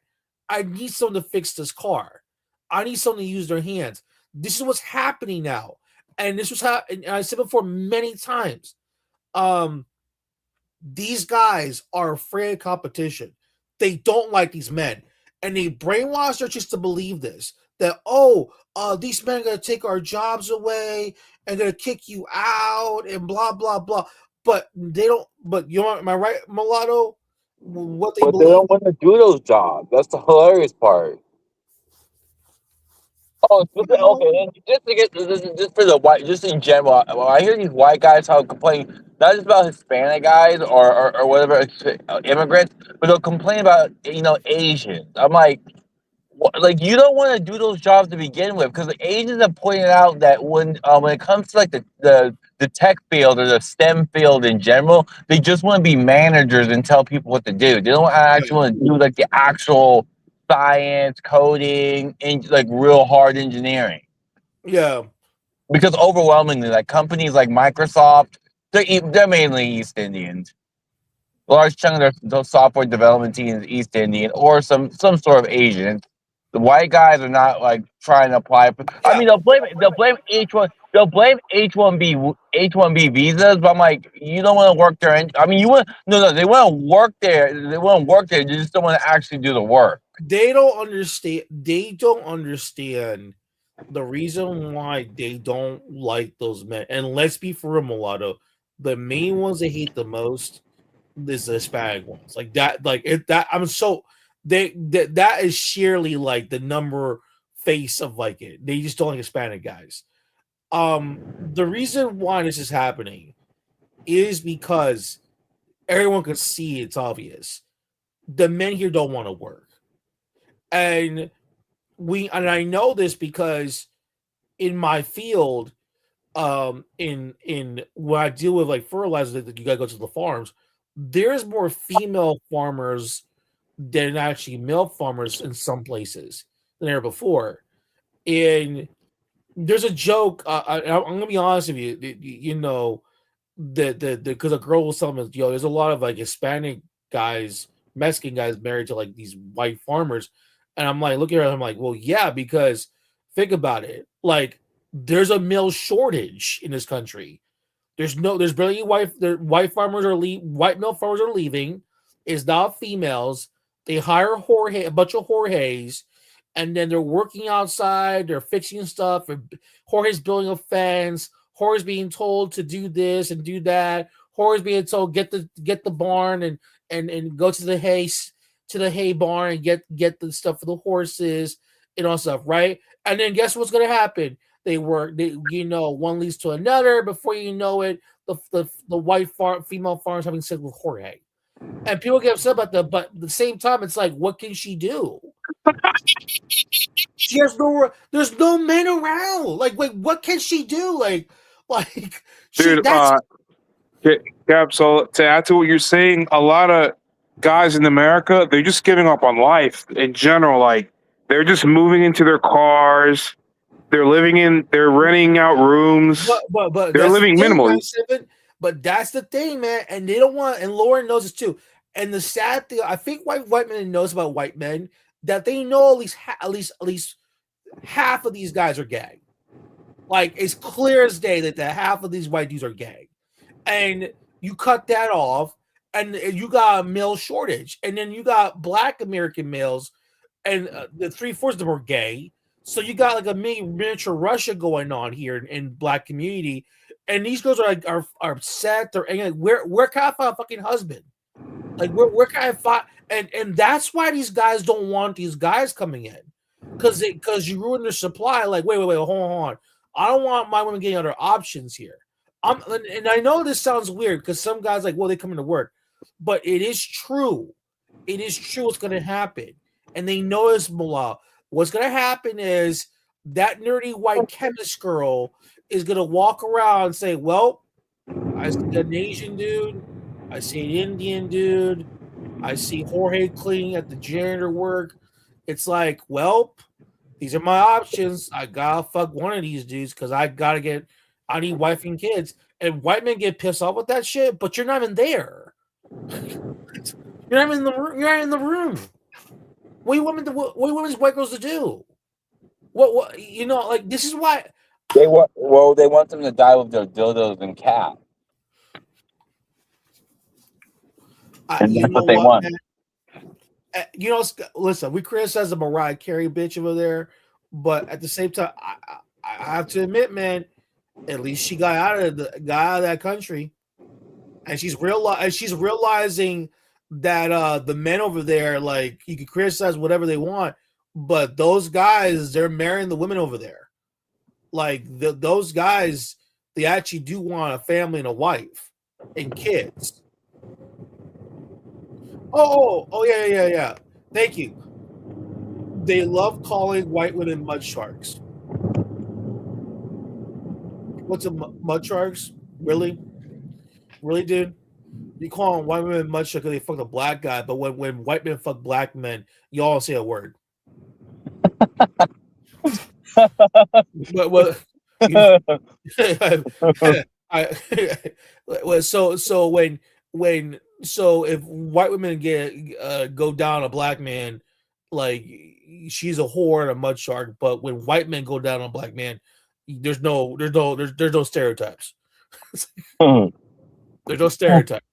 I need someone to fix this car. I need someone to use their hands. This is what's happening now. And this was how, and I said before many times, um, these guys are afraid of competition. They don't like these men, and they brainwash their chicks to believe this. That these men are gonna take our jobs away and gonna kick you out and blah blah blah. But they don't. But you know, am I right, Mulatto? What they But they believe? don't want to do those jobs. That's the hilarious part. Oh, okay. And just to get just for the white, just in general, I hear these white guys how complain not just about Hispanic guys or whatever immigrants, but they'll complain about Asians. I'm like, like you don't want to do those jobs to begin with because the Asians have pointed out that when it comes to like the tech field or the STEM field in general, they just want to be managers and tell people what to do. They don't actually want to do like the actual science, coding, and like real hard engineering. Yeah. Because overwhelmingly, like companies like Microsoft, they're mainly East Indians. A large chunk of their software development team is East Indian or some sort of Asian. The white guys are not like trying to apply. I Yeah. mean, they'll blame H1B visas, but I'm like, you don't want to work there. I mean, you want no, they want to work there. They want to work there. You just don't want to actually do the work. They don't understand. They don't understand the reason why they don't like those men. And let's be for real, Mulatto. The main ones they hate the most is the Hispanic ones. Like that. Like it. That I'm so that is sheerly like the number face of like it. They just don't like Hispanic guys. The reason why this is happening is because everyone can see it's obvious. The men here don't want to work. And I know this because in my field, in when I deal with like fertilizer that you gotta go to the farms, there's more female farmers than actually male farmers in some places than there before. And there's a joke. I'm gonna be honest with you. You know, the because a girl was telling me, there's a lot of like Hispanic guys, Mexican guys married to like these white farmers, and I'm like, look at her, I'm like, well, yeah, because think about it, like there's a male shortage in this country. There's barely white farmers white male farmers are leaving. It's not females. They hire a bunch of Jorge's, and then they're working outside. They're fixing stuff. Jorge's building a fence. Jorge's being told to do this and do that. Jorge's being told get the barn and go to the hay barn and get the stuff for the horses and all stuff, right? And then guess what's gonna happen? One leads to another. Before you know it, the female farmers having sex with Jorge, and people get upset about that. But at the same time, it's like, what can she do? She has no. There's no men around. Like, wait, what can she do? Like she. Dude, That's Cap, so to add to what you're saying, a lot of guys in America, they're just giving up on life in general. Like, they're just moving into their cars. They're renting out rooms. but They're that's the living thing, minimally. But that's the thing, man. And they don't want. And Lauren knows this too. And the sad thing, I think white men knows about white men that they know at least half of these guys are gay. Like it's clear as day that half of these white dudes are gay, and you cut that off, and you got a male shortage, and then you got Black American males, and the 3/4 of them are gay. So you got like a miniature Russia going on here in Black community, and these girls are like are upset. They're angry. Like, where can I find a fucking husband? Like where can I find? And that's why these guys don't want these guys coming in, because you ruin their supply. Like wait, hold on. I don't want my women getting other options here. And I know this sounds weird because some guys like, well, they come into work, but it is true. It is true what's going to happen, and they know this, Mullah. What's going to happen is that nerdy white chemist girl is going to walk around and say, well, I see an Asian dude. I see an Indian dude. I see Jorge cleaning at the janitor work. It's like, well, these are my options. I gotta fuck one of these dudes because I need wife and kids. And white men get pissed off with that shit, but you're not even there. You're not in the room. You're not in the room. What do you want white girls to do? What like this is why They want them to die with their dildos and cat. And You that's know what they what, want. man? Listen, we criticize the Mariah Carey bitch over there, but at the same time, I have to admit, man, at least she got out of that country, and she's realizing that the men over there, like, you can criticize whatever they want, but those guys, they're marrying the women over there. Like, those guys, they actually do want a family and a wife and kids. Oh, yeah. Thank you. They love calling white women mud sharks. What's a mud sharks? Really, dude? You call them white women mud sharks because they fucked a black guy, but when white men fuck black men, you all say a word. But so if white women go down a black man, like, she's a whore and a mud shark, but when white men go down on a black man, there's no stereotypes. There's no stereotypes.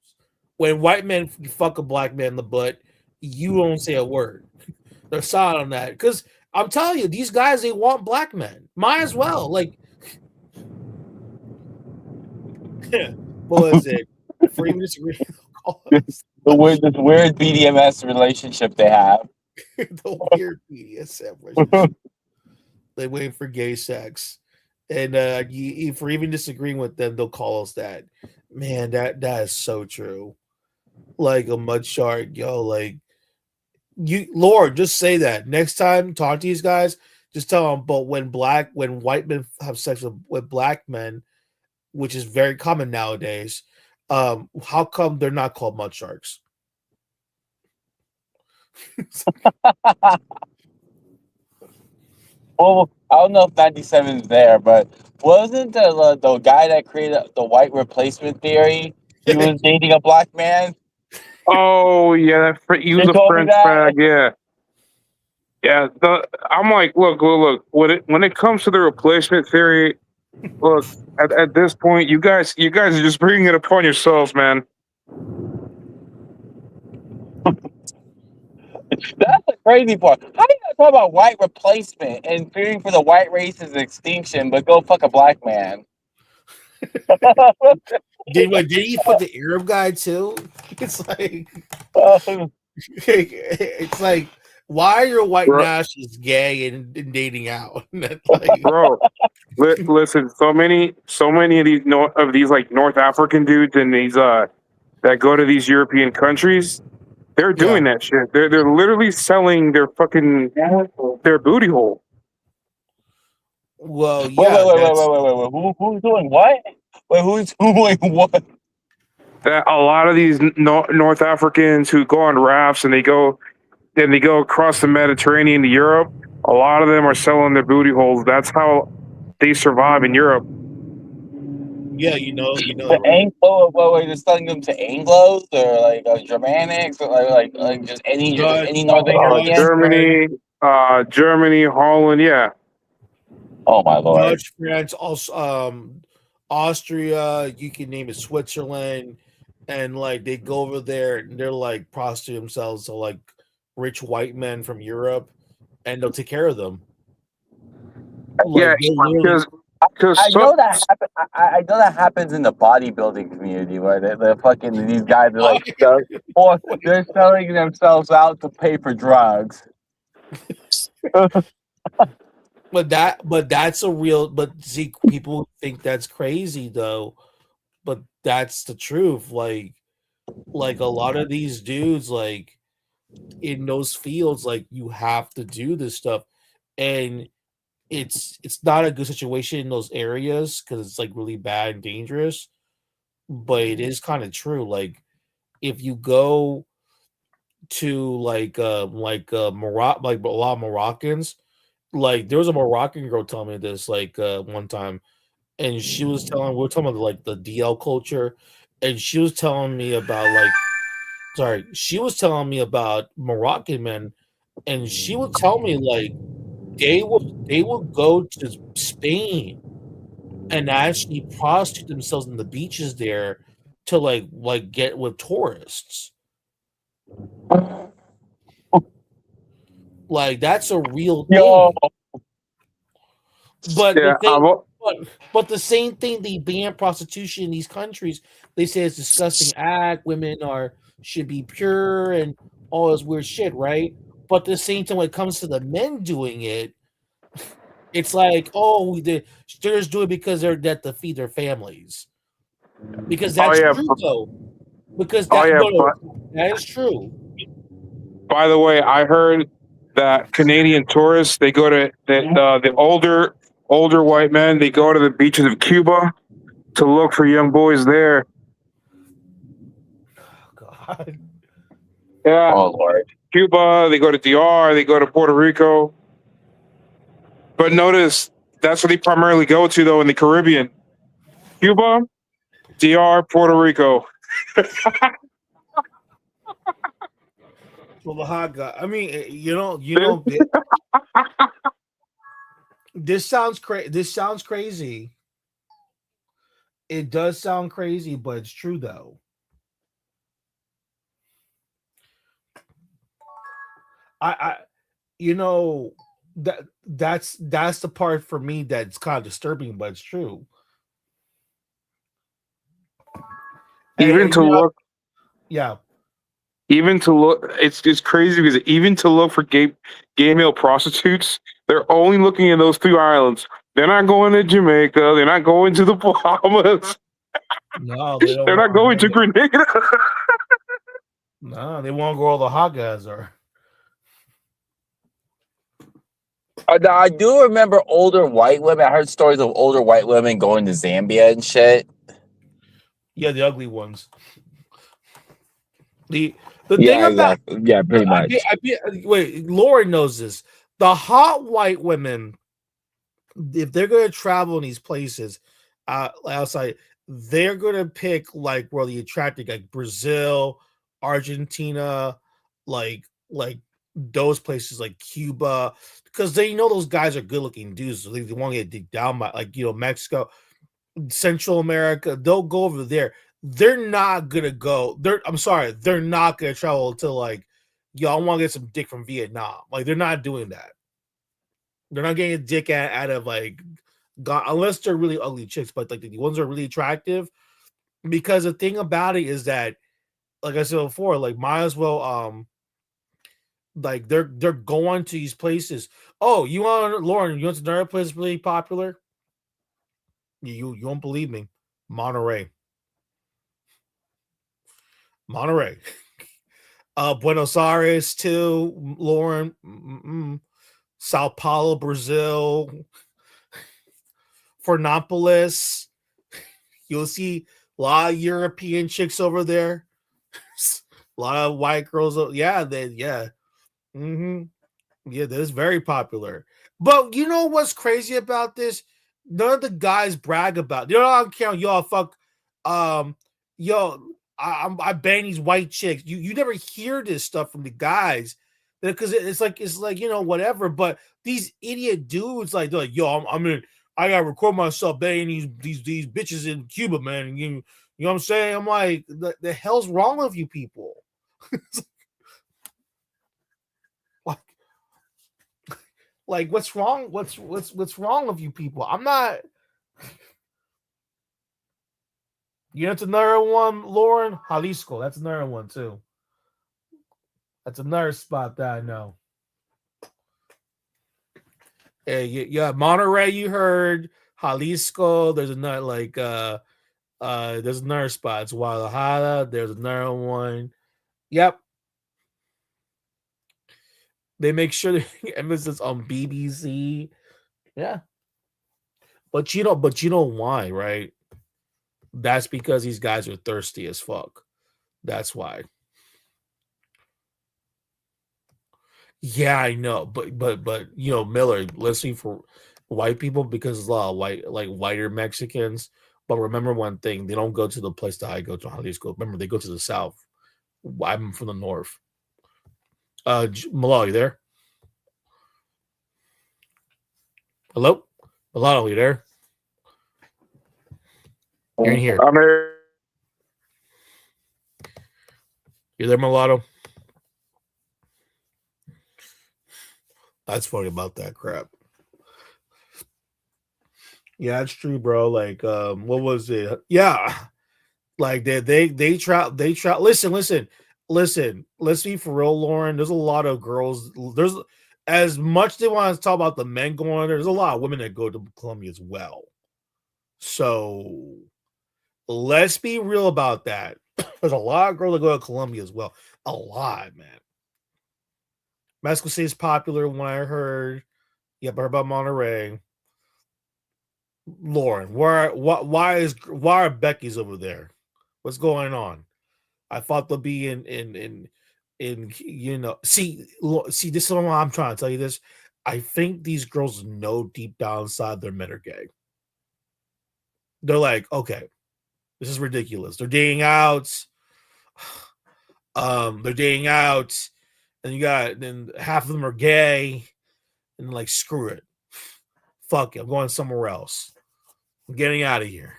When white men fuck a black man in the butt, you don't say a word. They're silent on that, because I'm telling you, these guys, they want black men. Might as well. Like, what was it? For even disagree, This weird BDMS relationship they have. the weird BDSM relationship. They waiting for gay sex, and for even disagreeing with them, they'll call us that. Man, that is so true. Like a mud shark, yo. Like, Lord, just say that next time. Talk to these guys. Just tell them. But when white men have sex with black men, which is very common nowadays, how come they're not called mud sharks? Well, I don't know if 97 is there, but wasn't the guy that created the white replacement theory? He was dating a black man. Oh yeah, he was You a told me French that? fag. Yeah. I'm like, look. When it comes to the replacement theory, look, at this point, you guys are just bringing it upon yourselves, man. That's the crazy part. How do you talk about white replacement and fearing for the white race's extinction, but go fuck a black man? Did he fuck the Arab guy too? It's like, it's like, why are your white Bro, nationalists gay and dating out? Like, bro, listen. So many of these like North African dudes and these that go to these European countries. They're doing that shit. They're literally selling their booty hole. well, yeah, Wait. Who's doing what? Wait, who's doing what? That a lot of these North Africans who go on rafts and they go across the Mediterranean to Europe. A lot of them are selling their booty holes. That's how they survive in Europe. yeah, you know, Wait, they're selling them to Anglos or like Germanics or like just any Northern European? Germany, Holland, yeah. Oh my lord. Dutch, France, also, Austria, you can name it, Switzerland, and like they go over there and they're like prostitute themselves to like rich white men from Europe, and they'll take care of them. Like, because I know that happens in the bodybuilding community where these guys are like they're selling themselves out to pay for drugs. But that's a real. But see, people think that's crazy though. But that's the truth. Like a lot of these dudes, like in those fields, like you have to do this stuff, and it's not a good situation in those areas because it's like really bad and dangerous. But it is kind of true. Like if you go to Morocco, like a lot of Moroccans, like there was a Moroccan girl telling me this one time, and we were talking about like the DL culture, and she was telling me about Moroccan men, and she would tell me like they will go to Spain and actually prostitute themselves in the beaches there to like get with tourists. Like that's a real Yo, thing. But the Yeah, thing, but the same thing, they ban prostitution in these countries. They say it's a disgusting act. Women should be pure and all this weird shit, right? But at the same time, when it comes to the men doing it, it's like, oh, they're just doing it because they're dead to feed their families. Because oh that's yeah, true, though. Because oh that yeah. no, that is true. By the way, I heard that Canadian tourists they go to the older white men they go to the beaches of Cuba to look for young boys there. God. Yeah, oh Lord. Cuba. They go to DR. They go to Puerto Rico. But notice that's what they primarily go to though in the Caribbean: Cuba, DR, Puerto Rico. Well, the hot guy. I mean, this sounds crazy. This sounds crazy. It does sound crazy, but it's true though. I that's the part for me that's kind of disturbing, but it's true. Even to look, yeah. even to look, it's just crazy because even to look for gay male prostitutes, they're only looking in those 2 islands. They're not going to Jamaica. They're not going to the Bahamas. No, they don't. They're not going to Grenada. No, they won't go where all the hot guys are. I do remember older white women. I heard stories of older white women going to Zambia and shit. Yeah, the ugly ones. The Yeah, thing about exactly. Yeah, pretty much. wait, Lauren knows this. The hot white women, if they're going to travel in these places outside, they're going to pick like really attractive, like Brazil, Argentina, like those places like Cuba, because they know those guys are good looking dudes. So they want to get digged down by Mexico, Central America. They'll go over there. They're not gonna go. I'm sorry, they're not gonna travel to like, y'all want to get some dick from Vietnam. Like they're not doing that. They're not getting a dick out of like God, unless they're really ugly chicks, but like the ones that are really attractive. Because the thing about it is that, like I said before, like might as well like they're going to these places. Oh, Lauren, you want to know another place really popular? You won't believe me. Monterey. Buenos Aires too, Lauren. Sao Paulo, Brazil. Fernopolis. You'll see a lot of European chicks over there. A lot of white girls. Yeah. Yeah, that is very popular. But you know what's crazy about this? None of the guys brag about. I don't care. Y'all fuck. Yo, I bang these white chicks. You never hear this stuff from the guys because it's like whatever. But these idiot dudes they're like, yo, I gotta record myself banging these bitches in Cuba, man. You know what I'm saying? I'm like, the hell's wrong with you people? Like, what's wrong? What's wrong with you people? I'm not. That's another one, Lauren. Jalisco. That's another one too. That's another spot that I know. Yeah, Monterey. You heard Jalisco. There's another there's another spot. It's Guadalajara. There's another one. Yep. They make sure they emphasis on BBC. Yeah. But you know why, right? That's because these guys are thirsty as fuck. That's why. Yeah, I know, but Miller, listening for white people because there's a lot of whiter Mexicans. But remember one thing: they don't go to the place that I go to, Jalisco. Remember, they go to the south. I'm from the north. Malal, you there? Hello, Malal, you there? You're in here. I'm here. You there, mulatto? That's funny about that crap. Yeah, that's true, bro. Like, what was it? Yeah, like they try. Listen. Let's be for real, Lauren. There's a lot of girls. There's as much they want to talk about the men going there. There's a lot of women that go to Colombia as well. So let's be real about that. There's a lot of girls that go to Colombia as well. A lot, man. Mexico City is popular. When I heard, I heard about Monterrey. Lauren, why are Becky's over there? What's going on? I thought they'll be in see this is what I'm trying to tell you this. I think these girls know deep down inside their men are gay. They're like, okay, this is ridiculous. They're dating out. They're dating out, and then half of them are gay, and like, screw it. Fuck it, I'm going somewhere else. I'm getting out of here.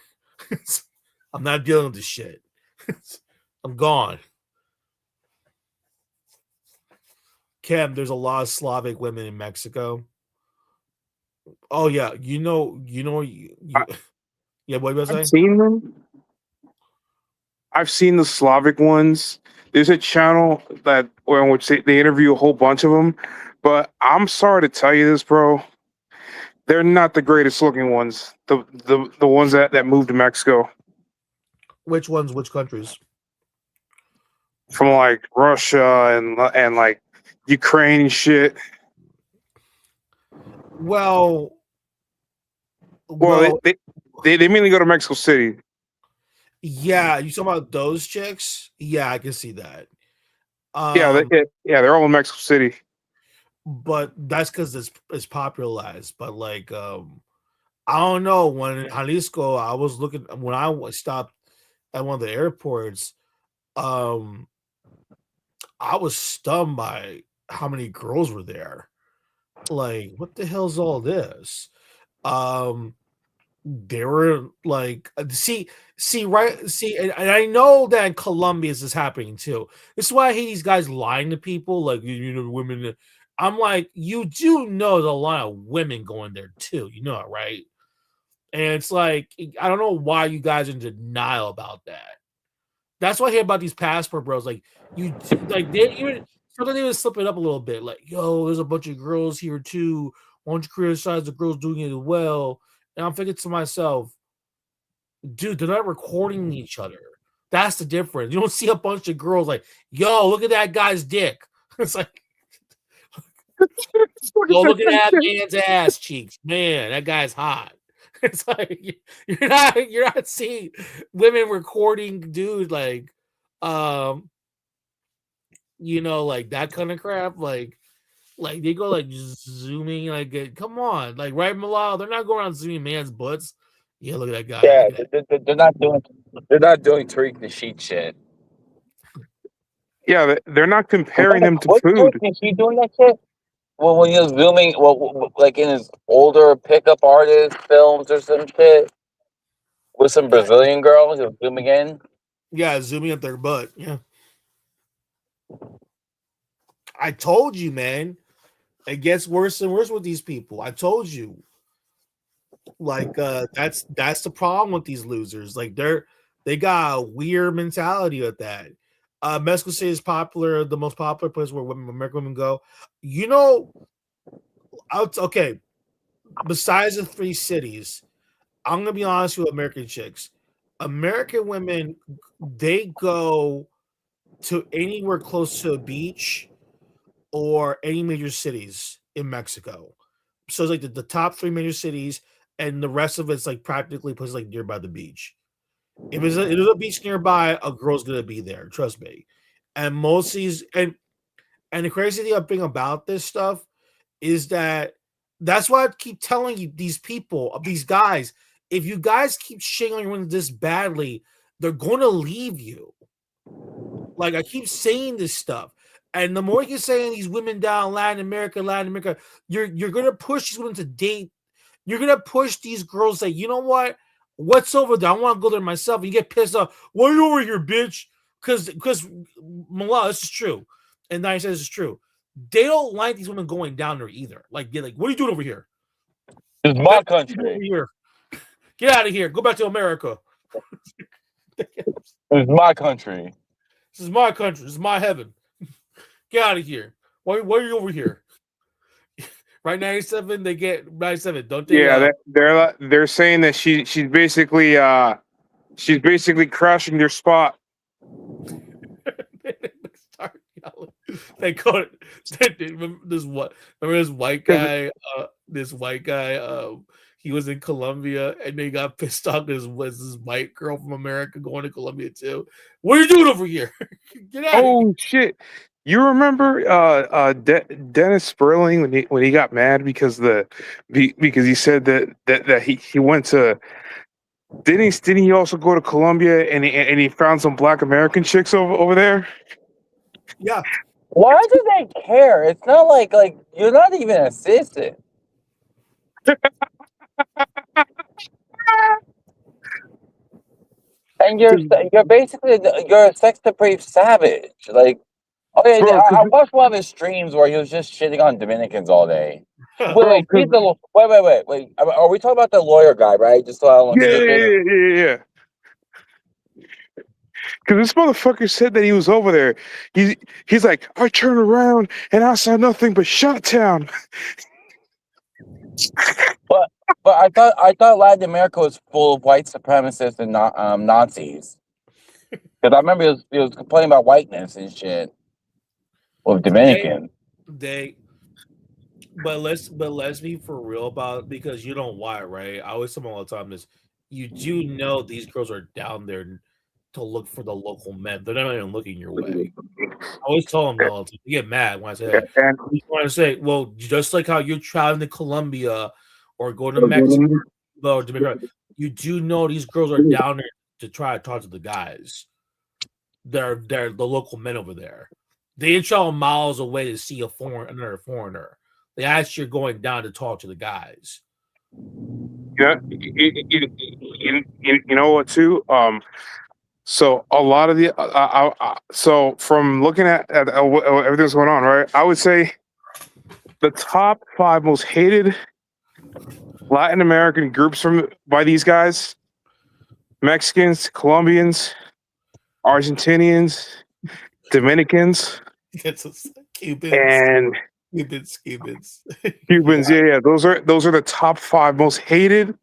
I'm not dealing with this shit. I'm gone. Cam, there's a lot of Slavic women in Mexico. Oh yeah, yeah. What was I I've seen them. I've seen the Slavic ones. There's a channel in which they interview a whole bunch of them. But I'm sorry to tell you this, bro. They're not the greatest looking ones. The ones that moved to Mexico. Which ones? Which countries? From like Russia and like Ukraine and shit. Well, they mainly go to Mexico City. Yeah, you talking about those chicks? Yeah, I can see that. They're all in Mexico City. But that's because it's popularized. But like, I don't know. When in Jalisco, I was looking when I stopped at one of the airports. I was stunned by how many girls were there. Like, what the hell's all this? They were like, and I know that in Colombia this is happening too. This is why I hate these guys lying to people. Like, women. I'm like, you do know there's a lot of women going there too. You know it, right? And it's like, I don't know why you guys are in denial about that. That's what I hear about these passport bros. Like, they even sometimes they would slip it up a little bit. Like, yo, there's a bunch of girls here too. Why don't you criticize the girls doing it well? And I'm thinking to myself, dude, they're not recording each other. That's the difference. You don't see a bunch of girls like, yo, look at that guy's dick. It's like, yo, look at that man's ass cheeks. Man, that guy's hot. It's like you're not seeing women recording dudes like like that kind of crap. Like they go like zooming, like come on, like right, Malal, they're not going around zooming man's butts. Yeah, look at that guy. Yeah, they're not doing Tariq Nasheed shit. Yeah, they're not comparing them to What's food. Is he doing that shit? Well, when he was zooming, like in his older pickup artist films or some shit, with some Brazilian girl, he was zooming in. Yeah, zooming up their butt. Yeah, I told you, man. It gets worse and worse with these people. I told you. Like, that's the problem with these losers. Like, they got a weird mentality with that. Mexico City is popular, the most popular place where American women go. Okay. Besides the three cities, I'm gonna be honest with American chicks. American women, they go to anywhere close to a beach or any major cities in Mexico. So it's like the top three major cities, and the rest of it's like practically places like nearby the beach. If there's a beach nearby, a girl's gonna be there. Trust me. And most of these and the crazy thing about this stuff is that's why I keep telling you, these people, these guys, if you guys keep shitting on your women this badly, they're gonna leave you. Like, I keep saying this stuff. And the more you're saying these women down Latin America, you're gonna push these women to date. You're gonna push these girls that, you know what? What's over there? I want to go there myself. You get pissed off. Why are you over here, bitch? Because Malala, this is true. And Nine says it's true. They don't like these women going down there either. Like, they're like, what are you doing over here? It's my country. Here. Get out of here. Go back to America. It's my country. This is my country. This is my heaven. Get out of here. Why are you over here? Right, 97. They get 97. Don't they? Yeah, they're saying that she's basically crashing their spot. Start yelling. They call it. Remember this white guy? This white guy. He was in Colombia and they got pissed off because was this white girl from America going to Colombia too. What are you doing over here? Get out! Oh shit! You remember Dennis Sperling when he got mad because he said that he went to didn't he also go to Colombia and he found some Black American chicks over there? Yeah. Why do they care? It's not like you're not even an assistant. And you're basically a sex depraved savage. Like, okay, Bro, I watched one of his streams where he was just shitting on Dominicans all day. Bro, Wait. Are we talking about the lawyer guy, right? Just so I don't look stupid. yeah. Because this motherfucker said that he was over there. He's like, I turned around and I saw nothing but Shot Town. But I thought Latin America was full of white supremacists and Nazis. Because I remember he was complaining about whiteness and shit with Dominicans. But let's be for real about it, because you know why, right? I always tell them all the time this. You do know these girls are down there to look for the local men. They're not even looking your way. I always tell them all the time. They get mad when I say that. And you want to say, well, just like how you're traveling to Colombia or going to Mexico, or Dominican, you do know these girls are down there to try to talk to the guys. They're the local men over there. They didn't travel miles away to see another foreigner. They actually are going down to talk to the guys. Yeah, you know what too? So a lot of the so from looking at everything that's going on, right? I would say the top 5 most hated Latin American groups by these guys: Mexicans, Colombians, Argentinians, Dominicans, Cubans, and Cubans. Yeah. Those are the top 5 most hated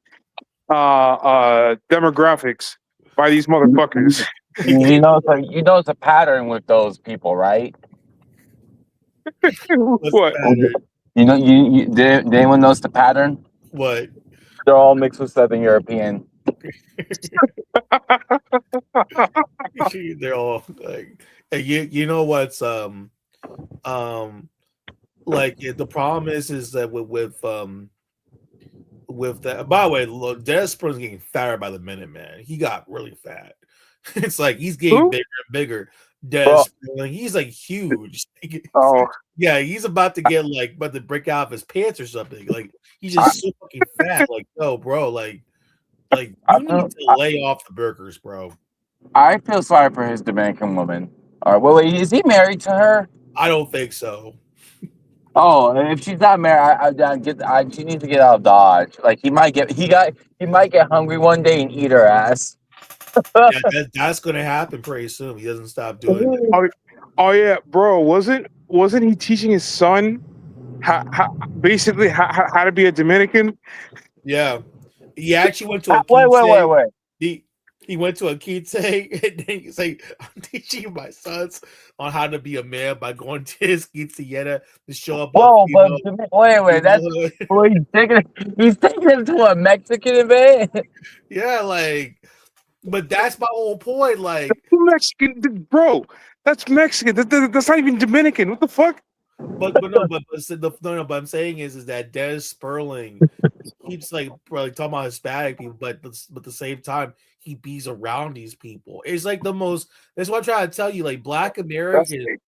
demographics by these motherfuckers. You know it's a pattern with those people, right? What? You know, did anyone notice the pattern? What? They're all mixed with Southern European. They're all like, you know what's like the problem is that with that. By the way, look, Dennis Spurling's getting fatter by the minute, man. He got really fat. It's like he's getting bigger and bigger. Dennis Spurling, he's like huge. Oh yeah, he's about to break out of his pants or something. Like he's just so fucking fat. Like, no, bro, like you need to lay off the burgers, bro. I feel sorry for his Dominican woman. All right, wait, is he married to her? I don't think so. Oh, if she's not married, she needs to get out of Dodge. Like he might get hungry one day and eat her ass. Yeah, that's gonna happen pretty soon. He doesn't stop doing it. Oh yeah, bro. Wasn't he teaching his son how to be a Dominican? Yeah, he actually went to a wait. He went to a Kite and then he's like, I'm teaching my sons on how to be a man by going to his quinceañera to show up. Whoa, but wait, that's he's taking him to a Mexican event. Yeah, like, but that's my whole point. Like, Mexican, bro, that's Mexican. That's not even Dominican. What the fuck? But I'm saying is that Dennis Sperling keeps like talking about Hispanic people, but at the same time he bees around these people. It's like the most. That's what I'm trying to tell you. Like Black Americans,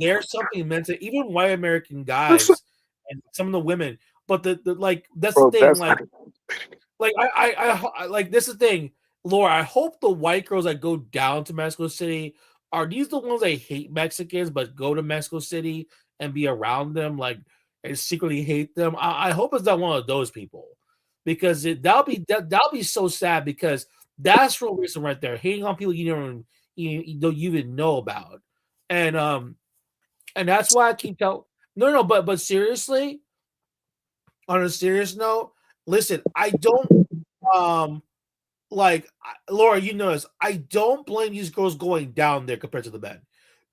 there's something meant to even white American guys and some of the women. But the like that's the thing. Like I like this is the thing, Laura. I hope the white girls that go down to Mexico City are these the ones that hate Mexicans but go to Mexico City and be around them like and secretly hate them. I hope it's not one of those people because that'll be so sad because that's real reason right there. Hating on people you don't even know about, and that's why I keep telling. No, but seriously, on a serious note, listen, I don't um like Laura, you know this. I don't blame these girls going down there compared to the men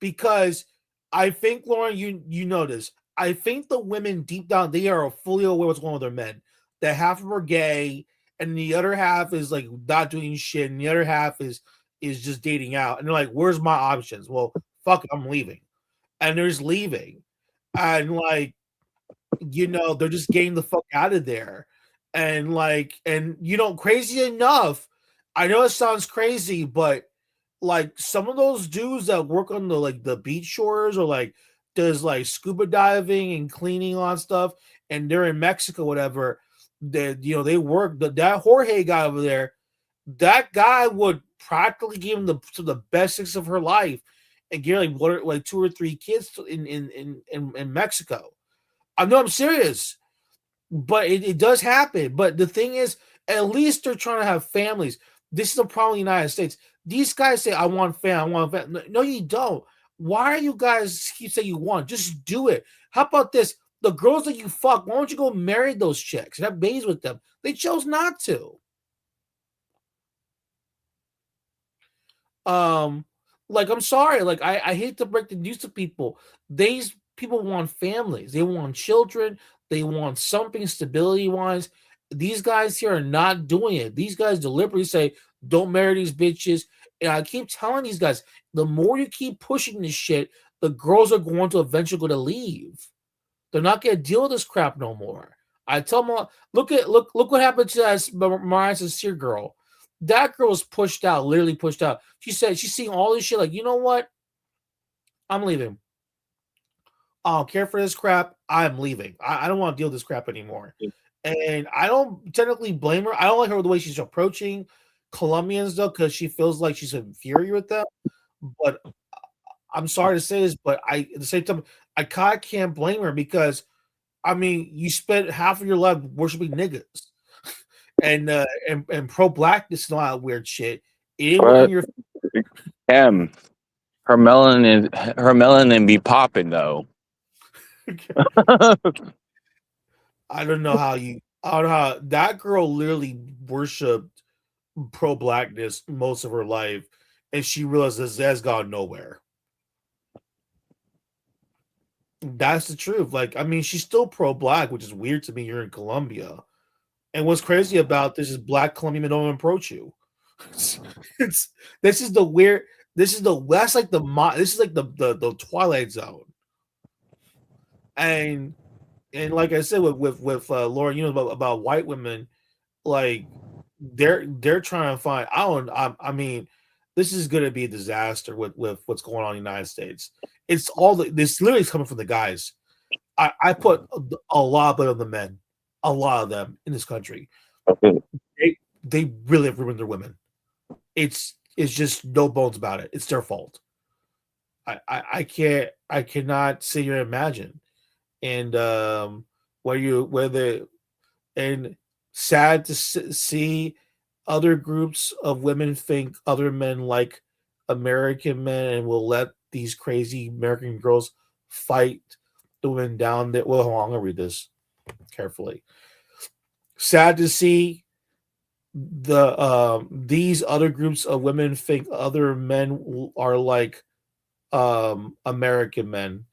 because I think Lauren, you know this. I think the women deep down they are fully aware what's going on with their men. That half of them are gay, and the other half is like not doing shit, and the other half is just dating out. And they're like, "Where's my options?" Well, fuck it, I'm leaving, and they're just leaving, and like they're just getting the fuck out of there. And crazy enough, I know it sounds crazy, but like some of those dudes that work on the beach shores or like does like scuba diving and cleaning on stuff, and they're in Mexico, whatever, they work that Jorge guy over there, that guy would practically give him the best sex of her life and get like 2 or 3 kids in Mexico. I know I'm serious, but it does happen. But the thing is, at least they're trying to have families. This is the problem in the United States. These guys say, I want family, I want family. No, you don't. Why are you guys keep saying you want? Just do it. How about this? The girls that you fuck, why don't you go marry those chicks and have babies with them? They chose not to. Um, I'm sorry, I hate to break the news to people. These people want families, they want children, they want something stability wise. These guys here are not doing it. These guys deliberately say, don't marry these bitches. And I keep telling these guys, the more you keep pushing this shit, the girls are going to eventually go to leave. They're not gonna deal with this crap no more. I tell them, look what happened to that Mariah Sincere girl. That girl was pushed out, literally pushed out. She said she's seeing all this shit. Like, you know what? I'm leaving. I don't care for this crap. I'm leaving. I don't want to deal with this crap anymore. And I don't technically blame her. I don't like her the way she's approaching Colombians though, because she feels like she's inferior with them. But I'm sorry to say this, but at the same time, I kind of can't blame her because I mean, you spent half of your life worshiping niggas and pro blackness and all that weird shit. It ain't working But your Em, her melanin be popping though. I don't know how that girl literally worshipped pro blackness most of her life, and she realizes that's gone nowhere. That's the truth. Like, I mean, she's still pro black, which is weird to me. You're in Colombia. And what's crazy about this is black Colombian men don't approach you. It's this is the weird. This is the that's like this is like the Twilight Zone. And like I said with Laura, about white women, like they're trying to find. I mean, this is going to be a disaster with what's going on in the United States. It's this literally is coming from the guys. I put a lot of the men, a lot of them in this country. They really have ruined their women. It's just no bones about it. It's their fault. I cannot sit here and imagine. And and sad to see other groups of women think other men like American men and will let these crazy American girls fight the women down there. Well, hold on, I'm gonna read this carefully. Sad to see these other groups of women think other men are like American men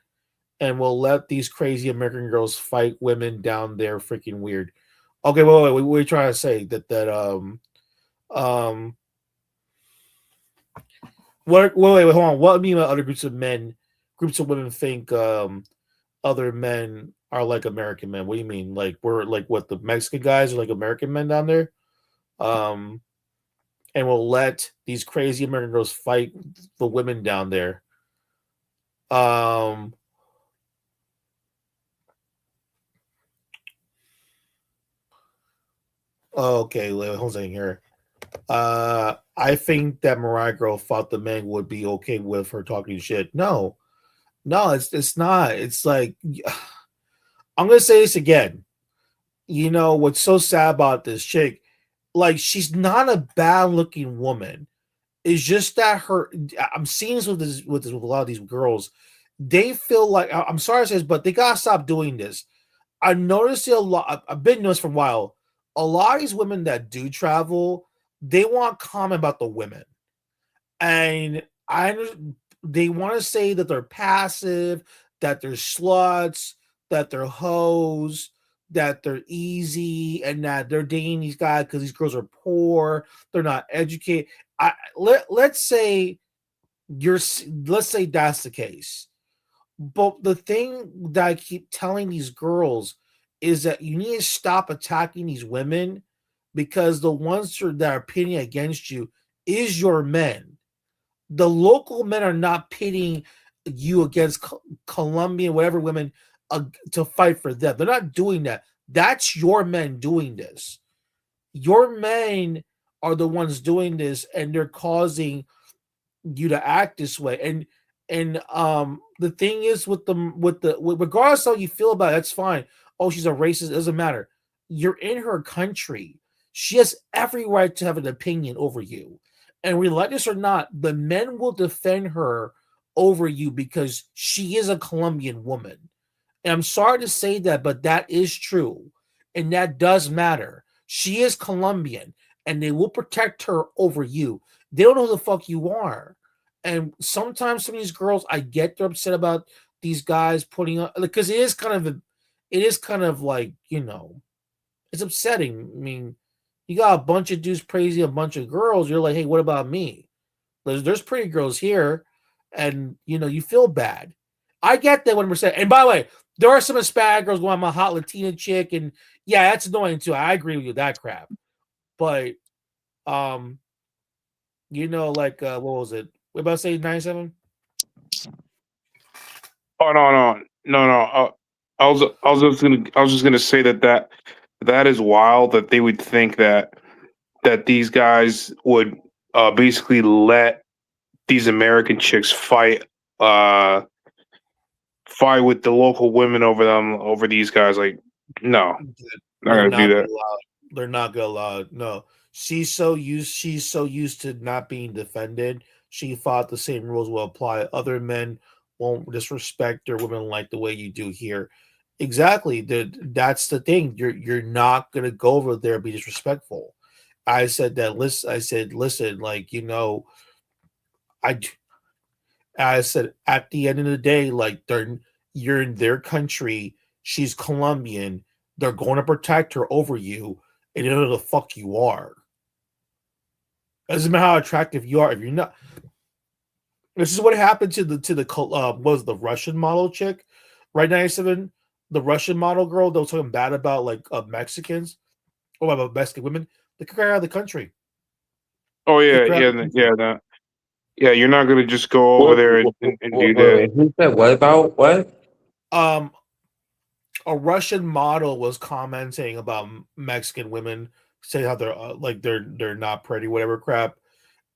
and will let these crazy American girls fight women down there freaking weird. Okay, wait, we're trying to say wait, hold on. What do you mean by other groups of women think other men are like American men? What do you mean? Like we're like what the Mexican guys are like American men down there? And will let these crazy American girls fight the women down there. Okay, hold on a second here. I think that Mariah Girl thought the men would be okay with her talking shit. No, it's not. It's like I'm gonna say this again. You know what's so sad about this chick? Like she's not a bad looking woman. It's just that her. I'm seeing this with a lot of these girls. They feel like I'm sorry to say this, but they gotta stop doing this. I noticed it a lot. I've been noticed for a while. A lot of these women that do travel, they want comment about the women, and they want to say that they're passive, that they're sluts, that they're hoes, that they're easy, and that they're dating these guys because these girls are poor, they're not educated. Let's say let's say that's the case. But the thing that I keep telling these girls is that you need to stop attacking these women because the ones that are pitting against you is your men. The local men are not pitting you against Colombian, whatever women to fight for them. They're not doing that. That's your men doing this. Your men are the ones doing this, and they're causing you to act this way. And the thing is regardless how you feel about it, that's fine. Oh, she's a racist, it doesn't matter. You're in her country. She has every right to have an opinion over you. And religious or not, the men will defend her over you because she is a Colombian woman. And I'm sorry to say that, but that is true. And that does matter. She is Colombian, and they will protect her over you. They don't know who the fuck you are. And sometimes some of these girls, I get they're upset about these guys putting up because it is kind of like, it's upsetting. I mean, you got a bunch of dudes praising a bunch of girls. You're like, hey, what about me? There's pretty girls here, and you feel bad. I get that 100%. And by the way, there are some Hispanic girls going, I'm a hot Latina chick, and yeah, that's annoying too. I agree with you that crap. But like what was it? What about say 97? Oh no. I was just gonna say that is wild that they would think that these guys would basically let these American chicks uh fight with the local women over these guys. Like, no, not They're gonna do not gonna that. allow it. They're not gonna allow it. No. She's so used to not being defended. She thought the same rules will apply. Other men won't disrespect their women like the way you do here. Exactly. That's the thing. You're not gonna go over there and be disrespectful. I said that listen, like, I I said at the end of the day, like you're in their country, she's Colombian, they're going to protect her over you, and you know who the fuck you are. Doesn't matter how attractive you are. If you're not, this is what happened to was the Russian model chick, right? 97, the Russian model girl that was talking bad about like Mexicans or about Mexican women. They kicked her out of the country. Oh yeah, Kicked her out of the country. yeah. You're not gonna just go over What, there what, and do that. wait, who said what about what? Um, a Russian model was commenting about Mexican women, saying how they're like they're not pretty, whatever crap,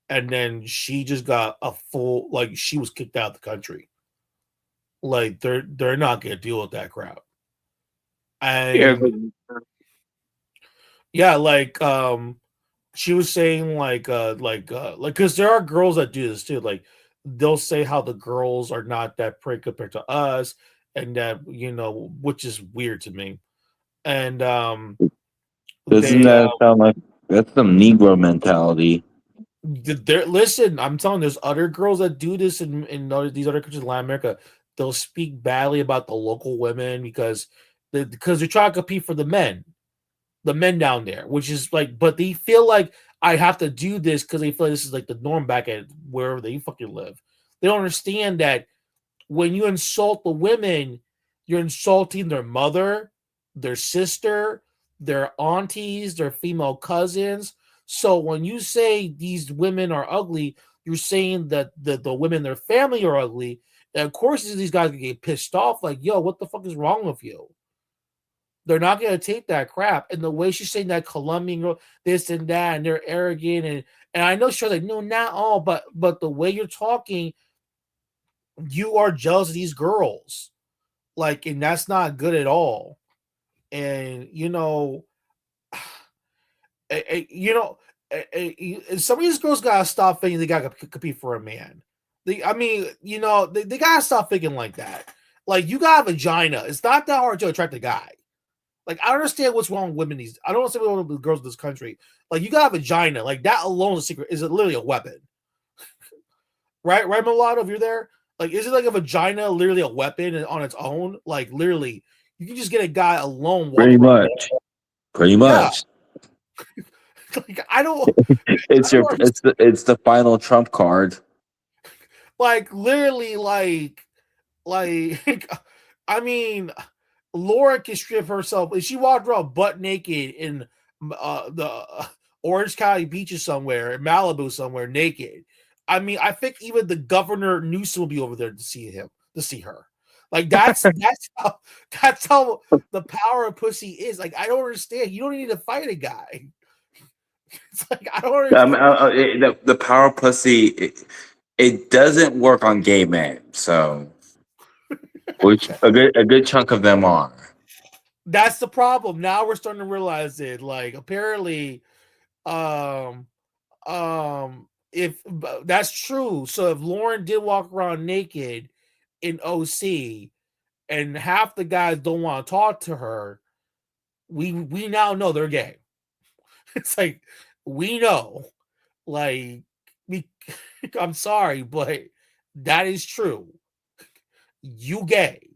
and then she just got a full like she was kicked out of the country. Like they're not gonna deal with that crap. Yeah, And yeah, like she was saying like because there are girls that do this too. Like they'll say how the girls are not that pretty compared to us, and that which is weird to me. And Doesn't they that sound like that's some Negro mentality? there. Listen, I'm telling you, there's other girls that do this in these other countries in Latin America. They'll speak badly about the local women because they're trying to compete for the men down there, which is like, but they feel like I have to do this because they feel like this is like the norm back at wherever they fucking live. They don't understand that when you insult the women, you're insulting their mother, their sister, their aunties, their female cousins. So when you say these women are ugly, you're saying that the women in their family are ugly. And of course, these guys get pissed off, like, yo, what the fuck is wrong with you? They're not going to take that crap. And the way she's saying that Colombian girl, this and that, and they're arrogant, and I know she's like, no, not all, but the way you're talking, you are jealous of these girls, like, and that's not good at all. And some of these girls gotta stop thinking they gotta compete for a man. They gotta stop thinking like that. Like, you got a vagina. It's not that hard to attract a guy. Like, I understand what's wrong with women. I don't understand what's wrong with girls in this country. Like, you got a vagina. Like, that alone is a secret. Is it literally a weapon? Right, Mulatto, if you're there. Like, is it like a vagina literally a weapon on its own? Like, literally, you can just get a guy alone. Pretty much. Pretty much. Like, I don't. It's the final trump card. Like, literally, like, I mean, Laura can strip herself. If she walked around butt naked in the Orange County beaches somewhere, in Malibu somewhere, naked. I mean, I think even the governor Newsom will be over there to see her. Like, that's how the power of pussy is. Like, I don't understand. You don't need to fight a guy. It's like, I don't understand. The power of pussy, it doesn't work on gay men. So, which a good chunk of them are. That's the problem. Now we're starting to realize it. Like, apparently, if that's true, so if Lauren did walk around naked in OC and half the guys don't want to talk to her, we now know they're gay. It's like, we know. Like, I'm sorry, but that is true. You gay.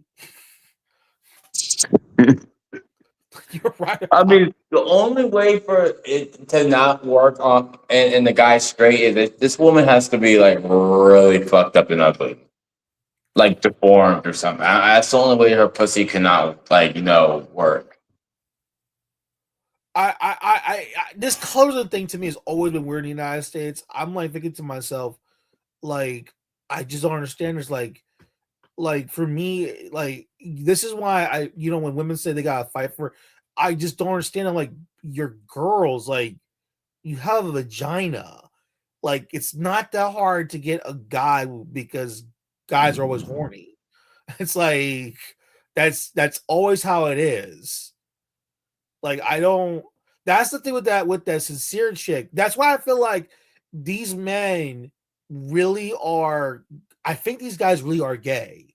You're right. I mean, the only way for it to not work on and the guy straight is that this woman has to be like really fucked up and ugly, like deformed or something. That's the only way her pussy cannot work. This colorism thing to me has always been weird in the United States. I'm like thinking to myself, like, I just don't understand. There's like for me, like, this is why when women say they gotta fight for, I just don't understand. I'm like, you're girls, like, you have a vagina. Like, it's not that hard to get a guy because guys are always horny. It's like, that's always how it is. Like, that's the thing with that sincere chick. That's why I feel like these men really are, I think these guys really are gay.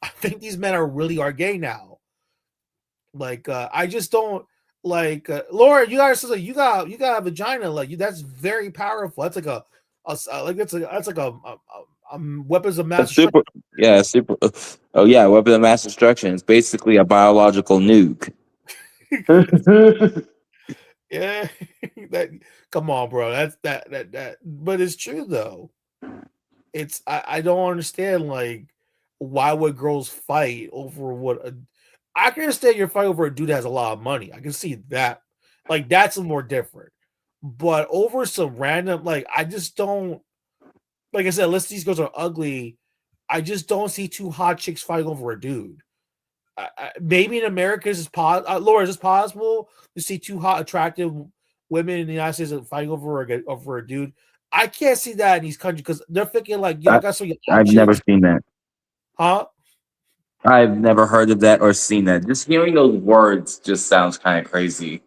I think these men are gay now. Like, I just don't like Laura. You got a vagina. Like, that's very powerful. That's like a weapons of mass destruction. Weapon of mass destruction. It's basically a biological nuke. Yeah, come on, bro. That's that. But it's true though. It's I don't understand, like, why would girls fight over I can understand you're fighting over a dude that has a lot of money. I can see that. Like, that's more different. But over some random, like, I just don't, like I said, unless these girls are ugly, I just don't see two hot chicks fighting over a dude. Maybe in America, Laura, is this possible to see two hot, attractive women in the United States fighting over a dude? I can't see that in these countries because they're thinking like, I got some. I've never seen that. Huh? I've never heard of that or seen that. Just hearing those words just sounds kind of crazy.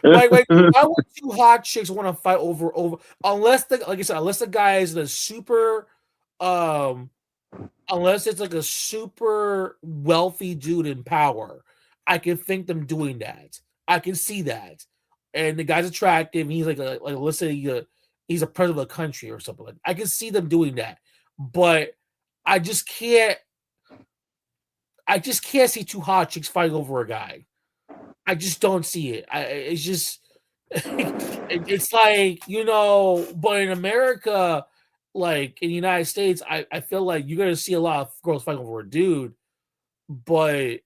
Why would two hot chicks want to fight over unless the guy is a super unless it's like a super wealthy dude in power, I can think them doing that. I can see that. And the guy's attractive. He's like let's say he's a president of a country or something like that. I can see them doing that. But I just can't see two hot chicks fighting over a guy. I just don't see it. It's just it's like, but in America, like in the United States, I feel like you're gonna see a lot of girls fighting over a dude, but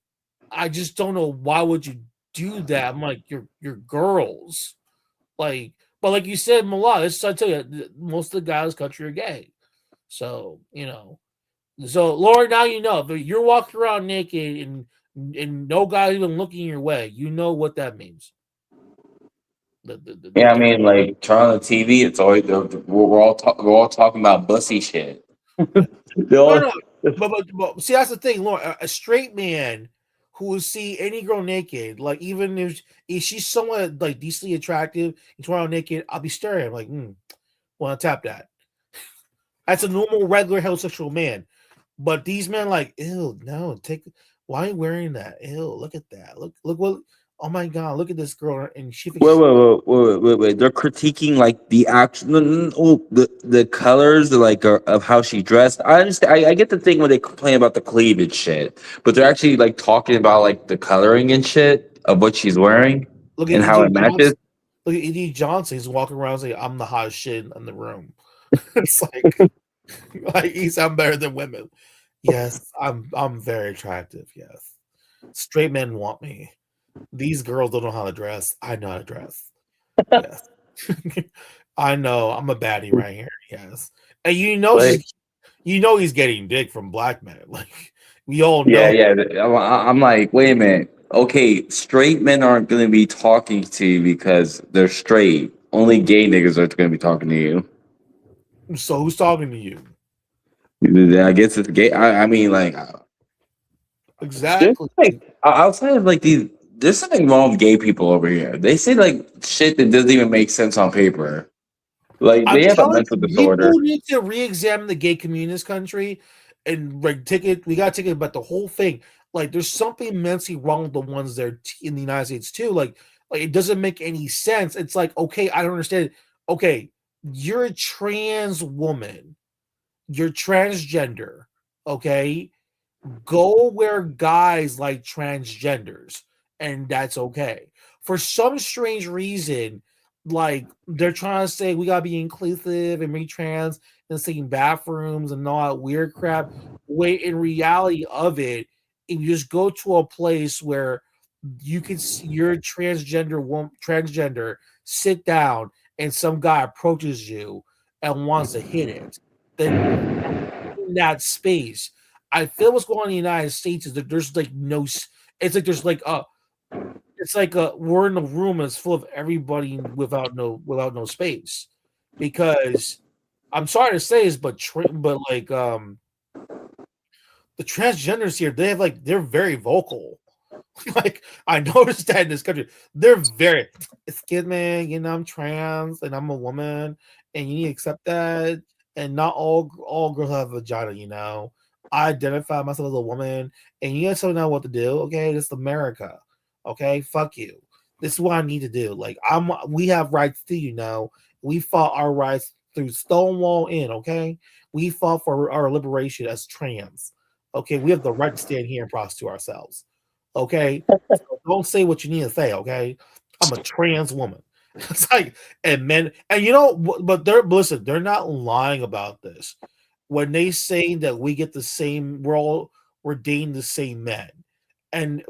I just don't know why would you do that. I'm like, you're girls. Like, but like you said, Malala, I tell you, most of the guys in this country are gay. So, so Laura, now you know, if you're walking around naked and and no guy even looking your way, you know what that means. Yeah, I mean, like turn on the TV. It's always we're all talking about bussy shit. Yeah. They're No, all- no, but see, that's the thing, Lauren. A straight man who will see any girl naked, like even if she's somewhat like decently attractive, and turn around naked, I'll be staring. I'm like, want to tap that? That's a normal, regular heterosexual man. But these men, like, ew, no, why are you wearing that? Ew, look at that. Look what. Oh my god, look at this girl, and she thinks Wait. They're critiquing like the actual, the colors, like of how she dressed. I understand. I get the thing when they complain about the cleavage shit, but they're actually like talking about like the coloring and shit of what she's wearing look at and how EJ it matches. Johnson. Look at EJ Johnson. He's walking around saying, "I'm the hottest shit in the room." It's like I'm better than women. Yes, I'm very attractive. Yes, straight men want me. These girls don't know how to dress. I know how to dress. Yes, I know. I'm a baddie right here. Yes, and Like, he's getting dick from black men. Like we all yeah, know. yeah. I'm like, wait a minute. Okay, straight men aren't going to be talking to you because they're straight. Only gay niggas are going to be talking to you. So who's talking to you? I guess it's gay. I mean, like, Exactly. outside of like these, there's something wrong with gay people over here. They say like shit that doesn't even make sense on paper. Like I'm they have a telling mental you, disorder. people need to re-examine the gay community in this country and like take it. We got to take it about the whole thing. Like, there's something immensely wrong with the ones there in the United States too. Like it doesn't make any sense. It's like, okay, I don't understand. Okay, you're a trans woman. You're transgender. Okay, go where guys like transgenders, and that's okay. For some strange reason, like they're trying to say we gotta be inclusive and be trans and singing bathrooms and all that weird crap. Wait, in reality of it, if you just go to a place where you can see your transgender, sit down, and some guy approaches you and wants to hit it, then in that space. I feel what's going on in the United States is that there's like it's like there's like it's like we're in a room that's full of everybody without no space, because I'm sorry to say this, but like the transgenders here, they have like they're very vocal. Like I noticed that in this country, they're very excuse me, I'm trans and I'm a woman, and you need to accept that. And not all girls have a vagina. I identify myself as a woman, and you guys don't know what to do. Okay, this is America. Okay, fuck you. This is what I need to do. Like we have rights too. We fought our rights through Stonewall Inn. Okay, we fought for our liberation as trans. Okay, we have the right to stand here and prostitute ourselves. Okay, so don't say what you need to say. Okay, I'm a trans woman. It's like, and men, and but they're not lying about this when they say that we get the same. We're dating the same men, and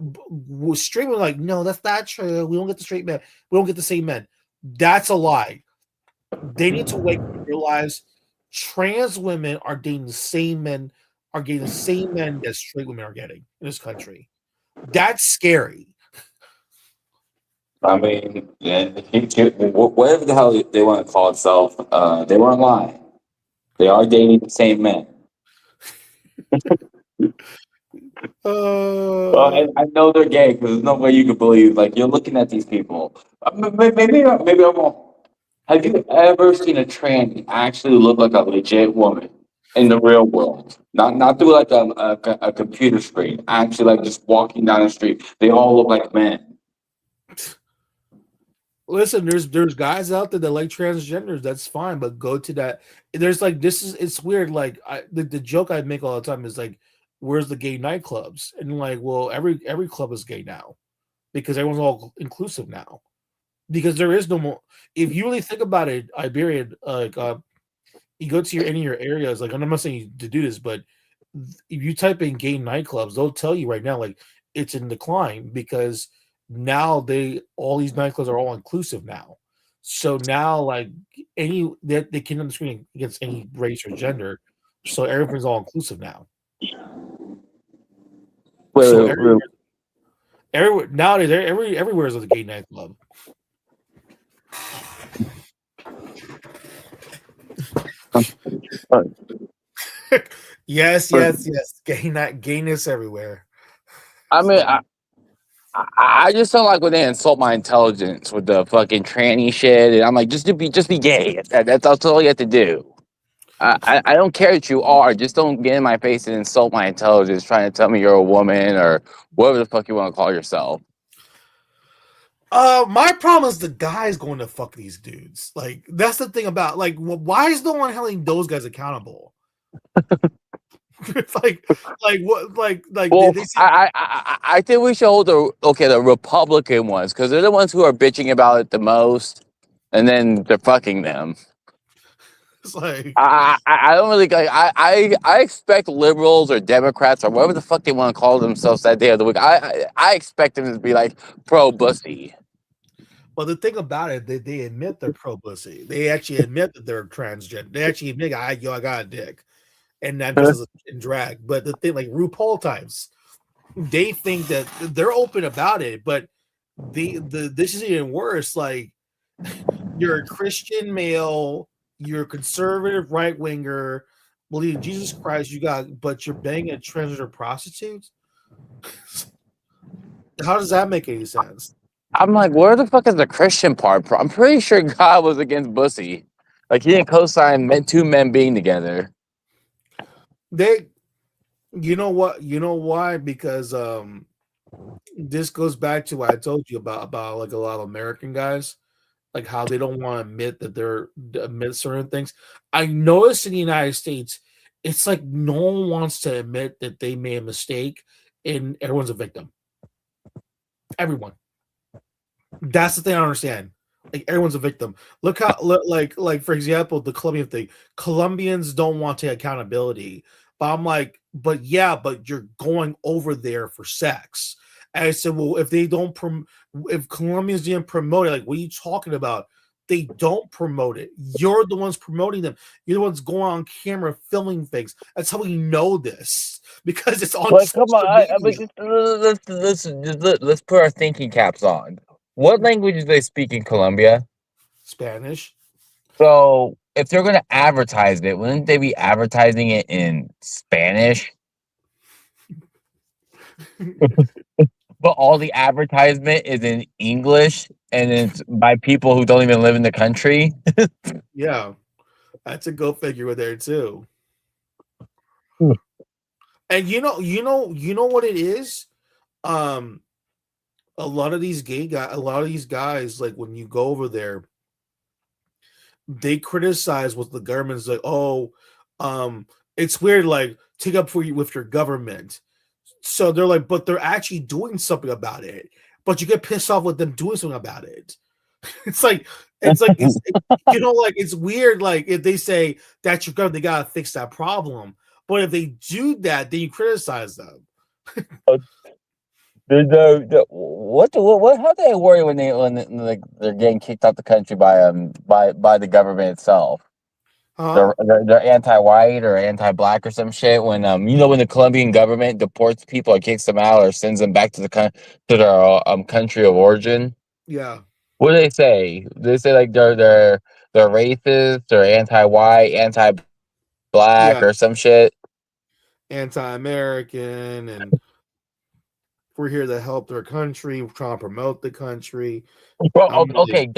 straight men are like, no, that's not true. We don't get the straight men. We don't get the same men. That's a lie. They need to wake up and realize trans women are dating the same men, are getting the same men that straight women are getting in this country. That's scary. I mean, yeah, whatever the hell they want to call itself, they weren't lying. They are dating the same men. Well, I know they're gay because there's no way you could believe. Like you're looking at these people. Maybe I'm wrong. Have you ever seen a tranny actually look like a legit woman in the real world? Not through like a computer screen. Actually, like just walking down the street, they all look like men. Listen, there's guys out there that like transgenders. That's fine, but go to that. There's like it's weird. Like the joke I make all the time is like, where's the gay nightclubs? And like, well, every club is gay now because everyone's all inclusive now. Because there is no more. If you really think about it, Iberian, like you go to any of your areas. Like I'm not saying to do this, but if you type in gay nightclubs, they'll tell you right now like it's in decline because now all these nightclubs are all inclusive now. So now like they can discriminate against any race or gender. So everything's all inclusive now. Wait, So wait, wait. Nowadays, everywhere is a gay nightclub. Yes. Gayness everywhere. I mean, I just don't like when they insult my intelligence with the fucking tranny shit, and I'm like, just be gay. That's all you have to do. I don't care that you are. Just don't get in my face and insult my intelligence, trying to tell me you're a woman or whatever the fuck you want to call yourself. My problem is the guys going to fuck these dudes. Like that's the thing about like why is no one holding those guys accountable? like what Well, they I think we should hold the Republican ones because they're the ones who are bitching about it the most, and then they're fucking them. it's like I don't really like I expect liberals or Democrats or whatever the fuck they want to call themselves that day of the week. I expect them to be like pro bussy. Well, the thing about it, they admit they're pro pussy. They actually admit that they're transgender. They actually admit, I got a dick, and that just as in drag. But the thing, like RuPaul types, they think that they're open about it. But this is even worse. Like you're a Christian male, you're a conservative right winger, believe in Jesus Christ. But you're banging a transgender prostitute. How does that make any sense? I'm like, where the fuck is the Christian part? I'm pretty sure God was against bussy. Like he didn't co-sign two men being together. You know what? You know why? Because this goes back to what I told you about like a lot of American guys, like how they don't want to admit certain things. I noticed in the United States, it's like no one wants to admit that they made a mistake, and everyone's a victim. Everyone. That's the thing I don't understand. Like everyone's a victim. Look how like for example, the Colombian thing. Colombians don't want to take accountability. But I'm like, but you're going over there for sex. And I said, well, if they don't if Colombians didn't promote it, like what are you talking about? They don't promote it. You're the ones promoting them. You're the ones going on camera filming things. That's how we know this because it's on But come social on, media. let's put our thinking caps on. What language do they speak in Colombia? Spanish. So if they're gonna advertise it, wouldn't they be advertising it in Spanish? But all the advertisement is in English and it's by people who don't even live in the country. Yeah, that's a go figure with there too. Hmm. And you know what it is. A lot of these guys, like when you go over there, they criticize what the government's like. Oh, it's weird. Like take up for you with your government. So they're like, but they're actually doing something about it. But you get pissed off with them doing something about it. It's like it's like it's weird. Like if they say that's your government, they gotta fix that problem. But if they do that, then you criticize them. What how they worry when like they're getting kicked out the country by the government itself? Huh? They're anti-white or anti-black or some shit. When when the Colombian government deports people or kicks them out or sends them back to to their country of origin. Yeah. What do they say? They say like they're racist or anti-white, anti-black Yeah. or some shit. Anti-American, and we're here to help their country. We're trying to promote the country. Well, okay,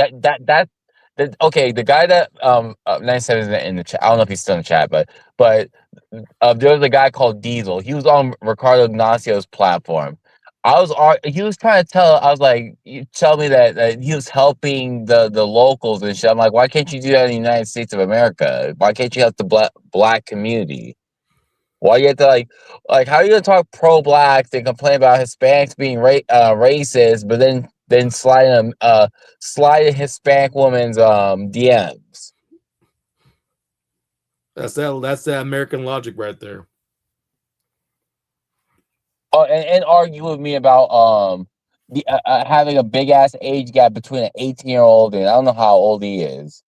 okay. The guy that 97 is in the chat. I don't know if he's still in the chat, but there was a guy called Diesel. He was on Ricardo Ignacio's platform. He was trying to tell. I was like, you tell me that he was helping the locals and shit. I'm like, why can't you do that in the United States of America? Why can't you help the black community? Why you have to like how are you gonna talk pro blacks and complain about Hispanics being racist, but then slide a Hispanic woman's DMs? That's that American logic right there. Oh, and argue with me about having a big ass age gap between an 18-year-old and I don't know how old he is.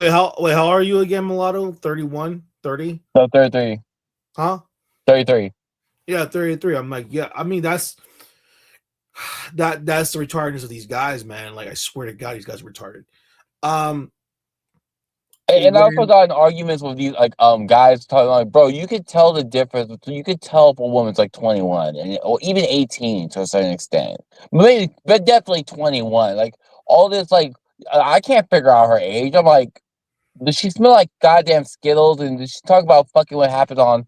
Wait, how are you again, Mulatto? 31, 30? So 33. Huh? 33. Yeah, 33. I'm like, yeah. I mean, that's That's the retardedness of these guys, man. Like I swear to God, these guys are retarded. Um, And I also when got in arguments with these like guys talking like, bro, you could tell the difference. You could tell if a woman's like 21 or even 18 to a certain extent, maybe, but definitely 21. Like all this, like I can't figure out her age. I'm like, does she smell like goddamn Skittles? And does she talk about fucking what happened on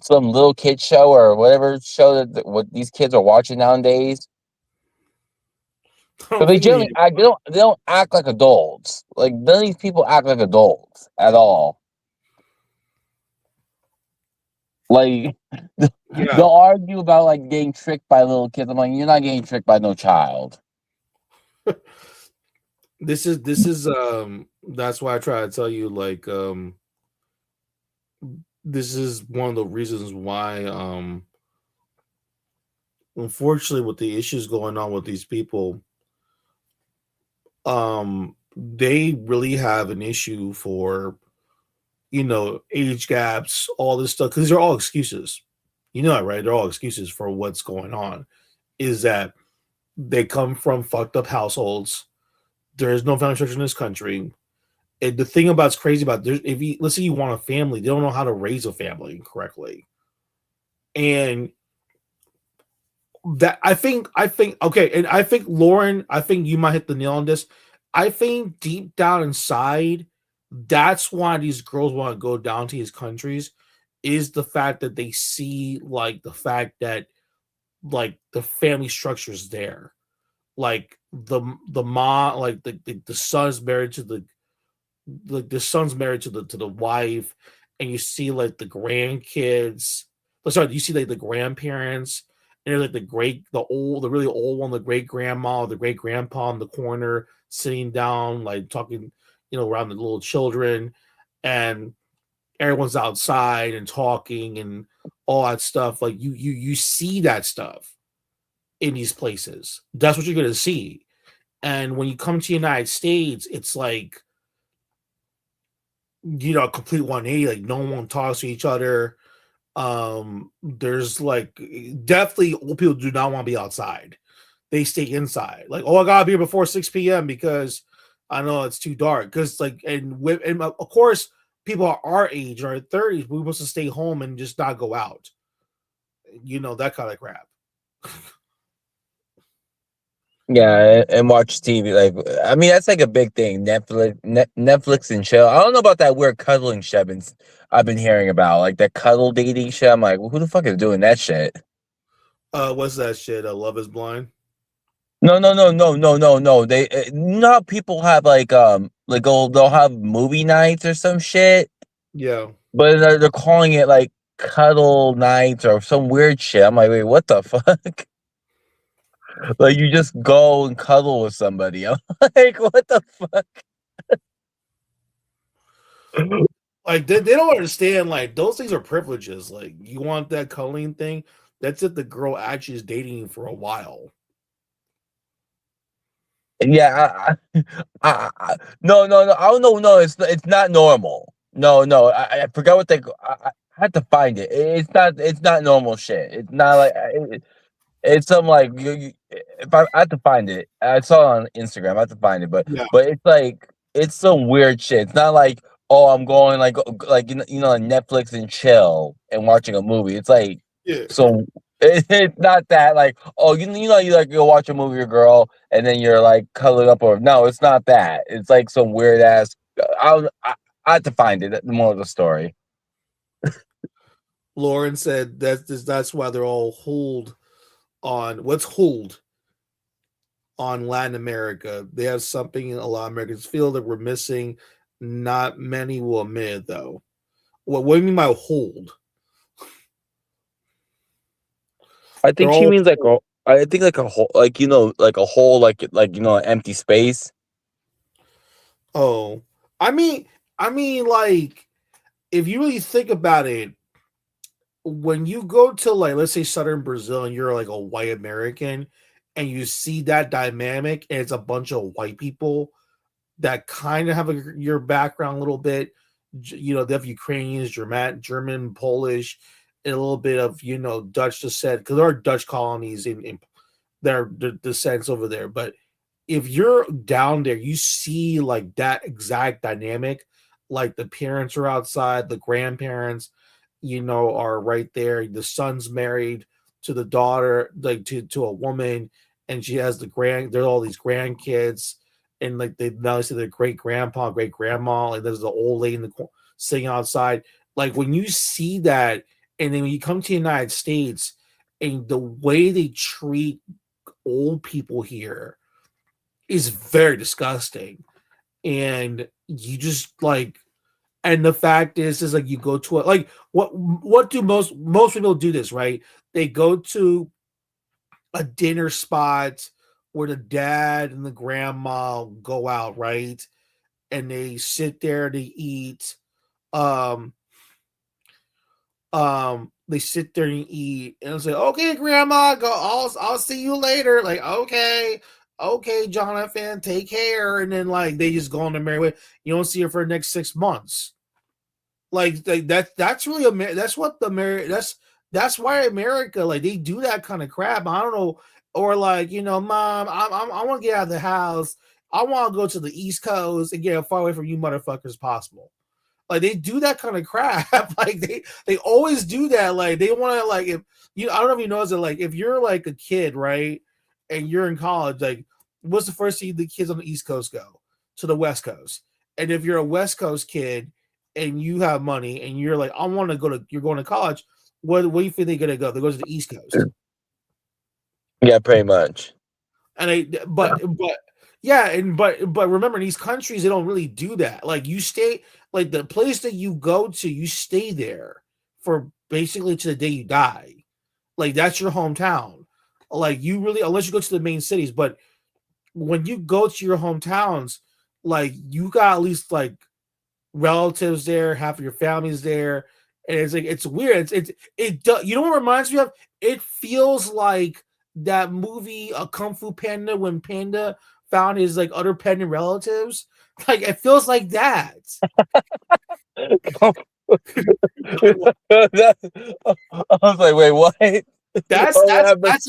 some little kid show or whatever show that what these kids are watching nowadays? I But don't they think we generally need to. act, they don't act like adults. Like none of these people act like adults at all. Like Yeah, they'll argue about like getting tricked by little kids. I'm like, you're not getting tricked by no child. this is that's why I try to tell you like this is one of the reasons why unfortunately with the issues going on with these people they really have an issue for age gaps, all this stuff, because they're all excuses. You know that, right? They're all excuses for what's going on. Is that they come from fucked up households. There is no family structure in this country. And the thing about it's crazy about there's if you let's say you want a family, they don't know how to raise a family correctly. And that I think okay, and I think Lauren, I think you might hit the nail on this. I think deep down inside, that's why these girls want to go down to these countries is the fact that they see like the fact that like the family structure is there. Like the mom, like the son's married to the son's married to the wife, and you see like the grandkids. Sorry, you see like the grandparents, and there's like the really old one, the great grandma, the great grandpa in the corner, sitting down, like talking, around the little children, and everyone's outside and talking and all that stuff. Like you see that stuff in these places. That's what you're gonna see. And when you come to the United States, it's like complete 180. Like no one talks to each other. There's like definitely old people do not want to be outside. They stay inside. Like, oh, I gotta be here before 6 p.m. because I know it's too dark. Because like, and of course, people are our age, our 30s, we're supposed to stay home and just not go out. That kind of crap. Yeah, and watch TV. Like, I mean, that's like a big thing. Netflix and chill. I don't know about that weird cuddling shit I've been hearing about, like that cuddle dating shit. I'm like, well, who the fuck is doing that shit? What's that shit? Love is Blind. No, no, no, no, no, no, no. They not people have like they'll have movie nights or some shit, Yeah. but they're calling it like cuddle nights or some weird shit. I'm like, wait, what the fuck? Like you just go and cuddle with somebody. I'm like, what the fuck? Like they don't understand. Like those things are privileges. Like you want that cuddling thing. That's if the girl actually is dating you for a while. Yeah, no, no, no. I don't know. No, it's not normal. No, no. I forgot what I had to find it. It's not normal shit. It's not like it's some like if I have to find it. I saw it on Instagram. I have to find it, Yeah. but it's like it's some weird shit. It's not like oh I'm going like on Netflix and chill and watching a movie. It's like Yeah. so it's not that like oh you like go watch a movie with a girl and then you're like cuddling up or no it's not that. It's like some weird ass. I have to find it. The more of the story. Lauren said that's why they're all hold on what's hold on Latin America. They have something a lot of Americans feel that we're missing. Not many will admit it, though. What do you mean by hold? I They're think she all means like I think like a whole like like a whole like an empty space. oh. I mean, like if you really think about it, when you go to like let's say southern Brazil and you're like a white American and you see that dynamic and it's a bunch of white people that kind of have your background a little bit. They have Ukrainians, German, Polish, and a little bit of Dutch descent because there are Dutch colonies in their descents over there. But if you're down there, you see like that exact dynamic. Like the parents are outside, the grandparents, are right there. The son's married to the daughter, like to a woman, and she has there's all these grandkids, and like they now see their great grandpa, great grandma, and there's the old lady sitting outside. Like when you see that, and then when you come to the United States, and the way they treat old people here is very disgusting. And you just like, and the fact is like you go to it like what do most people do this, right? They go to a dinner spot where the dad and the grandma go out, right? And they sit there to eat. Um, they sit there and eat, and say, "Okay, grandma, go. I'll see you later." Like, okay, Jonathan, take care. And then like they just go on their merry way. You don't see her for the next 6 months. Like that's really that's what that's why America, like they do that kind of crap. I don't know, or like mom, I want to get out of the house. I want to go to the East Coast and get as far away from you motherfuckers as possible. Like they do that kind of crap. Like they always do that. Like they want to like if I don't know if you notice it. Like if you're like a kid, right, and you're in college, like what's the first thing the kids on the East Coast go to the West Coast? And if you're a West Coast kid and you have money and you're like, I want to you're going to college. Where do you think they're gonna go? They go to the East Coast. Yeah, pretty much. And but remember, in these countries they don't really do that. Like you stay, like the place that you go to, you stay there for basically to the day you die. Like that's your hometown. Like you really, unless you go to the main cities, but when you go to your hometowns, like you got at least like relatives there, half of your family's there, and it's like it's weird. You know what it reminds me of? It feels like that movie, a Kung Fu Panda, when Panda found his like other panda relatives. Like it feels like that. I was like, wait, what? That's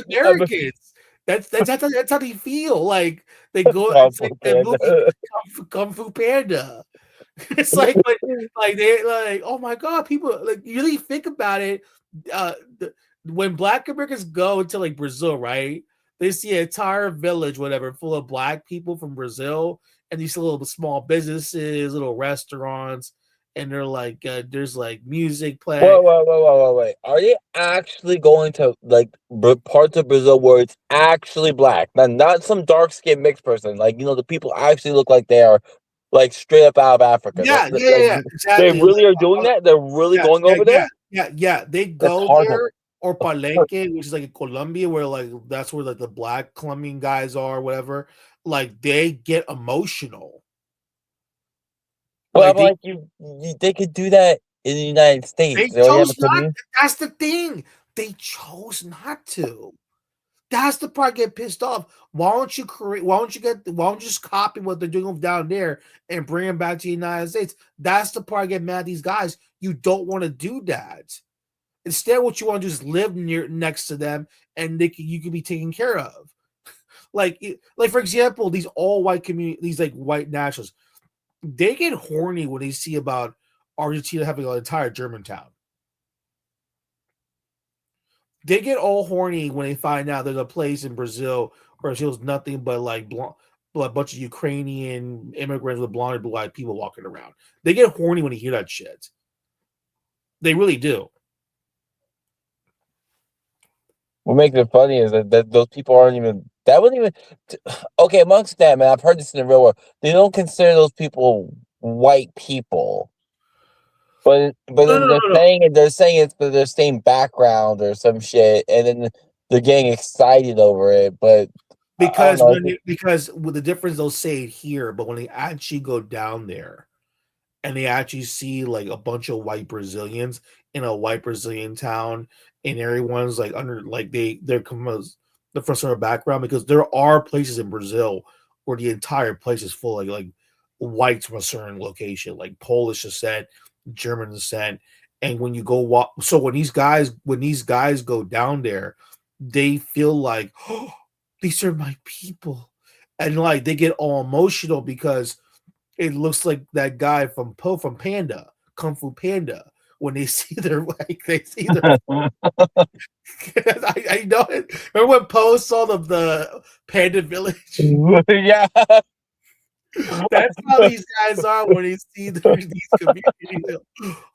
Americans. That's how they feel. Like they go. It's like the movie Kung Fu Panda. It's like, but like they like, oh my god, people like you really think about it. When Black Americans go to like Brazil, right? They see an entire village, whatever, full of Black people from Brazil, and these little small businesses, little restaurants, and they're like, there's like music playing. Wait. Are they actually going to like parts of Brazil where it's actually Black? Not some dark skinned mixed person. Like the people actually look like they are like straight up out of Africa. Yeah, They exactly. really are doing that. They're really going over there. Yeah. They go there or Palenque, which is like in Colombia, where like that's where like the Black Colombian guys are, whatever. Like they get emotional. Well, like they could do that in the United States. They chose not. That's the thing. They chose not to. That's the part I get pissed off. Why don't you just copy what they're doing down there and bring them back to the United States? That's the part I get mad at these guys. You don't want to do that. Instead, what you want to do is live next to them, and you can be taken care of. like for example, these all white community, these like white nationalists, they get horny when they see about Argentina having an entire Germantown. They get all horny when they find out there's a place in Brazil where it shows nothing but like a bunch of Ukrainian immigrants with blonde or blue-eyed people walking around. They get horny when they hear that shit. They really do. What makes it funny is that those people aren't even. That wouldn't even. Okay, amongst them, and I've heard this in the real world, they don't consider those people white people. But they're saying it's for their same background or some shit, and then they're getting excited over it. But because with the difference, they'll say it here, but when they actually go down there and they actually see like a bunch of white Brazilians in a white Brazilian town, and everyone's like under like they're from a background, because there are places in Brazil where the entire place is full of like whites from a certain location, like Polish descent, German descent. And when you go walk, so when these guys go down there, they feel like, oh, these are my people. And like they get all emotional because it looks like that guy from Panda, Kung Fu Panda. When they see their I know it. Remember when Poe saw the Panda Village? Yeah. That's how these guys are when they see these communities.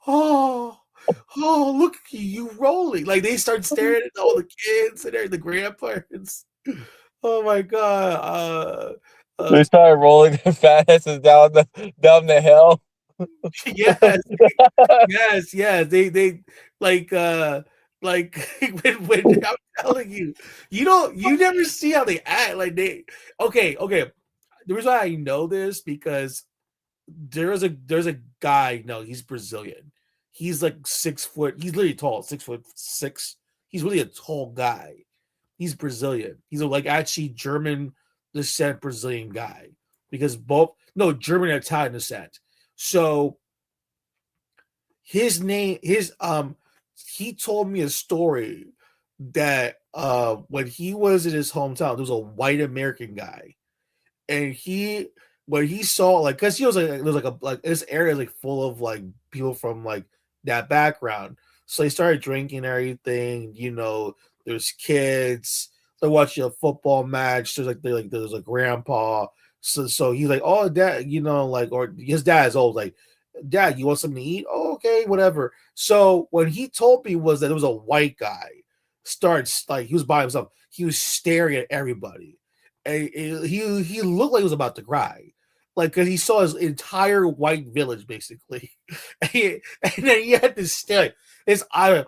Oh, look at you rolling. Like they start staring at all the kids and the grandparents. Oh my god. They started rolling their fat asses down the hill. Yes, yes. They like when I'm telling you, you never see how they act. Like they okay. The reason why I know this because there's a guy. No, he's Brazilian. He's like 6 foot. He's literally tall, 6'6". He's really a tall guy. He's Brazilian. He's a like actually German descent Brazilian guy because German and Italian descent. So he told me a story that when he was in his hometown, there was a white American guy, and when he saw like because he was like there's like this area is like full of like people from like that background, so he started drinking and everything. There's kids. They're watching a football match. There's a grandpa. So he's like, oh, dad, like, or his dad is always like, Dad, you want something to eat? Oh, okay, whatever. So what he told me was that there was a white guy starts like he was by himself. He was staring at everybody, and he looked like he was about to cry, like because he saw his entire white village basically, and then he had to stare. His eye, went,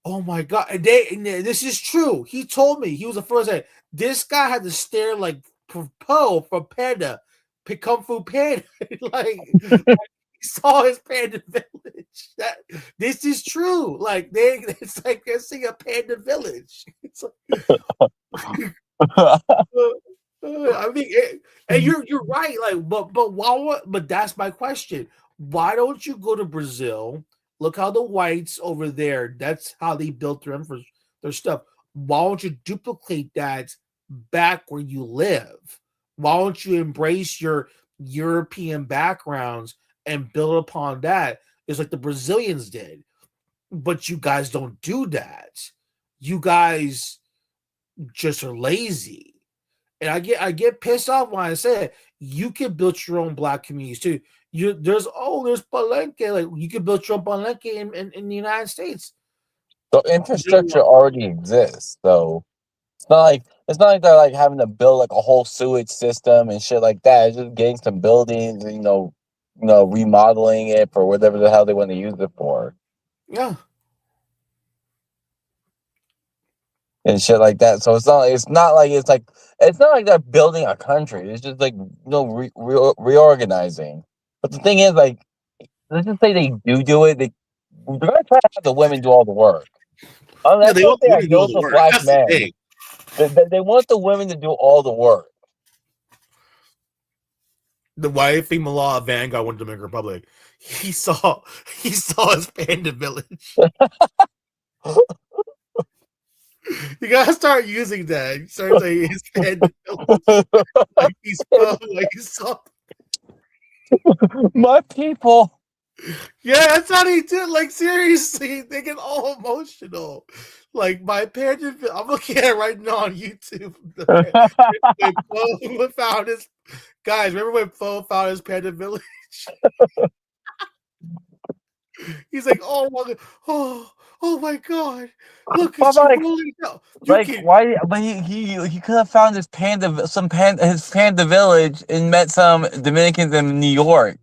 oh my god! And this is true. He told me he was the first guy. This guy had to stare like Poe from Panda, Kung Fu Panda, like he saw his Panda Village. This is true. Like it's like they're seeing a Panda Village. It's like, I mean, and you're right. Like, but that's my question. Why don't you go to Brazil? Look how the whites over there. That's how they built their stuff. Why don't you duplicate that back where you live? Why don't you embrace your European backgrounds and build upon that? It's like the Brazilians did, but you guys don't do that. You guys just are lazy. And I get pissed off when I say you can build your own black communities too. There's Palenque, like you can build your own Palenque in the United States. The infrastructure already exists, though. It's not like they're like having to build like a whole sewage system and shit like that. It's just getting some buildings, remodeling it for whatever the hell they want to use it for. Yeah. And shit like that. So it's not like they're building a country. It's just like reorganizing. But the thing is, like, let's just say they do it. They're gonna try to have the women do all the work. That's they one want thing I women to do all noticed the with work. black That's the men. thing. They want the women to do all the work. The wife Law of Vanguard went to Dominican Republic. He saw his Panda Village. You gotta start using that. You start saying his Panda Village. Like he saw. My people. Yeah, that's how they did. Like seriously, they get all emotional. Like my Panda, I'm looking at it right now on YouTube. When Poe found his guys. Remember when Poe found his Panda Village? He's like, oh my god! Look, it's rolling down. Why? But he could have found his panda village and met some Dominicans in New York.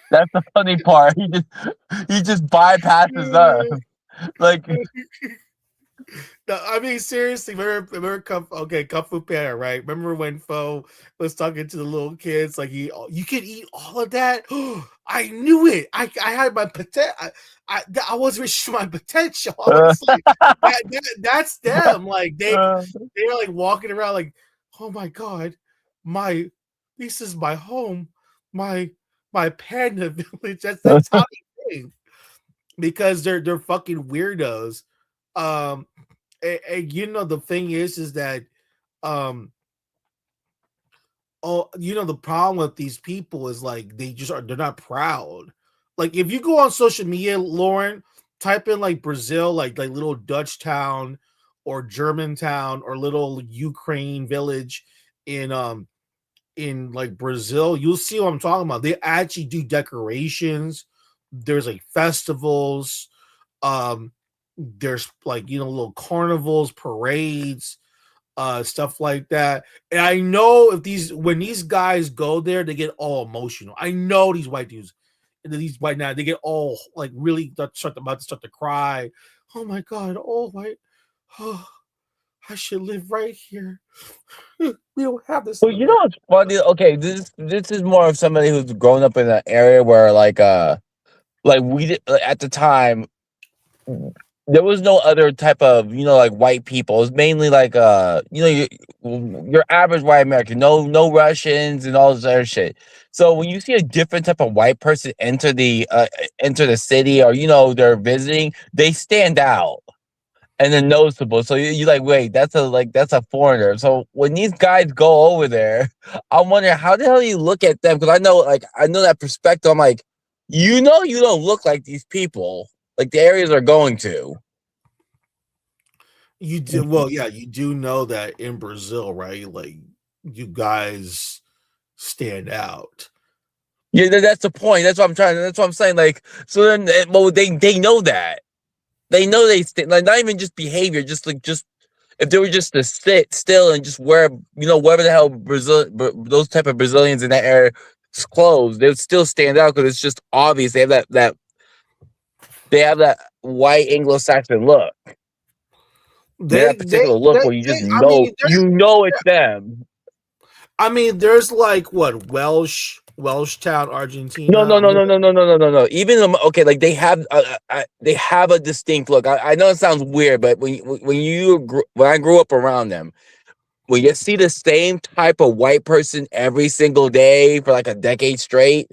That's the funny part. He just bypasses us. Like, no, I mean seriously. Remember Kung Fu Panda, right? Remember when Pho was talking to the little kids? Like you can eat all of that. I knew it. I had my potential. I was reaching my potential. I was like, that's them. Like they're like walking around like, oh my god, this is my home, my panda village. That's how they think because they're fucking weirdos. and the thing is that um the problem with these people is like they're not proud. Like if you go on social media, Lauren, type in like Brazil, like little Dutch town or German town or little Ukraine village in like Brazil, you'll see what I'm talking about. They actually do decorations. There's like festivals. There's like little carnivals, parades, stuff like that. And I know when these guys go there, they get all emotional. I know these white dudes, these white now, they get all like really about to start to cry. Oh my god! Oh my, oh, I should live right here. We don't have this. Well, you know what's funny? Okay, this is more of somebody who's grown up in an area where like we did at the time. There was no other type of like white people. It was mainly like your average white American. No Russians and all this other shit. So when you see a different type of white person enter the city, or they're visiting, they stand out and they're noticeable. So you like, wait, that's a foreigner. So when these guys go over there, I'm wondering how the hell you look at them, because I know that perspective. I'm like, you don't look like these people, like the areas are going to. You do well, yeah. You do know that in Brazil, right? Like you guys stand out. Yeah, that's the point. That's what I'm trying. That's what I'm saying. Like, so then, well, they know that. They know like not even just behavior, just if they were just to sit still and just wear, whatever the hell those type of Brazilians in that area clothes, they would still stand out because it's just obvious they have that white Anglo-Saxon look. That particular look where you just I mean, it's them. I mean, there's like what Welsh town, Argentina. No. Even okay, like they have a distinct look. I know it sounds weird, but when I grew up around them, when you see the same type of white person every single day for like a decade straight,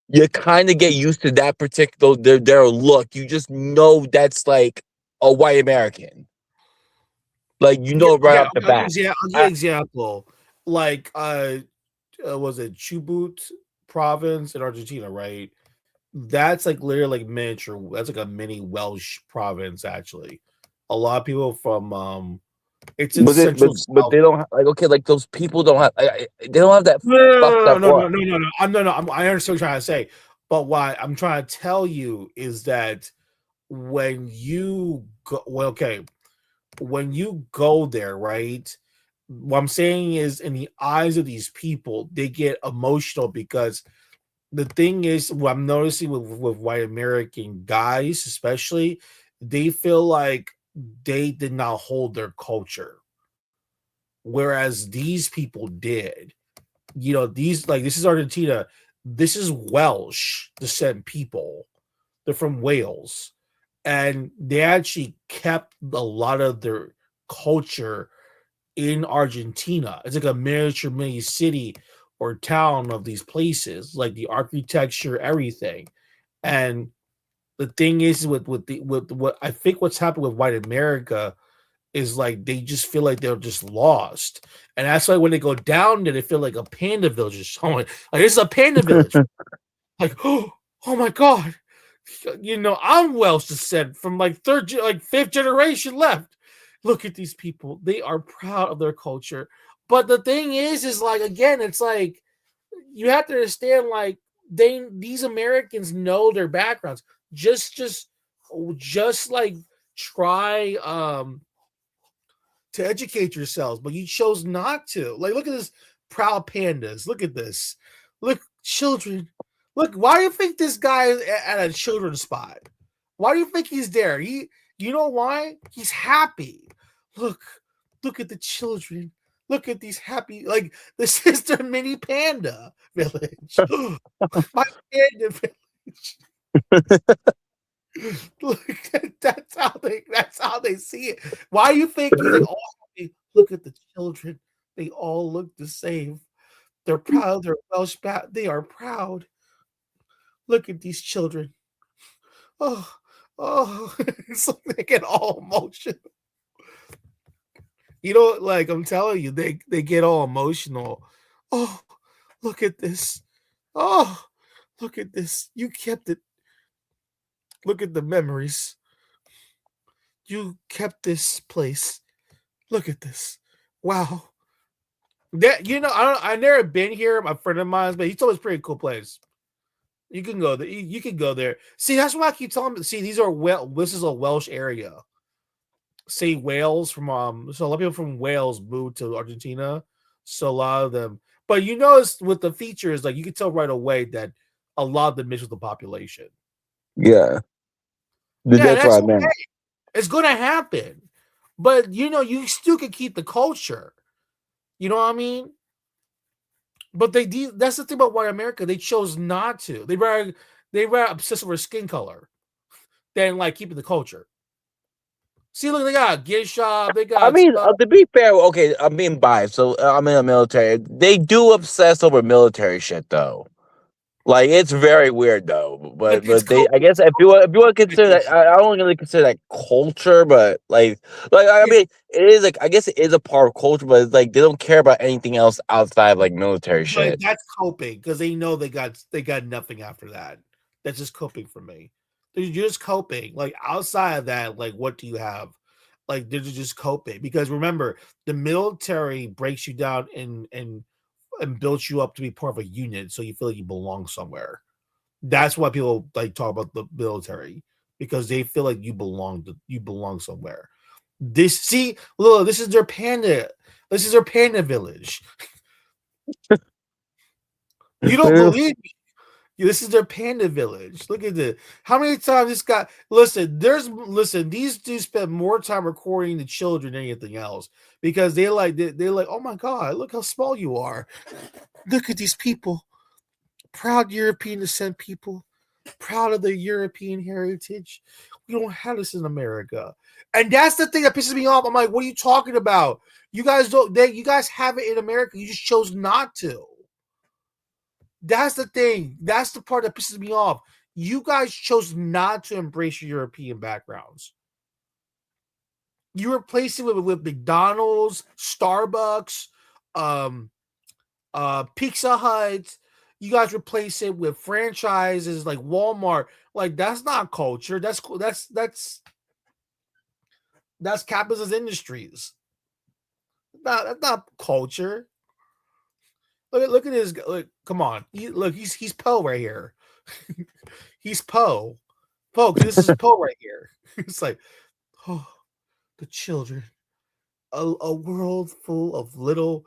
you kind of get used to that particular their look. You just know that's like a white American. Like right off the bat. I'll give you an example. Like was it Chubut province in Argentina, right? That's like literally like miniature. That's like a mini Welsh province, actually. A lot of people from it's in central. But they don't like okay, like those people don't have they don't have that fucked up No. look. I understand what you're trying to say, but what I'm trying to tell you is that when you go, when you go there, right? What I'm saying is, in the eyes of these people, they get emotional because the thing is, what I'm noticing with white American guys, especially, they feel like they did not hold their culture, whereas these people did. This is Argentina. This is Welsh descent people. They're from Wales, and they actually kept a lot of their culture in Argentina. It's like a miniature mini city or town of these places, like the architecture, everything. And the thing is with what I think what's happened with white America is like they just feel like they're just lost. And that's why when they go down there, they feel like a panda village is showing. Like this is a panda village. Like, oh my god. I'm Welsh descent from like fifth generation left. Look at these people. They are proud of their culture. But the thing is like, again, it's like you have to understand, like, these Americans know their backgrounds. Just like try to educate yourselves, but you chose not to. Like, look at this proud pandas. Look at this. Look, children. Look, why do you think this guy is at a children's spot? Why do you think he's there? You know why? He's happy. Look at the children. Look at these happy, like, this is their mini panda village. My panda village. Look, that's how they see it. Why do you think he's like, oh, look at the children? They all look the same. They're proud. They're Welsh. They are proud. Look at these children. Oh, it's like they get all emotional. You know, like I'm telling you, they get all emotional. Oh, look at this. Oh, look at this. You kept it. Look at the memories. You kept this place. Look at this. Wow. That I never been here. My friend of mine, but he told me it's a pretty cool place. You can go there. You can go there. See, that's why I keep telling them. See, this is a Welsh area. Say Wales so a lot of people from Wales moved to Argentina. So a lot of them, but you notice with the features, like you can tell right away that a lot of them mix with the population. Yeah, Yeah, that's what that's I okay. meant. It's gonna happen. But you still can keep the culture. You know what I mean? But that's the thing about white America. They chose not to. They were obsessed with skin color than like keeping the culture. See, look, they got a gift shop, they I got mean, stuff. to be fair, okay, I'm being biased, so I'm in the military. They do obsess over military shit, though. Like it's very weird, though. But But they, I guess, if you want to consider that, I don't really consider that culture, but like I mean, it is like I guess it is a part of culture, but it's like they don't care about anything else outside of like military But shit. that's coping because they know they got nothing after that. That's just coping for me. They're just coping. Like outside of that, like what do you have? Like they're just coping because remember the military breaks you down and builds you up to be part of a unit, so you feel like you belong somewhere. That's why people like talk about the military because they feel like you belong somewhere. Look, this is their panda. This is their panda village. You don't believe me? This is their panda village. Look at this. How many times this guy? Listen. These dudes spend more time recording the children than anything else because they're like, oh my god, look how small you are. Look at these people, proud European descent people, proud of their European heritage. We don't have this in America, and that's the thing that pisses me off. I'm like, what are you talking about? You guys don't. You guys have it in America. You just chose not to. That's the thing. That's the part that pisses me off. You guys chose not to embrace your European backgrounds. You replaced it with McDonald's, Starbucks, um, Pizza Hut. You guys replace it with franchises like Walmart. Like that's not culture. That's capitalist industries. That's not culture. Look at his. Look, come on. He's Poe right here. He's Poe. Folks, this is Poe right here. It's like, oh, the children. A world full of little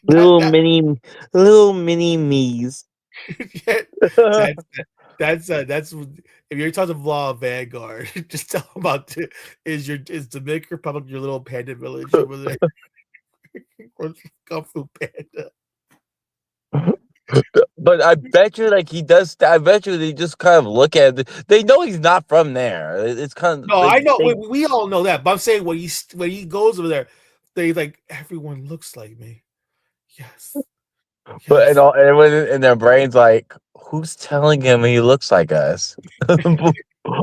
little mini me's. that, that's if you're talking of Law of Vanguard, just tell them about is Dominican Republic your little panda village over there? Kung Fu Panda. But I bet you, like he does. I bet you they just kind of look at it. They know he's not from there. It's kind of No, I know we all know that. But I'm saying when he goes over there, they like everyone looks like me. Yes. But and everyone in their brains like, who's telling him he looks like us?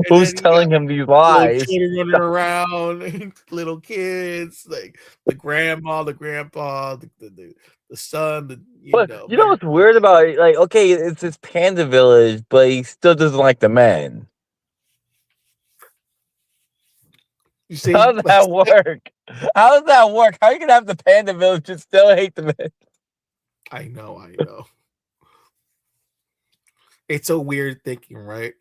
Who's telling him these lies? Children running around, little kids, like the grandma, the grandpa, the son. But you know what's weird about it? Like, okay, it's this panda village, but he still doesn't like the men. You say, how does that work? How does that work? How are you gonna have the panda village and still hate the men? I know. It's a weird thinking, right?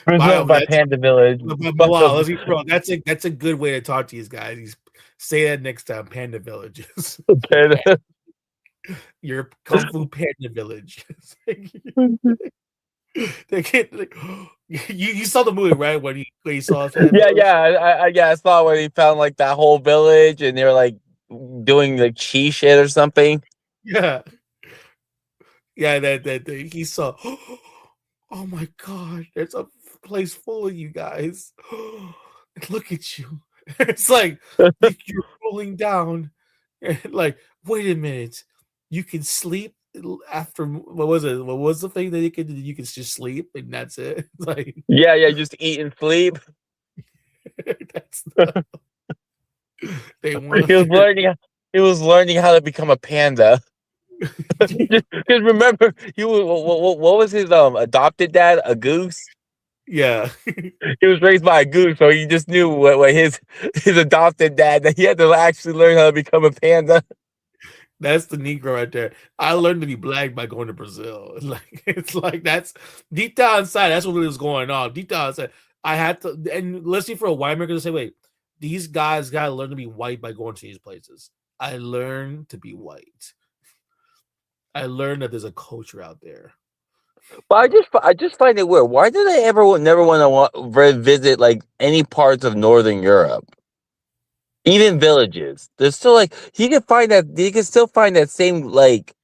By Panda Village. Wow, that's a good way to talk to these guys. Say that next time, Panda Villages. Your Kung Fu Panda Village. They can't. You saw the movie, right? When he saw us. I saw when he found like that whole village and they were like doing like chi shit or something. Yeah. That he saw. Oh my god, there's a place full of you guys. Look at you. It's like you're rolling down. Like, wait a minute. You can sleep after what was it? What was the thing that you can just sleep and that's it? Like yeah, just eat and sleep. That's they want. He was learning how to become a panda. Because remember, what was his adopted dad? A goose. Yeah. He was raised by a goose, so he just knew what his adopted dad that he had to actually learn how to become a panda. That's the Negro right there. I learned to be black by going to Brazil. It's like that's deep down inside. That's what was going on. Deep down inside, I had to. And let's see for a white American to say, "Wait, these guys got to learn to be white by going to these places." I learned to be white. I learned that there's a culture out there. But I just find it weird. Why do they never want to revisit like any parts of Northern Europe? Even villages. There's still like he can still find that same like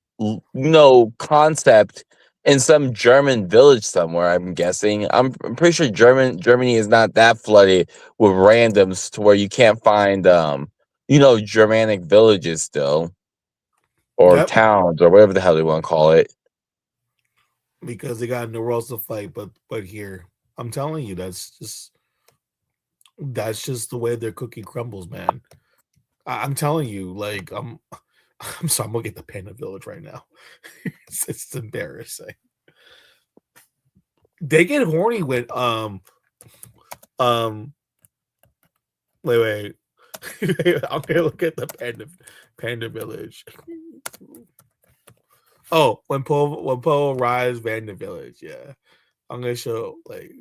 concept in some German village somewhere, I'm guessing. I'm pretty sure Germany is not that flooded with randoms to where you can't find Germanic villages still. Or Yep. towns or whatever the hell they want to call it. Because they got nowhere else to fight but here. I'm telling you, that's just the way their cookie crumbles, man. I'm telling you, like I'm sorry, I'm gonna get the Panda Village right now. It's embarrassing. They get horny with wait. I'm gonna look at the Panda Village. Oh, when Poe arrives, Panda Village, yeah. I'm gonna show like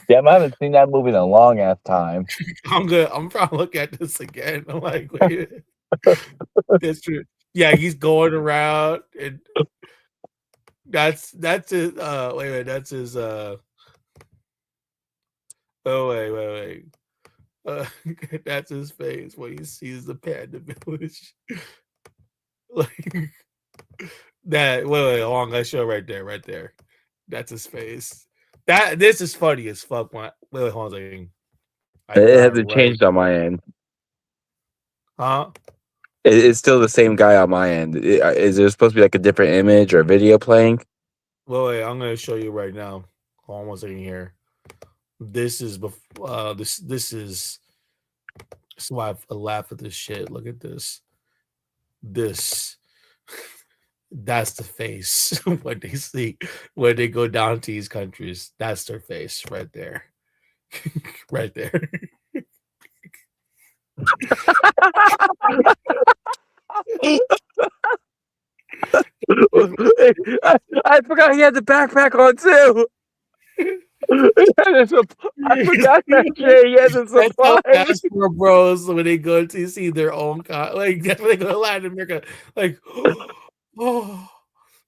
Yeah, I haven't seen that movie in a long ass time. I'm trying to look at this again. I'm like, wait. That's true. Yeah, he's going around and that's his wait, that's his oh wait. That's his face when he sees the Panda Village. Like that wait, hold on, I show right there. That's his face. This is funny as fuck. Wait, hold on a second. It hasn't changed on my end. Huh? It's still the same guy on my end. Is there supposed to be like a different image or video playing? Wait, I'm gonna show you right now. Hold on one second here. This is this is why I laugh at this shit. Look at this. That's the face when they see when they go down to these countries. That's their face right there. Right there. I forgot he had the backpack on too. I forgot that shit. He had the supplies. That's for bros when they go to see their own like that's when they go to Latin America. Like, oh,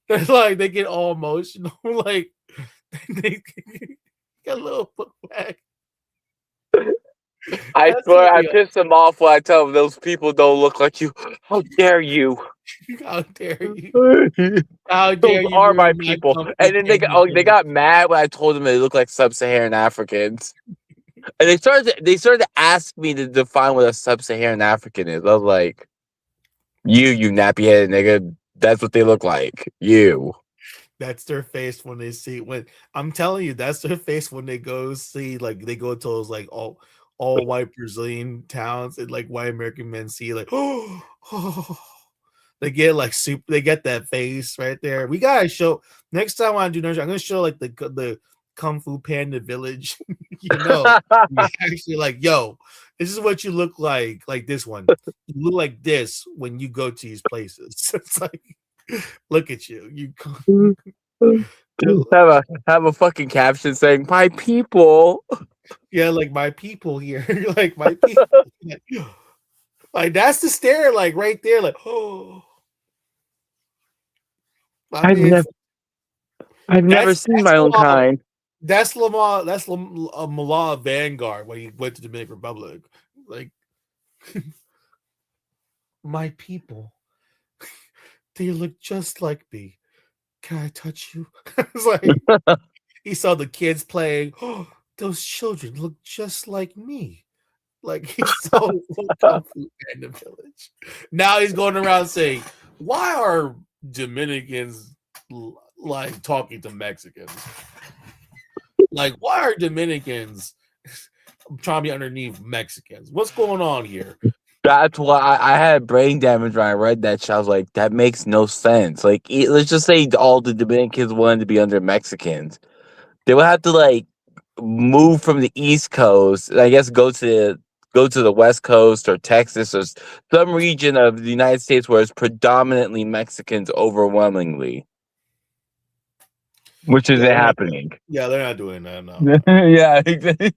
they're like they get all emotional. Like they get a little book back. I swear, I pissed them off when I tell them those people don't look like you. How dare you? How dare you? How dare Those you? are my people. And then they got mad when I told them they look like sub-Saharan Africans. And they started to ask me to define what a sub-Saharan African is. I was like, you nappy-headed nigga. That's what they look like. You. That's their face when they see when I'm telling you, that's their face when they go see like they go to those like all white Brazilian towns and like white American men see like they get like they get that face right there. We gotta show next time I do I'm gonna show like the Kung Fu Panda Village. Actually like, yo, this is what you look like this one. You look like this when you go to these places. It's like look at you. have a fucking caption saying "My people." Yeah, like my people here, like my people. Like that's the stare, like right there, like oh. I've never seen my own kind. That's Lamar. That's Malala Vanguard when he went to the Dominican Republic. Like my people, they look just like me. Can I touch you? It's like he saw the kids playing. Oh, those children look just like me. Like he saw Kung Fu Panda Village. Now he's going around saying, "Why are Dominicans like talking to Mexicans? Like, why are Dominicans trying to be underneath Mexicans. What's going on here? That's why I had brain damage when I read that shit. I was like, that makes no sense. Like, let's just say all the Dominicans wanted to be under Mexicans. They would have to like move from the East Coast, and I guess go to the West Coast or Texas or some region of the United States where it's predominantly Mexicans overwhelmingly, which isn't happening. Yeah, they're not doing that. No, Yeah, exactly.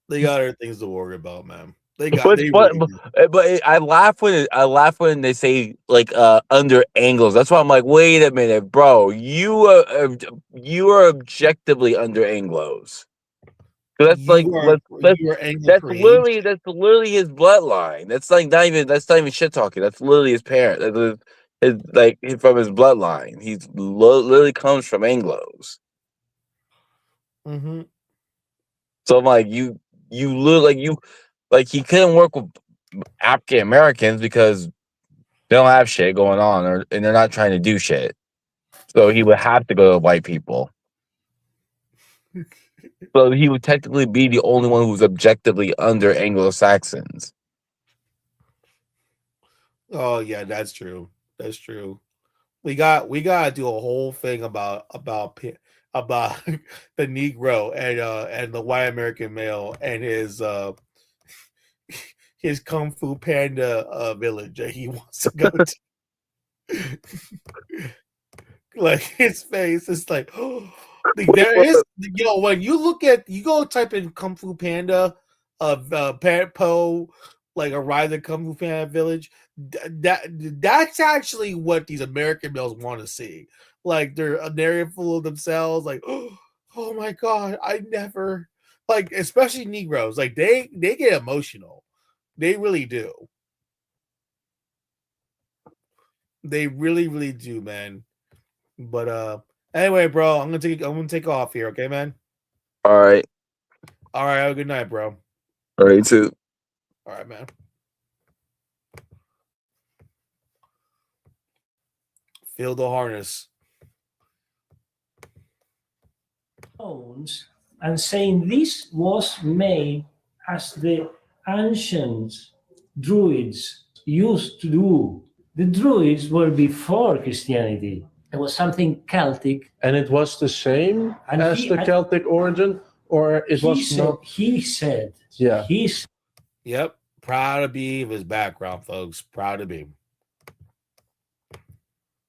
they got other things to worry about, man. They got. But They but, really but I laugh when they say like under Anglos. That's why I'm like, wait a minute, bro. You are objectively under Anglos. That's you like are you are Anglo that's created. literally his bloodline. That's like not even shit talking. That's literally his parent. His like from his bloodline. He's literally comes from Anglos. Mm-hmm. So I'm like, you look like he couldn't work with African Americans because they don't have shit going on, and they're not trying to do shit. So he would have to go to white people. So he would technically be the only one who's objectively under Anglo-Saxons. Oh yeah, that's true. That's true. We gotta do a whole thing about the Negro and the white American male and his Kung Fu Panda village that he wants to go to. Like his face is like, like there is, when you go type in Kung Fu Panda of Po, like a Rise of Kung Fu Panda village, that's actually what these American males want to see. Like they're an area full of themselves, like, oh my god, I never, like, especially Negroes, like they get emotional. They really do. They really, really do, man. But anyway, bro, I'm gonna take off here, okay, man? All right. All right, have a good night, bro. All right, too. All right, man. Feel the harness. And saying this was made as the ancient Druids used to do. The Druids were before Christianity. It was something Celtic. And it was the same as the Celtic origin, or it was not? He said. Yeah. Yep. Proud to be of his background, folks. Proud to be.